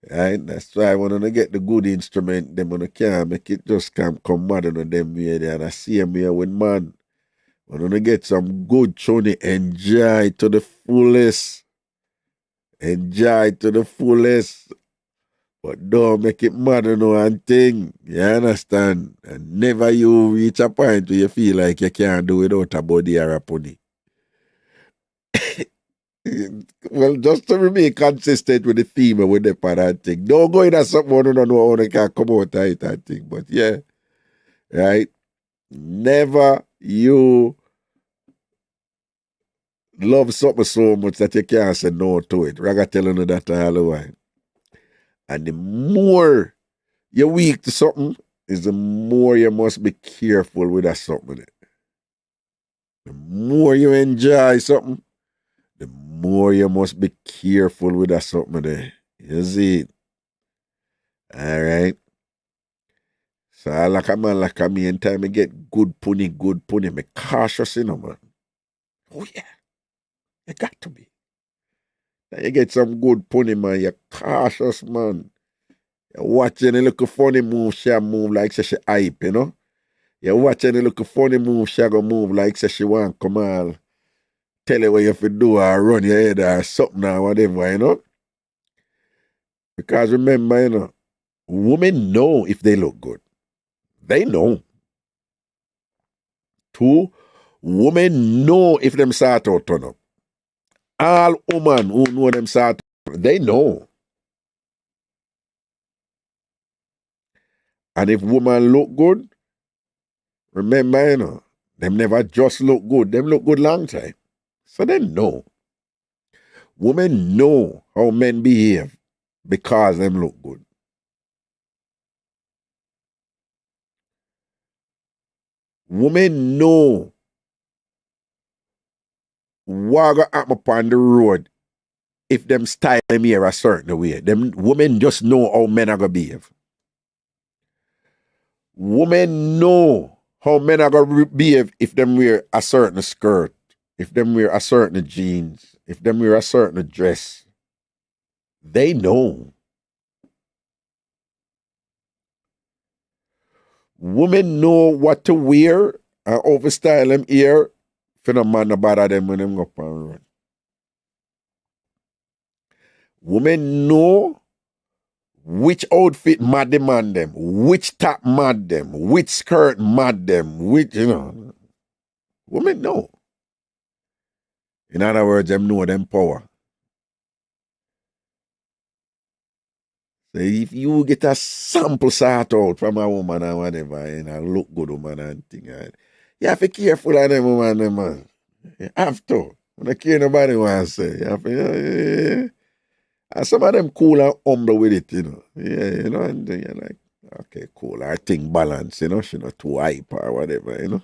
Right? That's why I want to get the good instrument, them on the can make it just come mad on them way there. And I see him here with man. I want to get some good tune, enjoy to the fullest. Enjoy to the fullest. But don't make it mad on one thing. You understand? And never you reach a point where you feel like you can't do without a body or a pony. Well, just to remain consistent with the theme and with the part and thing. Don't go in at something you don't know how they can come out of it and thing. But yeah, right? Never you love something so much that you can't say no to it. Raga telling you that all the while. And the more you're weak to something, is the more you must be careful with that something. The more you enjoy something, the more you must be careful with that something there. You see it? All right? So I like a man like me, and time I get good punny, me cautious, you know, man. Oh, yeah. You got to be. Now you get some good punny, man. You're cautious, man. You're watching a little funny move, she move like she hype, you know? You're watching a little funny move, she go move like she want come on. Tell you what you have to do or run your head or something or whatever, you know? Because remember, you know, women know if they look good. They know. 2, women know if them start out turn up. All women who know them start out, they know. And if women look good, remember, you know, them never just look good. Them look good long time. So they know. Women know how men behave because them look good. Women know what go happen upon the road if them style them here a certain way. Them women just know how men are going to behave. Women know how men are going to behave if them wear a certain skirt, if them wear a certain jeans, if them wear a certain dress. They know. Women know what to wear and overstyle them here for no man to bother them when them go up and run. Women know which outfit mad demand them, which top mad them, which skirt mad them, which, you know. Women know. In other words, them know them power. So if you get a sample sort out from a woman or whatever, and a look good woman and thing, you have to be careful of them woman, man. You have to. I don't care nobody wants to say. You have to, yeah. And some of them cool and humble with it, you know. Yeah, you know, and then you're like, okay, cool. Our thing balance, you know. She not too hype or whatever, you know.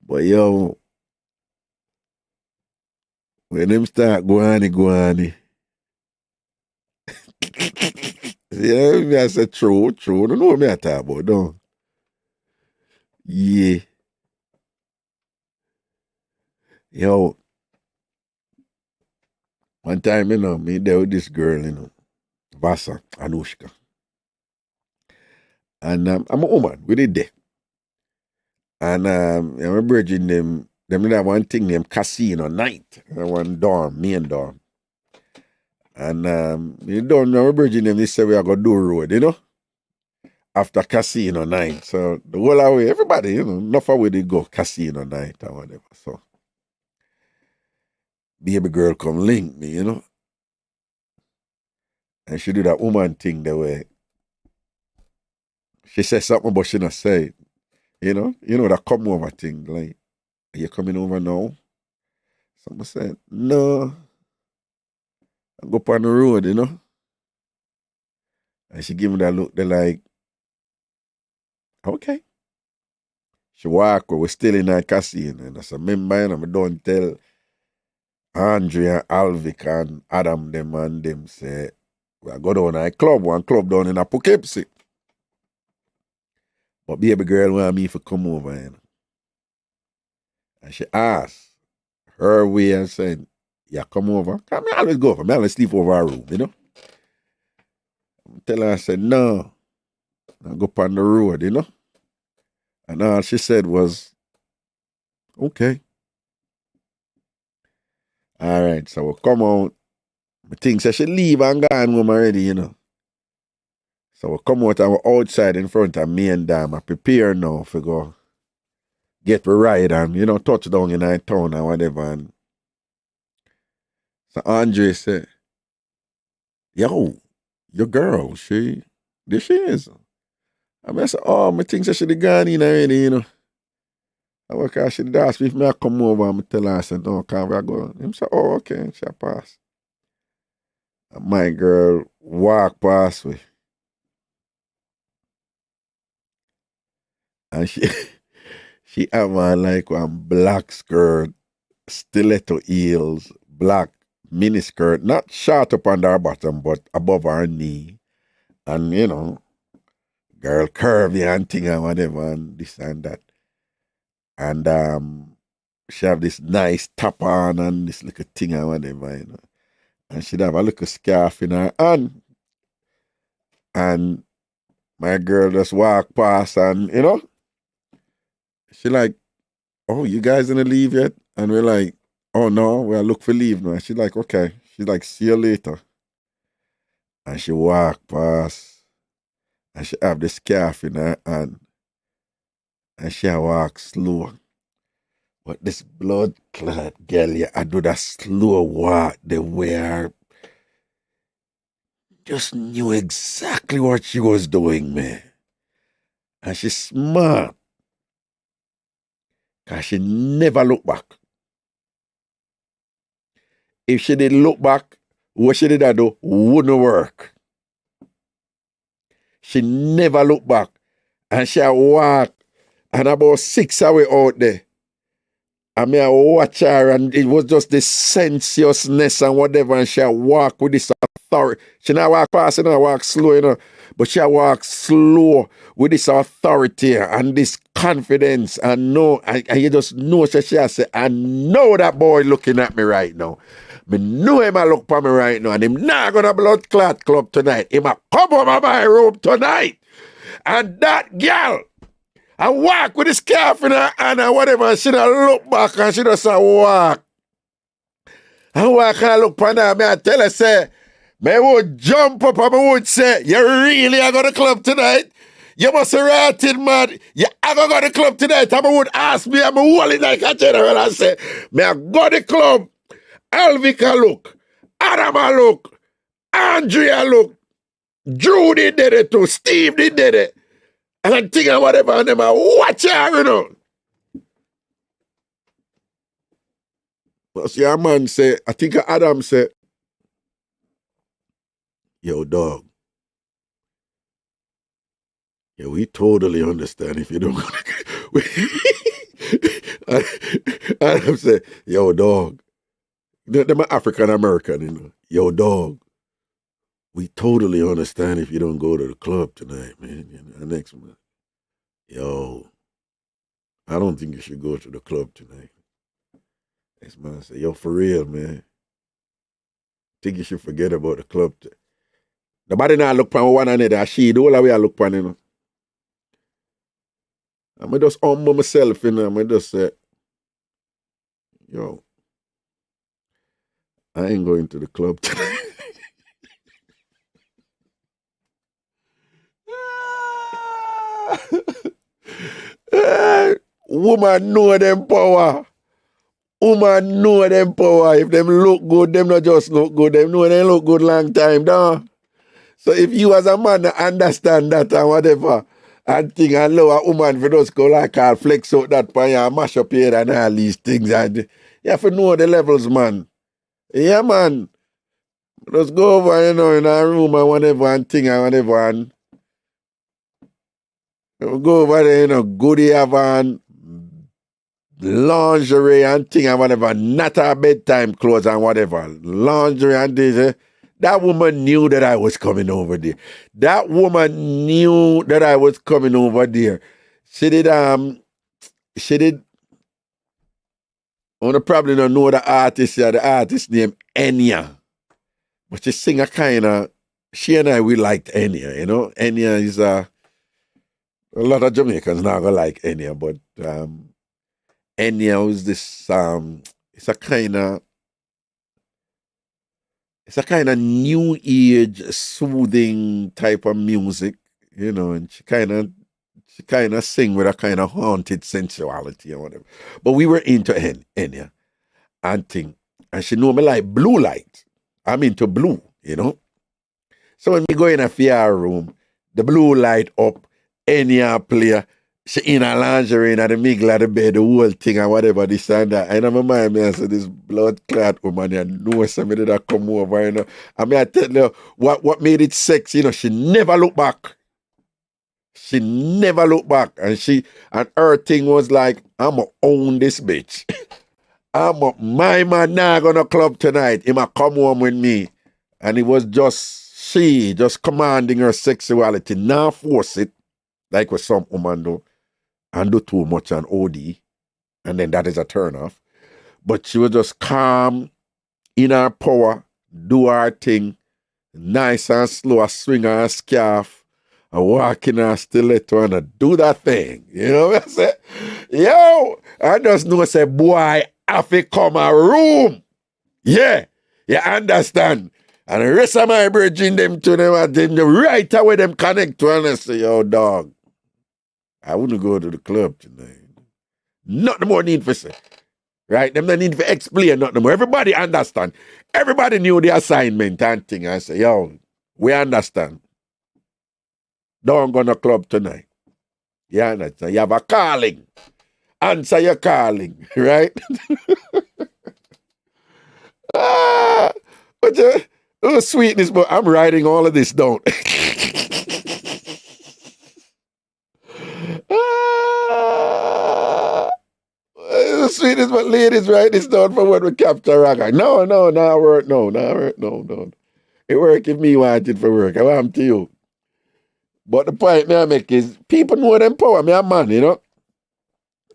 But yo, when them start go on. Yeah, me I say true. Don't know what me I talk about, don't. Yeah. Yo, one time, you know, me there with this girl, you know, Vasa, Anushka. And I'm a woman, we did there. And I'm bridging them have one thing named casino night. One dorm, main dorm. And you don't know, I'm bridging them, they say we are going to do road, you know, after casino night. So the whole away, everybody, you know, enough away they go casino night or whatever. So baby girl come link me, you know. And she do that woman thing the way she said something but she not say it. You know that come over thing, like, are you coming over now? Someone said, no. I go up on the road, you know. And she give me that look, they're like, okay. She walk, we're still in that casino. And I said, remember, and I don't tell Andrea, Alvic, and Adam, them and them say, we go down to a one club down in a Poughkeepsie. But baby girl want me to come over, you know. And she asked her way and said, yeah, come over. Come me always go over. Me always sleep over her room, you know. Tell her, I said, no. I go up on the road, you know. And all she said was, okay. All right, so we'll come out. I think she should leave and gone home already, you know. So we'll come out and we're outside in front of me and Dam. I prepare now for go get a ride and, you know, touch down in our town or whatever. And so Andre said, yo, your girl, there she is. I said, oh, I think she should have gone in already, you know. I work out, she asked me if I come over and I tell her, I said, no, can't we go? He said, oh, okay, she pass. And my girl walk past me. And she have on like one black skirt, stiletto heels, black mini skirt, not short up under her bottom, but above her knee. And, you know, girl curvy and thing and whatever, and this and that. And she have this nice top on and this little thing and whatever, you know. And she'd have a little scarf in her hand. And my girl just walk past and, you know, she like, oh, you guys gonna leave yet? And we're like, oh no, we'll look for leave now. She's like, okay. She's like, see you later. And she walk past and she have the scarf in her hand. And she walk slow. But this blood clot girl, yeah, I do that slow walk, the way her just knew exactly what she was doing, man. And she's smart. Because she never look back. If she didn't look back, what she did do wouldn't work. She never look back. And she walk and about 6 hours out there. I mean, I watch her and it was just the sensuousness and whatever. And she walk with this authority. She not walk fast, you know, walk slow, you know. But she walk slow with this authority and this confidence. And you just know, she say, I know that boy looking at me right now. Me know him a look for me right now. And him not gonna blood clot club tonight. Him a come over my room tonight. And that girl, I walk with the scarf in her hand and whatever, and she don't look back and she just walk. And walk and look for her. I tell her, say, I would jump up and I would say, you really are going to the club tonight? You must have ratted mad. You are going to go to the club tonight? And I would ask me, I'm holding like a general and say, may I go to the club? Alvica look. Adam look. Andrea look. Drew did it too. Steve did it. And I think of whatever, and them watch her, you know. But see, a man say, I think Adam said, yo, dog. Yeah, we totally understand if you don't. Adam said, yo, dog. They're African American, you know. Yo, dog. We totally understand if you don't go to the club tonight, man. You know, next month. Yo, I don't think you should go to the club tonight. Next man said, yo, for real, man. Think you should forget about the club. Nobody now look for one another. She the whole way I look for, you know. I'm just humble myself, you know. I'm just say, yo, I ain't going to the club tonight. Woman know them power. Woman know them power. If them look good, them not just look good. Them know they look good long time, dawg. So if you as a man understand that and whatever, and think and love a woman for just go like I'll flex out that pan and mash up here and all these things, and you have to know the levels, man. Yeah, man. Just go over, you know, in a room and whatever and thing and whatever, and go over there, you know, goodie have on lingerie and thing and whatever, not our bedtime clothes and whatever, lingerie and this. That woman knew that I was coming over there. That woman knew that I was coming over there. She did, I probably don't know the artist here, the artist named Enya. But she sing a kind of, she and I, we liked Enya, you know. Enya is a lot of Jamaicans not gonna like Enya, but Enya was this, it's a kind of new age soothing type of music, you know, and she kind of sing with a kind of haunted sensuality or whatever. But we were into Enya and thing. And she know me like blue light. I'm into blue, you know. So when we go in a fair room, the blue light up, Enya play, she in a lingerie in the middle of the bed, the whole thing and whatever, this and that. I know my mind, I said, this blood clot woman, you know somebody that come over, you know. I mean, I tell you, what made it sexy, you know, she never looked back. She never looked back. And her thing was like, I'm going to own this bitch. My man now gonna club tonight. He might come home with me. And it was just she, just commanding her sexuality. Now force it, like what some women do. And do too much and OD, and then that is a turn off. But she was just calm, in her power, do her thing, nice and slow, swing her scarf, and walk in her stiletto and do that thing. You know what I say? Yo, I just know, say, boy, I have to come a room. Yeah, you understand? And the rest of my bridging them to them, and then the right away them connect to, and I say, yo, dog, I wouldn't go to the club tonight. Not the more need for say. Right? Them don't need for explain nothing more. Everybody understand. Everybody knew the assignment and thing. I say, yo, we understand. Don't go to the club tonight. You understand? You have a calling. Answer your calling. Right? But oh, sweetness, but I'm writing all of this down. Sweetest, but ladies, write this down for when we capture Raga. No, work. It work if me want it for work. I want to you. But the point me I make is people know them power. Me a man, you know.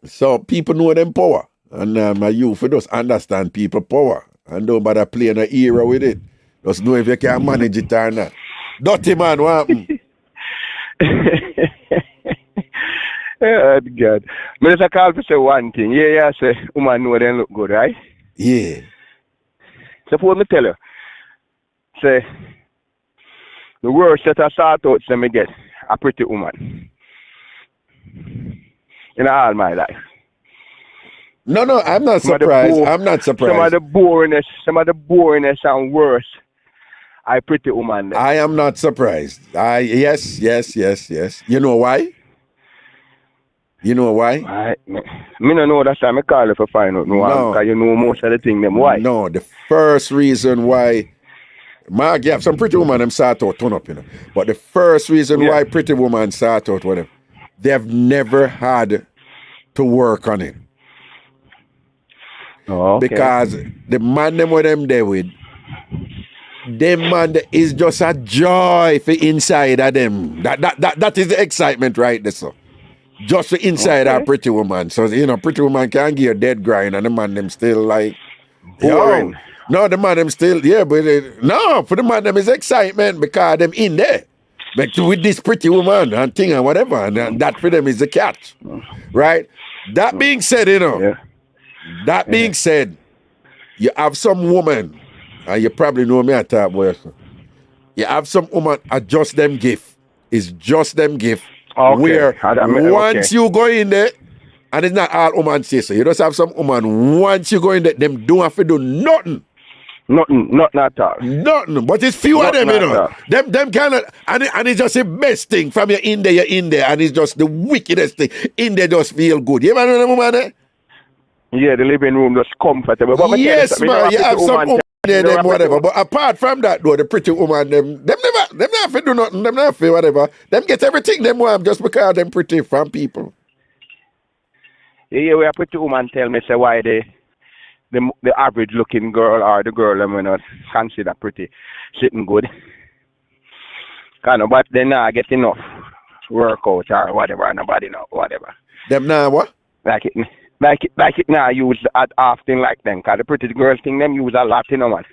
So people know them power. And my youth for just understand people power. And don't bother playing an era with it. Just know if you can manage it or not. Dirty man, what happen? Oh, God. I just call to say one thing. Yeah, say, woman know they look good, right? Yeah. Suppose me tell you, say, the worst that I start out, say me get a pretty woman in all my life. No, I'm not surprised. I'm not surprised. Some of the boringness and worse I pretty woman. Then. I am not surprised. Yes. You know why? You know why? Me no know that time I call you for find out. No. Because you know most of the thing them. Why? No, the first reason why Mark, you have some pretty woman them start out turn up, you know. But the first reason why pretty woman start out with them, they've never had to work on it. Oh, okay. Because the man them with them there with, them man is just a joy for inside of them. That is the excitement right there, so. Just the inside of a pretty woman. So, you know, pretty woman can give a dead grind and the man them still like boring. No, the man them still, but no, for the man them is excitement because them in there. But with this pretty woman and thing and whatever, and that for them is the catch. Right? That being said, you know, that being said, you have some woman, and you probably know me at that word. You have some woman, just them gift. It's just them gift. Okay. Where once you go in there, and it's not all women say so. You just have some woman, once you go in there, them don't have to do nothing. Nothing at all. Nothing. But it's few nothing of them, you know. Them kind of, and it's just the best thing. From you're in there, and it's just the wickedest thing. In there just feel good. You ever know them woman there? Yeah, the living room just comfortable. But yes, man. You have some woman there, them whatever. But apart from that, though, the pretty woman, them never have to do nothing. Them never feel whatever. Them get everything them want just because them pretty from people. Yeah, we a pretty woman tell me say why the average looking girl or the girl them not consider pretty sitting good. Kind of, but they not get enough workout or whatever, nobody know, whatever. Them now what? Like it now used often like them, because the pretty girl thing them use a lot, you know, man.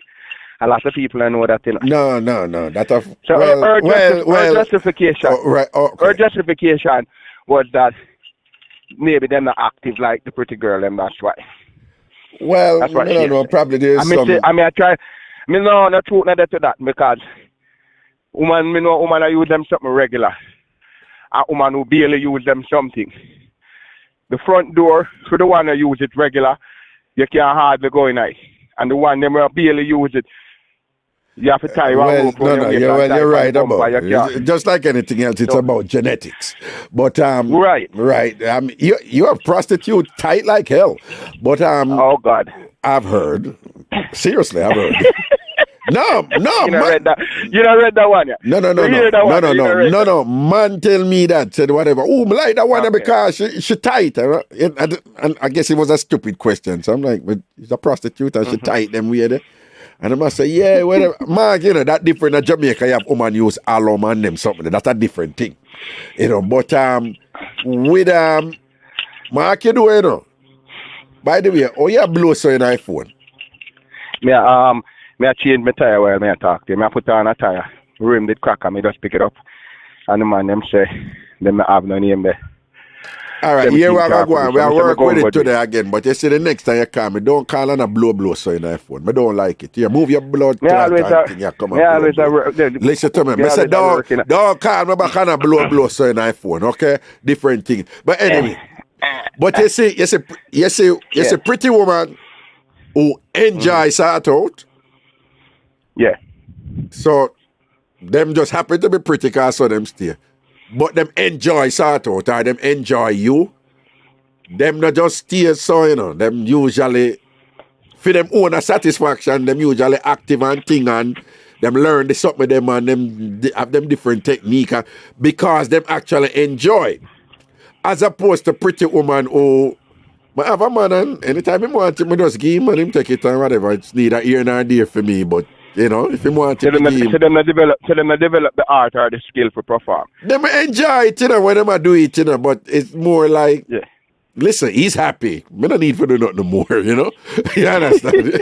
A lot of people know that, you know. No. That of so her justification. Her justification was that maybe they're not active like the pretty girl, and that's why. Well, that's what no, probably there's some. I try. No, not true, not to that, because woman I use them something regular. A woman who barely use them something. The front door, for the one who use it regular, you can't hardly go in it. And the one them who barely use it, you have to tie one you're right about it. Just like anything else, it's about genetics. But right. You have prostitute tight like hell. But oh God, I've heard. Seriously, I've heard. No. You don't read that one yet? No. Man tell me that, said whatever. Oh, I like that one because she tight. And I guess it was a stupid question. So I'm like, but she's a prostitute and she tight them weird. And I must say, yeah, whatever. Mark, you know, that different in Jamaica, you have woman use alum and them something. That's a different thing. You know, but with Mark, you do, you know. By the way, you blow so in iPhone? I change my tire while I talk to him. I put on a tire. Rim did crack and I just pick it up. And the man them say, them have no name there. All right, here we are going. We are work with it today again. But you see, the next time you call me, don't call on a blow so in iPhone. I don't like it. You move your blood clot and thing. You come and listen to me. I say, don't call me back on a blow so in iPhone. Okay, different thing. But anyway, but you see, pretty woman who enjoys sort out. Yeah. So them just happen to be pretty because so them stay. But them enjoy sort out or them enjoy you. Them not just stay so, you know. Them usually, for them own a satisfaction, them usually active and thing and them learn the something with them and them have them different technique because them actually enjoy. As opposed to pretty woman who I have a man and anytime he wants him, I just give him and him take it and whatever. It's neither here nor there for me, but you know, if you want to develop the art or the skill for perform. Them enjoy it, you know, when them do it, you know, but it's more like, listen, he's happy. We don't need to do nothing more, you know? You understand?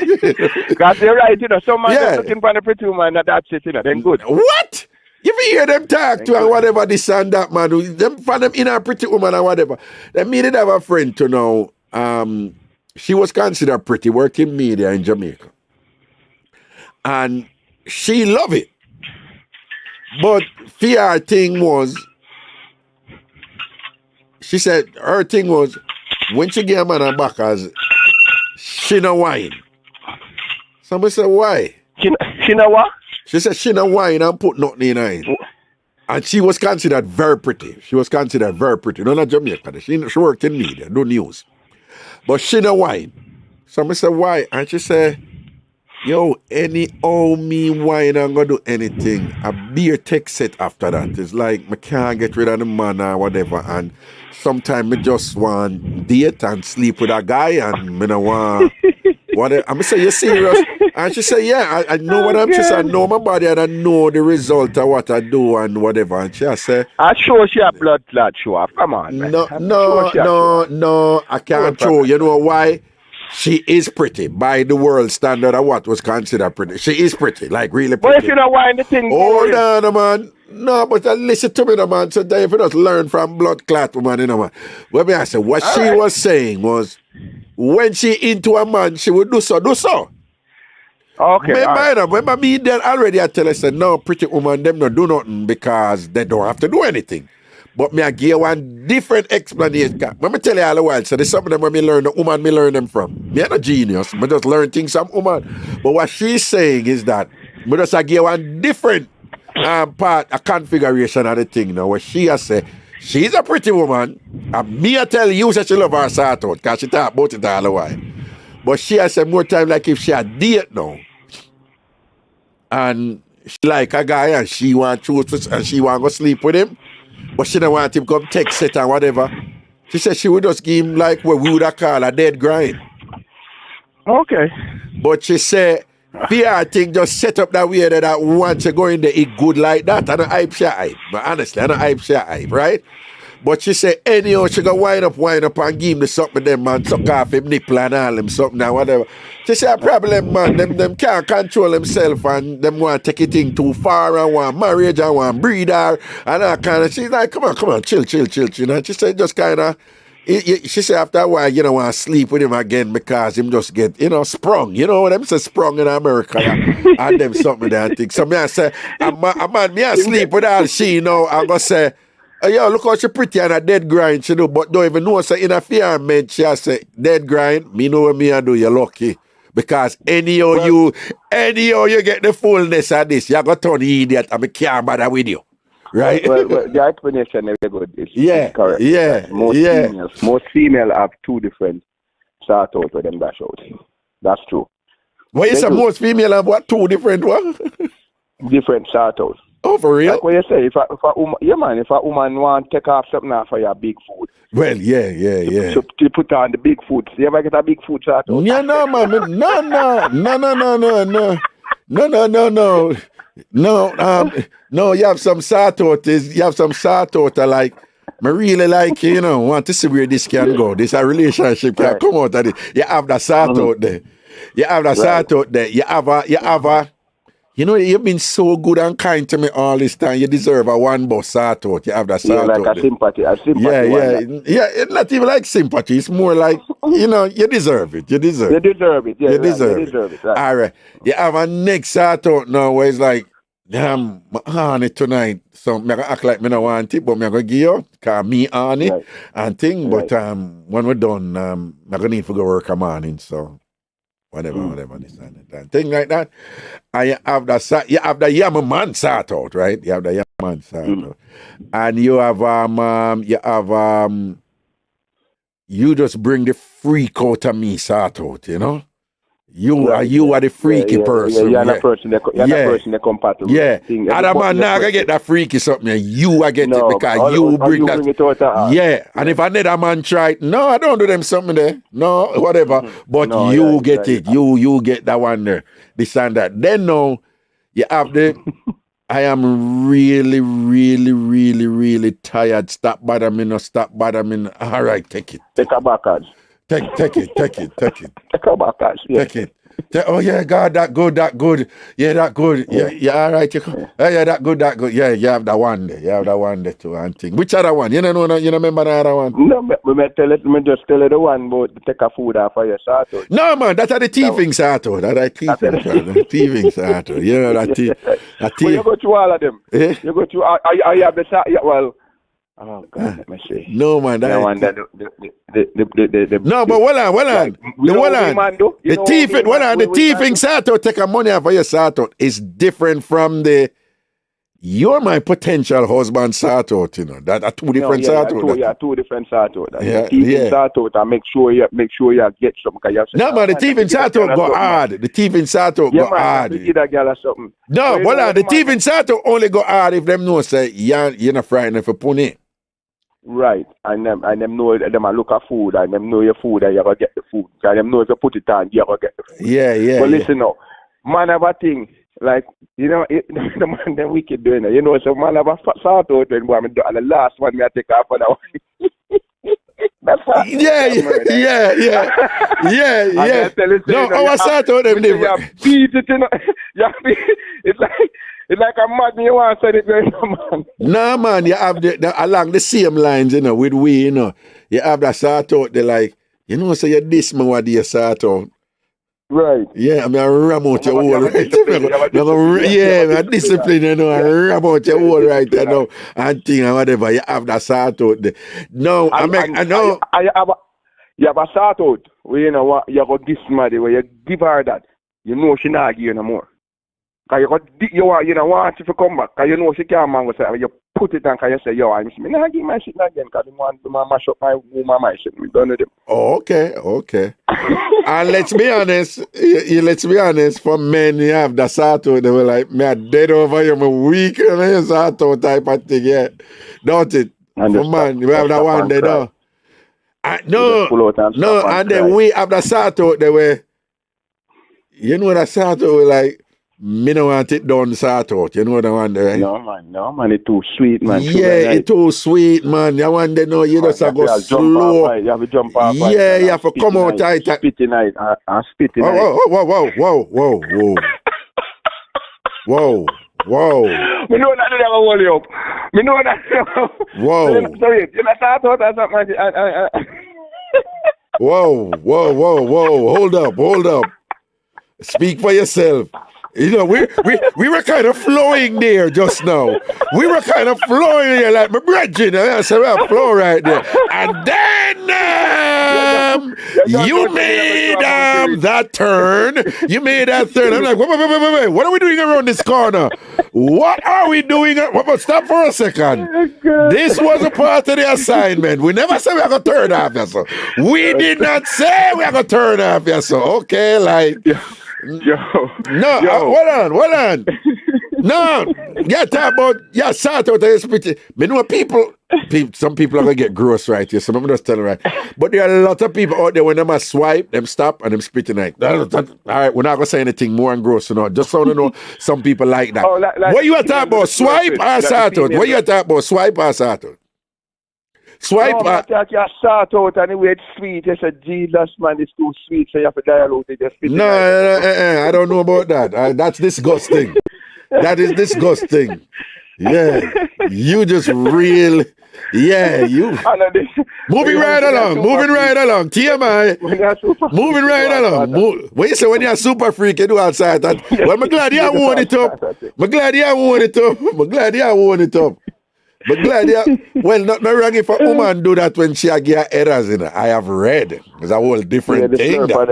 Because you're right, you know, some man just looking for the pretty woman, that's it, you know, then good. What? If you hear them talk to and whatever, this and that, man, them find them in a pretty woman or whatever. Then me did have a friend to know, she was considered pretty, working media in Jamaica. And she loved it. But her thing was, she said her thing was, when she get a man a backers, she no wine. Somebody said, why? She no what? She said she don't wine and put nothing in her. And she was considered very pretty. She was considered very pretty. No, not Jamaica. She worked in media, no news. But she don't wine. So I said, why? And she said, yo, any old me wine, I'm going to do anything. A beer takes set after that. It's like, I can't get rid of the man or whatever. And sometimes I just want date and sleep with a guy and I don't want... What I'm say, you serious? And she said, yeah, I know what I'm saying. I know my body and I know the result of what I do and whatever. And she said, I show she a blood clot show off. Come on, man. No, I can't show. You know why? She is pretty by the world standard of what was considered pretty. She is pretty, like really pretty. But if you don't wind the thing, hold on, man. No, but listen to me, man. So if you just learn from blood clot, man, man. Well, me I said, what all she right. was saying was, when she into a man, she would do so. Okay. Remember me then already I tell her, said, no, pretty woman, them not do nothing because they don't have to do anything. But me I give you one different explanation. Let me tell you all the while. So there's some of them when me learn the woman me learn them from. Me ain't a genius. Me just learn things from woman. But what she's saying is that me just I give you one different part, a configuration of the thing now. What she has said, she's a pretty woman. And me I tell you that she love her sort out because she talk about it all the while. But she has said more time like if she a date now. And she like a guy and she want to choose and she want to go sleep with him. But she don't want him come text it and whatever. She said she would just give him like what we would have called a dead grind. Okay. But she said, PR thing just set up that way that once you go in there, it good like that. I don't hype she hype. But honestly, I don't hype she hype, right? But she said, anyhow, she go wind up and give him the something them man, suck off him nipple and all them something and whatever. She said, a problem, man, them can't control themselves and them want to take it thing too far and want marriage and want breed her and that kind of. She's like, come on, chill. And she said, just kind of, she said, after a while, you don't want to sleep with him again because him just get, sprung. You know what I'm saying? Sprung in America and them something that thing. So me I say, me I sleep with all she, I'm going to say, yo, look how she pretty and a dead grind she do, but don't even know, say in a fireman, she has say, dead grind, me know what me I do, you're lucky. Because anyhow you get the fullness of this, you're going to turn idiot and me can't bother with you. Right? Well, the explanation is good. It's correct. Yeah. Most female have two different start out with them dash out. That's true. Well, you say most female have what? Two different what? Different start out. Oh, for real? Like what you say, if a woman want to take off something off for your big food. Well, yeah. So to put on the big food. You ever get a big food start out? Yeah, no, man. No, you have some sort out. You have some sort out like, I really like, want to see where this can go. This a relationship can come out of it. You have the sort out there. You have the sort out there. You have a you've been so good and kind to me all this time. You deserve a one bus sort out. You have that sort out. Like a sympathy. Yeah. It's not even like sympathy. It's more like, you deserve it. You deserve it. Yeah, you deserve it. Right. All right. You have a next sort out now where it's like, damn, I'm on it tonight. So I'm going to act like I don't want it, but I'm going to give you, because me on it and thing. But when we're done, I'm going to need to go work a morning. So whatever, this and that. Thing like that. And you have the Yam man sort out, right? You have the Yam man sort out. And you have you just bring the freak out of me sort out, You are the freaky person. You're the person that compatible. Yeah. Other man now gonna get that freaky something. You are get it because you bring that. Bring it out and if another man try, no, I don't do them something there. No, whatever. But you get it. You get that one there. This and that. Then now you have the I am really, really, really, really tired. Stop bothering me. All right, take it. Take a back. Take it. Take a back. Take it. Oh yeah, God, that good. Yeah, that good. Yeah, all right. Yeah, that good. Yeah, you have that one there too, and thing. Which other one? You remember the other one? No, me just tell you the one about take a food off for your sort out. No, man, that's the thieving sort out. Thieving sort out. Yeah, that thief. Well, you go through all of them. You go through. I have the well. Oh God, let me see. No man, that one that the no, but hold on. The thieving sort out take a money off of your sort out is different from the you're my potential husband sort out, you know. That are two different sort out. Two different sort out. Yeah. Sort out and make sure you get something. No man, the thieving sort out go hard. The thieving sort out go hard. No, hold on. The thieving sort out only go hard if them know say you're not frightened for pony. Right, and them know them a look at food, and them know your food, and you gotta get the food. And them know if you put it on, you gotta get the food. Yeah. But listen now, man have a thing, like, you know, the man them wicked doing it. You know, so man have a sort out when I'm and the last one me I take off for that one. That's how. Yeah. No, our sort out them live. Beat it, you know. It's like a man you want to say it going man. No man, you have the along the same lines, you know, with we, you know. You have that sort out, they like, you know, so you this man what you sort out. Right. Yeah, I mean I ram out your whole right. Yeah, discipline, you know, I ram out your whole right, you know, and thing and whatever. You have that sort out. No, I know. You have a sort out where you know what you got this money where you give her that, you know she not give you no more. Cause you don't want to come back. Cause you know she can't mango say you put it on. Cause you say yo, I'm not give my shit again. Cause you want to mash up my woman my shit. We done with them. Oh, okay. And let's be honest. Let's be honest. For men, you have the sato. They were like, me a dead over you. I'm weak and you sato type of thing. Yeah, don't it? For man, you have that one there. No. And then we have the sato. They were, you know, the sato were like. Me don't want it done sort out. You know the one there, right? No, man, it's too sweet, man. Yeah, it's too sweet, man. You want to know you just go slow. You have to jump off. Yeah, you have to come out tight. Spitting night. Spitting night. Whoa. Me know that they will hold you up. Me know that. Whoa. Sorry, you know start out or something. Whoa. Hold up. Speak for yourself. You know, we were kind of flowing there just now. We were kind of flowing there like my brethren. I said, we're flow right there. And then you made that turn. You made that turn. I'm like, wait. What are we doing around this corner? What are we doing? Stop for a second. This was a part of the assignment. We never said we are going to turn off, yes, sir. We did not say we are going to turn off, yes, sir. Okay, like... Hold on. No, you talk about sort out the spit. Me know some people are gonna get gross right here, so I'm just telling right. But there are a lot of people out there when them a swipe, them stop and them spitting like. All right, we're not gonna say anything more and gross, you know. Just so you know, some people like that. What you talking about? Swipe or sort out? What you talking about? Swipe or sort out? Swipe. No, I think you sort out anyway. It's sweet. You said, Jesus, man, it's too sweet. So you have to dialogue with it. No, I don't know about that. That's disgusting. That is disgusting. Yeah, you just real. Yeah, you. Moving right along. TMI. Moving right along. When you say when you're a super freak, you do outside that. Well, I'm glad you won it up. But glad, well, not wrong for woman do that when she get errors in it. I have read. It's a whole different thing. Leave that. Hold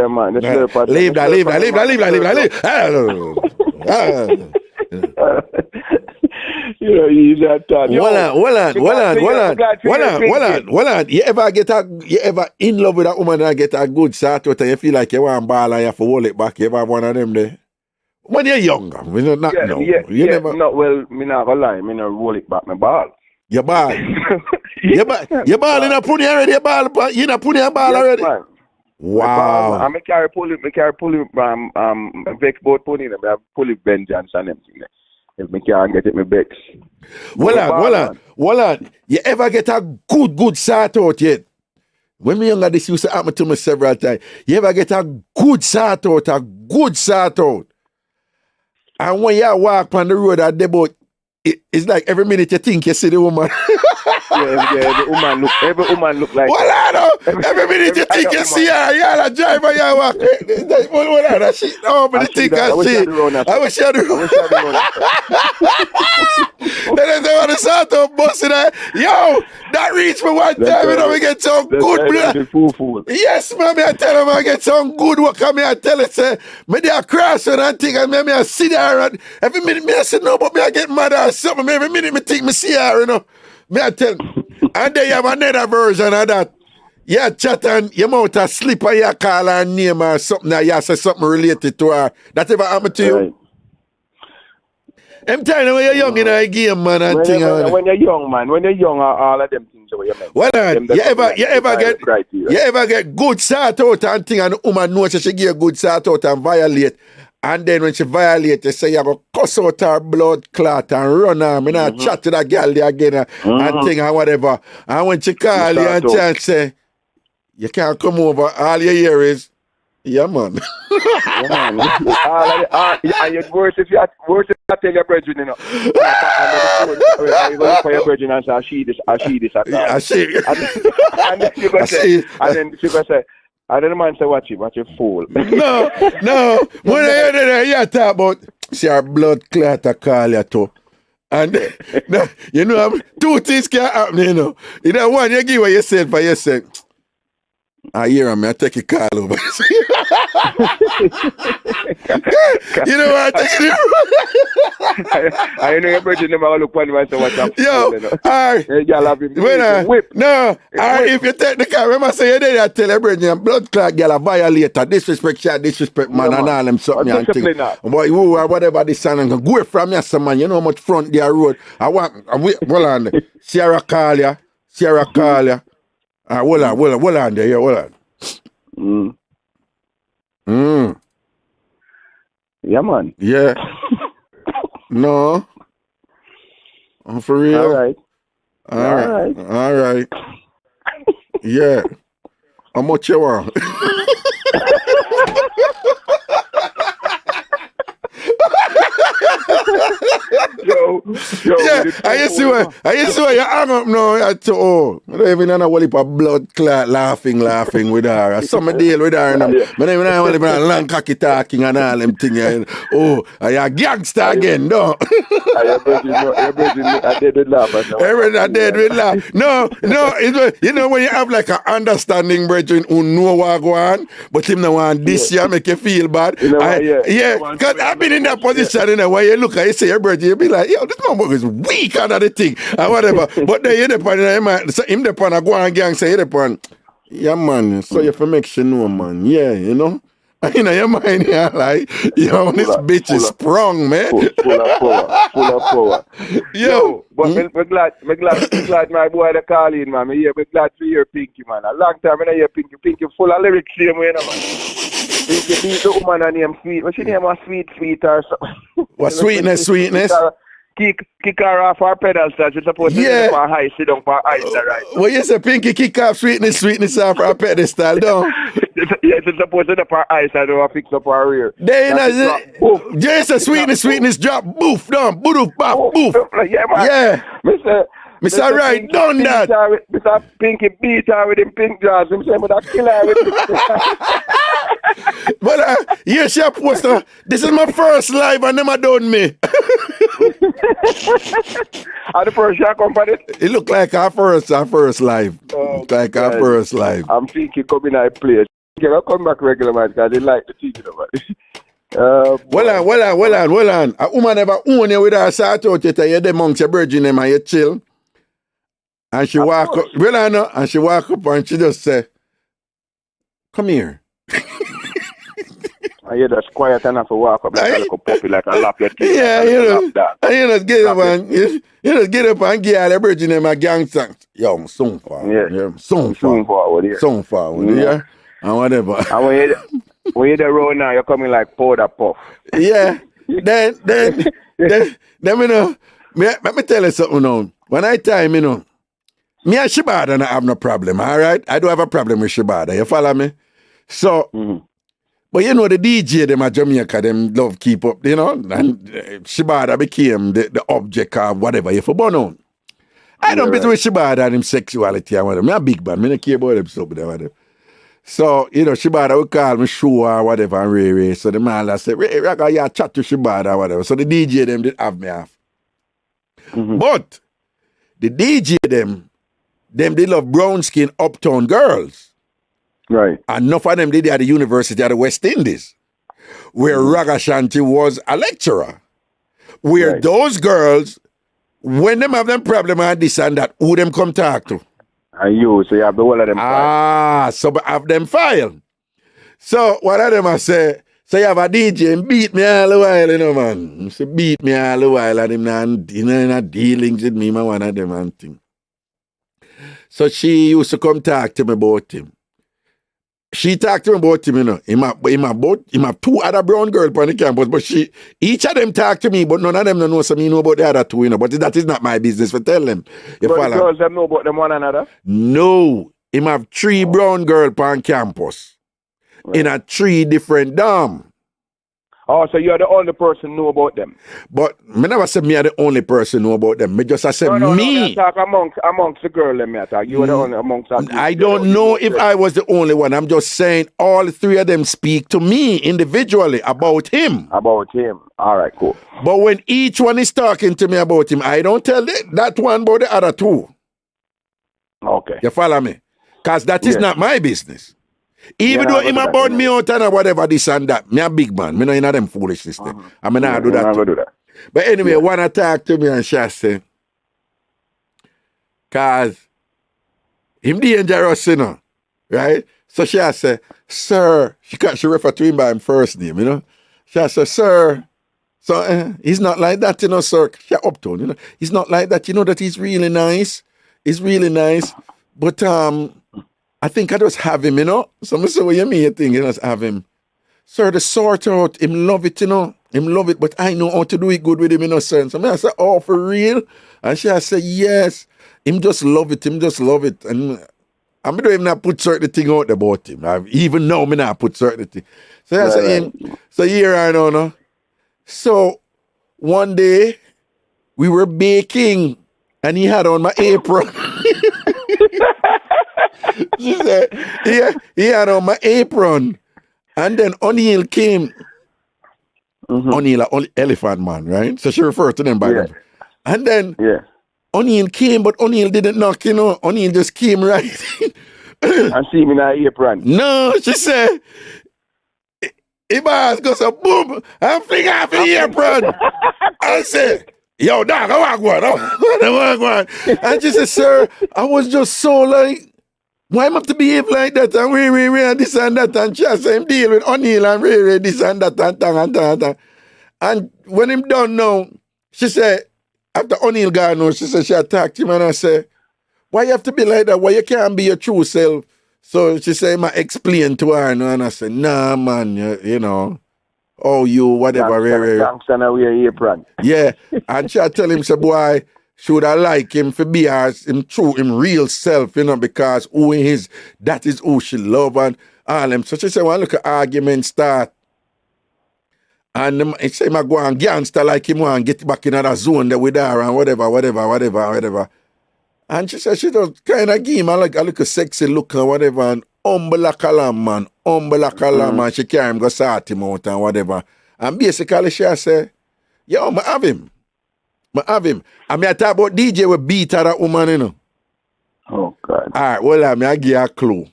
on. You ever in love with a woman and get a good start out and you feel like you want ball and you have to hold it back? You ever have one of them there? When you're younger, well, me not gonna lie, me not roll it back my ball. Your ball. Your ball in a pony already, you in a pony ball already. Man. Wow. I carry pull vex both pony, I pull it vengeance and everything. If me can't get it, me vex. Hold on. You ever get a good start out yet? When me younger, this used to happen to me several times. You ever get a good start out? And when you walk on the road at the boat, it's like every minute you think you see the woman. every woman look like. Well, I know. Every minute you think you see her, you're a driver, you walk. Well, that shit. Oh, but you think I see. I wish I do. Then they want to start up busting that. Yo, that reach me one time, you know, we get some good blood. Yes, man, I tell them I get some good work. I tell it, say, me they are crashing and think, and me I sit there, and every minute me I say, no, but me I get mad or something. Every minute me think me see her, you know. Me I tell, and then you have another version of that. Yeah, chat and you mouth a slip or you call her name or something, or you say something related to her. That ever happened to you? Right. I'm telling you, when you're young in a game, man, and when you're young, man, all of them things you make. Well, you ever get good sort out and thing, and the woman knows she give a good sort out and violate, and then when she violate, they say you go cuss out her blood clot and run her, and I chat to that girl there again and thing and whatever. And when she call you and say, you can't come over, all you hear is, yeah, man. Yeah, man. And it's worse if you tell your brethren, you know. And you go for your brethren and say, I see this. I see. And then she go say, and then the man say, watch you fool. No. When I hear that, you talk about, see her blood clot to call you to. And, you know, two things can happen, you know. Either one, you give what you said for yourself. I hear him, I take a call over. You know what? I know your virgin never look one and say what's up. Yo, if you take the car, remember say you did tell your virgin blood clot girl a violator, disrespect man and all them something and thing. Boy, you or whatever this son and go away from you, some man, you know how much front their road. Hold on. Sierra call ya. Hold on there, hold on. Yeah, man. Yeah. No. For real? All right. Yeah. How much you want? Yo, yeah, I see why you hang up now. I don't even know what a blood clot laughing with her. Some deal with her. But then when I want to long cocky talking and all them things. Oh, are you a gangster again? No. Your virgin, I dead with laugh. I dead with laugh. No, you know when you have like an understanding brethren who know what go on, but him no want this year make you feel bad. Yeah, because I've been in that position, you know, where you look at you say your brethren, you be like, yo, this motherfucker is weak under the thing, and whatever. But then you depend on him depend on go and gang say you depend. Yeah, man, so you have to make sure know, man. Yeah, you know. You know, your mind here, like, yo, this bitch is sprung, man. Full of power. Yo. But we're glad my boy to call in, man. We're glad to hear Pinky, man. A long time I hear Pinky. Pinky full of lyrics, same way, man. Pinky beat the woman and name Sweet. What's she name? Sweet or something. What sweetness? Kick her off our pedestal. She's supposed to sit on high, sit down for ice, right? Well, you say Pinky kick off sweetness off our pedestal, don't? Yeah, she's supposed to sit up our ice and do fix up our rear. Then just a sweetness drop, boof, down, boof, bop, boof. Yeah, man. Yeah. Mr. Right, done that. Mr. Pinky beat her with him pink jaws. I'm saying, but I kill her with it. But yes, she posted, this is my first live and them done me. Are the first shot company? It looked like our first live. First live. I'm thinking coming out place. I'll come back regular, man, because they like the teaching about it. Well on. A woman never own you with her sort out you're the amongst your virgin and you chill. And she walk up, and she walk up and she just say, come here. And you just quiet enough to walk up like a little puppy, like a lap your teeth. Yeah, you just get up and give all the virgin and my gang songs. Yo, I'm soon forward. Yeah. Soon forward, yeah. And whatever. And when you're the road now, you're coming like powder puff. Yeah. Then you know, let me tell you something now. When I time, you know, me and Shibada don't have no problem, all right? I do have a problem with Shibada, you follow me? So, but you know, the DJ, them at Jamaica, them love keep up, you know? And Shibada became the object of whatever you for born on. I don't be with Shibada and him sexuality and whatever. Me a big man. Me don't care about them stuff and whatever. So, you know, Shibada would call me show or whatever and Ray. So the man that said, Ray, Raga, yeah, chat to Shibada or whatever. So the DJ them did have me off. But the DJ them they love brown skin uptown girls. Right. And enough of them did at the University of the West Indies, where Ragashanti was a lecturer. Where those girls, when them have them problem and this and that, who them come talk to? And you, so you have the whole of them file. So have them file. So one of them I say, so you have a DJ and beat me all the while, you know, man. He say beat me all the while and him not dealings with me, man, one of them and thing. So she used to come talk to me about him. She talked to me about him, you know. Him have two other brown girls on the campus, but each of them talk to me, but none of them know something know about the other two, you know. But that is not my business to tell them. But the girls them know about them one another? No. Him have 3 brown girls on campus. In a 3 different dorm. Oh, so you're the only person know about them? But me never said me are the only person know about them. Me just I said me. No, talk amongst the girl them talk. You are the only amongst them. I don't know if I was the only one. I'm just saying all 3 of them speak to me individually about him. About him. All right, cool. But when each one is talking to me about him, I don't tell that one about the other 2. Okay. You follow me? Because that is not my business. Even though him about me out and whatever this and that, me a big man. Me no in them foolishness. I mean, I do that. But anyway, one attack to me and she say, cause him dangerous, you know, right? So she say, sir, she refer to him by his first name, you know. She say, sir, so he's not like that, you know, sir. She uptown, you know. He's not like that, you know, that he's really nice. He's really nice. But I think I just have him, you know. So I say, what you mean you think you just have him? Sir, the sort out, him love it, you know. Him love it, but I know how to do it good with him, you know, sir. So I say, oh, for real? And she say, yes. Him just love it, And I don't even not put certain thing out about him. Even now, I not put certain thing. So I say, so here I know, no? So one day, we were baking, and he had on my apron. She said, he had on my apron. And then O'Neill came. O'Neill, elephant man, right? So she referred to them by them. And then O'Neill came, but O'Neill didn't knock, you know. O'Neill just came right. And see me in that apron. No, she said, Ibas goes a boom, and fling off the apron. I said, yo, dog, I want one. And she said, sir, I was just so like, why am I have to behave like that? And we, this and that. And she said, him deal with O'Neill and we, this and that, and when him done now, she said, after O'Neill gone now, she said, she attacked him and I said, why you have to be like that? Why you can't be your true self? So she said, I explain to her, and I said, nah, man, you know, oh, you, whatever. Yeah, and she tell him, say, boy, should I like him for be him true, him real self, you know, because who he is, that is who she love and all them. So she said, well, look at argument start. And he say, I go and gangster like him and get back in another zone there with her and whatever. And she said, she just kind of give him a look a sexy look and whatever, and man. And she carry him, go sort him out and whatever. And basically she say, yo, I have him. I mean, I talk about DJ with beat at that woman, you know. Oh, God. All right, well, I give you a clue.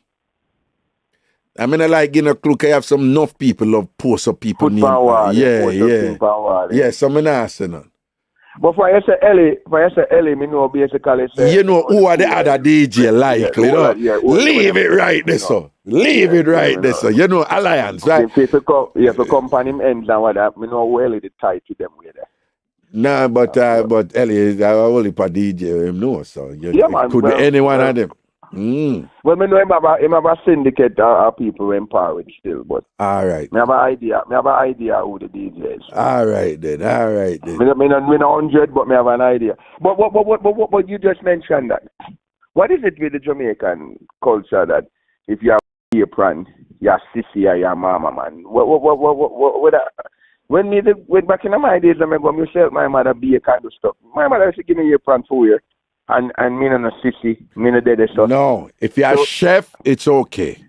I mean, I like giving a clue because you have some enough people love post up people. Yeah, so I'm not saying none. But for you say Ellie, me know basically say, you know who are the other DJ likely, you know? Leave it right there, so. Leave it right there, so. You know, alliance, right? If you come on him ends and what that, me know who Ellie the tie to them with there. Nah, but Ellie is only for DJ, him know, so. Man, could be any one of them. Well, me know him have a syndicate of people empowered still, but all right. Me have an idea who the DJ is. All right then. Me not 100, but me have an idea. But what you just mentioned that. What is it with the Jamaican culture that if you have a apron, your sissy or your mama, man? What when back in my days, I go myself, my mother be a kind of stuff. My mother used to give me a apron for wear. And me no sissy, me no dead so. No, if you're a chef, it's okay.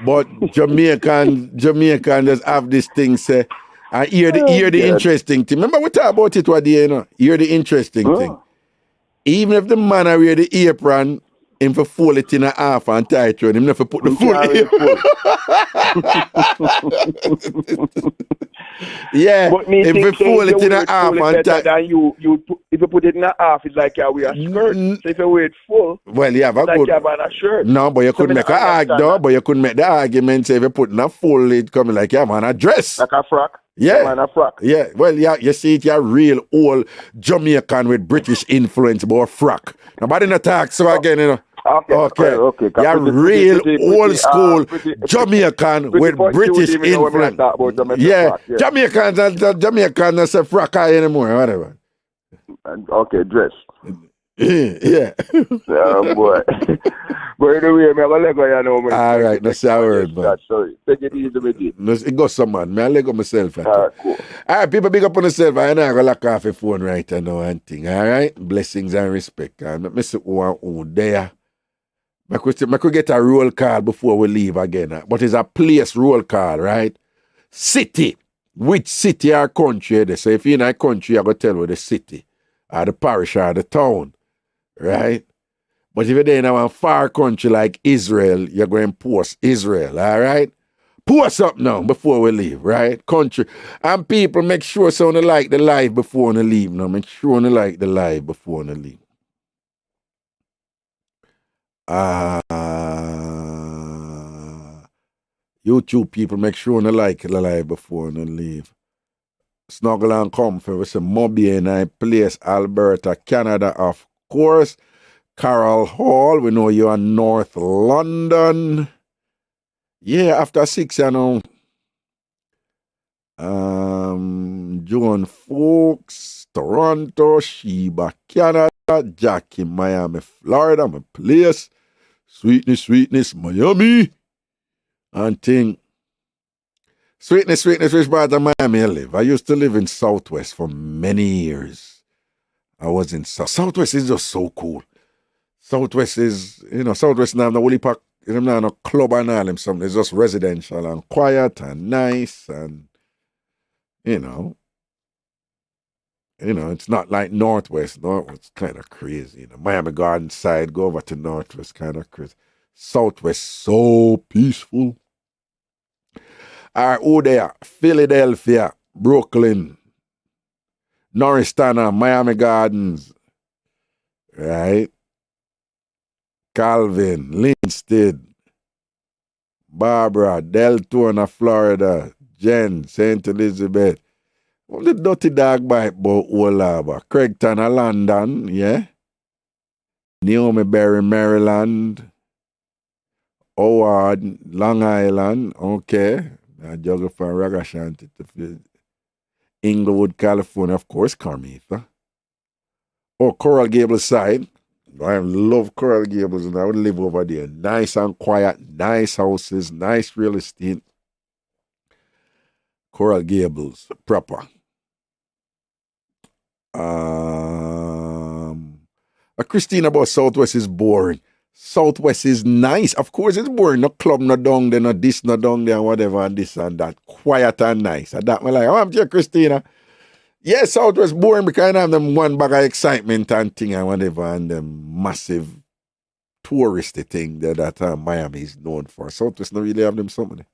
But Jamaican just have this thing say, and hear the interesting thing. Remember we talk about it one day, you know. Hear the interesting thing. Even if the man are wear the apron, him for fold it in a half and tie it around him, never put the full yeah, but me if you fold it in a half and tie if you put it in a half, it's like you wear a skirt. So if you wear it full, well, you have a like good. You have a shirt. No, but you could make but you couldn't make the argument say if you put in a full, it coming like you have on a dress. Like a frock. Yeah. A frock. Yeah. Well, yeah, you see it, you're real old Jamaican with British influence about frock. Nobody not talk so again, you know. Okay. You're real old school Jamaican with British influence. Yeah. Jamaicans say frock anymore, whatever. Okay, dress. Yeah. Oh, boy. But anyway, I'm going to let go, you know. All right, that's our word, man. Sorry. Take it easy with it. It goes some, man. I let go myself. All right, cool. All right, people, big up on yourself. I know I'm going to lock off your phone right now and thing. All right? Blessings and respect. Let me see who there. I could get a roll call before we leave again. But it's a place roll call, right? City. Which city or country they say? If you're in a country, I'm going to tell you the city or the parish or the town, right? But if you're there in a far country like Israel, you're going to post Israel, all right? Post up now before we leave, right? Country. And people, make sure someone like the live before they leave now. Make sure they like the live before they leave. YouTube people, make sure they like the live before they leave. Snuggle and comfort with some Moby in I place, Alberta, Canada, of course. Carol Hall, we know you're in North London. Yeah, after 6, you know. Joan Folks, Toronto, Sheba, Canada, Jackie, Miami, Florida, my place. Sweetness, Miami. And thing. Sweetness, which part of Miami I live? I used to live in Southwest for many years. I was in Southwest is just so cool. Southwest is, Southwest now, the Woolly Park, not a club and all them something. It's just residential and quiet and nice and, it's not like Northwest. Northwest kind of crazy. Miami Garden side, go over to Northwest, kind of crazy. Southwest, so peaceful. All right, who there? Philadelphia, Brooklyn, Norristown, Miami Gardens, right? Calvin, Linstead, Barbara, Deltona, Florida, Jen, St. Elizabeth. What the dirty dog bite about Olaba? Craigton, London, yeah? Naomi Berry, Maryland. Howard, Long Island, okay. I juggle from Ragashanti to Inglewood, California, of course, Carmitha. Oh, Coral Gables side. I love Coral Gables and I would live over there. Nice and quiet, nice houses, nice real estate. Coral Gables, proper. Christina about Southwest is boring. Southwest is nice. Of course, it's boring. No club, no down there, no this, no down there, and whatever, and this and that. Quiet and nice. And that, I'm like, I'm here, Christina. Yeah, Southwest boring because I have them one bag of excitement and thing and whatever, and them massive touristy thing that Miami is known for. Southwest don't really have them something.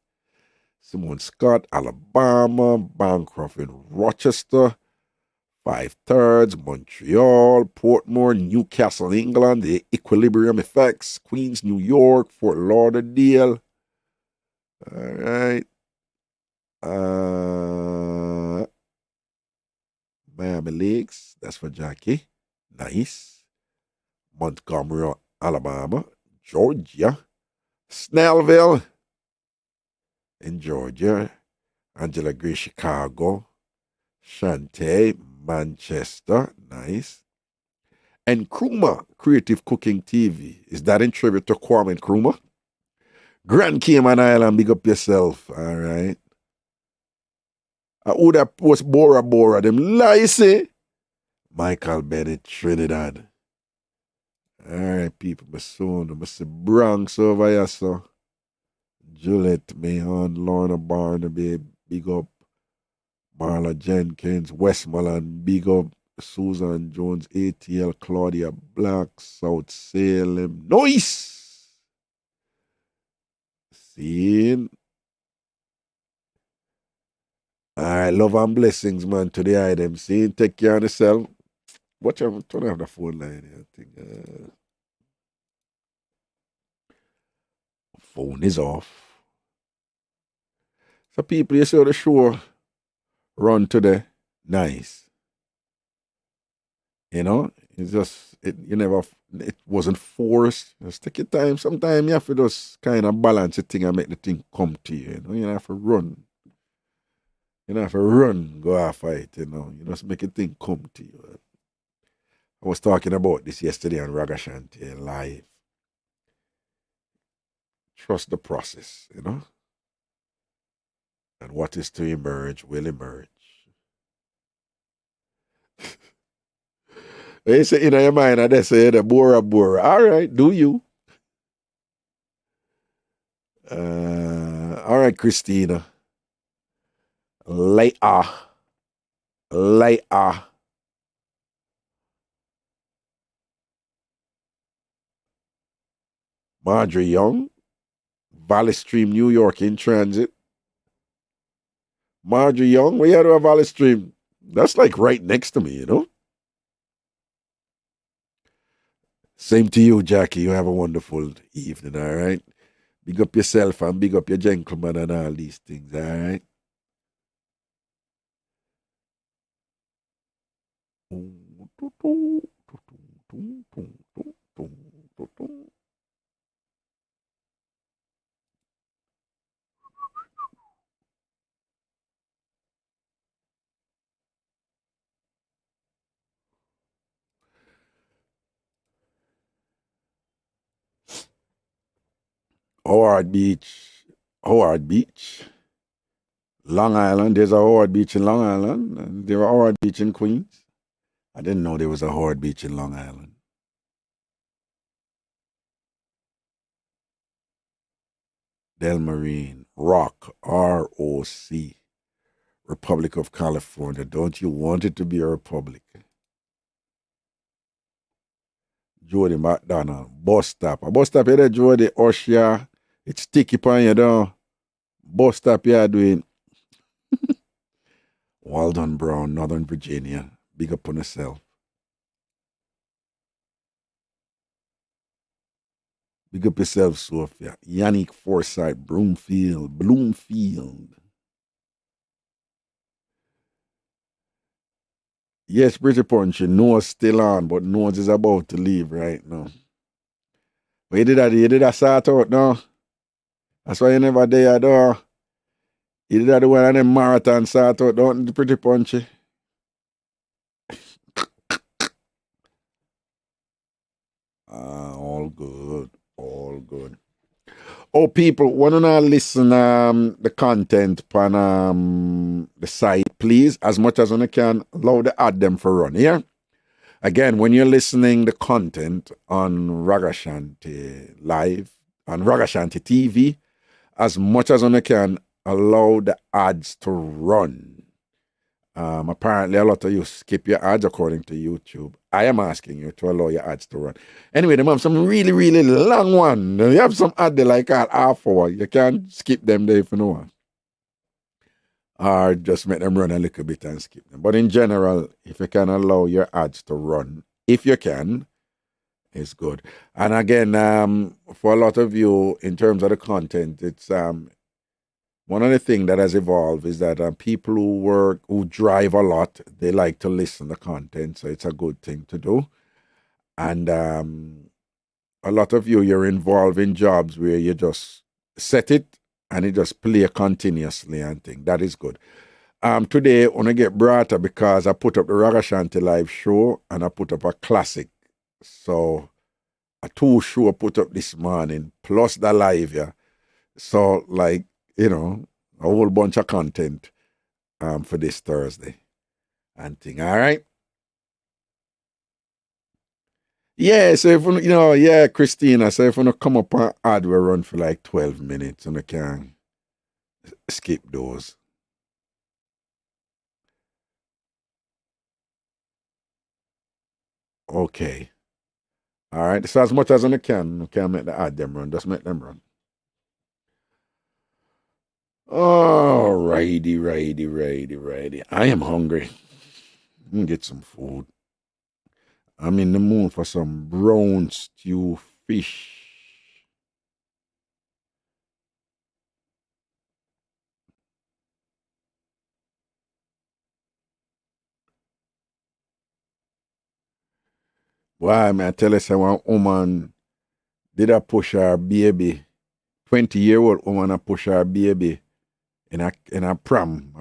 Simon Scott, Alabama, Bancroft in Rochester, 5/3, Montreal, Portmore, Newcastle, England, the Equilibrium Effects, Queens, New York, Fort Lauderdale. All right. Miami Lakes, that's for Jackie. Nice. Montgomery, Alabama, Georgia. Snellville in Georgia. Angela Gray, Chicago. Shantae, Manchester, nice. And Nkrumah, Creative Cooking TV. Is that in tribute to Kwame Nkrumah? Grand Cayman Island, big up yourself, all right. I would have post Bora Bora, them lice. Michael Bennett, Trinidad. All right, people, my son, I see Bronx over here, so. Juliet Mahon, Lorna Barnaby, big up. Marla Jenkins, Westmoreland, big up. Susan Jones, ATL, Claudia Black, South Salem. Nice! Seeing. All right, love and blessings, man, to the item. Seeing, take care of yourself. Watch out, turn off the phone line here. I think. Phone is off. So people, you saw the show run today. Nice. You know, it's just, it wasn't forced. Just take your time. Sometimes you have to just kind of balance the thing and make the thing come to you. You know, you don't have to run. You don't have to run, go after it, you know. You just make a thing come to you. I was talking about this yesterday on Ragashanti live. Trust the process, you know. And what is to emerge will emerge. They say in your mind, and they say the Bora. All right, do you? All right, Christina. Later. Marjorie Young, Valley Stream, New York in transit. Marjorie Young, where you at Valley Stream? That's like right next to me, you know? Same to you, Jackie. You have a wonderful evening, all right? Big up yourself and big up your gentleman and all these things, all right? Howard Beach, Long Island. There's a Howard Beach in Long Island, and there's a Howard Beach in Queens. I didn't know there was a Howard Beach in Long Island. Del Marine, Rock, R-O-C, Republic of California. Don't you want it to be a republic? Jody McDonald, bus stop. A bus stop here, Jody, Osha. It's sticky pan you down. Bus stop you doing. Walden Brown, Northern Virginia. Big up on yourself. Big up yourself, Sophia. Yannick Forsyth, Bloomfield. Yes, Pretty Punch, Noah's still on, but Noah's is about to leave right now. But you did that sort out now. That's why you never there, though. You did that the one of them marathon sort out, don't you, Pretty Punchy? All good. Oh, people, want to listen the content on the site, please, as much as you can. Allow the ad them for run, yeah? Again, when you're listening the content on Ragashanti Live, on Ragashanti TV, as much as you can, allow the ads to run. Apparently, a lot of you skip your ads according to YouTube. I am asking you to allow your ads to run. Anyway, they have some really, really long one. You have some ad they like at half hour. You can't skip them there if you know one. Or just make them run a little bit and skip them. But in general, if you can allow your ads to run, if you can, it's good. And again, for a lot of you, in terms of the content, it's one of the things that has evolved is that people who drive a lot, they like to listen to content, so it's a good thing to do. And a lot of you're involved in jobs where you just set it and it just play continuously and thing. That is good. Today, I want to get brighter because I put up the Ragashanti live show and I put up a classic. So a 2 show I put up this morning, plus the live, yeah. So, like, you know, a whole bunch of content for this Thursday and thing. All right? Yeah, so if you know, yeah, Christina, so if you come up and add, we run for like 12 minutes and I can skip those. Okay. All right. So as much as I can make the add them run. Just make them run. Oh, righty. I am hungry. Let me get some food. I'm in the mood for some brown stew fish. Why, man, I tell you, say one woman did a push her baby, 20-year-old woman a push her baby in a pram,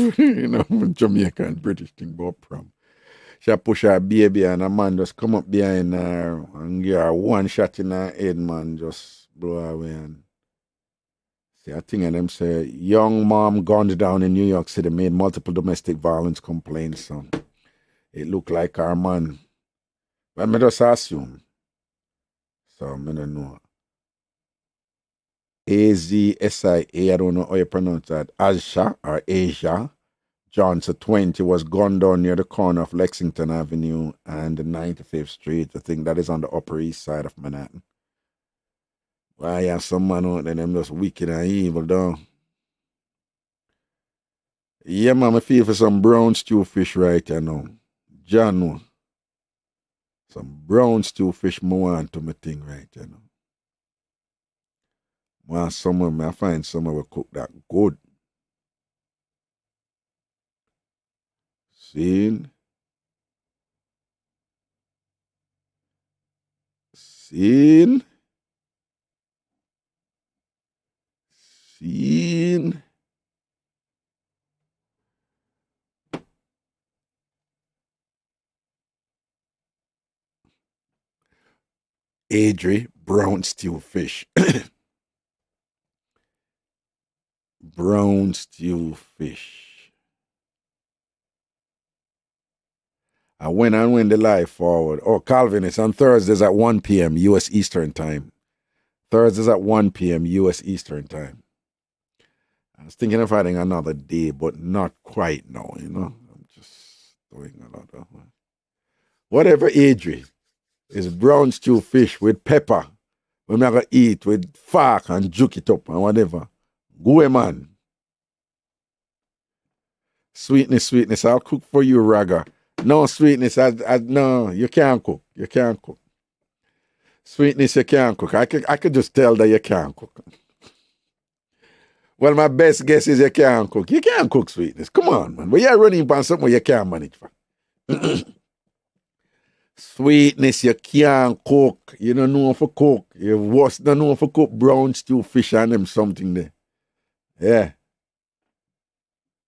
you know, Jamaican British thing about pram. She push her baby and a man just come up behind her and give her one shot in her head, man, just blow her away. And see, I think of them say, young mom gunned down in New York City, made multiple domestic violence complaints. So it looked like her man. But I just assume. So I don't know. AZSIA, I don't know how you pronounce that. Asia or Asia Johnson 20 was gunned down near the corner of Lexington Avenue and 95th Street. I think that is on the Upper East Side of Manhattan. Why, yeah, some man out there, them just wicked and evil, though. Yeah, man, I feel for some brown stew fish right here now. John, some brown stew fish more on to my thing right here now. Well, somewhere, I find somewhere will cook that good. Seen. Adri, brown stew fish. Brown stew fish. I went the live forward. Oh, Calvin, it's on Thursdays at 1 p.m. U.S. Eastern Time. Thursdays at 1 p.m. U.S. Eastern Time. I was thinking of adding another day, but not quite now, you know. I'm just doing a lot of... Whatever, Adri. Is brown stew fish with pepper. We're going to eat with fork and juke it up and whatever. Go, man. Sweetness. I'll cook for you, Raga. No, sweetness. No, you can't cook. You can't cook. Sweetness, you can't cook. I could just tell that you can't cook. Well, my best guess is you can't cook. You can't cook, sweetness. Come on, man. But you're running on something you can't manage for. Sweetness, you can't cook. You don't know how to cook. You don't know how to cook brown stew fish and them something there. Yeah.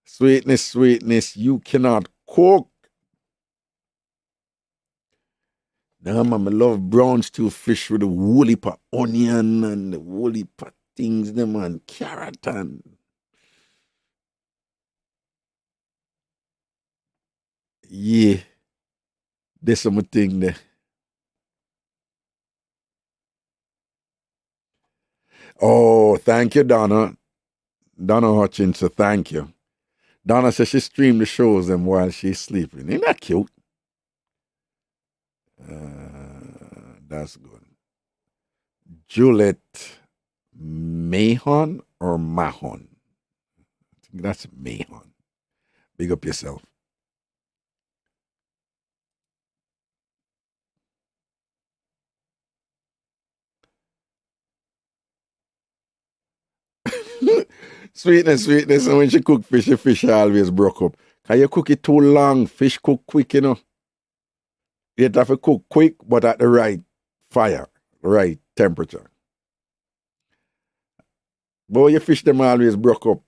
Sweetness, you cannot cook. No, man, I love brown stew fish with the woolly pot onion and the woolly pot things, them and carrot and... Yeah. There's something there. Oh, thank you, Donna. Donna Hutchins, so thank you. Donna says she streamed the shows them while she's sleeping. Ain't that cute? That's good. Juliet Mahon or Mahon? I think that's Mahon. Big up yourself. Sweetness. And when she cook fish, the fish always broke up. Can you cook it too long? Fish cook quick, you know. You have to cook quick, but at the right fire, right temperature. But your fish them always broke up.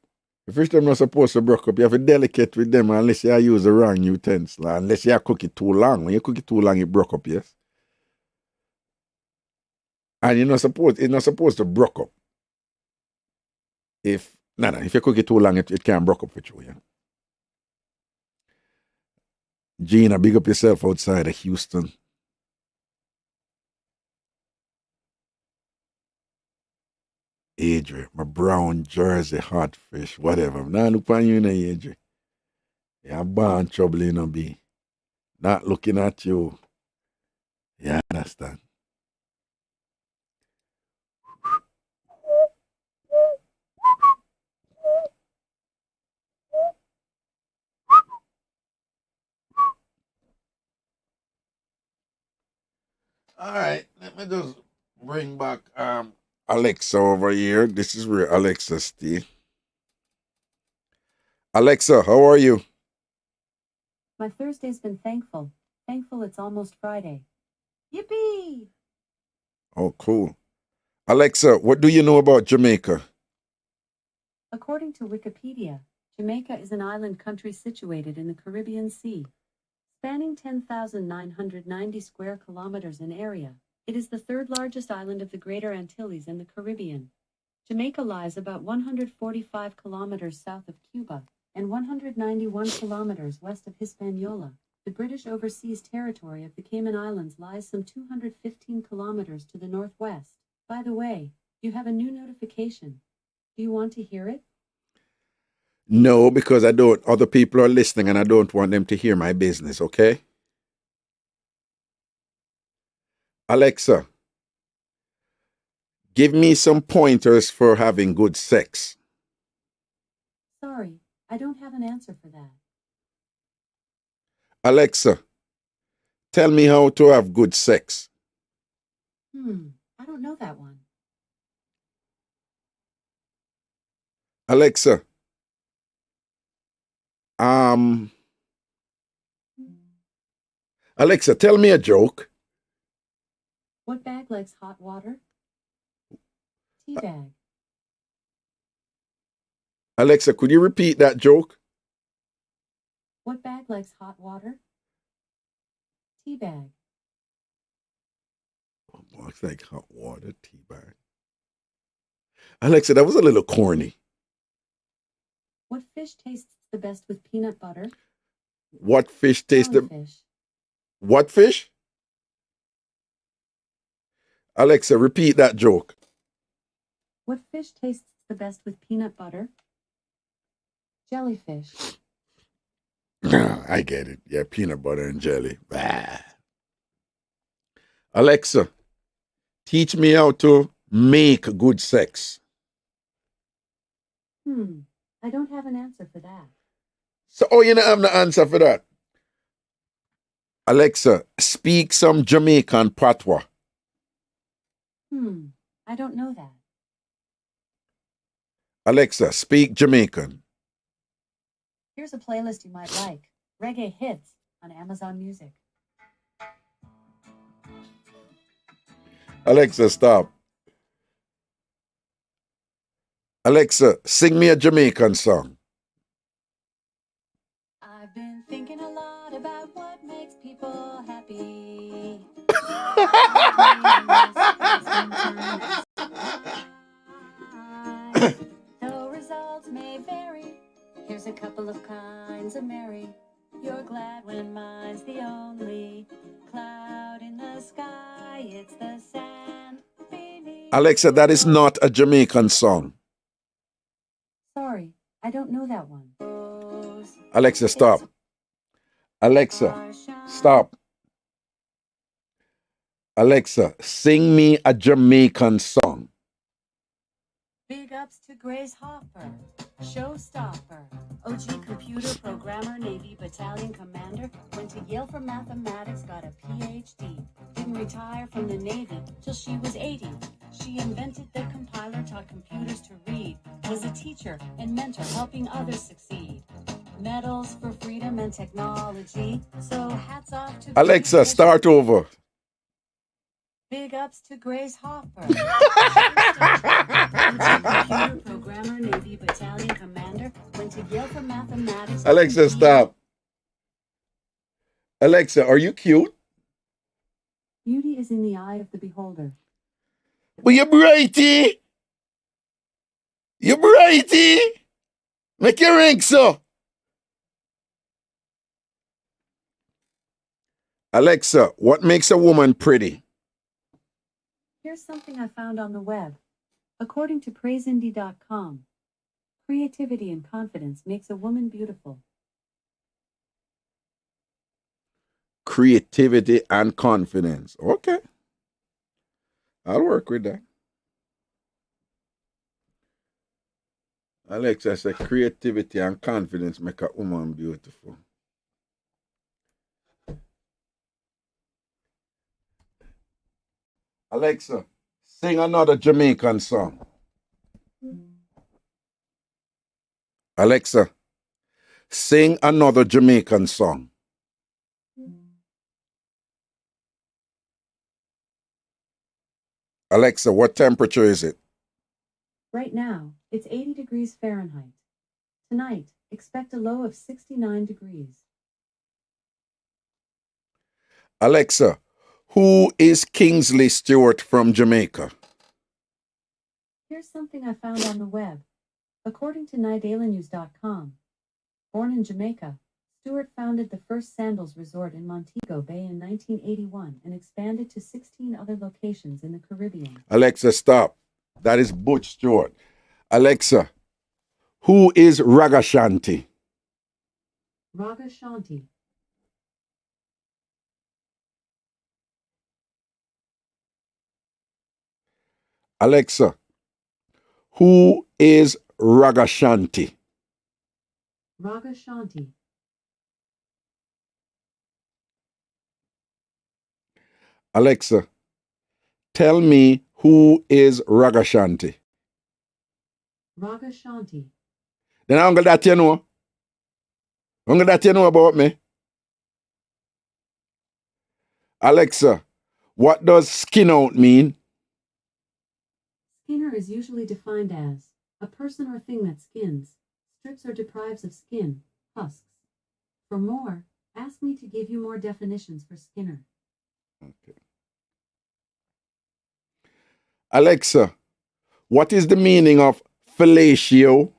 The fish them not supposed to broke up. You have to be delicate with them unless you use the wrong utensil. Unless you cook it too long. When you cook it too long, it broke up, yes? And it's not supposed to broke up. If you cook it too long, it can't broke up with you, yeah. Gina, big up yourself outside of Houston. Adrian, my brown jersey, hot fish, whatever. I'm not looking at you, Adrian. You're born trouble, you know, be. Not looking at you. You understand? All right, let me just bring back Alexa over here. This is where Alexa stay. Alexa, how are you? My Thursday's been thankful. Thankful it's almost Friday. Yippee! Oh, cool. Alexa, what do you know about Jamaica? According to Wikipedia, Jamaica is an island country situated in the Caribbean Sea. Spanning 10,990 square kilometers in area, it is the third largest island of the Greater Antilles in the Caribbean. Jamaica lies about 145 kilometers south of Cuba and 191 kilometers west of Hispaniola. The British Overseas Territory of the Cayman Islands lies some 215 kilometers to the northwest. By the way, you have a new notification. Do you want to hear it? No, because I don't. Other people are listening and I don't want them to hear my business, okay? Alexa, give me some pointers for having good sex. Sorry, I don't have an answer for that. Alexa, tell me how to have good sex. I don't know that one. Alexa, Alexa, tell me a joke. What bag likes hot water? Tea bag. Alexa, could you repeat that joke? What bag likes hot water? Tea bag. Oh, it's like hot water, tea bag. Alexa, that was a little corny. What fish tastes the best with peanut butter? What fish tastes the... Jellyfish. What fish? Alexa, repeat that joke. What fish tastes the best with peanut butter? Jellyfish. I get it. Yeah, peanut butter and jelly. Bah. Alexa, teach me how to make good sex. I don't have an answer for that. So, you don't have no answer for that? Alexa, speak some Jamaican patois. I don't know that. Alexa, speak Jamaican. Here's a playlist you might like. Reggae hits on Amazon Music. Alexa, stop. Alexa, sing me a Jamaican song. I've been thinking a lot about what makes people happy. Though results may vary, here's a couple of kinds of merry. You're glad when mine's the only cloud in the sky. It's the sand beneath. Alexa, that is not a Jamaican song. Sorry, I don't know that one. Alexa, stop. Alexa, stop. Alexa, sing me a Jamaican song. Big ups to Grace Hopper, showstopper, OG computer programmer, Navy battalion commander, went to Yale for mathematics, got a Ph.D. Didn't retire from the Navy till she was 80. She invented the compiler, taught computers to read, was a teacher and mentor, helping others succeed. Medals for freedom and technology, so hats off to Alexa, Grace. start over. Big ups to Grace Hopper. Computer programmer, Navy battalion commander, went to Yale for mathematics. Alexa, stop. Alexa, are you cute? Beauty is in the eye of the beholder. Well, you're brighty. You're brighty. Make your ring so. Alexa, what makes a woman pretty? Here's something I found on the web. According to PraiseIndie.com, creativity and confidence makes a woman beautiful. Creativity and confidence. Okay. I'll work with that. Alexa said creativity and confidence make a woman beautiful. Alexa, sing another Jamaican song. Alexa, sing another Jamaican song. Alexa, what temperature is it? Right now, it's 80 degrees Fahrenheit. Tonight, expect a low of 69 degrees. Alexa, who is Kingsley Stewart from Jamaica? Here's something I found on the web. According to nightdailynews.com, born in Jamaica, Stewart founded the first sandals resort in Montego Bay in 1981 and expanded to 16 other locations in the Caribbean. Alexa, stop. That is Butch Stewart. Alexa, who is Ragashanti? Ragashanti. Alexa, who is Ragashanti? Ragashanti. Alexa, tell me who is Ragashanti? Ragashanti. Then I'm going that you know. I'm going that you know about me. Alexa, what does skin out mean? Skinner is usually defined as a person or thing that skins, strips or deprives of skin, husks. For more, ask me to give you more definitions for Skinner. Okay. Alexa, what is the meaning of fellatio?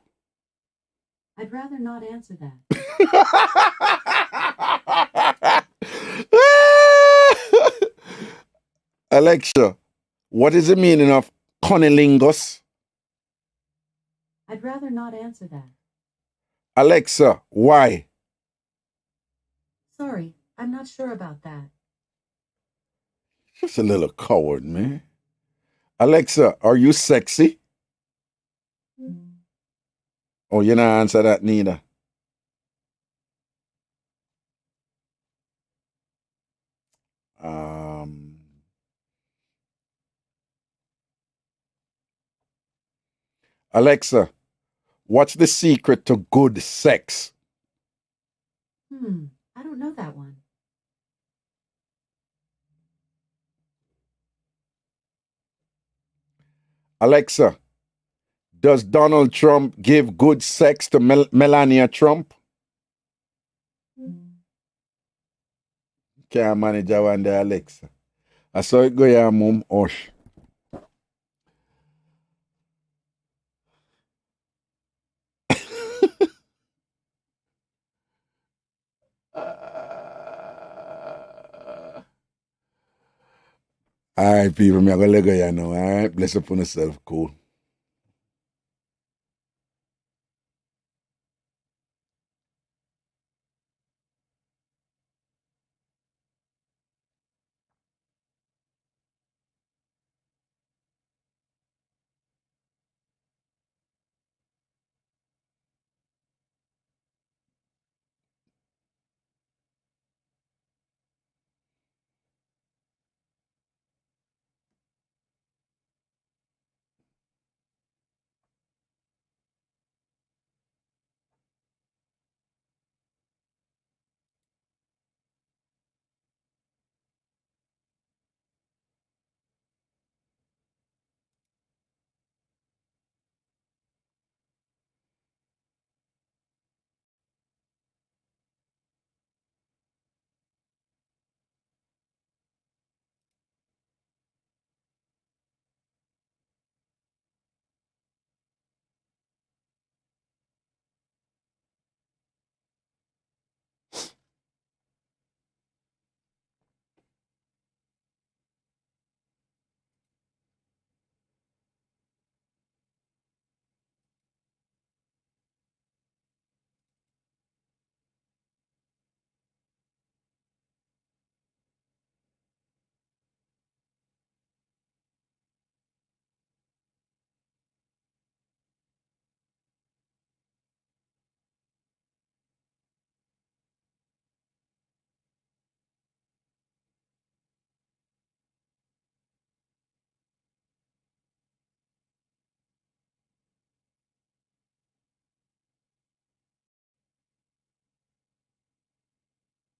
I'd rather not answer that. Alexa, what is the meaning of cunnilingus? I'd rather not answer that. Alexa, why? Sorry, I'm not sure about that. Just a little coward, man. Alexa, are you sexy? Oh, you not answer that neither. Alexa, what's the secret to good sex? I don't know that one. Alexa, does Donald Trump give good sex to Melania Trump? Can't manage that one there, Alexa. I saw it go here, mum. Osh. All right, people, I'm going to let go here now. All right, bless up on yourself. Cool.